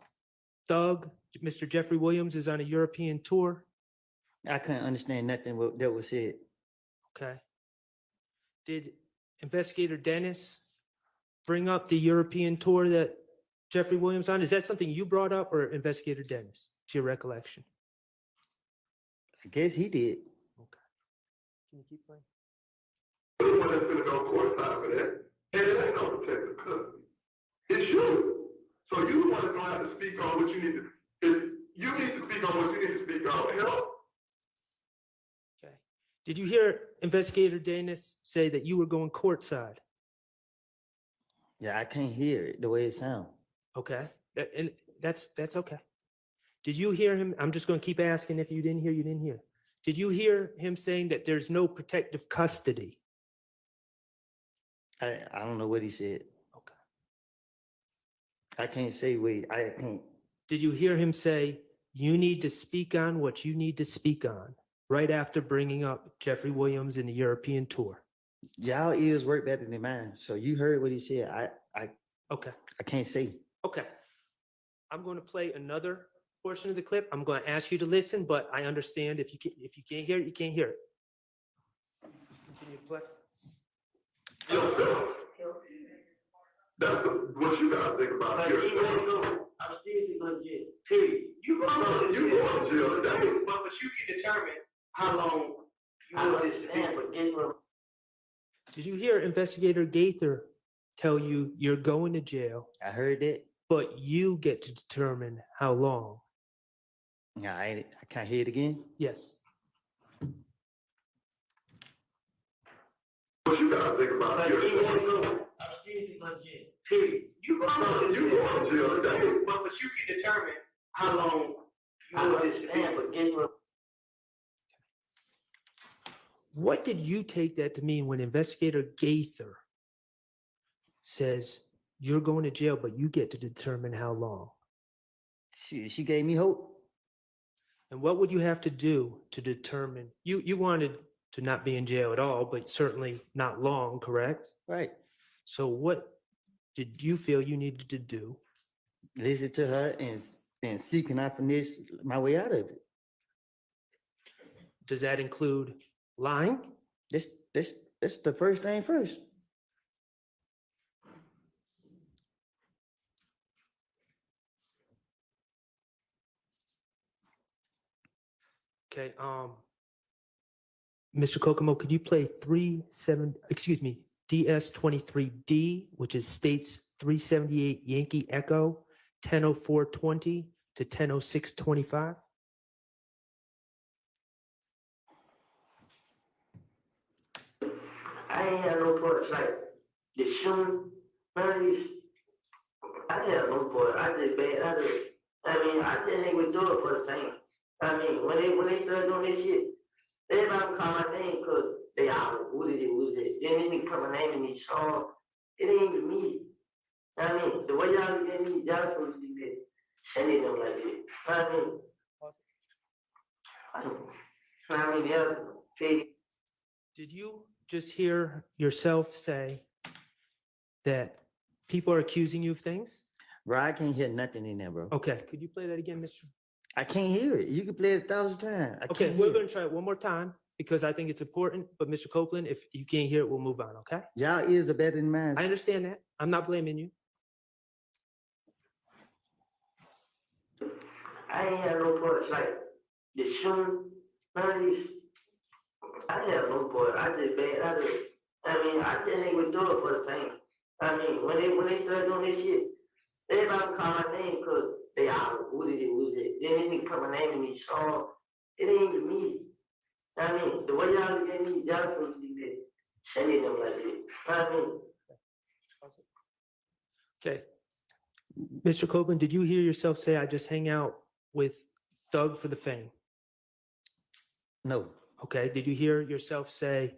Thug, Mr. Jeffrey Williams is on a European tour? I couldn't understand nothing that was said. Okay. Did Investigator Dennis bring up the European tour that Jeffrey Williams on? Is that something you brought up or Investigator Dennis, to your recollection? I guess he did. Can you keep playing? The one that's gonna go courtside for that. And it ain't no protective custody. It's you. So you the one that's gonna have to speak on what you need to, if you need to speak on what you need to speak on. Help. Okay. Did you hear Investigator Dennis say that you were going courtside? Yeah, I can't hear it the way it sounds. Okay. And that's okay. Did you hear him? I'm just going to keep asking. If you didn't hear, you didn't hear. Did you hear him saying that there's no protective custody? I don't know what he said. Okay. I can't say I can't. Did you hear him say, you need to speak on what you need to speak on, right after bringing up Jeffrey Williams in the European tour? Y'all ears work better than mine. So you heard what he said. Okay. I can't say. Okay. I'm going to play another portion of the clip. I'm going to ask you to listen, but I understand if you can't hear it, you can't hear it. Continue to play. Yourself. That's what you gotta think about. But Yourself. I'm seriously going to jail. Period. You going You going to jail today. but you can determine how long you want to stand for different. Did you hear Investigator Gaither tell you you're going to jail, I heard that. but you get to determine how long? Nah, I can't hear it again. Yes. What you gotta think about. But Yourself. I'm seriously going to jail. Period. You going You going to jail today. but you can determine how long you want to stand for different. What did you take that to mean when Investigator Gaither says you're going to jail, but you get to determine how long? She gave me hope. And what would you have to do to determine? You wanted to not be in jail at all, but certainly not long, correct? Right. So what did you feel you needed to do? Listen to her and see can I finish my way out of it. Does that include lying? That's the first thing first. Okay, Mr. Kokomo, could you play DS23D, which is States 378 Yankee Echo, 10:04:20 to 10:06:25? I ain't had no parts like the shooting, none of these. I didn't have no part. I just ain't even do it for the thing. I mean, when they started doing this shit, everybody would call my name because they all, who did it? They didn't even put my name in these songs. It ain't even me. I mean, the way y'all look at me, y'all supposed to be sending them like this. I mean, Did you just hear yourself say that people are accusing you of things? Bro, I can't hear nothing in there, bro. Okay, could you play that again, Mr.? I can't hear it. You can play it 1,000 times. Okay, we're going to try it one more time. because I think it's important. But Mr. Copeland, if you can't hear it, we'll move on, okay? Y'all ears are better than mine. I understand that. I'm not blaming you. I ain't had no parts like the shooting, none of these. I ain't have no part. I just ain't gonna do it for the fame. I mean, when they started doing this shit, everybody would call my name because they all who did it. Then they be coming naming me, so it ain't even me. I mean, the way y'all look at me, y'all supposed to be sending them like this. I mean, Okay. Mr. Copeland, did you hear yourself say I just hang out with Thug for the fame? No. Okay. Did you hear yourself say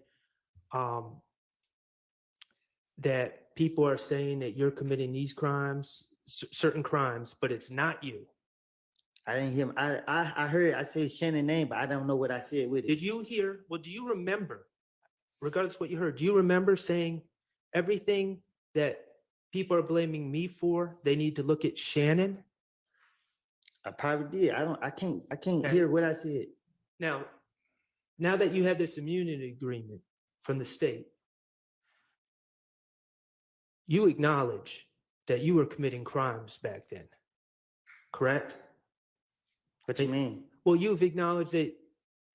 that people are saying that you're committing these crimes, certain crimes, but it's not you? I didn't hear him. I heard I said Shannon's name, but I don't know what I said with it. Did you hear? Well, do you remember, regardless of what you heard, do you remember saying everything that people are blaming me for, they need to look at Shannon? I probably did. I can't Okay. hear what I said. Now that you have this immunity agreement from the state, you acknowledge that you were committing crimes back then, correct? What you mean? Well, you've acknowledged it,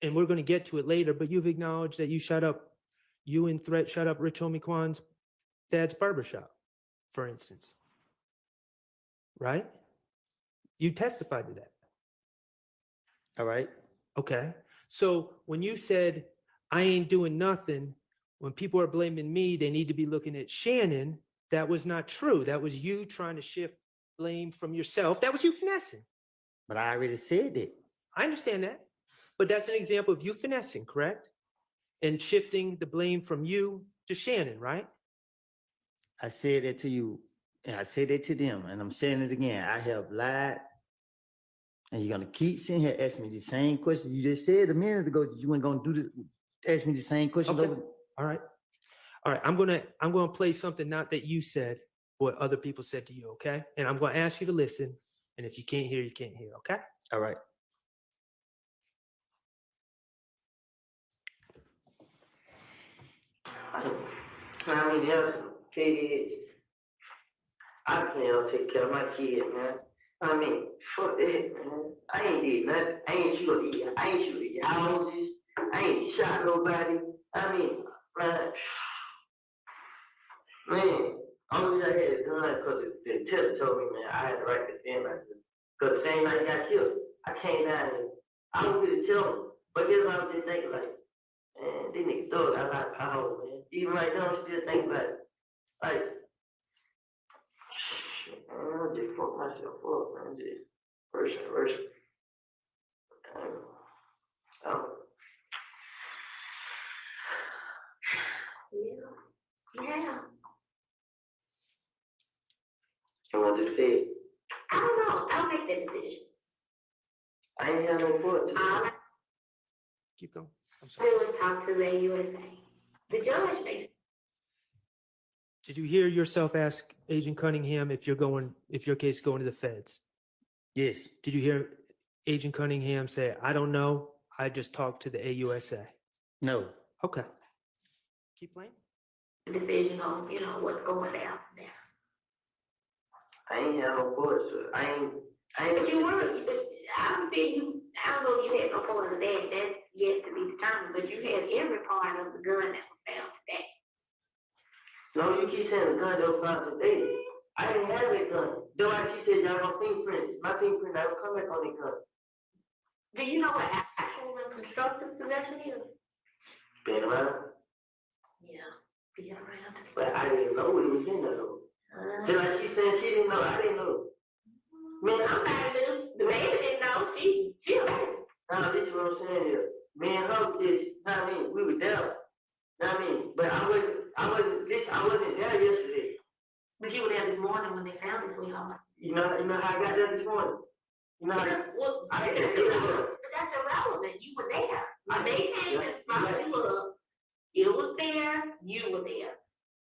and we're going to get to it later, but you've acknowledged that you shut up Rich Homie Kwan's dad's barbershop, for instance. Right? You testified to that. All right. Okay. So when you said, I ain't doing nothing, when people are blaming me, they need to be looking at Shannon, that was not true. That was you trying to shift blame from yourself. That was you finessing. But I already said it. I understand that. But that's an example of you finessing, correct? And shifting the blame from you to Shannon, right? I said that to you, and I said that to them, and I'm saying it again. I have lied, and you're gonna keep sitting here asking me the same question. You just said a minute ago that you weren't gonna ask me the same question. Okay. All right. I'm gonna play something not that you said, what other people said to you, okay? And I'm gonna ask you to listen. And if you can't hear, you can't hear, okay? All right. I mean, there's kids. I can't take care of my kids, man. I mean, fuck that, man. I ain't did nothing. I ain't shoot the houses. I ain't shot nobody. I mean, man, only I had a gun because the test told me, man, I had the right to defend myself. Because the same night I got killed, I came down and I don't really tell them. But guess what I'm just thinking, like, man, these niggas thug, I got power, man. Even right now, I'm still thinking about it. Like, man, I just fuck myself up, man. Just worse. Yeah. I want to say, I don't know. I'll make that decision. I ain't got no foot. Keep going. I'm sorry. I would talk to the USA. The judge makes. Did you hear yourself ask Agent Cunningham if your case is going to the feds? Yes. Did you hear Agent Cunningham say, I don't know, I just talked to the AUSA? No. Okay. Keep playing. Decision on, what's going down there. I ain't had no voice. I ain't. But you were. I don't think you. I don't know if you had no part of that. That's yet to be determined. But you had every part of the gun that was found today. No, you keep saying the gun that was found today. I didn't have that gun. Though I keep saying y'all no fingerprints. My fingerprint never come back on that gun. Do you know what actual and constructive possession is? Been around. Yeah, be around. But I didn't know what it was in there though. Just like she said she didn't know, I didn't know. Man, I'm not even, the baby didn't know, she baby. Now, this is what I'm saying here. Me and her just, we were there. But I wasn't there yesterday. But you were there this morning when they found it, sweetheart. You know how I got there this morning? You know how I didn't get there. But that's irrelevant, you were there. When they came and brought you up, it was there, you were there.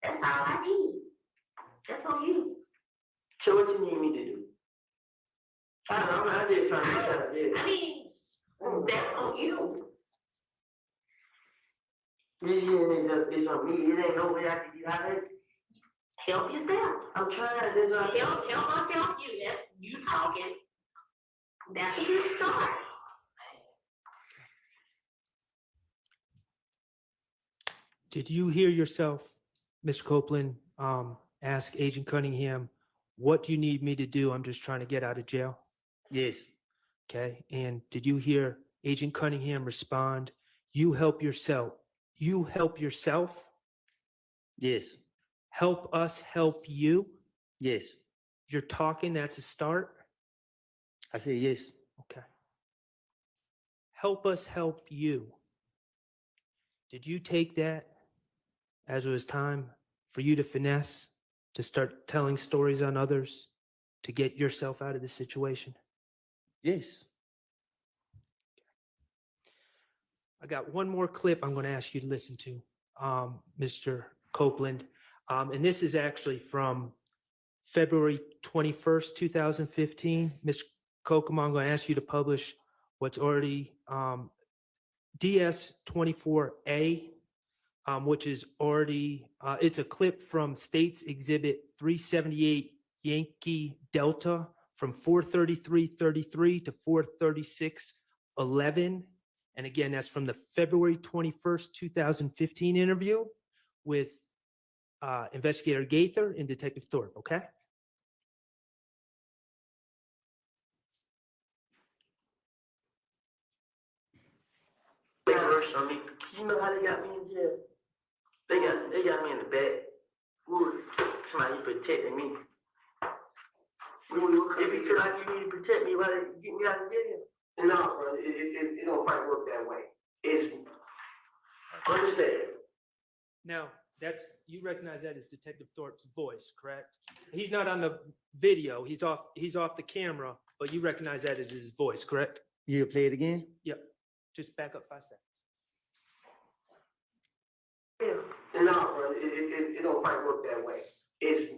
That's all I need. That's on you. So what you need me to do? I don't know, I'm just trying to do. I mean, that's on you. This shit is on me. It ain't no way I can get out of it. Help yourself. I'm trying. There's a help myself. You talking. That's a good start. Did you hear yourself, Mr. Copeland, ask Agent Cunningham, what do you need me to do? I'm just trying to get out of jail. Yes. Okay. And did you hear Agent Cunningham respond, you help yourself? You help yourself? Yes. Help us help you? Yes. You're talking, that's a start? I said yes. Okay. Help us help you. Did you take that as it was time for you to finesse, to start telling stories on others, to get yourself out of the situation? Yes. I got one more clip I'm going to ask you to listen to, Mr. Copeland. And this is actually from February 21st, 2015. Ms. Kokomo, I'm going to ask you to publish what's already DS24A, which is already, it's a clip from States Exhibit 378 Yankee Delta from 433.33 to 436.11. And again, that's from the February 21st, 2015 interview with Investigator Gaither and Detective Thorpe, okay? Verse on me. You know how they got me in jail? They got me in the back. Ooh, somebody protecting me. If you feel like you need to protect me, why they get me out of jail? No, bro, it don't quite work that way. It's understand. Now, you recognize that as Detective Thorpe's voice, correct? He's not on the video, he's off the camera, but you recognize that as his voice, correct? You play it again? Yep. Just back up 5 seconds. No, bro, it don't quite work that way. It's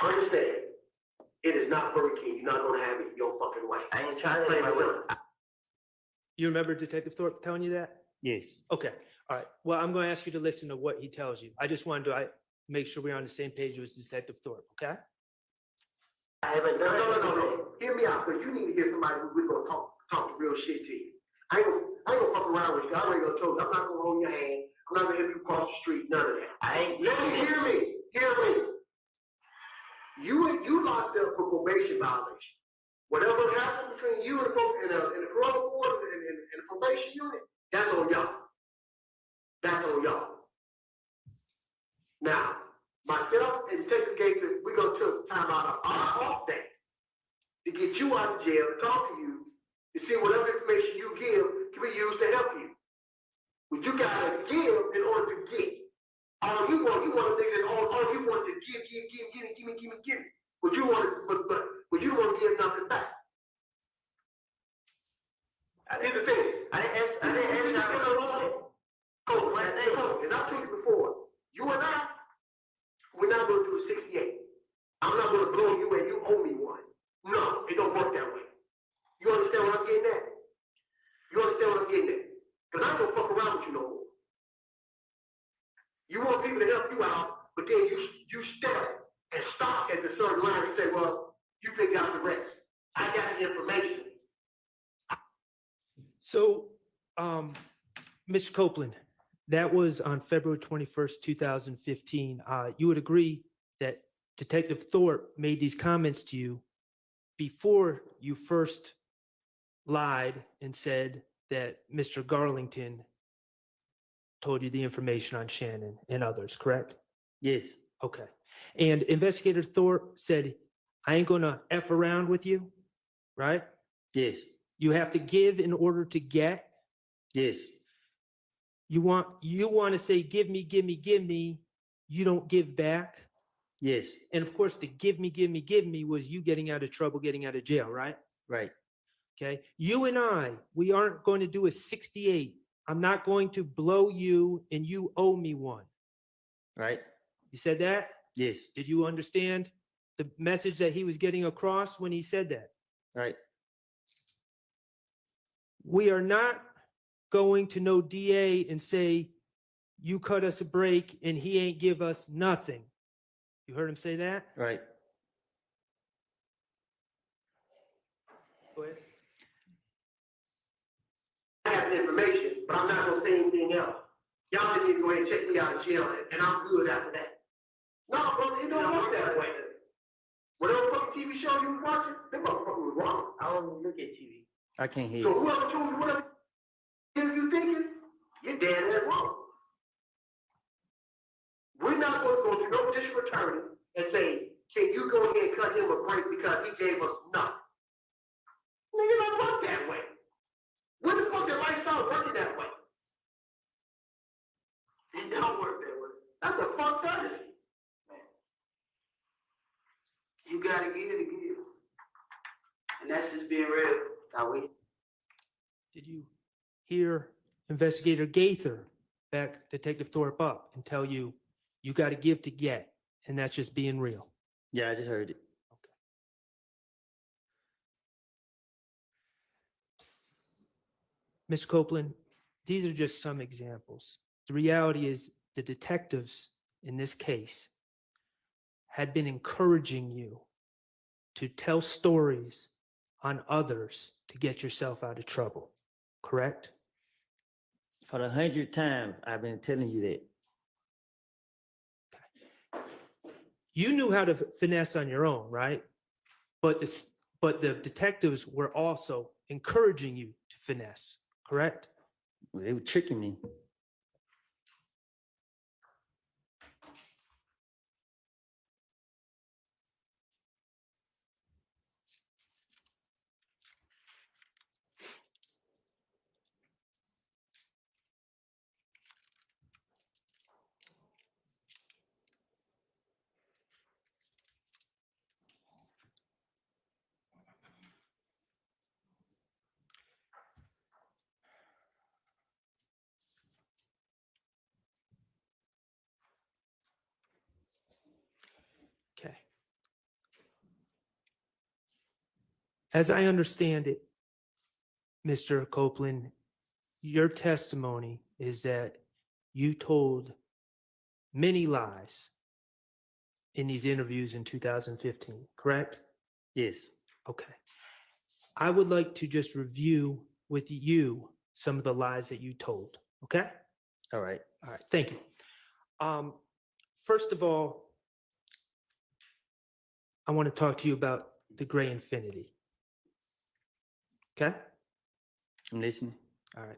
understand. It is not Burger King. You're not gonna have it your fucking way. I ain't trying to play my will. You remember Detective Thorpe telling you that? Yes. Okay. All right. Well, I'm going to ask you to listen to what he tells you. I just wanted to make sure we're on the same page with Detective Thorpe, okay? I haven't done no. Hear me out, because you need to get somebody who's gonna talk the real shit to you. I ain't gonna fuck around with you. I already gonna tell you. I'm not gonna hold your hand. I'm not gonna help you cross the street. None of that. Let me hear me. Hear me. You locked up for probation violation. Whatever happened between you and the parole board and the probation unit, that's on y'all. That's on y'all. Now, myself and Detective Gaither, we're gonna take time out of our off day to get you out of jail, to talk to you, to see whatever information you give can be used to help you. What you gotta give in order to get. All you want to think that all you want to give me. But you want to give nothing back. Here's the thing. I didn't ask you and I told you before, you and I, we're not going to do a 68. I'm not going to blow you and you owe me one. No, it don't work that way. You understand what I'm getting at? Because I ain't gonna fuck around with you no more. You want people to help you out, but then you step and stop at the certain line and say, well, you figure out the rest. I got the information. So, Mr. Copeland, that was on February 21st, 2015. You would agree that Detective Thorpe made these comments to you before you first lied and said that Mr. Garlington told you the information on Shannon and others, correct? Yes. Okay. And Investigator Thorpe said, I ain't gonna F around with you, right? Yes. You have to give in order to get. Yes. You want to say, give me, you don't give back. Yes. And of course, the give me was you getting out of trouble, getting out of jail, right? Right. Okay. You and we aren't going to do a 68. I'm not going to blow you and you owe me one. Right. You said that? Yes. Did you understand the message that he was getting across when he said that? Right. We are not going to no DA and say, you cut us a break and he ain't give us nothing. You heard him say that? Right. Go ahead. I have the information, but I'm not gonna say anything else. Y'all just need to go ahead and check me out of jail, and I'm good after that. No, bro, it don't work that way. Whatever fucking TV show you was watching, them motherfuckers was wrong. I don't even look at TV. I can't hear So you. whoever told you whatever you thinking, you're dead ass wrong. We're not going to go to no district attorney and say, can you go ahead and cut him a break because he gave us nothing? Nigga, don't work that way. When the fuck did life start working that way? It don't work that way. That's a fucked up. You gotta give to give. And that's just being real. Now we. Did you hear Investigator Gaither back Detective Thorpe up and tell you, you got to give to get, and that's just being real? Yeah, I just heard it. Mr. Copeland, these are just some examples. The reality is the detectives in this case had been encouraging you to tell stories on others to get yourself out of trouble, correct? For the 100th time, I've been telling you that. You knew how to finesse on your own, right? But the detectives were also encouraging you to finesse, correct? They were tricking me. Okay. As I understand it, Mr. Copeland, your testimony is that you told many lies in these interviews in 2015, correct? Yes. Okay. I would like to just review with you some of the lies that you told, okay? All right. All right, thank you. First of all, I want to talk to you about the gray infinity. Okay? I'm listening. All right.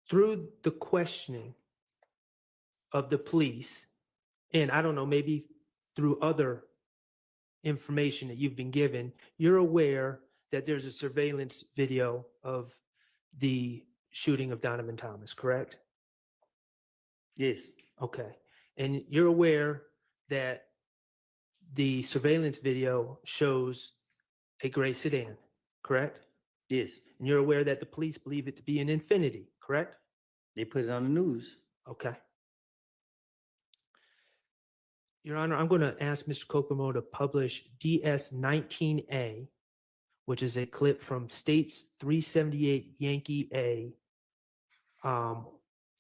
Through the questioning of the police, and I don't know, maybe through other information that you've been given, you're aware that there's a surveillance video of the shooting of Donovan Thomas, correct? Yes. Okay. And you're aware that the surveillance video shows a gray sedan, correct? Yes. And you're aware that the police believe it to be an Infinity, correct? They put it on the news. Okay. Your Honor, I'm going to ask Mr. Kokomo to publish DS-19A, which is a clip from States 378 Yankee A,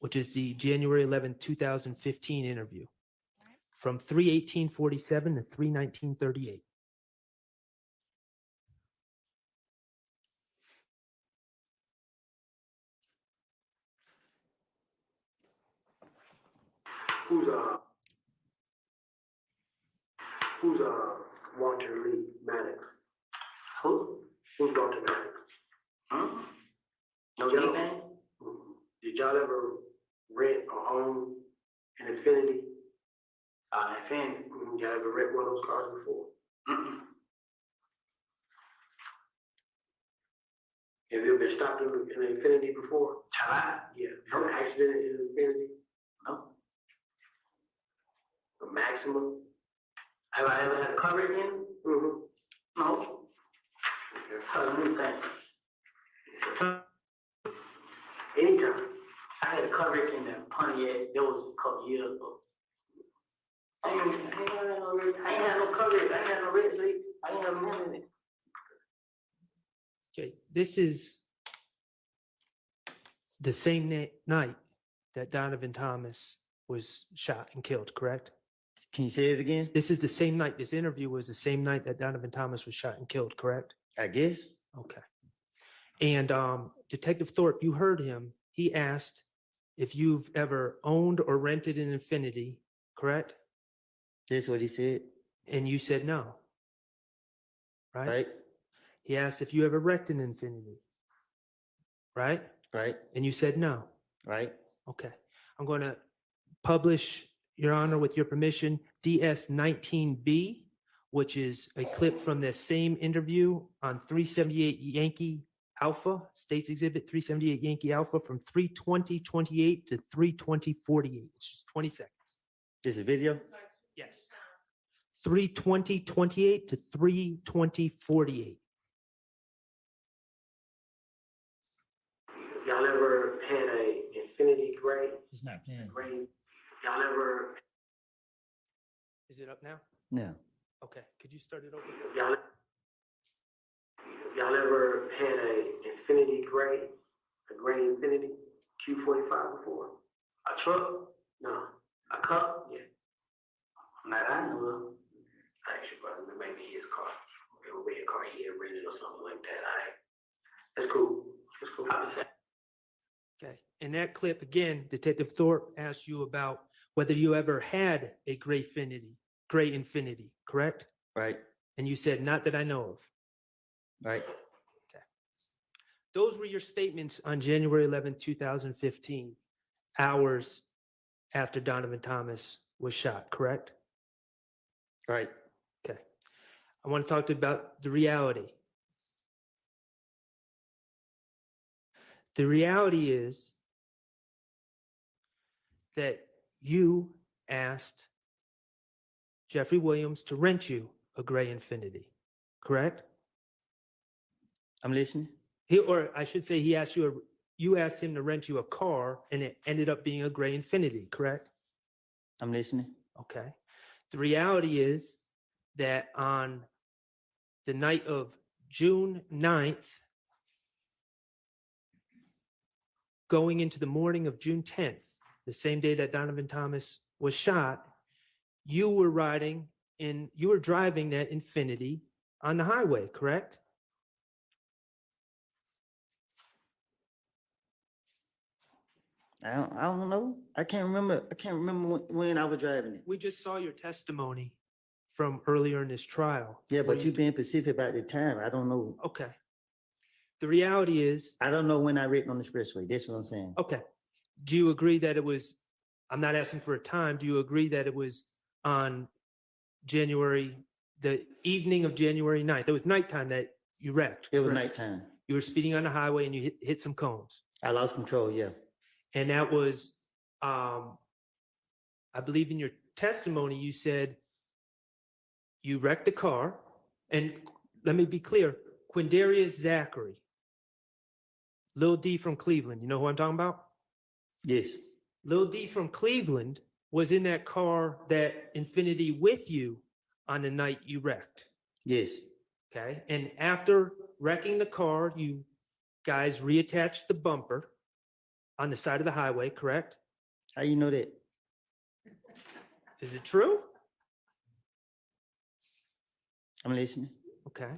which is the January 11, 2015 interview from 3/18/47 to 3/19/38. Who's Walter Lee Maddox? Who? Who's Walter Maddox? Huh? No, anything? Did y'all ever rent or own an Infinity? Infinity. Y'all ever rent one of those cars before? Have you ever been stopped in an Infinity before? Yeah. No accident in an Infinity? No. A Maxima? Have I ever had a car wreck in? No. Let me think. Anytime. I had a car wreck in that Pontiac. That was a couple years ago. I ain't had no car wreck. I ain't had no red sleep. I ain't had none of it. Okay, this is the same night that Donovan Thomas was shot and killed, correct? Can you say it again? This is the same night, this interview was the same night that Donovan Thomas was shot and killed, correct? I guess. Okay. And Detective Thorpe, you heard him. He asked if you've ever owned or rented an Infinity, correct? That's what he said. And you said no. Right? Right. He asked if you ever wrecked an Infinity. Right? Right. And you said no. Right. Okay. I'm going to publish, Your Honor, with your permission, DS-19B, which is a clip from the same interview on 378 Yankee Alpha, States Exhibit 378 Yankee Alpha from 3:20:28 to 3:20:48. It's just 20 seconds. This is video? Yes. 3:20:28 to 3:20:48. Y'all ever had a Infinity Gray? It's not playing. Gray? Y'all ever? Is it up now? No. Okay. Could you start it over? Y'all ever had a Infinity Gray? A gray Infinity Q45 before? A truck? No. A cup? Yeah. Not I know of. Actually, but maybe his car. A red car he had rented or something like that. That's cool. That's cool. I'll be safe. Okay. In that clip, again, Detective Thorpe asked you about whether you ever had a gray Infinity, correct? Right. And you said, not that I know of. Right. Okay. Those were your statements on January 11, 2015, hours after Donovan Thomas was shot, correct? Right. Okay. I want to talk to you about the reality. The reality is that you asked Jeffrey Williams to rent you a gray Infinity, correct? I'm listening. Or I should say, he asked you asked him to rent you a car, and it ended up being a gray Infinity, correct? I'm listening. Okay. The reality is that on the night of June 9th, going into the morning of June 10th, the same day that Donovan Thomas was shot, you were driving that Infinity on the highway, correct? I don't know. I can't remember when I was driving it. We just saw your testimony from earlier in this trial. Yeah, where but you being specific about the time. I don't know. Okay. The reality is, I don't know when I written on the expressway. That's what I'm saying. okay. Do you agree that it was, I'm not asking for a time, do you agree that it was on the evening of January 9th? It was nighttime that you wrecked. It was correct? nighttime. You were speeding on the highway and you hit some cones. I lost control, yeah. And that was, I believe in your testimony, you said you wrecked the car. And let me be clear, Quindarius Zachary, Lil D from Cleveland, you know who I'm talking about? Yes. Lil D from Cleveland was in that car, that Infinity, with you on the night you wrecked. Yes. Okay. And after wrecking the car, you guys reattached the bumper on the side of the highway, correct? How you know that? Is it true? I'm listening. Okay.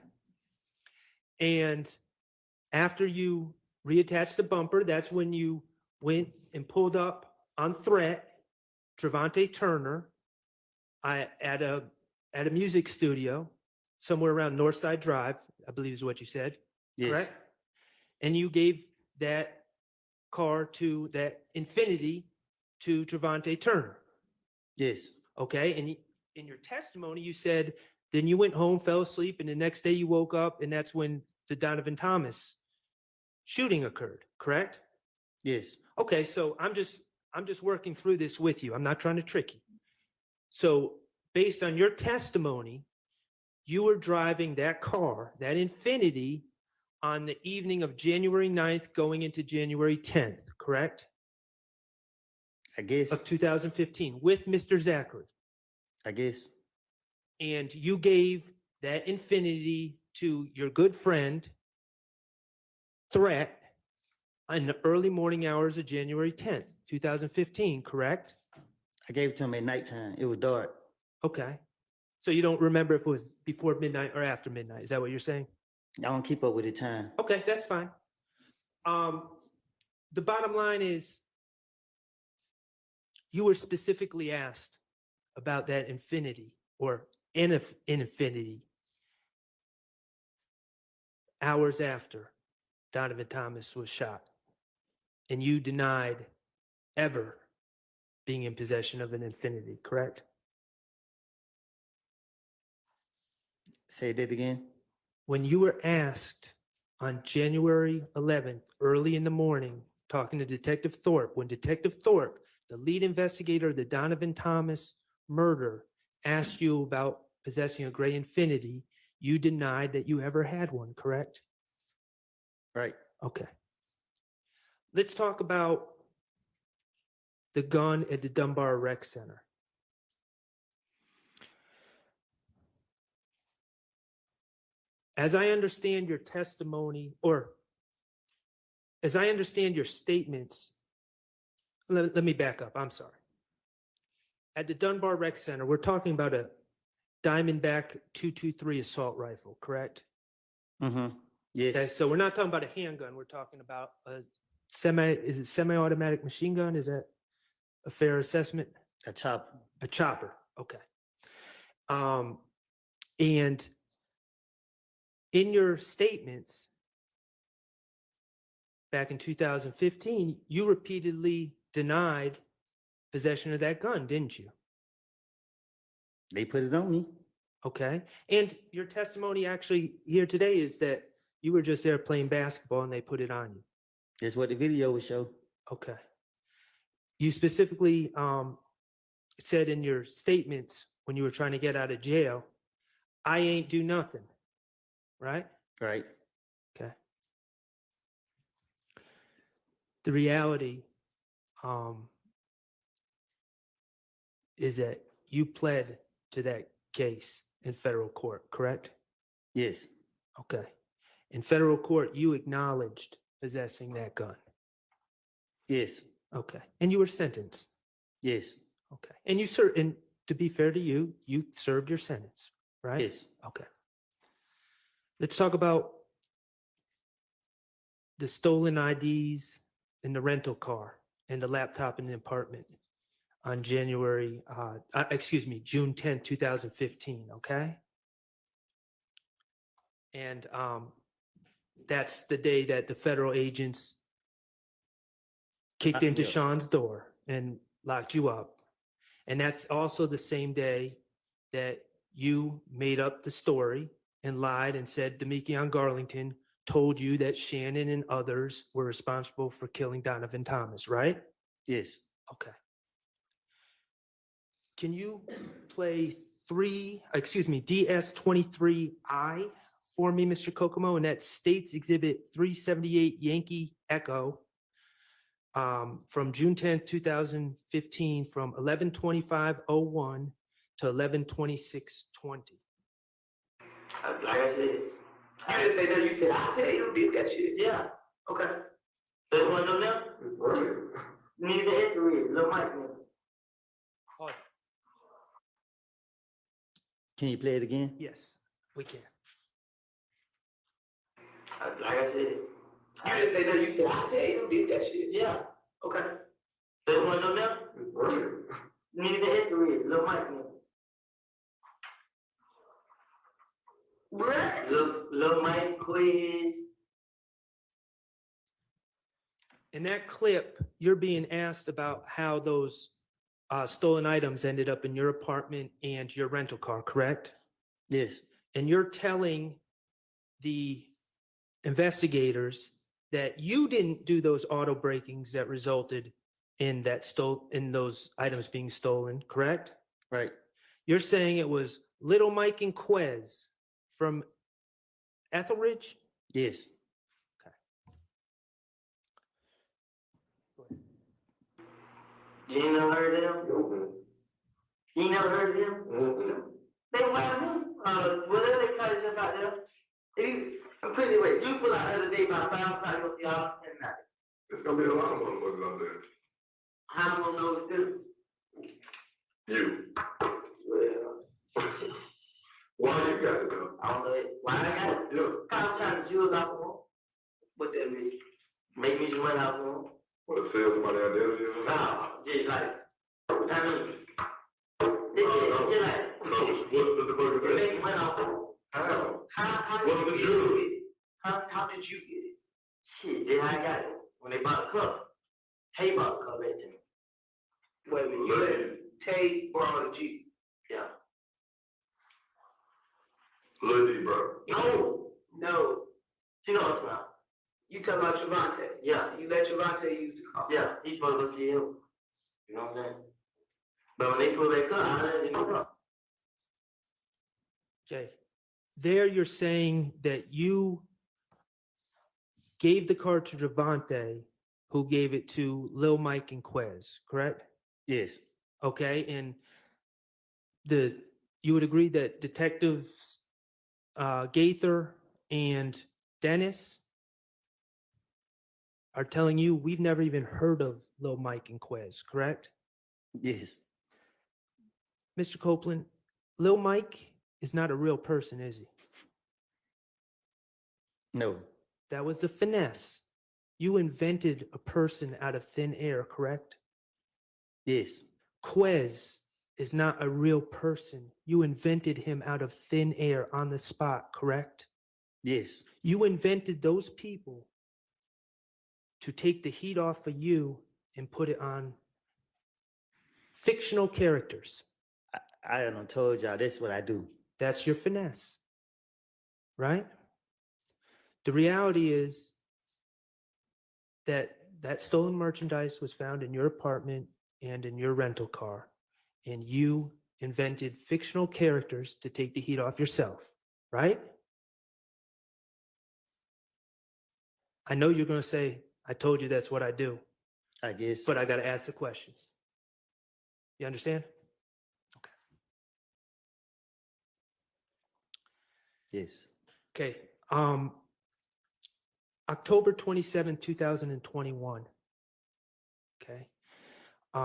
And after you reattached the bumper, that's when you went and pulled up on threat Trevante Turner at a music studio somewhere around Northside Drive, I believe is what you said. Yes. Correct? And you gave that that Infinity to Trevante Turner. Yes. Okay. And in your testimony, you said, then you went home, fell asleep, and the next day you woke up, and that's when the Donovan Thomas shooting occurred, correct? Yes. Okay, so I'm just working through this with you. I'm not trying to trick you. So based on your testimony, you were driving that car, that Infinity, on the evening of January 9th going into January 10th, correct? I guess. Of 2015 with Mr. Zachary. I guess. And you gave that Infinity to your good friend, threat in the early morning hours of January 10th, 2015, correct? I gave it to him at nighttime. It was dark. Okay. So you don't remember if it was before midnight or after midnight? Is that what you're saying? I don't keep up with the time. Okay, that's fine. The bottom line is you were specifically asked about that infinity or infinity hours after Donovan Thomas was shot. And you denied ever being in possession of an infinity, correct? Say that again. When you were asked on January 11th, early in the morning, talking to Detective Thorpe, when Detective Thorpe, the lead investigator of the Donovan Thomas murder, asked you about possessing a gray infinity, you denied that you ever had one, correct? Right. Okay. Let's talk about the gun at the Dunbar Rec Center. As I understand your testimony, or as I understand your statements, let me back up. I'm sorry. At the Dunbar Rec Center, we're talking about a Diamondback 223 assault rifle, correct? Mm-hmm. Yes. Okay, so we're not talking about a handgun. We're talking about a semi-automatic machine gun? Is that a fair assessment? A chopper. A chopper. Okay. And in your statements back in 2015, you repeatedly denied possession of that gun, didn't you? They put it on me. Okay. And your testimony actually here today is that you were just there playing basketball and they put it on you. That's what the video would show. Okay. You specifically said in your statements when you were trying to get out of jail, I ain't do nothing, right? Right. Okay. The reality is that you pled to that case in federal court, correct? Yes. Okay. In federal court, you acknowledged possessing that gun. Yes. Okay. And you were sentenced. Yes. Okay. And and to be fair to you, you served your sentence, right? Yes. Okay. Let's talk about the stolen IDs in the rental car and the laptop in the apartment on June 10th, 2015, okay? And that's the day that the federal agents kicked into Yeah. Sean's door and locked you up. And that's also the same day that you made up the story and lied and said Demekion Garlington told you that Shannon and others were responsible for killing Donovan Thomas, right? Yes. Okay. Can you play DS23I for me, Mr. Kokomo? And that's States Exhibit 378 Yankee Echo from June 10th, 2015, from 11:25:01 to 11:26:20. Like I said, you didn't say that. You said, I tell you, did that shit. Yeah. Okay. So you want to know now? Need the answer is little Mike. Pause. Can you play it again? Yes, we can. Like I said, you didn't say that. You said, I tell you, did that shit. Yeah. Okay. So you want to know now? Need the answer is little Mike. Little Mike quiz. In that clip, you're being asked about how those stolen items ended up in your apartment and your rental car, correct? Yes. And you're telling the investigators that you didn't do those auto breakings that resulted in those items being stolen, correct? Right. You're saying it was Little Mike and Quez from Etheridge? Yes. You ain't never heard of them? You ain't never heard of them? They wild him. Whatever they call it about them. Pretty wait, you pull out the other day about 5 o'clock of y'all and night. There's gonna be a lot of motherfuckers out there. How am I gonna know this? You. Well, Why you got it though? I don't know it. Why I got it? Yeah. Kind of jewels out for 'em. What that mean? Make me some money out for 'em. What, sell somebody out there? Nah, just like, I mean, No, just like, what's the fuck is make that? money out for 'em. How? How What's did the you jewel? get it? How did you get it? Shit, then I got it. When they bought the cup, Tay bought the cup at them. Wait a minute, you let Tay borrow the Jeep. Yeah. Lil D, bro. No. You know what I'm talking about. You talking about Trevante. Yeah, you let Trevante use the car. Yeah, he's supposed to go to jail. You know what I'm saying? But when they pull that car, I let it go. Okay. There you're saying that you gave the car to Javante, who gave it to Lil Mike and Quez, correct? Yes. Okay, and you would agree that detectives Gaither and Dennis are telling you we've never even heard of Lil Mike and Quez, correct? Yes. Mr. Copeland, Lil Mike is not a real person, is he? No. That was the finesse. You invented a person out of thin air, correct? Yes. Quez is not a real person. You invented him out of thin air on the spot, correct? Yes. You invented those people to take the heat off of you and put it on fictional characters. I done told y'all that's what I do. That's your finesse, right? The reality is that that stolen merchandise was found in your apartment and in your rental car, and you invented fictional characters to take the heat off yourself, right? I know you're going to say, I told you that's what I do. I guess. But I got to ask the questions. You understand? Okay. Yes. Okay. October 27, 2021. Okay. Your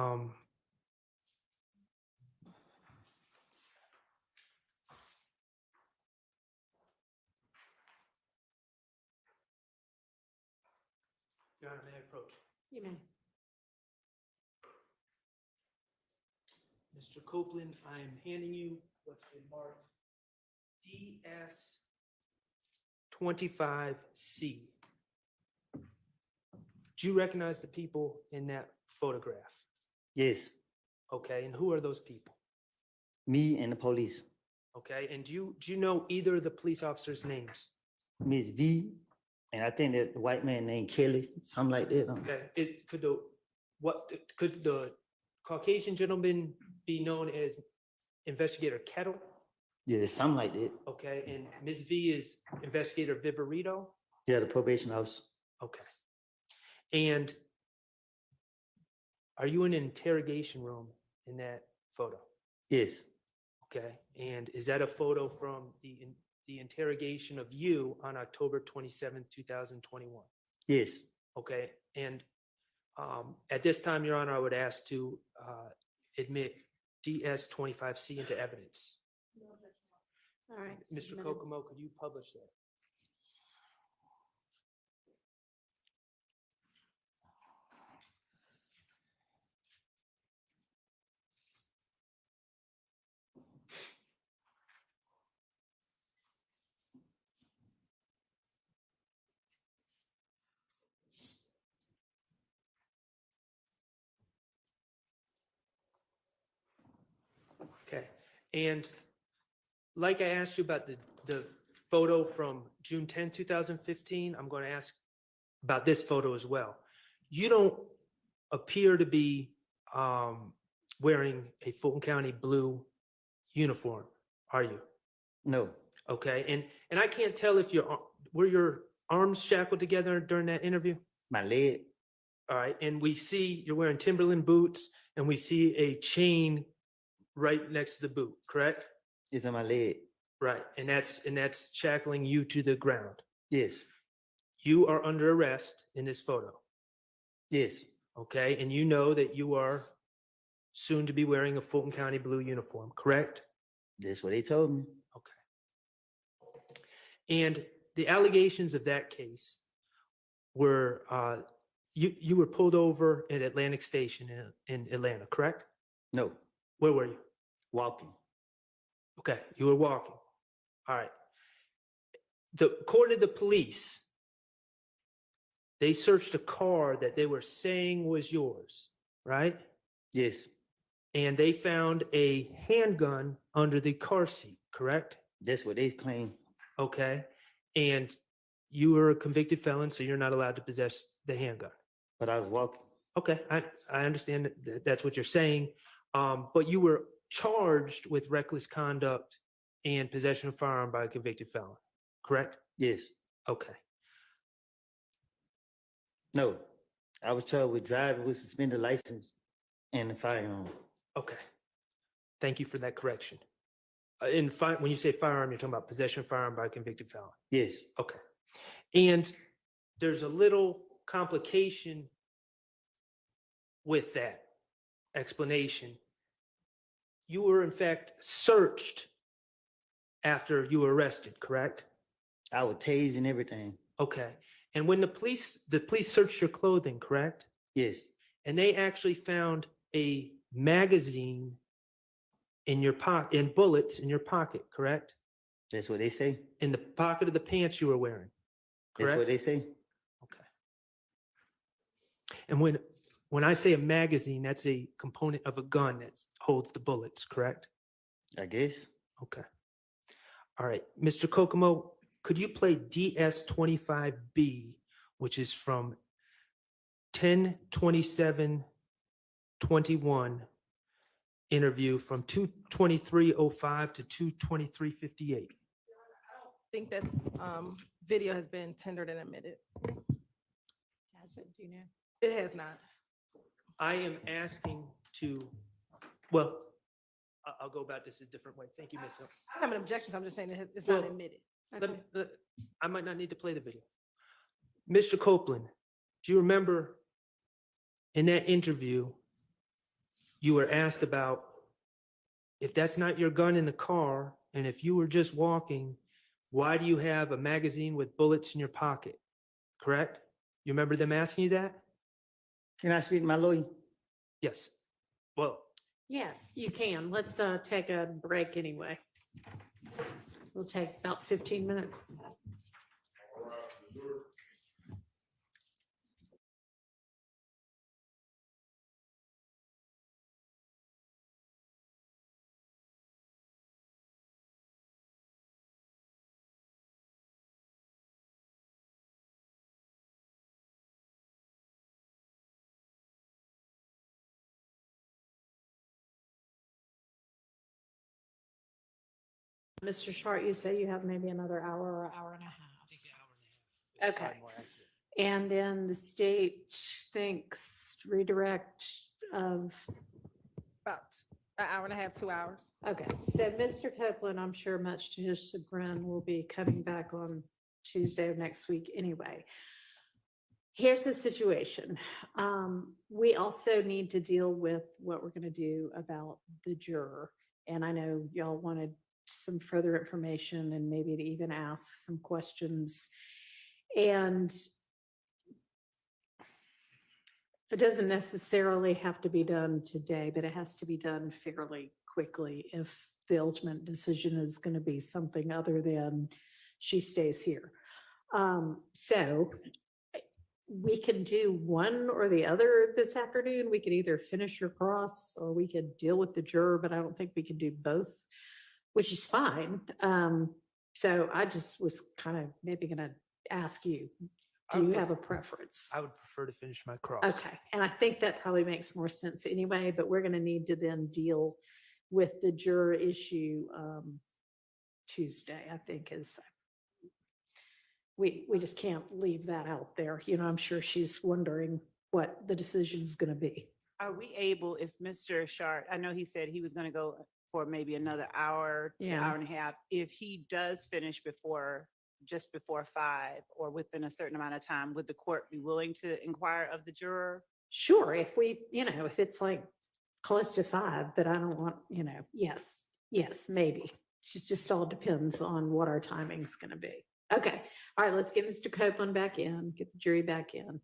Honor, may I approach? You may. Mr. Copeland, I am handing you what's been marked DS-25C. Do you recognize the people in that photograph? Yes. Okay, and who are those people? Me and the police. Okay, and do you know either of the police officers' names? Miss V, and I think that the white man named Kelly, something like that. Okay, could the Caucasian gentleman be known as Investigator Kettle? Yeah, something like that. Okay, and Ms. V is Investigator Viverito? Yeah, the probation officer. Okay. And are you in an interrogation room in that photo? Yes. Okay, and is that a photo from the interrogation of you on October 27, 2021? Yes. Okay, and at this time, Your Honor, I would ask to admit DS-25C into evidence. All right. Mr. submitted. Kokomo, could you publish that? Okay, and like I asked you about the photo from June 10, 2015, I'm going to ask about this photo as well. You don't appear to be wearing a Fulton County blue uniform, are you? No. Okay, and I can't tell if were your arms shackled together during that interview? My leg. All right, and we see you're wearing Timberland boots, and we see a chain right next to the boot, correct? It's on my leg. Right, and that's shackling you to the ground. Yes, You are under arrest in this photo, yes, okay? And you know that you are soon to be wearing a Fulton County blue uniform, correct? that's what they told me. And the allegations of that case were you were pulled over at Atlantic Station in Atlanta, correct? No, Where were you? walking. Okay, you were walking. All right. According to the police, they searched a car that they were saying was yours, right? Yes, And they found a handgun under the car seat, correct? that's what they claim. Okay. And you were a convicted felon, so you're not allowed to possess the handgun. But I was walking. Okay, I understand that's what you're saying. But you were charged with reckless conduct and possession of firearm by a convicted felon, correct? Yes. Okay. No, I was charged with driving with suspended license and a firearm. Okay. Thank you for that correction. When you say firearm, you're talking about possession of firearm by a convicted felon. Yes. Okay. And there's a little complication with that explanation. You were in fact searched after you were arrested, correct? I was tased and everything. Okay. And when the police searched your clothing, correct? Yes. And they actually found a magazine in your pocket, in bullets in your pocket, correct? That's what they say. In the pocket of the pants you were wearing, correct? That's what they say. Okay. And when I say a magazine, that's a component of a gun that holds the bullets, correct? I guess. Okay. All right. Mr. Kokomo, could you play DS25B, which is from 10/27/21 interview from 2/23/05 to 2/23/58? I think that video has been tendered and admitted. Has it, do you know? It has not. I am asking to, well, I'll go about this a different way. Thank you, Ms. Hill. I don't have an objection, so I'm just saying it's not Well, admitted. I might not need to play the video. Mr. Copeland, do you remember in that interview, you were asked about if that's not your gun in the car, and if you were just walking, why do you have a magazine with bullets in your pocket? Correct? You remember them asking you that? Can I speak to my lawyer? Yes. Well, Yes, you can. Let's take a break anyway. We'll take about 15 minutes. Mr. Schardt, you say you have maybe another hour or hour and a half. Okay. And then the state thinks redirect of, About an hour and a half, 2 hours. okay. So Mr. Copeland, I'm sure much to his chagrin, will be coming back on Tuesday of next week anyway. Here's the situation. We also need to deal with what we're going to do about the juror. And I know y'all wanted some further information and maybe to even ask some questions. And it doesn't necessarily have to be done today, but it has to be done fairly quickly if the ultimate decision is going to be something other than she stays here. So we can do one or the other this afternoon. We could either finish your cross or we could deal with the juror, but I don't think we can do both, which is fine. So I just was kind of maybe going to ask you, do you have a preference? I would prefer to finish my cross. Okay, and I think that probably makes more sense anyway, but we're gonna need to then deal with the juror issue Tuesday, I think is. We just can't leave that out there. You know, I'm sure she's wondering what the decision's gonna be. Are we able, if Mr. Schardt, I know he said he was going to go for maybe another hour to Yeah. hour and a half. If he does finish before just before 5 or within a certain amount of time, would the court be willing to inquire of the juror? Sure, if we, if it's like close to 5, but I don't want, yes, maybe. It just all depends on what our timing's gonna be. Okay, all right, let's get Mr. Copeland back in, get the jury back in.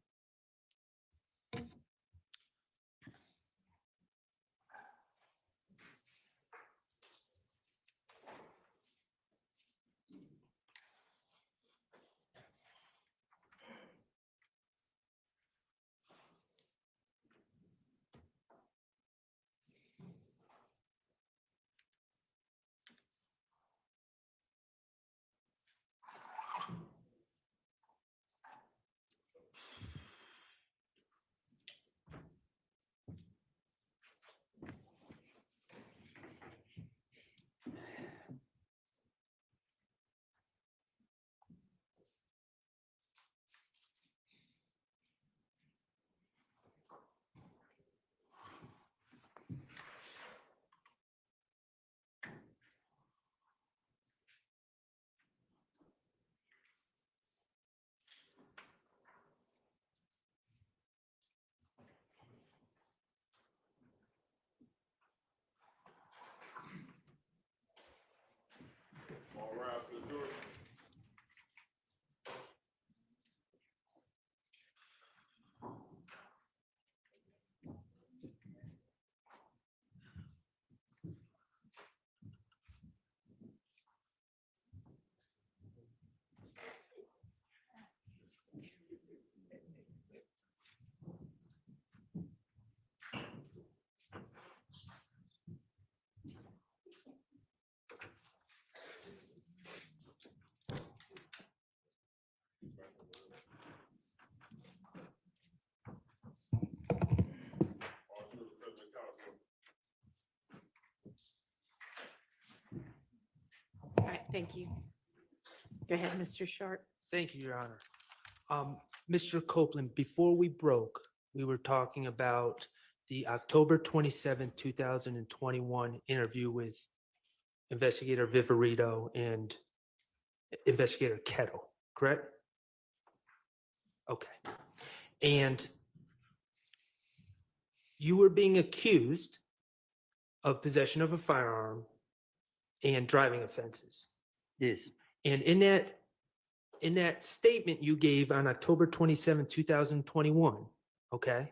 All rise for the jury. All right, thank you. Go ahead, Mr. Schardt. Thank you, Your Honor. Mr. Copeland, before we broke, we were talking about the October 27, 2021 interview with Investigator Viverito and Investigator Kettle, correct? Okay. And you were being accused of possession of a firearm and driving offenses. Yes. And in that statement you gave on October 27, 2021, okay,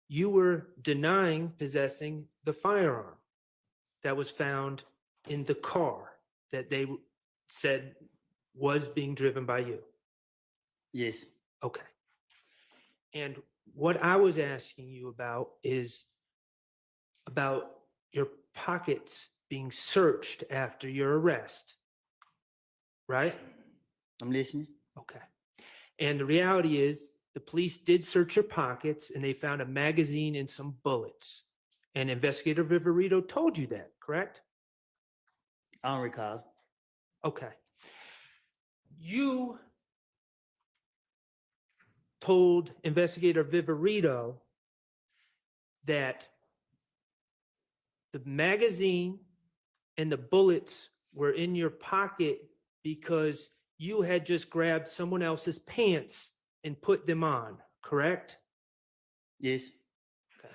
you were denying possessing the firearm that was found in the car that they said was being driven by you. Yes. Okay. And what I was asking you about is about your pockets being searched after your arrest, right? I'm listening. Okay. And the reality is the police did search your pockets and they found a magazine and some bullets. And Investigator Viverito told you that, correct? I don't recall. Okay. You told Investigator Viverito that the magazine and the bullets were in your pocket because you had just grabbed someone else's pants and put them on, correct? Yes. Okay.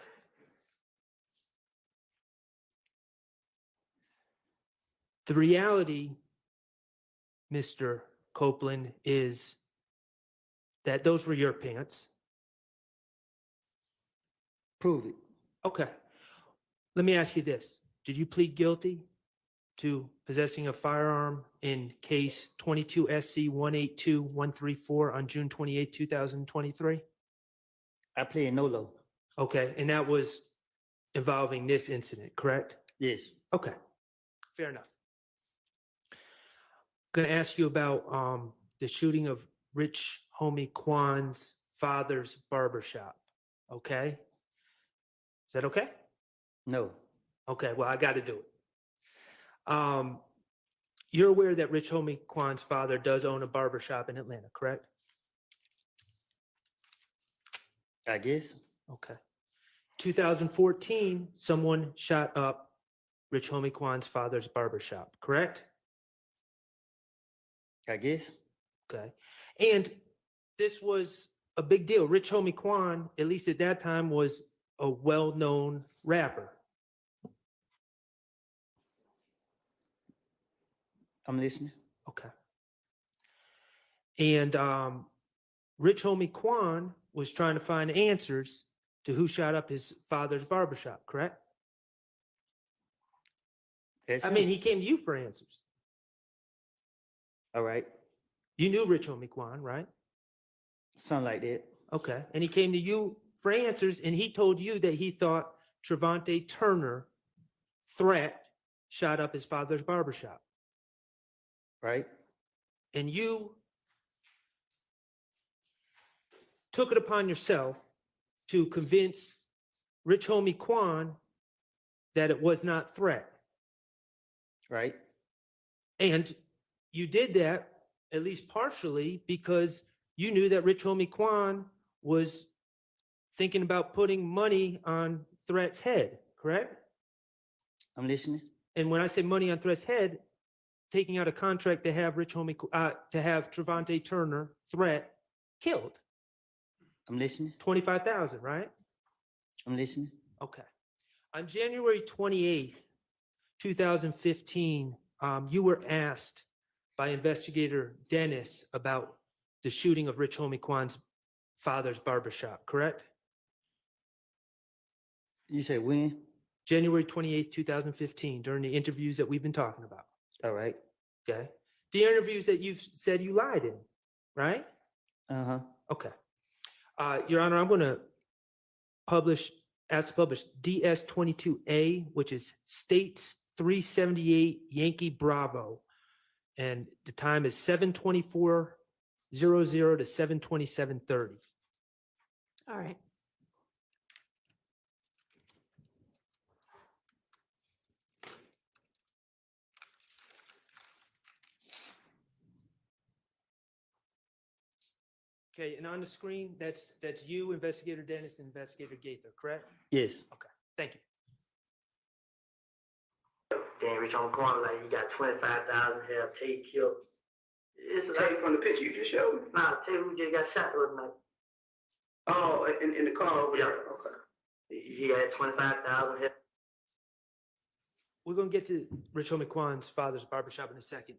The reality, Mr. Copeland, is that those were your pants. Prove it. Okay. Let me ask you this. Did you plead guilty to possessing a firearm in case 22 SC 182134 on June 28, 2023? I play NOLO. Okay. And that was involving this incident, correct? Yes. Okay. Fair enough. I'm going to ask you about the shooting of Rich Homie Kwan's father's barbershop. Okay. Is that okay? No. Okay. Well, I got to do it. You're aware that Rich Homie Kwan's father does own a barbershop in Atlanta, correct? I guess. Okay. 2014, someone shot up Rich Homie Kwan's father's barbershop, correct? I guess. Okay. And this was a big deal. Rich Homie Quan, at least at that time, was a well-known rapper. I'm listening. Okay. And Rich Homie Quan was trying to find answers to who shot up his father's barbershop, correct? I mean, he came to you for answers. All right. You knew Rich Homie Quan, right? Something like that. Okay. And he came to you for answers, and he told you that he thought Trevante Turner threat shot up his father's barbershop. Right. And you took it upon yourself to convince Rich Homie Quan that it was not threat. Right. And you did that at least partially because you knew that Rich Homie Quan was thinking about putting money on Threat's head, correct? I'm listening. And when I say money on Threat's head, taking out a contract to have to have Trevante Turner, Threat, killed. I'm listening. 25,000, right? I'm listening. Okay. On January 28th, 2015, you were asked by investigator Dennis about the shooting of Rich Homie Quan's father's barbershop, correct? You say when? January 28th, 2015, during the interviews that we've been talking about. All right. Okay. The interviews that you've said you lied in, right? Uh-huh. Okay. Your Honor, I'm going to ask to publish DS-22A, which is States 378 Yankee Bravo. And the time is 7/24/00 to 7/27/30. All right. Okay, and on the screen, that's you, Investigator Dennis, and Investigator Gaither, correct? Yes. Okay, thank you. Then Rich on the corner, like you got 25,000 have Tate killed. It's like from the picture you just showed me. Nah, Tate who just got shot the other night. Oh, in the car over there. Okay. He had 25,000 have. We're going to get to Rich Homie Quan's father's barbershop in a second.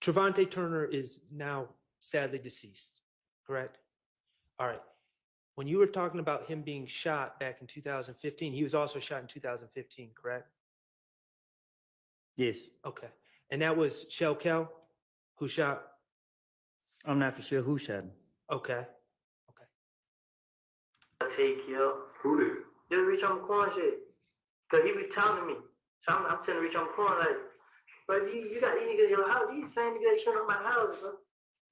Trevante Turner is now sadly deceased, correct? All right. When you were talking about him being shot back in 2015, he was also shot in 2015, correct? Yes. Okay. And that was Shell Kel who shot? I'm not for sure who shot him. Okay. Tate killed. Who did? Just Rich on the corner shit. Cause he was telling me. So I'm telling Rich on the corner like, but you got these niggas in your house. These same niggas that shit on my house, bro.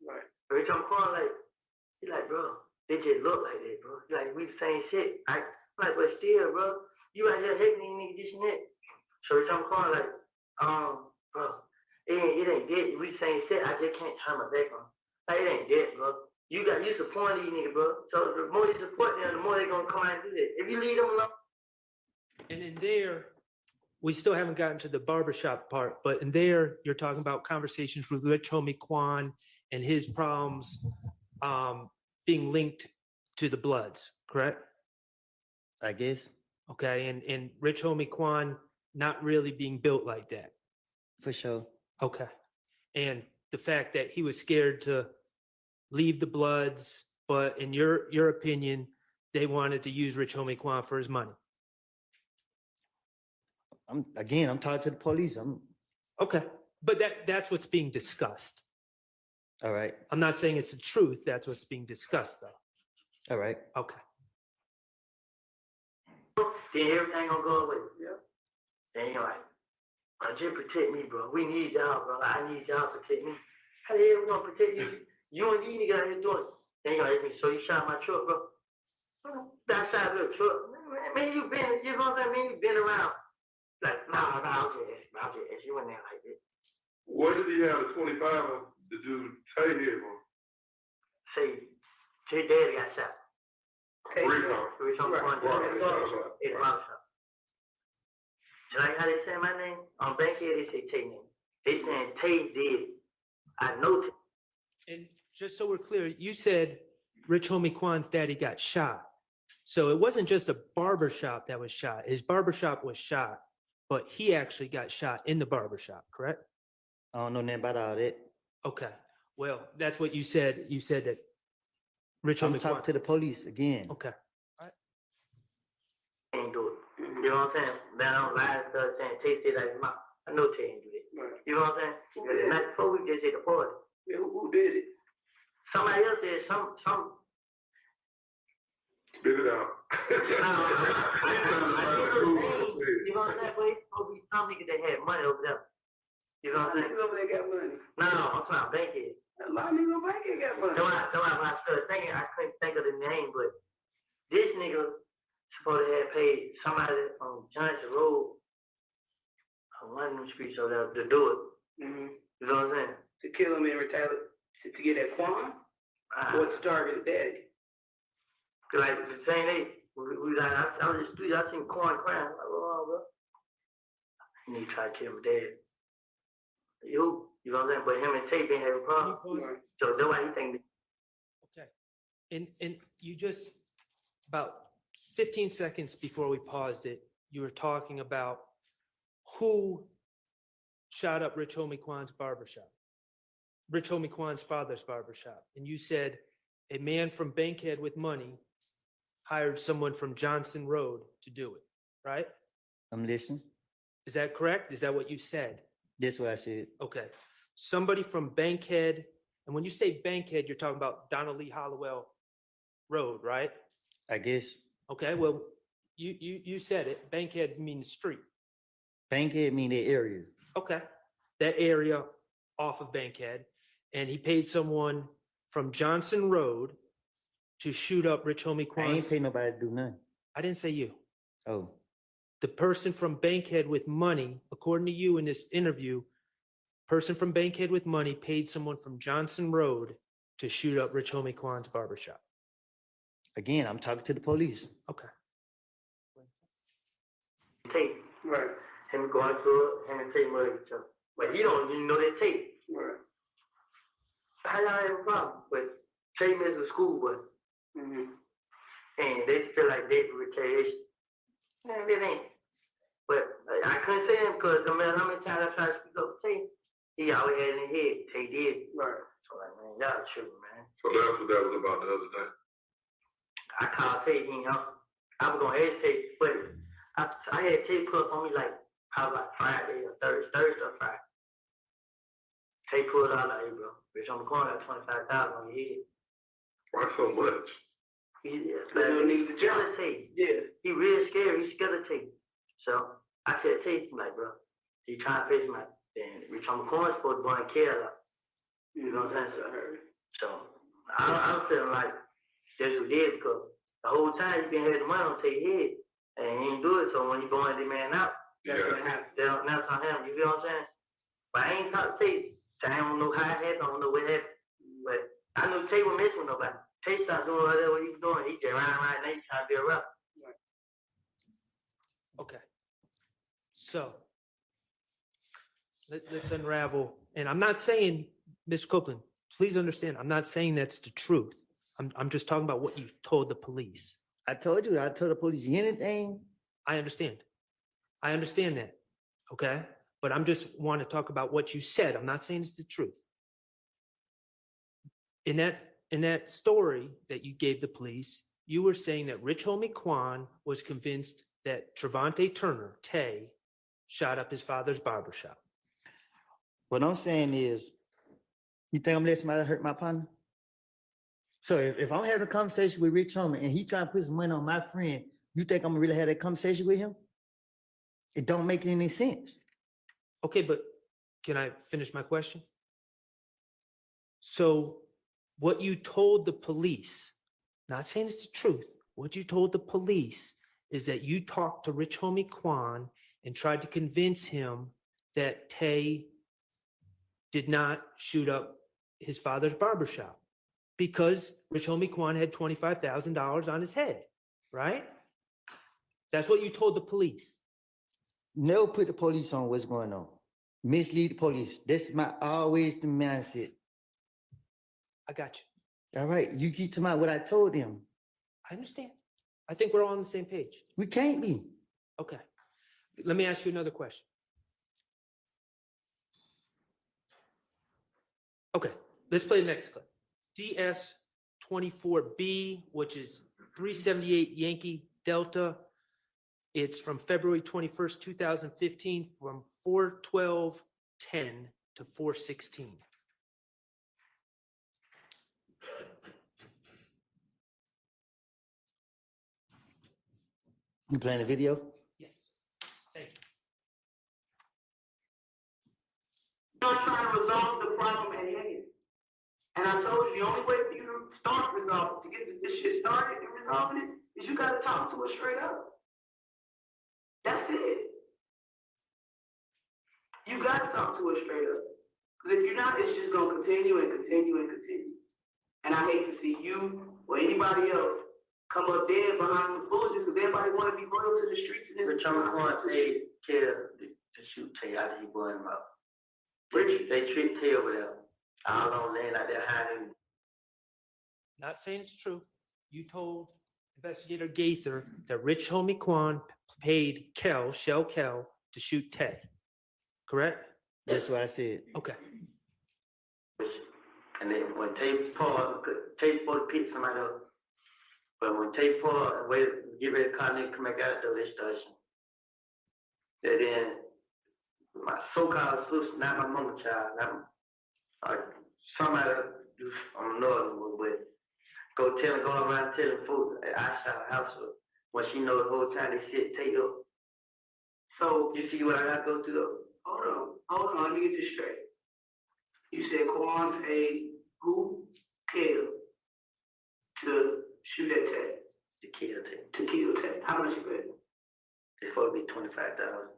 Right. Rich on the corner like, he like, bro, they just look like that, bro. He like, we the same shit. I'm like, but still, bro, you out here hating these niggas this and that. So Rich on the corner like, bro, it ain't dead. We the same shit. I just can't turn my back on. Like, it ain't dead, bro. You support these niggas, bro. So the more you support them, the more they gonna come out and do that. If you leave them alone. And in there, we still haven't gotten to the barbershop part, but in there, you're talking about conversations with Rich Homie Quan and his problems being linked to the Bloods, correct? I guess. Okay, and Rich Homie Quan not really being built like that. For sure. Okay. And the fact that he was scared to leave the Bloods, but in your opinion, they wanted to use Rich Homie Quan for his money. I'm talking to the police. Okay. But that's what's being discussed. All right. I'm not saying it's the truth. That's what's being discussed, though. All right. Okay. Then everything gonna go away. Yeah. Then you're like, just protect me, bro. We need y'all, bro. I need y'all to protect me. How the hell we gonna protect you? You and these niggas out here doing it. Then you're like, so you shot my truck, bro. That side of the truck. Man, you been, you know what I mean? You been around. Like, nah, I'll just ask you in there like that. What did he have the 25 of the dude Tate here for? Say, his daddy got shot. Recon. It's my shop. So like how they say my name? On Bankhead, they say Tate name. They saying Tay did. I know Tay. And just so we're clear, you said Rich Homie Kwan's daddy got shot. So it wasn't just a barber shop that was shot. His barber shop was shot, but he actually got shot in the barber shop, correct? I don't know nothing about all that. Okay. Well, that's what you said. You said that Rich I'm Homie talking Kwan. to the police again. Okay. Ain't do it. You know what I'm saying? Then I don't lie and stuff saying Tay said like mom. I know Tay ain't do it. You know what I'm saying? Because the night before we just hit the party. Yeah, who did it? Somebody else did some. Spit it out. You know what I'm saying? But it's supposed to be some niggas that had money over there. You know what I'm saying? Niggas over there got money. No, I'm talking about Bankhead. A lot of niggas over Bankhead got money. When I started thinking, I couldn't think of the name, but this nigga supposed to have paid somebody on Johnson Road on one of them streets over there to do it. Mm-hmm. You know what I'm saying? To kill him and retaliate, to get that Quan? Or to target his daddy? Like the same day, we like, I was just I seen Quan crying. Like, oh, bro. And he tried to kill my dad. You know what I'm saying? But him and Tate didn't have a problem. So that's why he think. Okay. And you just, about 15 seconds before we paused it, you were talking about who shot up Rich Homie Kwan's barbershop. Rich Homie Kwan's father's barbershop. And you said a man from Bankhead with money hired someone from Johnson Road to do it, right? I'm listening. Is that correct? Is that what you said? That's what I said. Okay. Somebody from Bankhead, and when you say Bankhead, you're talking about Donald Lee Hollowell Road, right? I guess. Okay, well, you said it. Bankhead means street. Bankhead mean that area. Okay. That area off of Bankhead. And he paid someone from Johnson Road to shoot up Rich Homie Kwan's. I ain't pay nobody to do nothing. I didn't say you. Oh. The person from Bankhead with money, according to you in this interview, person from Bankhead with money paid someone from Johnson Road to shoot up Rich Homie Kwan's barbershop. Again, I'm talking to the police. Okay. Tate. Right. Him going through it, him and Tate murdered each other. But he don't even know that Tate. Right. How y'all have a problem? But Tate is a school boy. Mm-hmm. And they feel like they retaliation. Man, it ain't. But I couldn't say him because no matter how many times I tried to speak up to Tate, he always had in his head, Tate did. Right. So like, man, y'all tripping, man. So that's what that was about the other day. I called Tate, he ain't help. I was gonna hesitate, but I had Tate put up on me like probably like Friday or Thursday or Friday. Tate pulled out like, hey bro, Rich on the corner got 25,000 on your head. Why so much? He jealous Tate. Yeah. He real scared, he's scared of Tate. So I said Tate, I'm like, bro, he trying to face my then Rich on the corner supposed to go and care about. You know what I'm saying? So I'm feeling like that's what he did because the whole time he been having the money on Tate's head and he ain't do it. So when he going to man out, that's what happened. That's on him. You feel what I'm saying? But I ain't talked to Tate. So I don't know how it happened. I don't know what happened. But I knew Tate was messing with nobody. Tate started doing whatever he was doing. He just ran around and he trying to be a rapper. Okay. So let's unravel. And I'm not saying, Mr. Copeland, please understand, I'm not saying that's the truth. I'm just talking about what you told the police. I told the police anything. I understand. I understand that. Okay. But I'm just want to talk about what you said. I'm not saying it's the truth. In that story that you gave the police, you were saying that Rich Homie Kwan was convinced that Trevante Turner, Tay, shot up his father's barbershop. What I'm saying is, you think I'm letting somebody hurt my partner? So if I'm having a conversation with Rich Homie and he trying to put some money on my friend, you think I'm gonna really have that conversation with him? It don't make any sense. Okay, but can I finish my question? So what you told the police, not saying it's the truth, what you told the police is that you talked to Rich Homie Kwan and tried to convince him that Tay did not shoot up his father's barbershop because Rich Homie Kwan had $25,000 on his head, right? That's what you told the police. Never put the police on what's going on. mislead the police. That's my always the mindset. I got you. All right, you keep talking about what I told them. I understand. I think we're all on the same page. We can't be. Okay. Let me ask you another question. Okay, let's play the next clip. DS-24B, which is 378 Yankee Delta. It's from February 21st, 2015, from 4/12/10 to 4/16. You playing the video? Yes. Thank you. You're trying to resolve the problem at hand. And I told you the only way for you to start resolving, to get this shit started and resolving it, is you gotta talk to us straight up. That's it. You gotta talk to us straight up. Because if you're not, it's just gonna continue and continue and continue. And I hate to see you or anybody else come up dead behind the foolishness because everybody wanna be loyal to the streets and Rich, I'm going to take care to shoot Tay after he brought him up. They treat Tay over there. I don't know, laying out there hiding. Not saying it's true. You told Investigator Gaither that Rich Homie Quan paid Shell Kel, to shoot Tay. Correct? That's what I said. Okay. And then when Tay paused to pick somebody up. But when Tay paused and waited, get ready to come back out there, they started shooting. And then my so-called sister, not my mama child, somebody on the northern, but go around telling folks that I shot a house up when she know the whole time they shit Tay up. So you see what I got to go through? Hold on, let me get this straight. You said Quan paid who? Kel to shoot at Tay. To kill Tay. To kill Tay. How much you paid? It's supposed to be $25,000.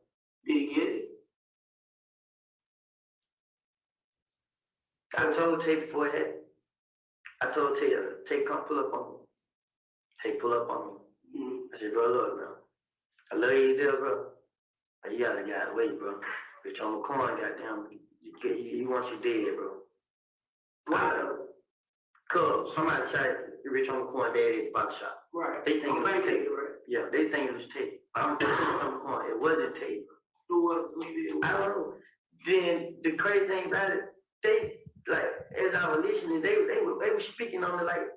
Did he get it? I told Tay before that. I told Tay, come pull up on me. Tay pull up on me. I said, bro, look, bro. I love you there, bro. But you gotta get out of the way, bro. Bitch, on the corner, goddamn, you want you dead, bro. Why though? Cause somebody tried to reach on the corner dead at the box shop. Right. They think it was Tay. Right? Yeah, they think it was Tay. I'm just on the corner. It wasn't Tay, bro. Who was it? I don't know. Then the crazy thing about it, they, like, as I was listening, they were speaking on it like,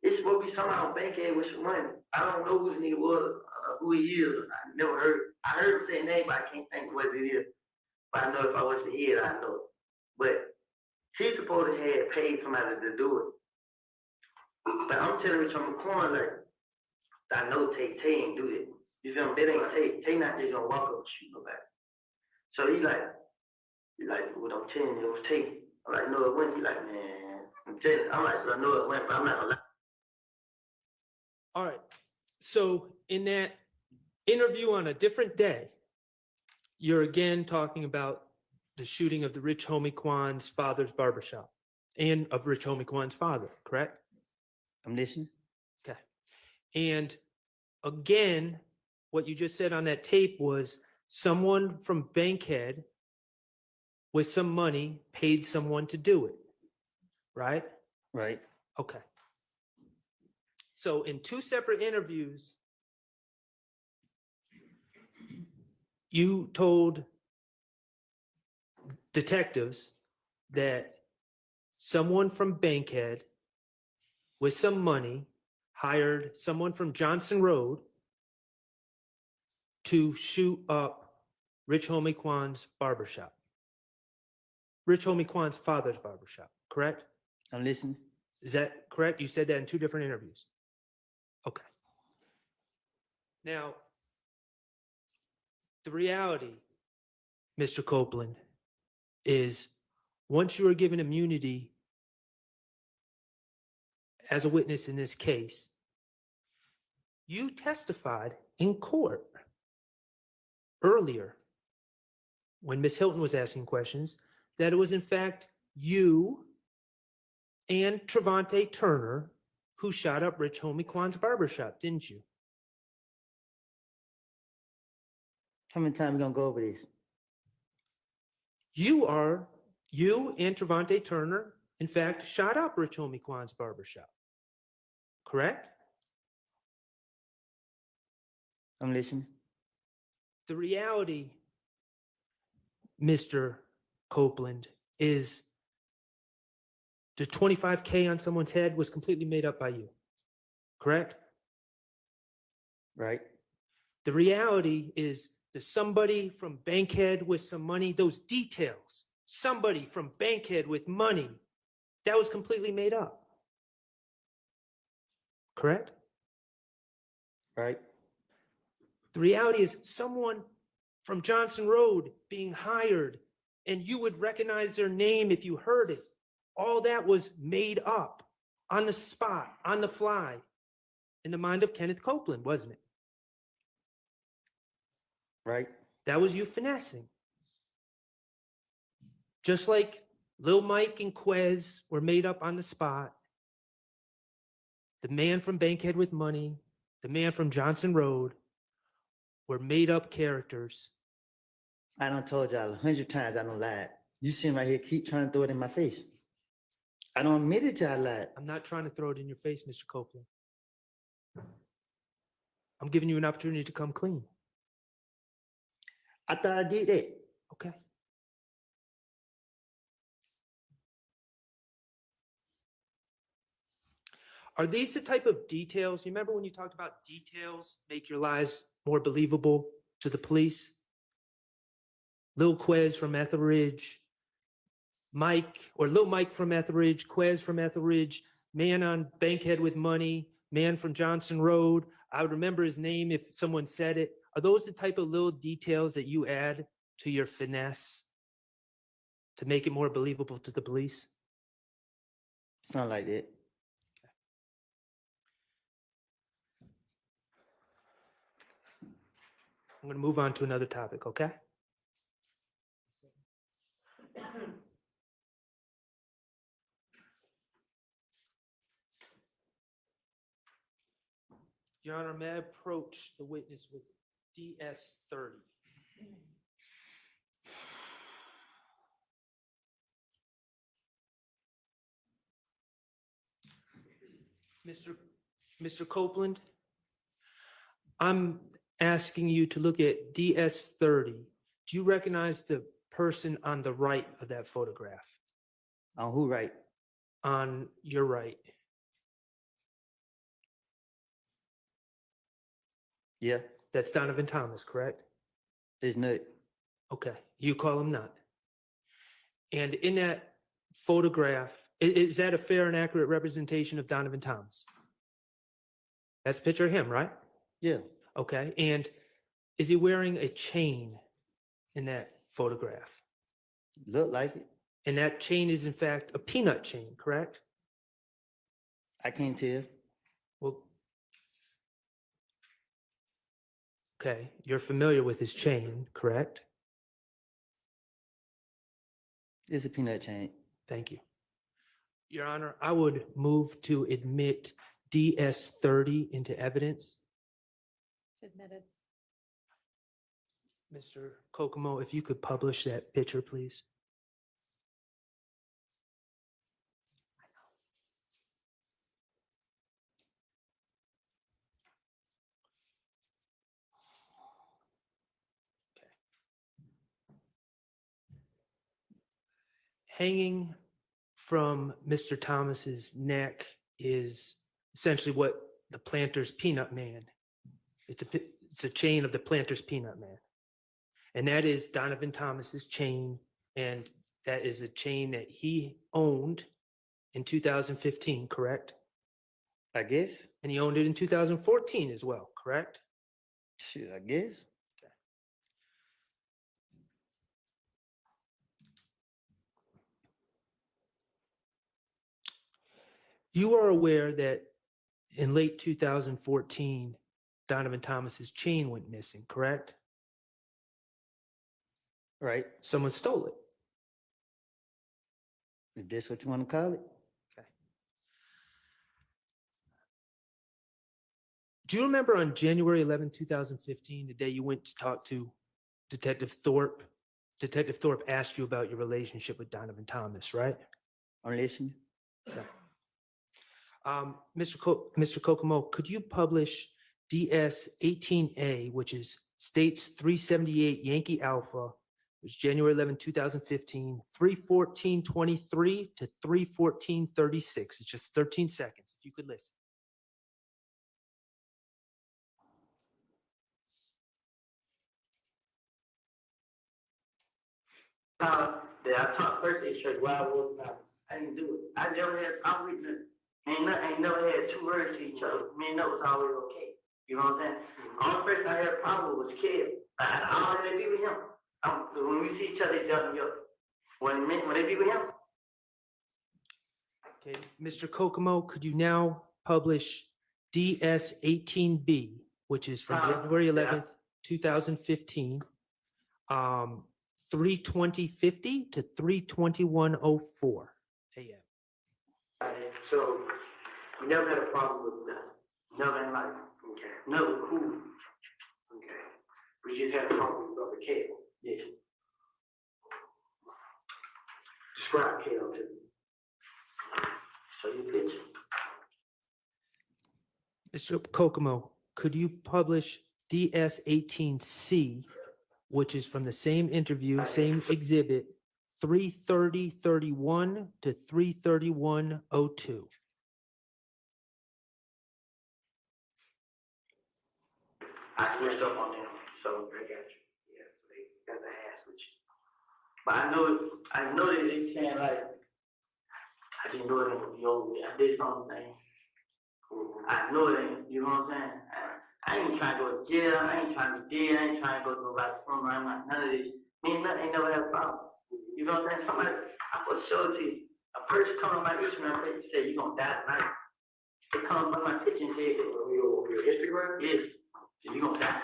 it's supposed to be somebody on Bankhead with some money. I don't know who this nigga was, who he is. I never heard. I heard him say a name, but I can't think what it is. But I know if I was to hear it, I know it. But he supposed to have paid somebody to do it. But I'm telling Rich on the corner, like, I know Tay ain't do that. You feel me? That ain't Tay. Tay not just gonna walk up and shoot nobody. So he like, what I'm telling you, it was Tay. I'm like, no, it wasn't. He like, man, I'm telling you. I'm like, I know it went, but I'm not gonna lie. All right. So in that interview on a different day, you're again talking about the shooting of the Rich Homie Quan's father's barbershop and of Rich Homie Quan's father, correct? I'm listening. Okay. And again, what you just said on that tape was someone from Bankhead with some money paid someone to do it, right? Right. Okay. So in two separate interviews, you told detectives that someone from Bankhead with some money hired someone from Johnson Road to shoot up Rich Homie Quan's barbershop. Rich Homie Quan's father's barbershop, correct? I'm listening. Is that correct? You said that in two different interviews. Okay. Now, the reality, Mr. Copeland, is once you are given immunity as a witness in this case, you testified in court earlier when Ms. Hylton was asking questions that it was in fact you and Trevante Turner who shot up Rich Homie Quan's barbershop, didn't you? How many times we gonna go over this? You and Trevante Turner, in fact, shot up Rich Homie Kwan's barbershop. Correct? I'm listening. The reality, Mr. Copeland, is the 25K on someone's head was completely made up by you. Correct? Right. The reality is that somebody from Bankhead with some money, those details, somebody from Bankhead with money, that was completely made up. Correct? Right. The reality is someone from Johnson Road being hired, and you would recognize their name if you heard it. All that was made up on the spot, on the fly, in the mind of Kenneth Copeland, wasn't it? Right. That was you finessing. Just like Lil Mike and Quez were made up on the spot. The man from Bankhead with money, the man from Johnson Road were made up characters. I done told y'all 100 times I don't lie. You see him right here, keep trying to throw it in my face. I don't admit it till I lied. I'm not trying to throw it in your face, Mr. Copeland. I'm giving you an opportunity to come clean. I thought I did that. Okay. Are these the type of details? You remember when you talked about details make your lies more believable to the police? Lil Quez from Etheridge, Mike or Lil Mike from Etheridge, Quez from Etheridge, man on Bankhead with money, man from Johnson Road. I would remember his name if someone said it. Are those the type of little details that you add to your finesse to make it more believable to the police? Sound like that. I'm going to move on to another topic, okay? Your Honor, may I approach the witness with DS-30? Mr. Copeland, I'm asking you to look at DS-30. Do you recognize the person on the right of that photograph? On who right? On your right. Yeah. That's Donovan Thomas, correct? There's no. Okay, you call him not. And in that photograph, is that a fair and accurate representation of Donovan Thomas? That's a picture of him, right? Yeah. Okay, and is he wearing a chain in that photograph? Look like it. And that chain is in fact a peanut chain, correct? I can't tell. Well, okay, you're familiar with his chain, correct? It's a peanut chain. Thank you. Your Honor, I would move to admit DS-30 into evidence. Admitted. Mr. Kokomo, if you could publish that picture, please. Okay. Hanging from Mr. Thomas's neck is essentially what the Planter's Peanut Man. It's a chain of the Planter's Peanut Man. And that is Donovan Thomas's chain, and that is a chain that he owned in 2015, correct? I guess. And he owned it in 2014 as well, correct? Shit, I guess. You are aware that in late 2014, Donovan Thomas's chain went missing, correct? Right. Someone stole it. If that's what you want to call it. Okay. Do you remember on January 11, 2015, the day you went to talk to Detective Thorpe Detective Thorpe asked you about your relationship with Donovan Thomas, right? I'm listening. Mr. Kokomo, could you publish DS 18A, which is States 378 Yankee Alpha, which is January 11, 2015, 3:14:23 to 3:14:36. It's just 13 seconds, if you could listen. That I taught first aid church while I was about. I didn't do it. I never had, I'm with them. Ain't never had two words to each other. Me and that was always okay. You know what I'm saying? Only person I had a problem with was Kev. I don't really be with him. When we see each other, it's up and up. When they be with him, Okay, Mr. Kokomo, could you now publish DS 18B, which is from January 11th, 2015, 3:20:50 to 3:21:04 a.m. so we never had a problem with that. Never in life. Okay. Never cool. Okay. We just had a problem with Brother Kev. Yes. Describe Kev to me. So you picture. Mr. Kokomo, could you publish DS 18C, which is from the same interview, same exhibit, 3:30:31 to 3:31:02? I switched up on them, so I got you. Yeah, so they got the ass with you. But I know that they can't like, I just know it ain't gonna be over with. I did something. I know it ain't, you know what I'm saying? I ain't trying to go to jail, I ain't trying to be dead, I ain't trying to go to nobody's funeral, I'm not none of this. Me and nothing ain't never had a problem. You know what I'm saying? Somebody, I put show it to you. A person come on my Instagram page and say, you gonna die tonight. They come on my picture and say, your Instagram? Yes. You gonna die.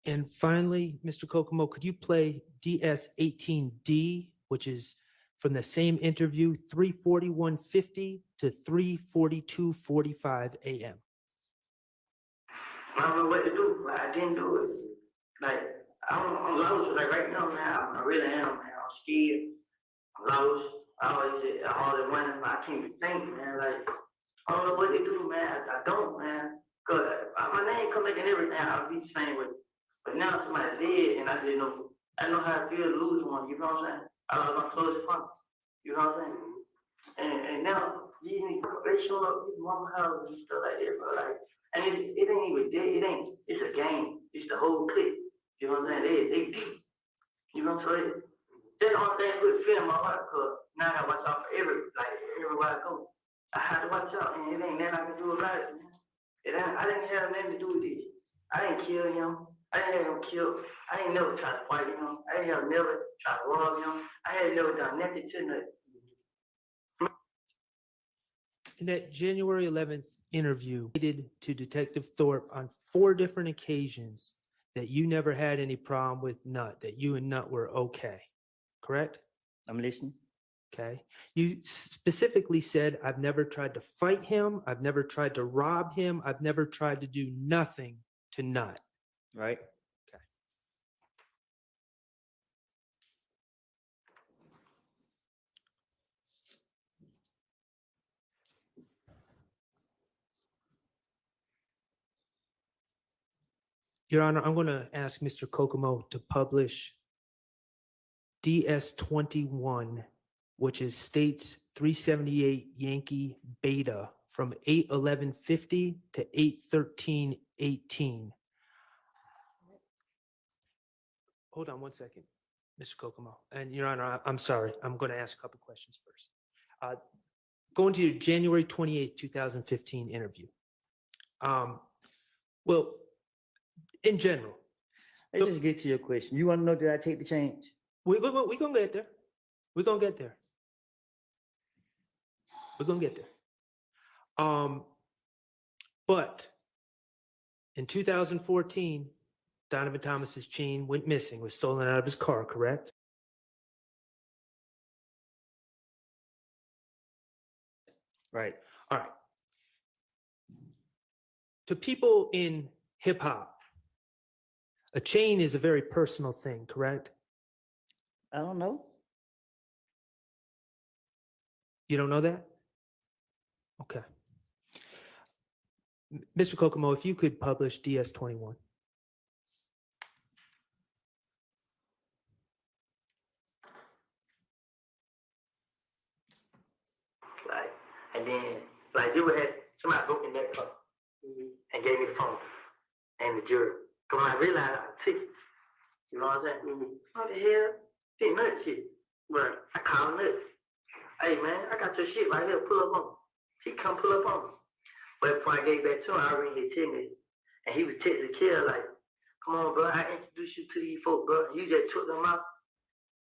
And finally, Mr. Kokomo, could you play DS 18D, which is from the same interview, 3:41:50 to 3:42:45 a.m.? I don't know what to do, but I didn't do it. Like, I'm lost. Like right now, man, I really am, man. I'm scared. I'm lost. I always wondering, I can't even think, man. Like, I don't know what to do, man. I don't, man. Cause my name come making everything. I'll be the same with it. But now somebody's dead, and I know how it feels to lose one. You know what I'm saying? I lost my closest friend. You know what I'm saying? And now these niggas, they showing up at mama house and stuff like that, bro. Like, and it ain't even dead. It ain't. It's a game. It's the whole clip. You know what I'm saying? They deep. You know what I'm saying? That's the only thing that put fear in my heart, cause now I gotta watch out for everywhere I go. I have to watch out, and it ain't nothing I can do about it, man. I didn't have nothing to do with this. I didn't kill him. I didn't have him killed. I ain't never tried to fight him. I ain't never tried to rob him. I ain't never done nothing to nothing. In that January 11th interview, stated to Detective Thorpe on 4 different occasions that you never had any problem with Nut, that you and Nut were okay, correct? I'm listening. Okay. You specifically said, I've never tried to fight him. I've never tried to rob him. I've never tried to do nothing to Nut. Right. Okay. Your Honor, I'm going to ask Mr. Kokomo to publish DS 21, which is States 378 Yankee Beta from 8/11/50 to 8/13/18. Hold on one second, Mr. Kokomo. And Your Honor, I'm sorry. I'm going to ask a couple questions first. Going to your January 28th, 2015 interview. Well, in general. Let's just get to your question. You want to know, did I take the change? We're going to get there. We're going to get there. We're going to get there. But in 2014, Donovan Thomas's chain went missing, was stolen out of his car, correct? Right. All right. To people in hip hop, A chain is a very personal thing, correct? I don't know. You don't know that? Okay. Mr. Kokomo, if you could publish DS-21. Like, and then, like, you had somebody broke in that car and gave me the phone and the jury. Cause when I realized I was ticked, you know what I'm saying? What the hell? This nut shit. But I called Nuts. Hey man, I got your shit right here, pull up on me. He come pull up on me. But before I gave back to him, I already hit me. And he was texting the kid like, come on, bro, I introduced you to these folks, bro. You just took them out.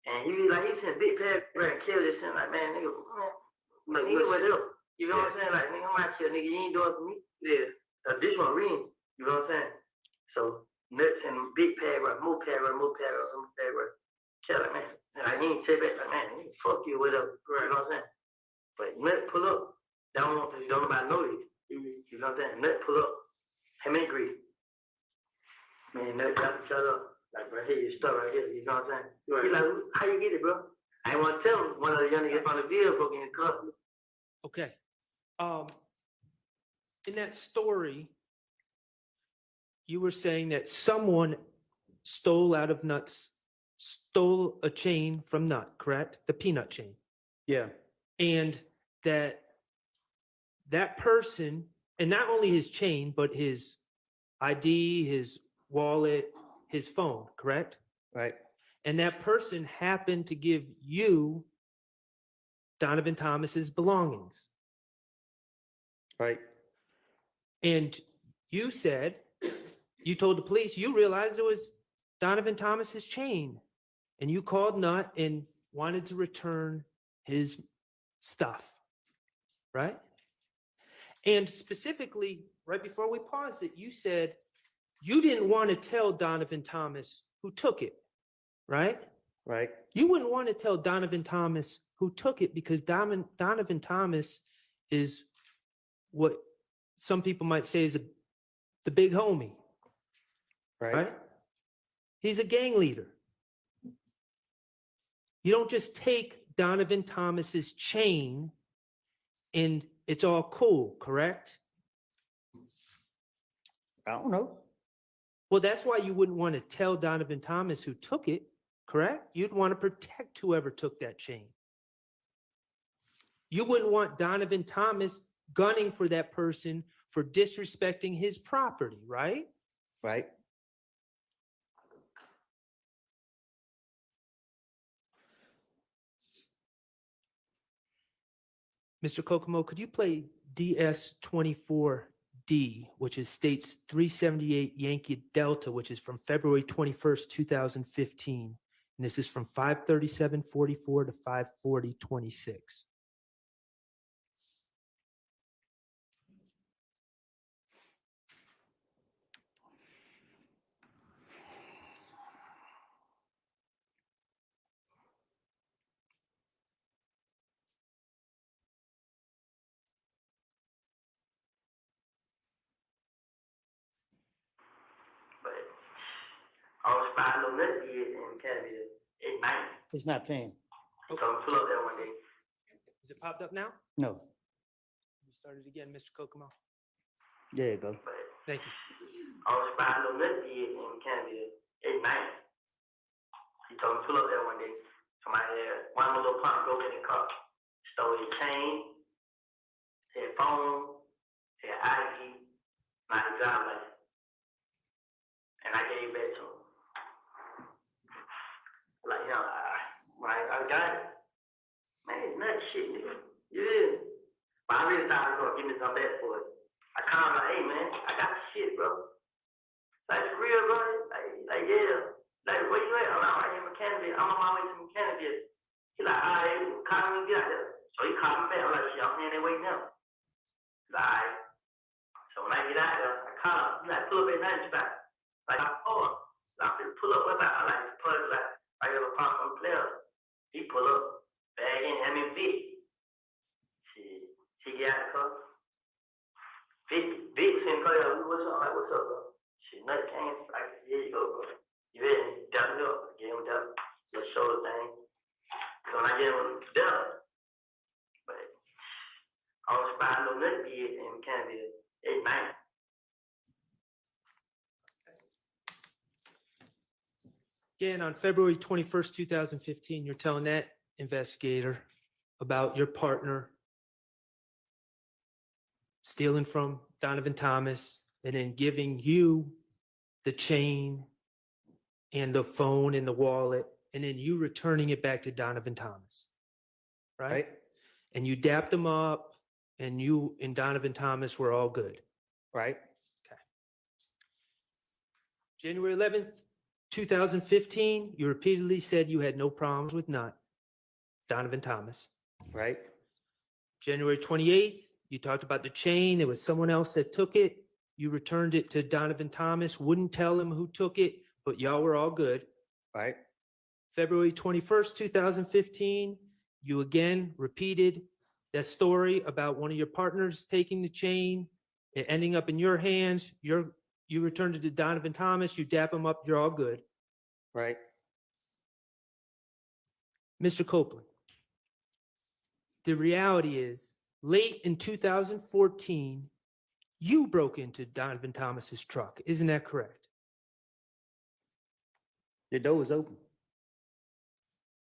And he was like, he sent a big paragraph and killed this shit. Like, man, nigga, nigga, what up? You know what I'm saying? Like, nigga, I'm out here, nigga, you ain't doing it for me. Yeah. This one reading, you know what I'm saying? So, Nuts and big paragraph, more paragraph, more paragraph, more paragraph. Kid, like, man, like, he ain't say back, like, man, nigga, fuck you, whatever, you know what I'm saying? But Nuts pull up. Don't nobody know you. You know what I'm saying? Nut pull up. Him and Grease. Man, Nut got to shut up. Like, bro, here, your stuff right here. You know what I'm saying? Right. He like, how you get it, bro? I ain't want to tell him. One of the young niggas on the video broke in the club. Okay. In that story, you were saying that someone stole a chain from Nut, correct? The peanut chain. Yeah. And that person, and not only his chain, but his ID, his wallet, his phone, correct? Right. And that person happened to give you Donovan Thomas's belongings. Right. And you said, you told the police, you realized it was Donovan Thomas's chain. And you called Nut and wanted to return his stuff, right? And specifically, right before we paused it, you said you didn't want to tell Donovan Thomas who took it, right? Right. You wouldn't want to tell Donovan Thomas who took it because Donovan Thomas is what some people might say is the big homie, right? He's a gang leader. You don't just take Donovan Thomas's chain and it's all cool, correct? I don't know. Well, that's why you wouldn't want to tell Donovan Thomas who took it, correct? You'd want to protect whoever took that chain. You wouldn't want Donovan Thomas gunning for that person for disrespecting his property, right? Right. Mr. Kokomo, could you play DS-24D, which is states 378 Yankee Delta, which is from February 21st, 2015. And this is from 5:37:44 to 5:40:26. I was spying on Nut did in Canada at night. It's not playing. So I'm pull up there one day. Is it popped up now? No. You started again, Mr. Kokomo. There you go. Thank you. I was spying on Nut did in Canada at night. He told me to pull up there one day. Somebody had one of my little punk broke in the car, stole his chain, his phone, his ID, my driver's license. And I gave it back to him. Like, you know, I got it. Man, it's nut shit, nigga. Yeah. But I really thought he was gonna give me some back for it. I called him like, hey man, I got the shit, bro. Like, for real, bro? Like, yeah. Like, where you at? I'm like, right here in Mechanicsville. I'm on my way to Mechanicsville. He like, all right, call me and get out there. So he called me back. I'm like, shit, I'm here, they waiting now. He's like, all right. So when I get out there, I call him. He like, pull up at 9 spot. Like, I'm finna pull up with my, I like, pull up like, I got a pop on the player. He pull up, bag in, him and Vic. She get out the car. Vic was saying, what's up, like, what's up, bro? Shit, nothing came. Like, here you go, bro. You ready? Dap it up. Give him that little shoulder thing. So when I get him done, but I was spotting no nothing yet and kind of at night. Again, on February 21st, 2015, you're telling that investigator about your partner stealing from Donovan Thomas and then giving you the chain and the phone and the wallet, and then you returning it back to Donovan Thomas, right? And you dapped him up, and you and Donovan Thomas were all good, right? Okay. January 11th, 2015, you repeatedly said you had no problems with Donovan Thomas, right? January 28th, you talked about the chain. There was someone else that took it. You returned it to Donovan Thomas, wouldn't tell him who took it, but y'all were all good, right? February 21st, 2015, you again repeated that story about one of your partners taking the chain, it ending up in your hands. You returned it to Donovan Thomas, you dap him up, you're all good, right? Mr. Copeland, the reality is, late in 2014, you broke into Donovan Thomas's truck. Isn't that correct? The door was open.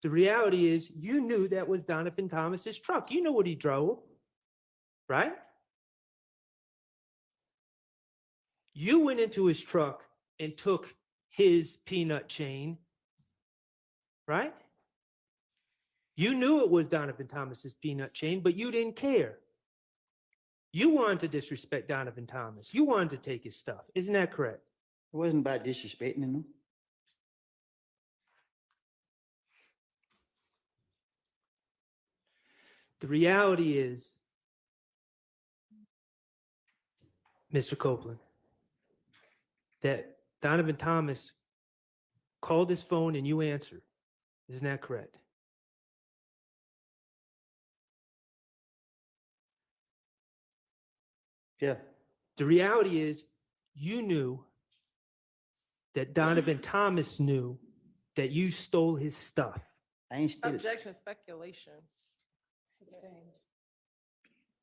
The reality is, you knew that was Donovan Thomas's truck. You know what he drove, right? You went into his truck and took his peanut chain, right? You knew it was Donovan Thomas's peanut chain, but you didn't care. You wanted to disrespect Donovan Thomas. You wanted to take his stuff. Isn't that correct? It wasn't about disrespecting him. The reality is, Mr. Copeland, that Donovan Thomas called his phone and you answered. Isn't that correct? Yeah. The reality is, you knew that Donovan Thomas knew that you stole his stuff. I ain't steal it. Objection, speculation.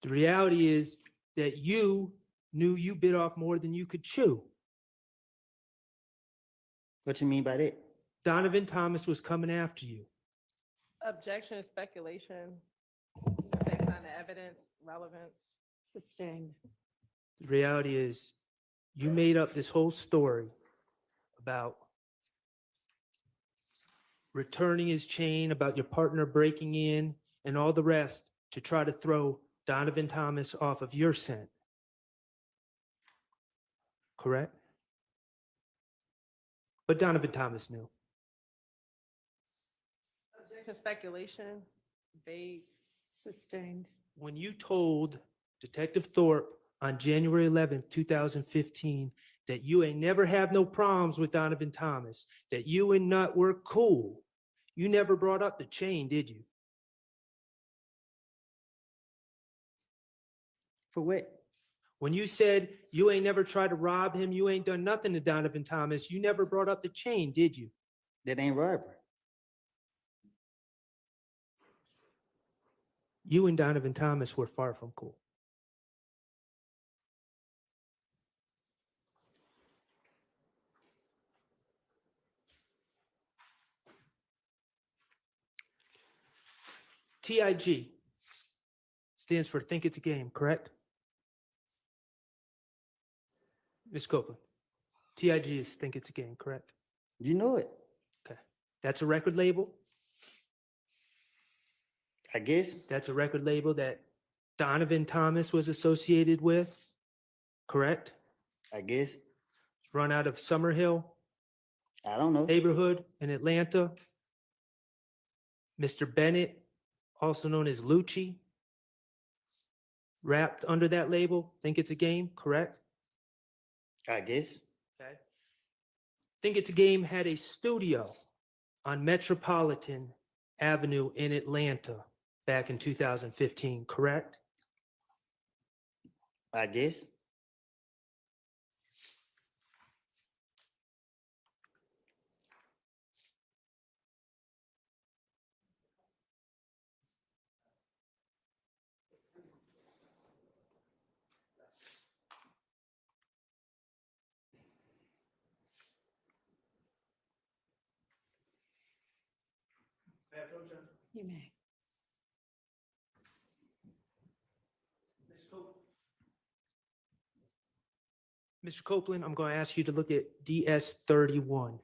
The reality is that you knew you bit off more than you could chew. What you mean by that? Donovan Thomas was coming after you. Objection, speculation. Based on the evidence, relevance. Sustained. The reality is, you made up this whole story about returning his chain, about your partner breaking in, and all the rest to try to throw Donovan Thomas off of your scent. Correct? But Donovan Thomas knew. Objection, speculation. Vague. Sustained. When you told Detective Thorpe on January 11th, 2015, that you ain't never have no problems with Donovan Thomas, that you and Nut were cool, you never brought up the chain, did you? For what? When you said you ain't never tried to rob him, you ain't done nothing to Donovan Thomas, you never brought up the chain, did you? That ain't robbery. You and Donovan Thomas were far from cool. TIG stands for Think It's a Game, correct? Ms. Copeland, TIG is Think It's a Game, correct? You know it. Okay. That's a record label? I guess. That's a record label that Donovan Thomas was associated with, correct? I guess. It's run out of Summerhill I don't know. neighborhood in Atlanta. Mr. Bennett, also known as Lucci, wrapped under that label. Think It's a Game, correct? I guess. Okay. Think It's a Game had a studio on Metropolitan Avenue in Atlanta back in 2015, correct? I guess. You may. Mr. Copeland, I'm going to ask you to look at DS 31.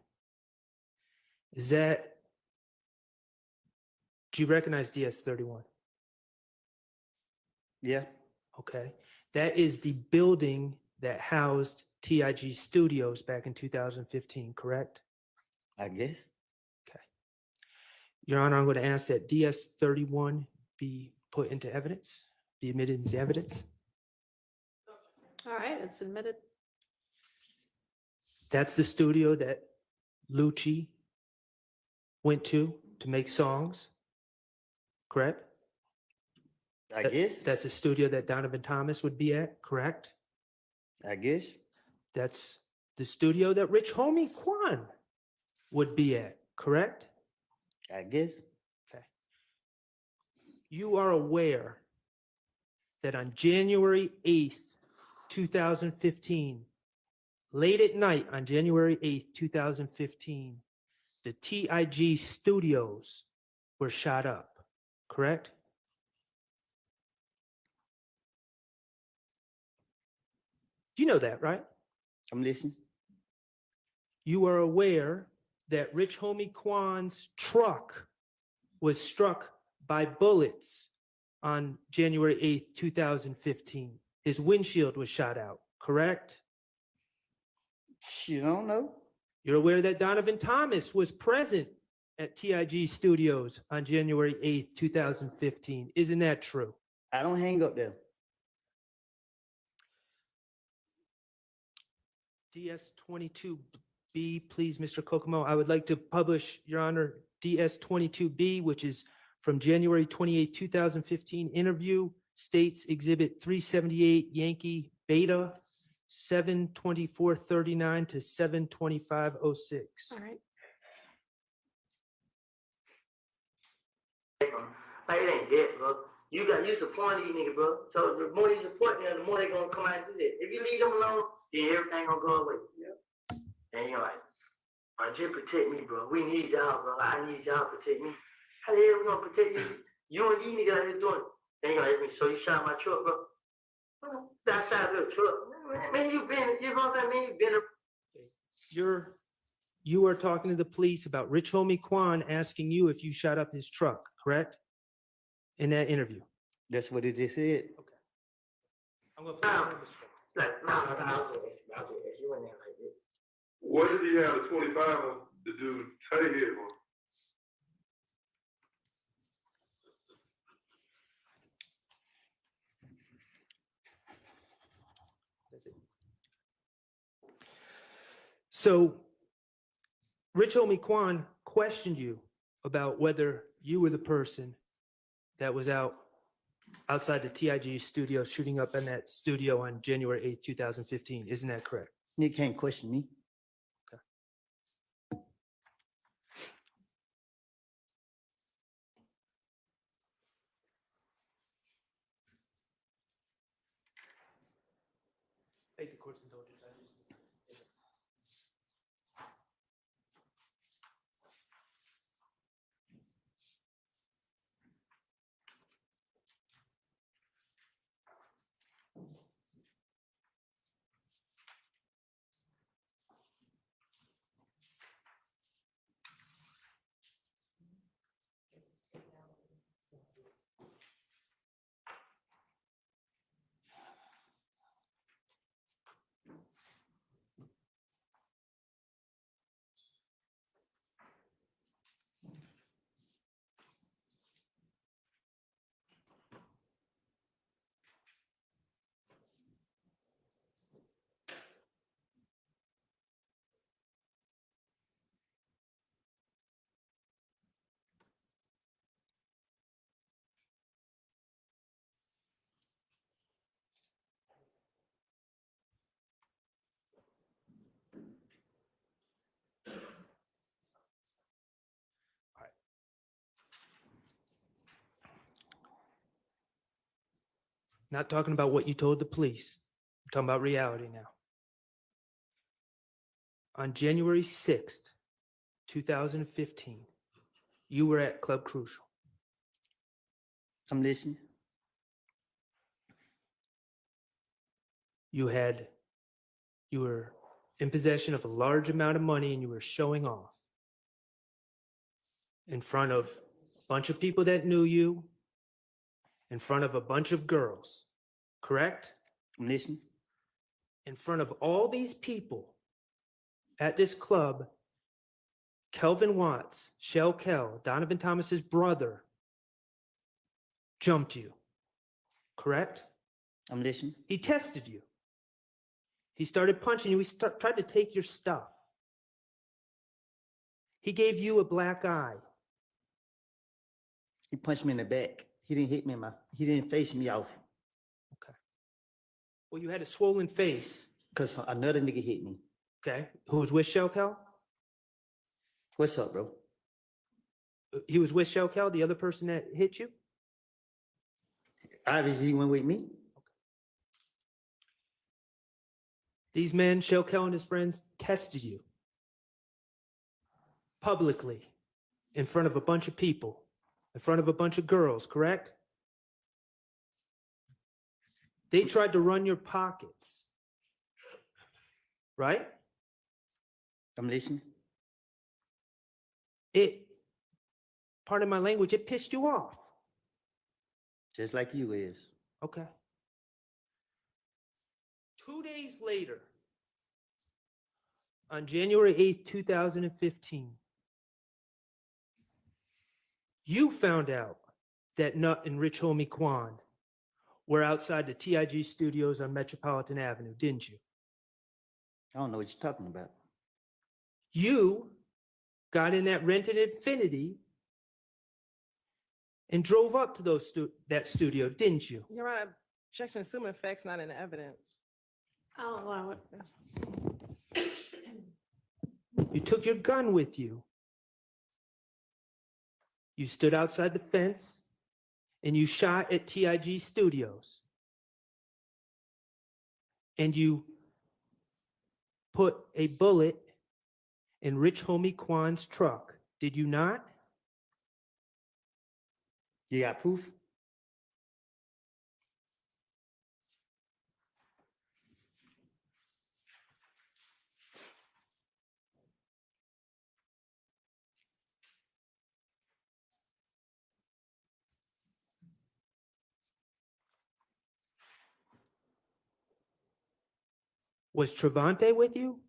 Is that, do you recognize DS 31? Yeah, Okay. That is the building that housed TIG Studios back in 2015, correct? I guess. Your Honor, I'm going to ask that DS 31 be put into evidence, be admitted as evidence. All right, it's admitted. That's the studio that Lucci went to make songs, correct? I guess. That's the studio that Donovan Thomas would be at, correct? I guess. That's the studio that Rich Homie Quan would be at, correct? I guess. Okay. You are aware that on January 8th, 2015, late at night on January 8th, 2015, the TIG studios were shot up, correct? You know that, right? I'm listening. You are aware that Rich Homie Kwan's truck was struck by bullets on January 8th, 2015. His windshield was shot out, correct? You don't know. You're aware that Donovan Thomas was present at TIG Studios on January 8th, 2015. Isn't that true? I don't hang up there. DS 22B, please, Mr. Kokomo. I would like to publish, Your Honor, DS 22B, which is from January 28, 2015 interview, states Exhibit 378 Yankee Beta 7/24/39 to 7/25/06. All right. Like, it ain't that, bro. You support these niggas, bro. So the more you support them, the more they gonna come out and do that. If you leave them alone, then everything gonna go away. Yeah. And you're like, just protect me, bro. We need y'all, bro. I need y'all to protect me. How the hell we gonna protect you? You and these niggas out here doing it. And you're like, so you shot my truck, bro. That side of the truck. Man, you been, you know what I'm saying? Man, you been You are talking to the police about Rich Homie Quan asking you if you shot up his truck, correct? In that interview. That's what it just said. Okay. I'm gonna play it on the screen. like, nah, I'll do it. You in there like this. What did he have a 25 to do? Tell you here, That's it. So Rich Homie Quan questioned you about whether you were the person that was outside the TIG studio shooting up in that studio on January 8th, 2015. Isn't that correct? You can't question me. Beg the court's indulgence. Not talking about what you told the police. I'm talking about reality now. On January 6th, 2015, You were at Club Crucial. I'm listening. You were in possession of a large amount of money and you were showing off in front of a bunch of people that knew you, in front of a bunch of girls, correct? I'm listening. In front of all these people at this club, Kelvin Watts, Shell Kell, Donovan Thomas's brother, jumped you, correct? I'm listening. He tested you. He started punching you. He tried to take your stuff. He gave you a black eye. He punched me in the back. He didn't hit me in my, he didn't face me off. Okay. Well, you had a swollen face. Because another nigga hit me. Okay. Who was with Shell Kell? What's up, bro? He was with Shell Kell, the other person that hit you? Obviously, he went with me. These men, Shell Kell and his friends, tested you publicly in front of a bunch of people, in front of a bunch of girls, correct? They tried to run your pockets, right? I'm listening. Pardon my language, it pissed you off. Just like you is. Okay. 2 days later, on January 8th, 2015, you found out that Nut and Rich Homie Quan were outside the TIG studios on Metropolitan Avenue, didn't you? I don't know what you're talking about. You got in that rented Infiniti and drove up to that studio, didn't you? Your Honor, objection assuming facts not in the evidence. I'll allow it. You took your gun with you. You stood outside the fence and you shot at TIG Studios. And you put a bullet in Rich Homie Quan's truck. Did you not? You got proof? Was Trevante with you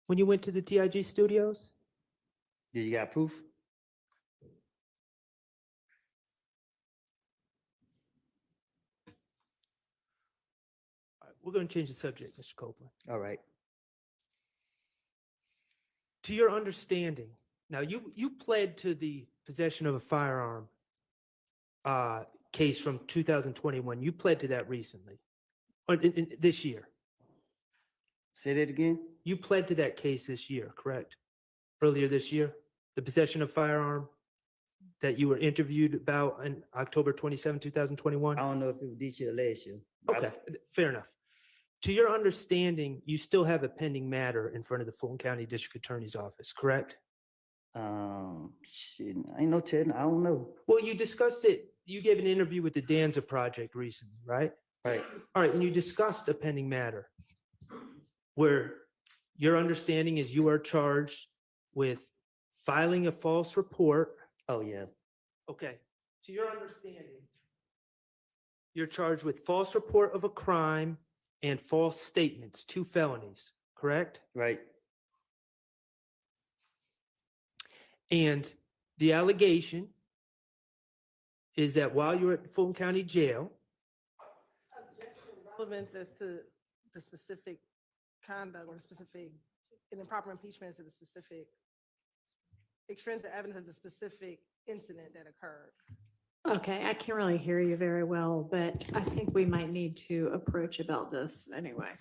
when you went to the TIG Studios? Did you got proof? All right, we're going to change the subject, Mr. Copeland. All right. To your understanding, now you pled to the possession of a firearm case from 2021. You pled to that recently, or this year. Say that again? You pled to that case this year, correct? Earlier this year, the possession of firearm that you were interviewed about on October 27, 2021? I don't know if it was this year or last year. Okay, fair enough. To your understanding, you still have a pending matter in front of the Fulton County District Attorney's Office, correct? Shit, I ain't no telling. I don't know. Well, you discussed it. You gave an interview with the Danza Project recently, right? Right. All right, and you discussed a pending matter where your understanding is you are charged with filing a false report. Oh, yeah. Okay. To your understanding, you're charged with false report of a crime and false statements, 2 felonies, correct? Right. And the allegation is that while you were at Fulton County Jail, Relevance as to the specific conduct or the specific, an improper impeachment to the specific extrinsic evidence of the specific incident that occurred. Okay, I can't really hear you very well, but I think we might need to approach about this anyway.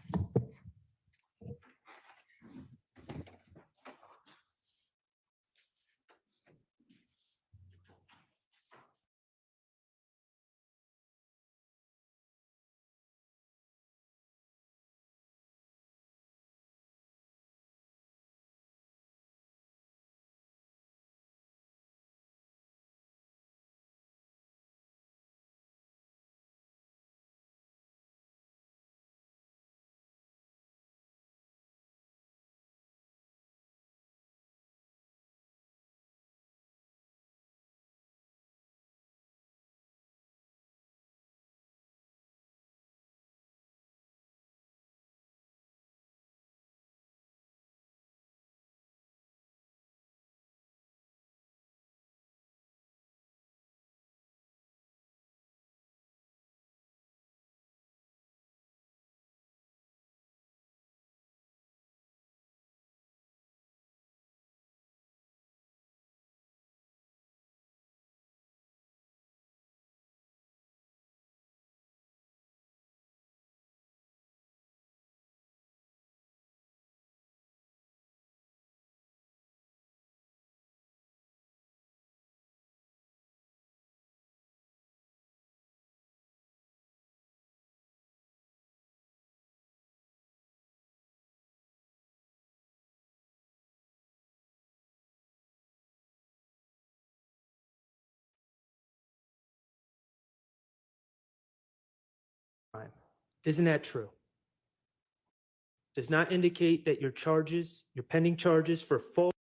Isn't that true? Does not indicate that your charges, your pending charges for false.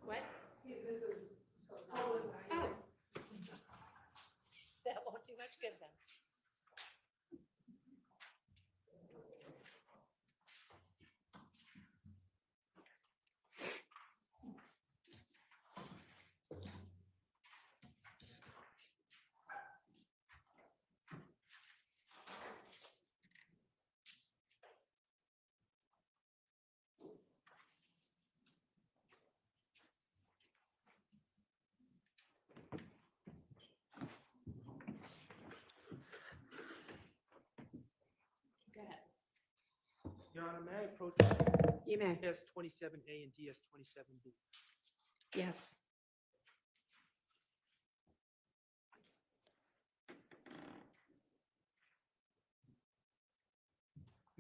What? That won't do much good then. Go ahead. Your Honor, may I approach You may. DS 27A and DS 27B? Yes.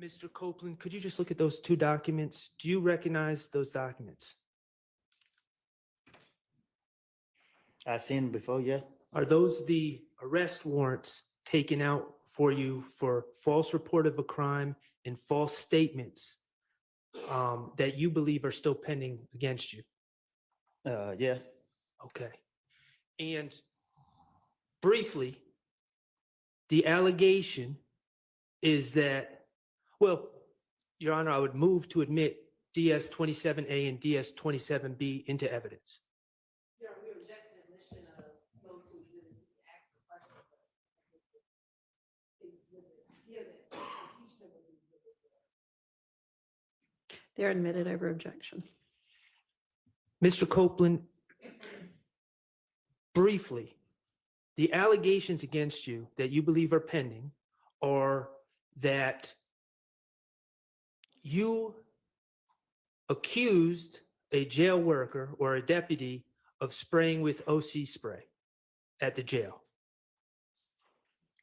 Mr. Copeland, could you just look at those two documents? Do you recognize those documents? I seen it before, yeah. Are those the arrest warrants taken out for you for false report of a crime and false statements that you believe are still pending against you? Yeah. Okay. And briefly, the allegation is that, well, Your Honor, I would move to admit DS 27A and DS 27B into evidence. They're admitted over objection. Mr. Copeland, briefly, the allegations against you that you believe are pending are that you accused a jail worker or a deputy of spraying with OC spray at the jail.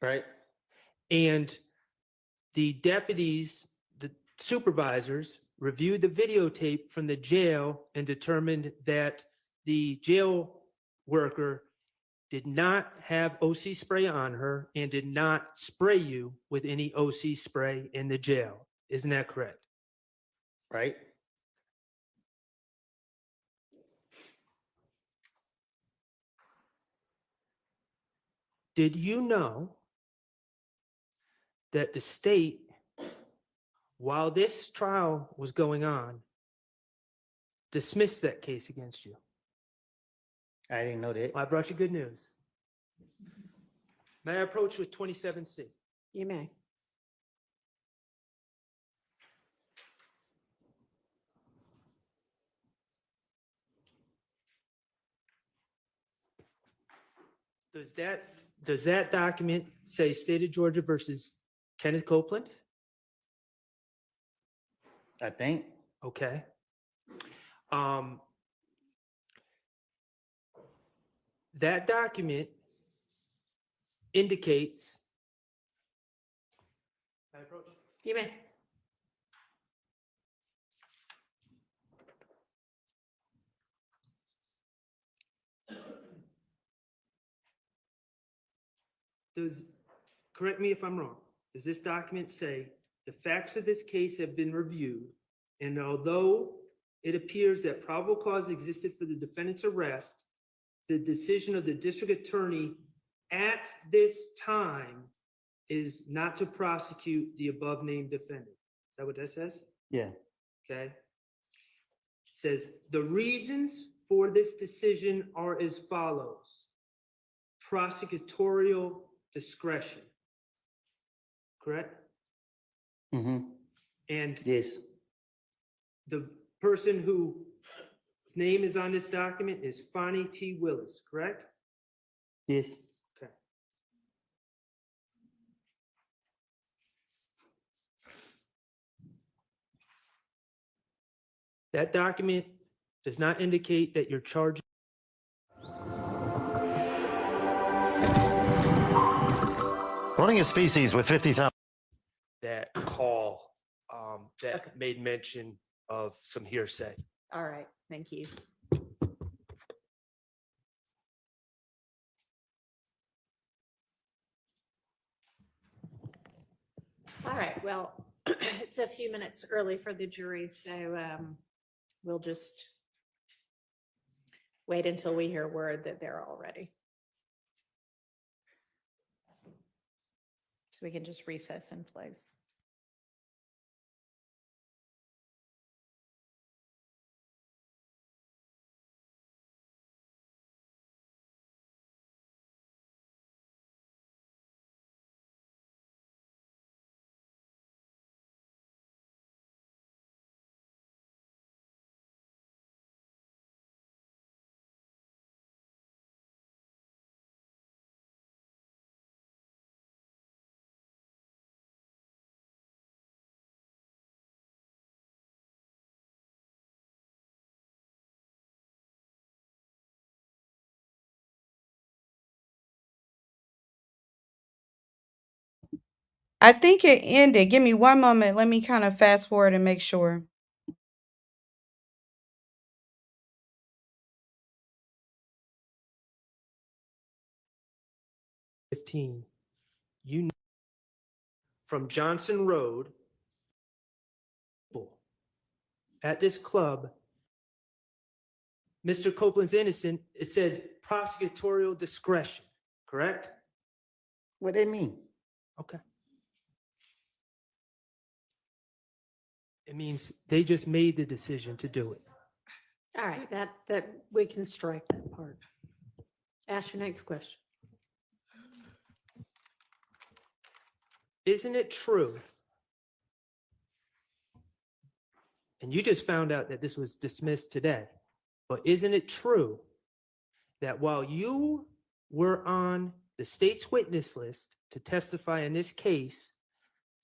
Right. And the deputies, the supervisors, reviewed the videotape from the jail and determined that the jail worker did not have OC spray on her and did not spray you with any OC spray in the jail. Isn't that correct? Right. Did you know that the state, while this trial was going on, dismissed that case against you? I didn't know that. Well, I brought you good news. May I approach with 27C? You may. Does that document say State of Georgia versus Kenneth Copeland? I think. Okay. That document indicates. Can I approach? You may. Correct me if I'm wrong, does this document say the facts of this case have been reviewed, and although it appears that probable cause existed for the defendant's arrest, the decision of the district attorney at this time is not to prosecute the above named defendant? Is that what that says? Yeah. Okay. It says the reasons for this decision are as follows: prosecutorial discretion. Correct? Mm-hmm. And Yes. the person whose name is on this document is Fonnie T. Willis, correct? Yes. Okay. That document does not indicate that you're charging. Running a species with 50,000. That call that made mention of some hearsay. All right, thank you. All right, well, it's a few minutes early for the jury, so we'll just wait until we hear word that they're all ready. So we can just recess in place. I think it ended. Give me one moment. Let me kind of fast forward and make sure. You know, from Johnson Road at this club, Mr. Copeland's innocent. It said prosecutorial discretion, correct? What they mean? Okay. It means they just made the decision to do it. All right, that we can strike that part. Ask your next question. Isn't it true? And you just found out that this was dismissed today, but isn't it true that while you were on the state's witness list to testify in this case,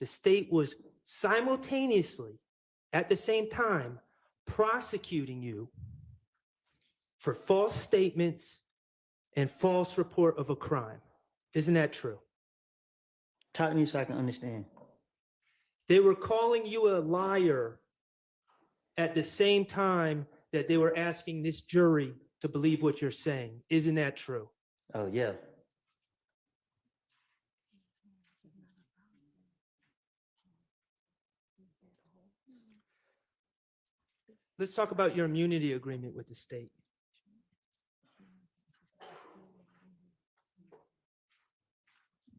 the state was simultaneously at the same time prosecuting you for false statements and false report of a crime? Isn't that true? Talk to me so I can understand. They were calling you a liar at the same time that they were asking this jury to believe what you're saying. Isn't that true? Oh, yeah. Let's talk about your immunity agreement with the state.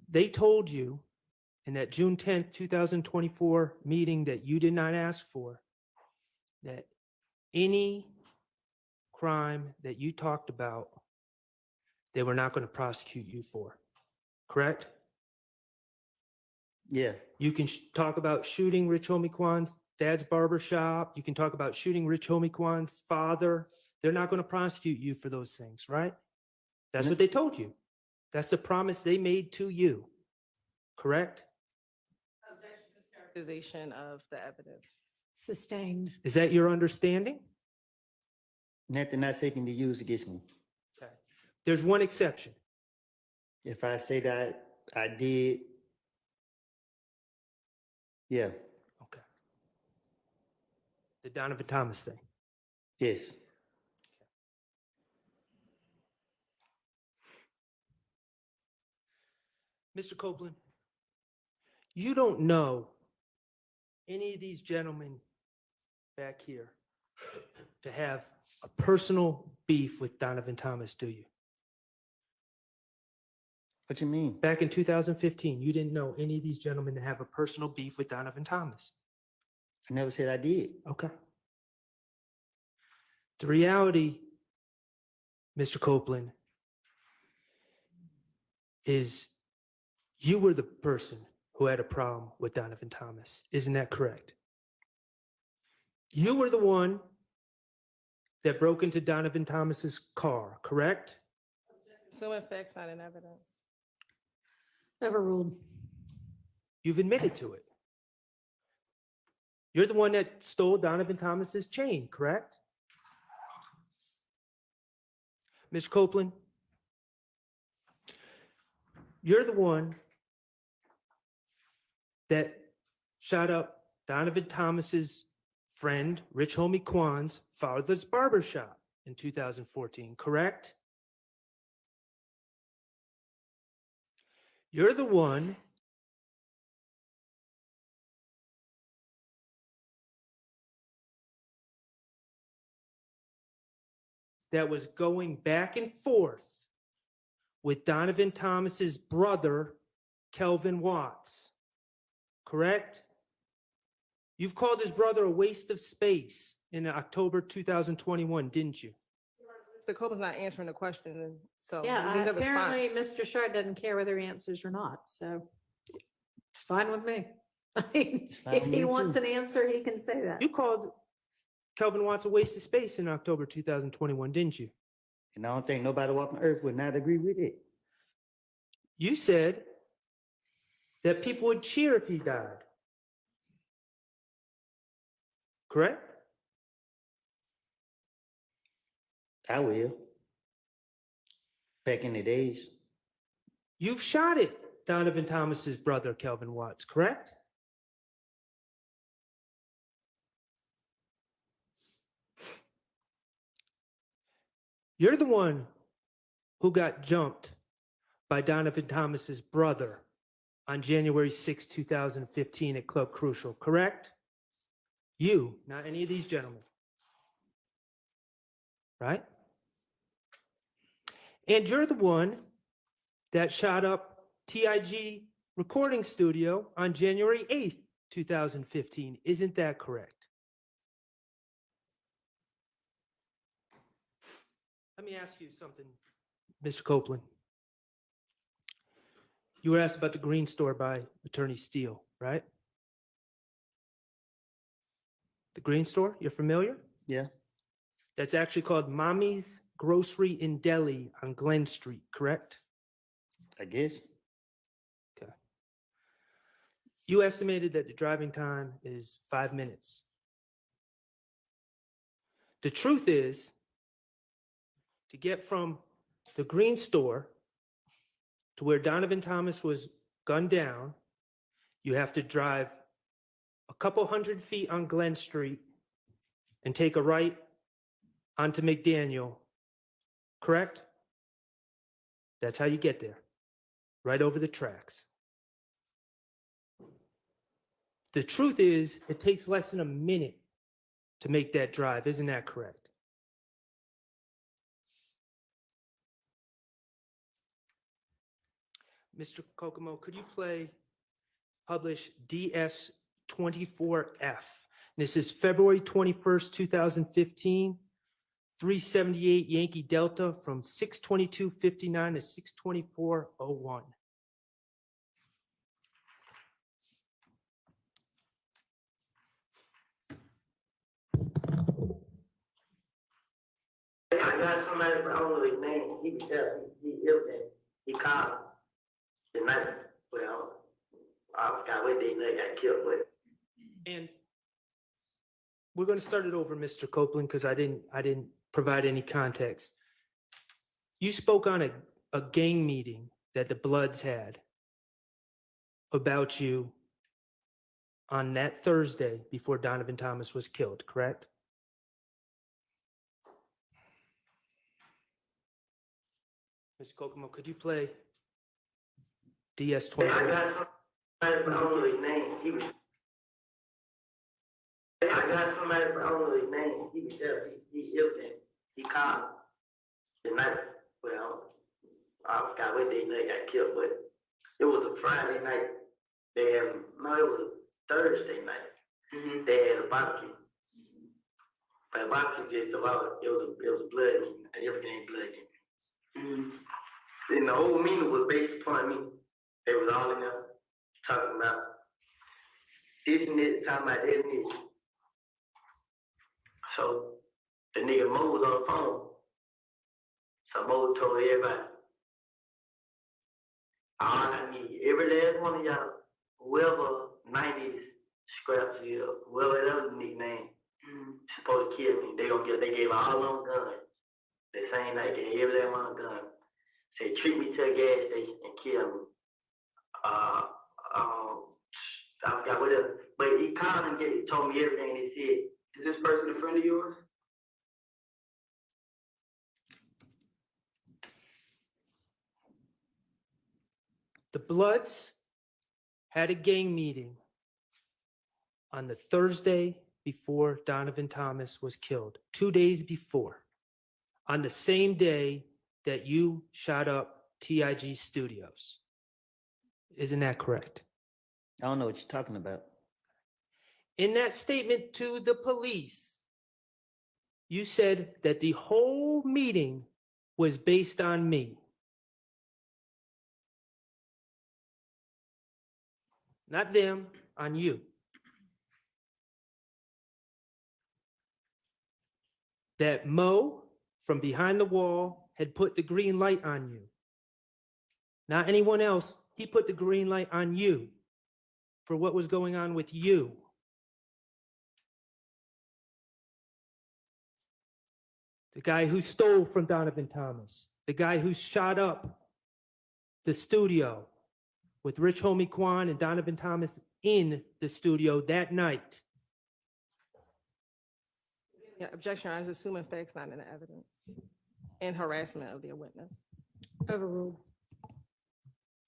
They told you in that June 10th, 2024 meeting that you did not ask for, that any crime that you talked about, they were not going to prosecute you for, correct? Yeah. You can talk about shooting Rich Homie-Kwan's dad's barbershop. You can talk about shooting Rich Homie-Kwan's father. They're not going to prosecute you for those things, right? That's what they told you. That's the promise they made to you, correct? Characterization of the evidence. Sustained. Is that your understanding? Nothing not safe can be used against me. Okay. There's one exception. If I say that I did, yeah. Okay. The Donovan Thomas thing. Yes. Mr. Copeland, you don't know any of these gentlemen back here to have a personal beef with Donovan Thomas, do you? What you mean? Back in 2015, you didn't know any of these gentlemen to have a personal beef with Donovan Thomas. I never said I did. Okay. The reality, Mr. Copeland, is You were the person who had a problem with Donovan Thomas. Isn't that correct? You were the one that broke into Donovan Thomas's car, correct? So in facts, not in evidence. Overruled. You've admitted to it. You're the one that stole Donovan Thomas's chain, correct? Ms. Copeland, you're the one that shot up Donovan Thomas's friend, Rich Homie Kwan's father's barbershop in 2014, correct? You're the one that was going back and forth with Donovan Thomas's brother, Kelvin Watts, correct? You've called his brother a waste of space in October 2021, didn't you? Mr. Copeland's not answering the question, and so Yeah, he needs a apparently response. Mr. Schardt doesn't care whether he answers or not, so it's fine with me. I mean, fine if with he me wants too. an answer, he can say that. You called Kelvin Watts a waste of space in October 2021, didn't you? And I don't think nobody walking earth would not agree with it. You said that people would cheer if he died. Correct? I will. Back in the days. You've shot at Donovan Thomas's brother, Kelvin Watts, correct? You're the one who got jumped by Donovan Thomas's brother on January 6, 2015 at Club Crucial, correct? You, not any of these gentlemen. Right? And you're the one that shot up TIG recording studio on January 8th, 2015. Isn't that correct? Let me ask you something, Mr. Copeland. You were asked about the green store by Attorney Steele, right? The green store, you're familiar? Yeah. That's actually called Mommy's Grocery in Delhi on Glen Street, correct? I guess. Okay. You estimated that the driving time is 5 minutes. The truth is, to get from the green store to where Donovan Thomas was gunned down, you have to drive a couple hundred feet on Glen Street and take a right onto McDaniel, correct? That's how you get there, right over the tracks. The truth is, it takes less than a minute to make that drive. Isn't that correct? Mr. Kokomo, could you publish DS24F? This is February 21st, 2015, 378 Yankee Delta from 622.59 to 624.01. I got somebody, but I don't know his name. He was there. He ill there. He called the night. Well, I forgot what they know got killed with. And we're going to start it over, Mr. Copeland, because I didn't provide any context. You spoke on a gang meeting that the Bloods had about you on that Thursday before Donovan Thomas was killed, correct? Mr. Kokomo, could you play DS24? I got somebody, but I don't know his name. He was. I got somebody, but I don't know his name. He was there. He ill there. He called the night. Well, I forgot what they know got killed, but it was a Friday night. It was a Thursday night. They had a barbecue. But the barbecue just about it was blood and everything blood. And the whole meeting was based upon me. They was all in there talking about this and this, talking about this and this. So the nigga Mo was on the phone. So Mo told everybody, all I need, every last one of y'all, whoever 90s scraps here, whoever that was nickname, supposed to kill me. They gave all of them guns. The same night, gave every last one a gun. Said, treat me to a gas station and kill me. I forgot what else. But he called and told me everything. He said, is this person a friend of yours? The Bloods had a gang meeting on the Thursday before Donovan Thomas was killed, 2 days before, on the same day that you shot up TIG Studios. Isn't that correct? I don't know what you're talking about. In that statement to the police, you said that the whole meeting was based on me. Not them, on you. That Mo, from behind the wall, had put the green light on you. Not anyone else. He put the green light on you for what was going on with you. The guy who stole from Donovan Thomas. The guy who shot up the studio with Rich Homie Quan and Donovan Thomas in the studio that night. Yeah, objection, I was assuming facts not in the evidence and harassment of their witness. Overruled.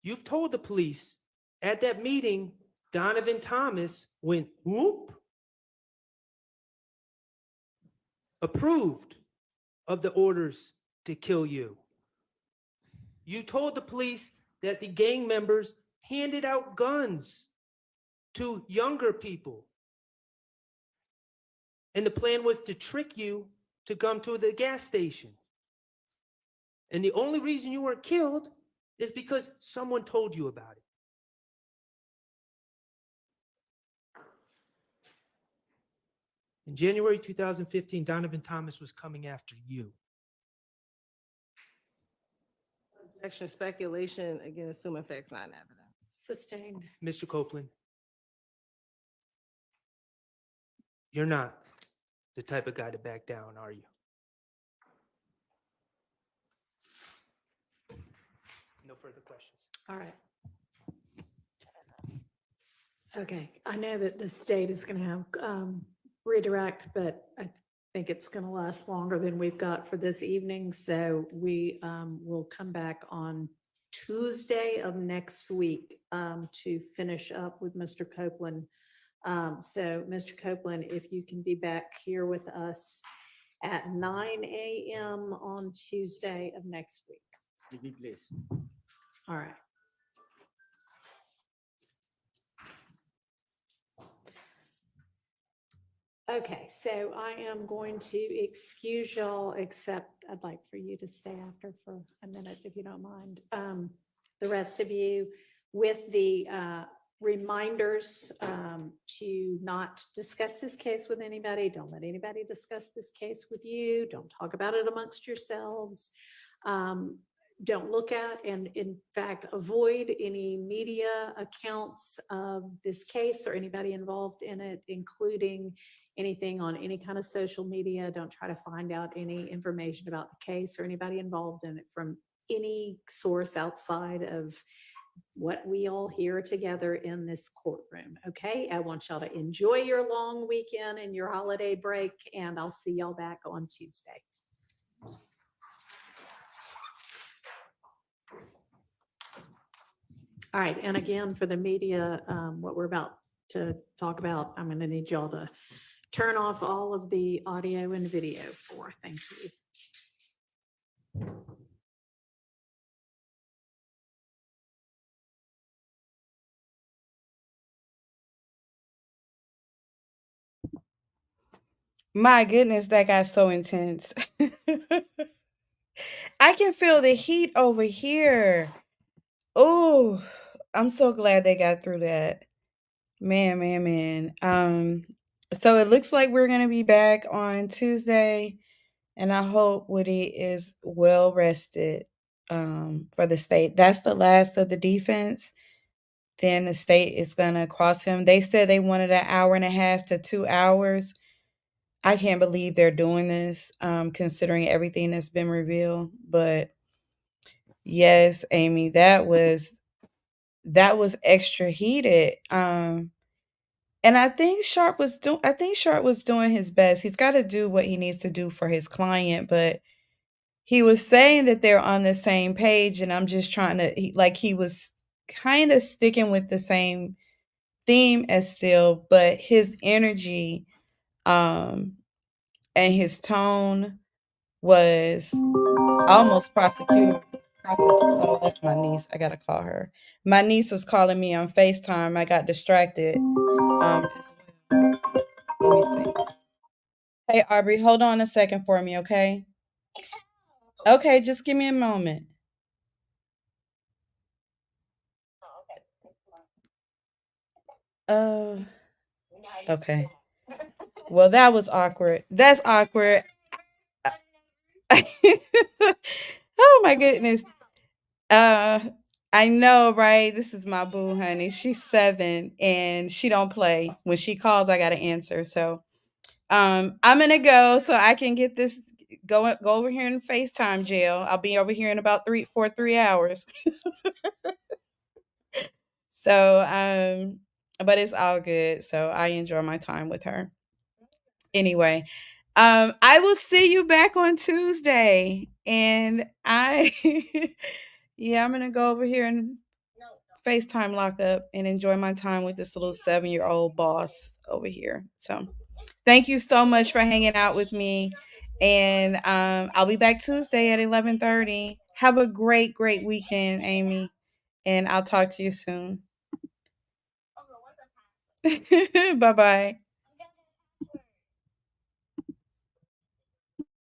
You've told the police at that meeting, Donovan Thomas went whoop, approved of the orders to kill you. You told the police that the gang members handed out guns to younger people. And the plan was to trick you to come to the gas station. And the only reason you weren't killed is because someone told you about it. In January 2015, Donovan Thomas was coming after you. Objection, speculation, again, assuming facts not in evidence. Sustained. Mr. Copeland, you're not the type of guy to back down, are you? No further questions. All right. Okay, I know that the state is going to have redirect, but I think it's going to last longer than we've got for this evening. So we will come back on Tuesday of next week to finish up with Mr. Copeland. So Mr. Copeland, if you can be back here with us at 9 a.m. on Tuesday of next week. Please. All right. Okay, so I am going to excuse y'all, except I'd like for you to stay after for a minute, if you don't mind. The rest of you, with the reminders to not discuss this case with anybody. Don't let anybody discuss this case with you. Don't talk about it amongst yourselves. Don't look at and in fact avoid any media accounts of this case or anybody involved in it, including anything on any kind of social media. Don't try to find out any information about the case or anybody involved in it from any source outside of what we all hear together in this courtroom. Okay, I want y'all to enjoy your long weekend and your holiday break, and I'll see y'all back on Tuesday. All right, and again, for the media, what we're about to talk about, I'm going to need y'all to turn off all of the audio and video for. Thank you. My goodness, that got so intense. I can feel the heat over here. Oh, I'm so glad they got through that. Man. So it looks like we're gonna be back on Tuesday, and I hope Woody is well rested for the state. That's the last of the defense. Then the state is gonna cross him. They said they wanted an hour and a half to 2 hours. I can't believe they're doing this, considering everything that's been revealed. But yes, Amy, that was extra heated. And I think Schardt was doing his best. He's got to do what he needs to do for his client, but he was saying that they're on the same page, and I'm just trying to he was kind of sticking with the same theme as Steele, but his energy and his tone was almost prosecutor. Oh, that's my niece. I gotta call her. My niece was calling me on FaceTime. I got distracted. Let me see. Hey, Aubrey, hold on a second for me, okay? Okay, just give me a moment. Okay. Well, that was awkward. That's awkward. Oh my goodness. Uh, I know, right? This is my boo, honey. She's 7 and she don't play. When she calls, I gotta answer. So I'm gonna go so I can get this go over here in FaceTime jail. I'll be over here in about 3 hours. So but it's all good. So I enjoy my time with her. Anyway, I will see you back on Tuesday. And yeah, I'm gonna go over here and FaceTime lockup and enjoy my time with this little 7-year-old boss over here. So thank you so much for hanging out with me. And I'll be back Tuesday at 11:30. Have a great weekend, Amy. And I'll talk to you soon. Bye-bye.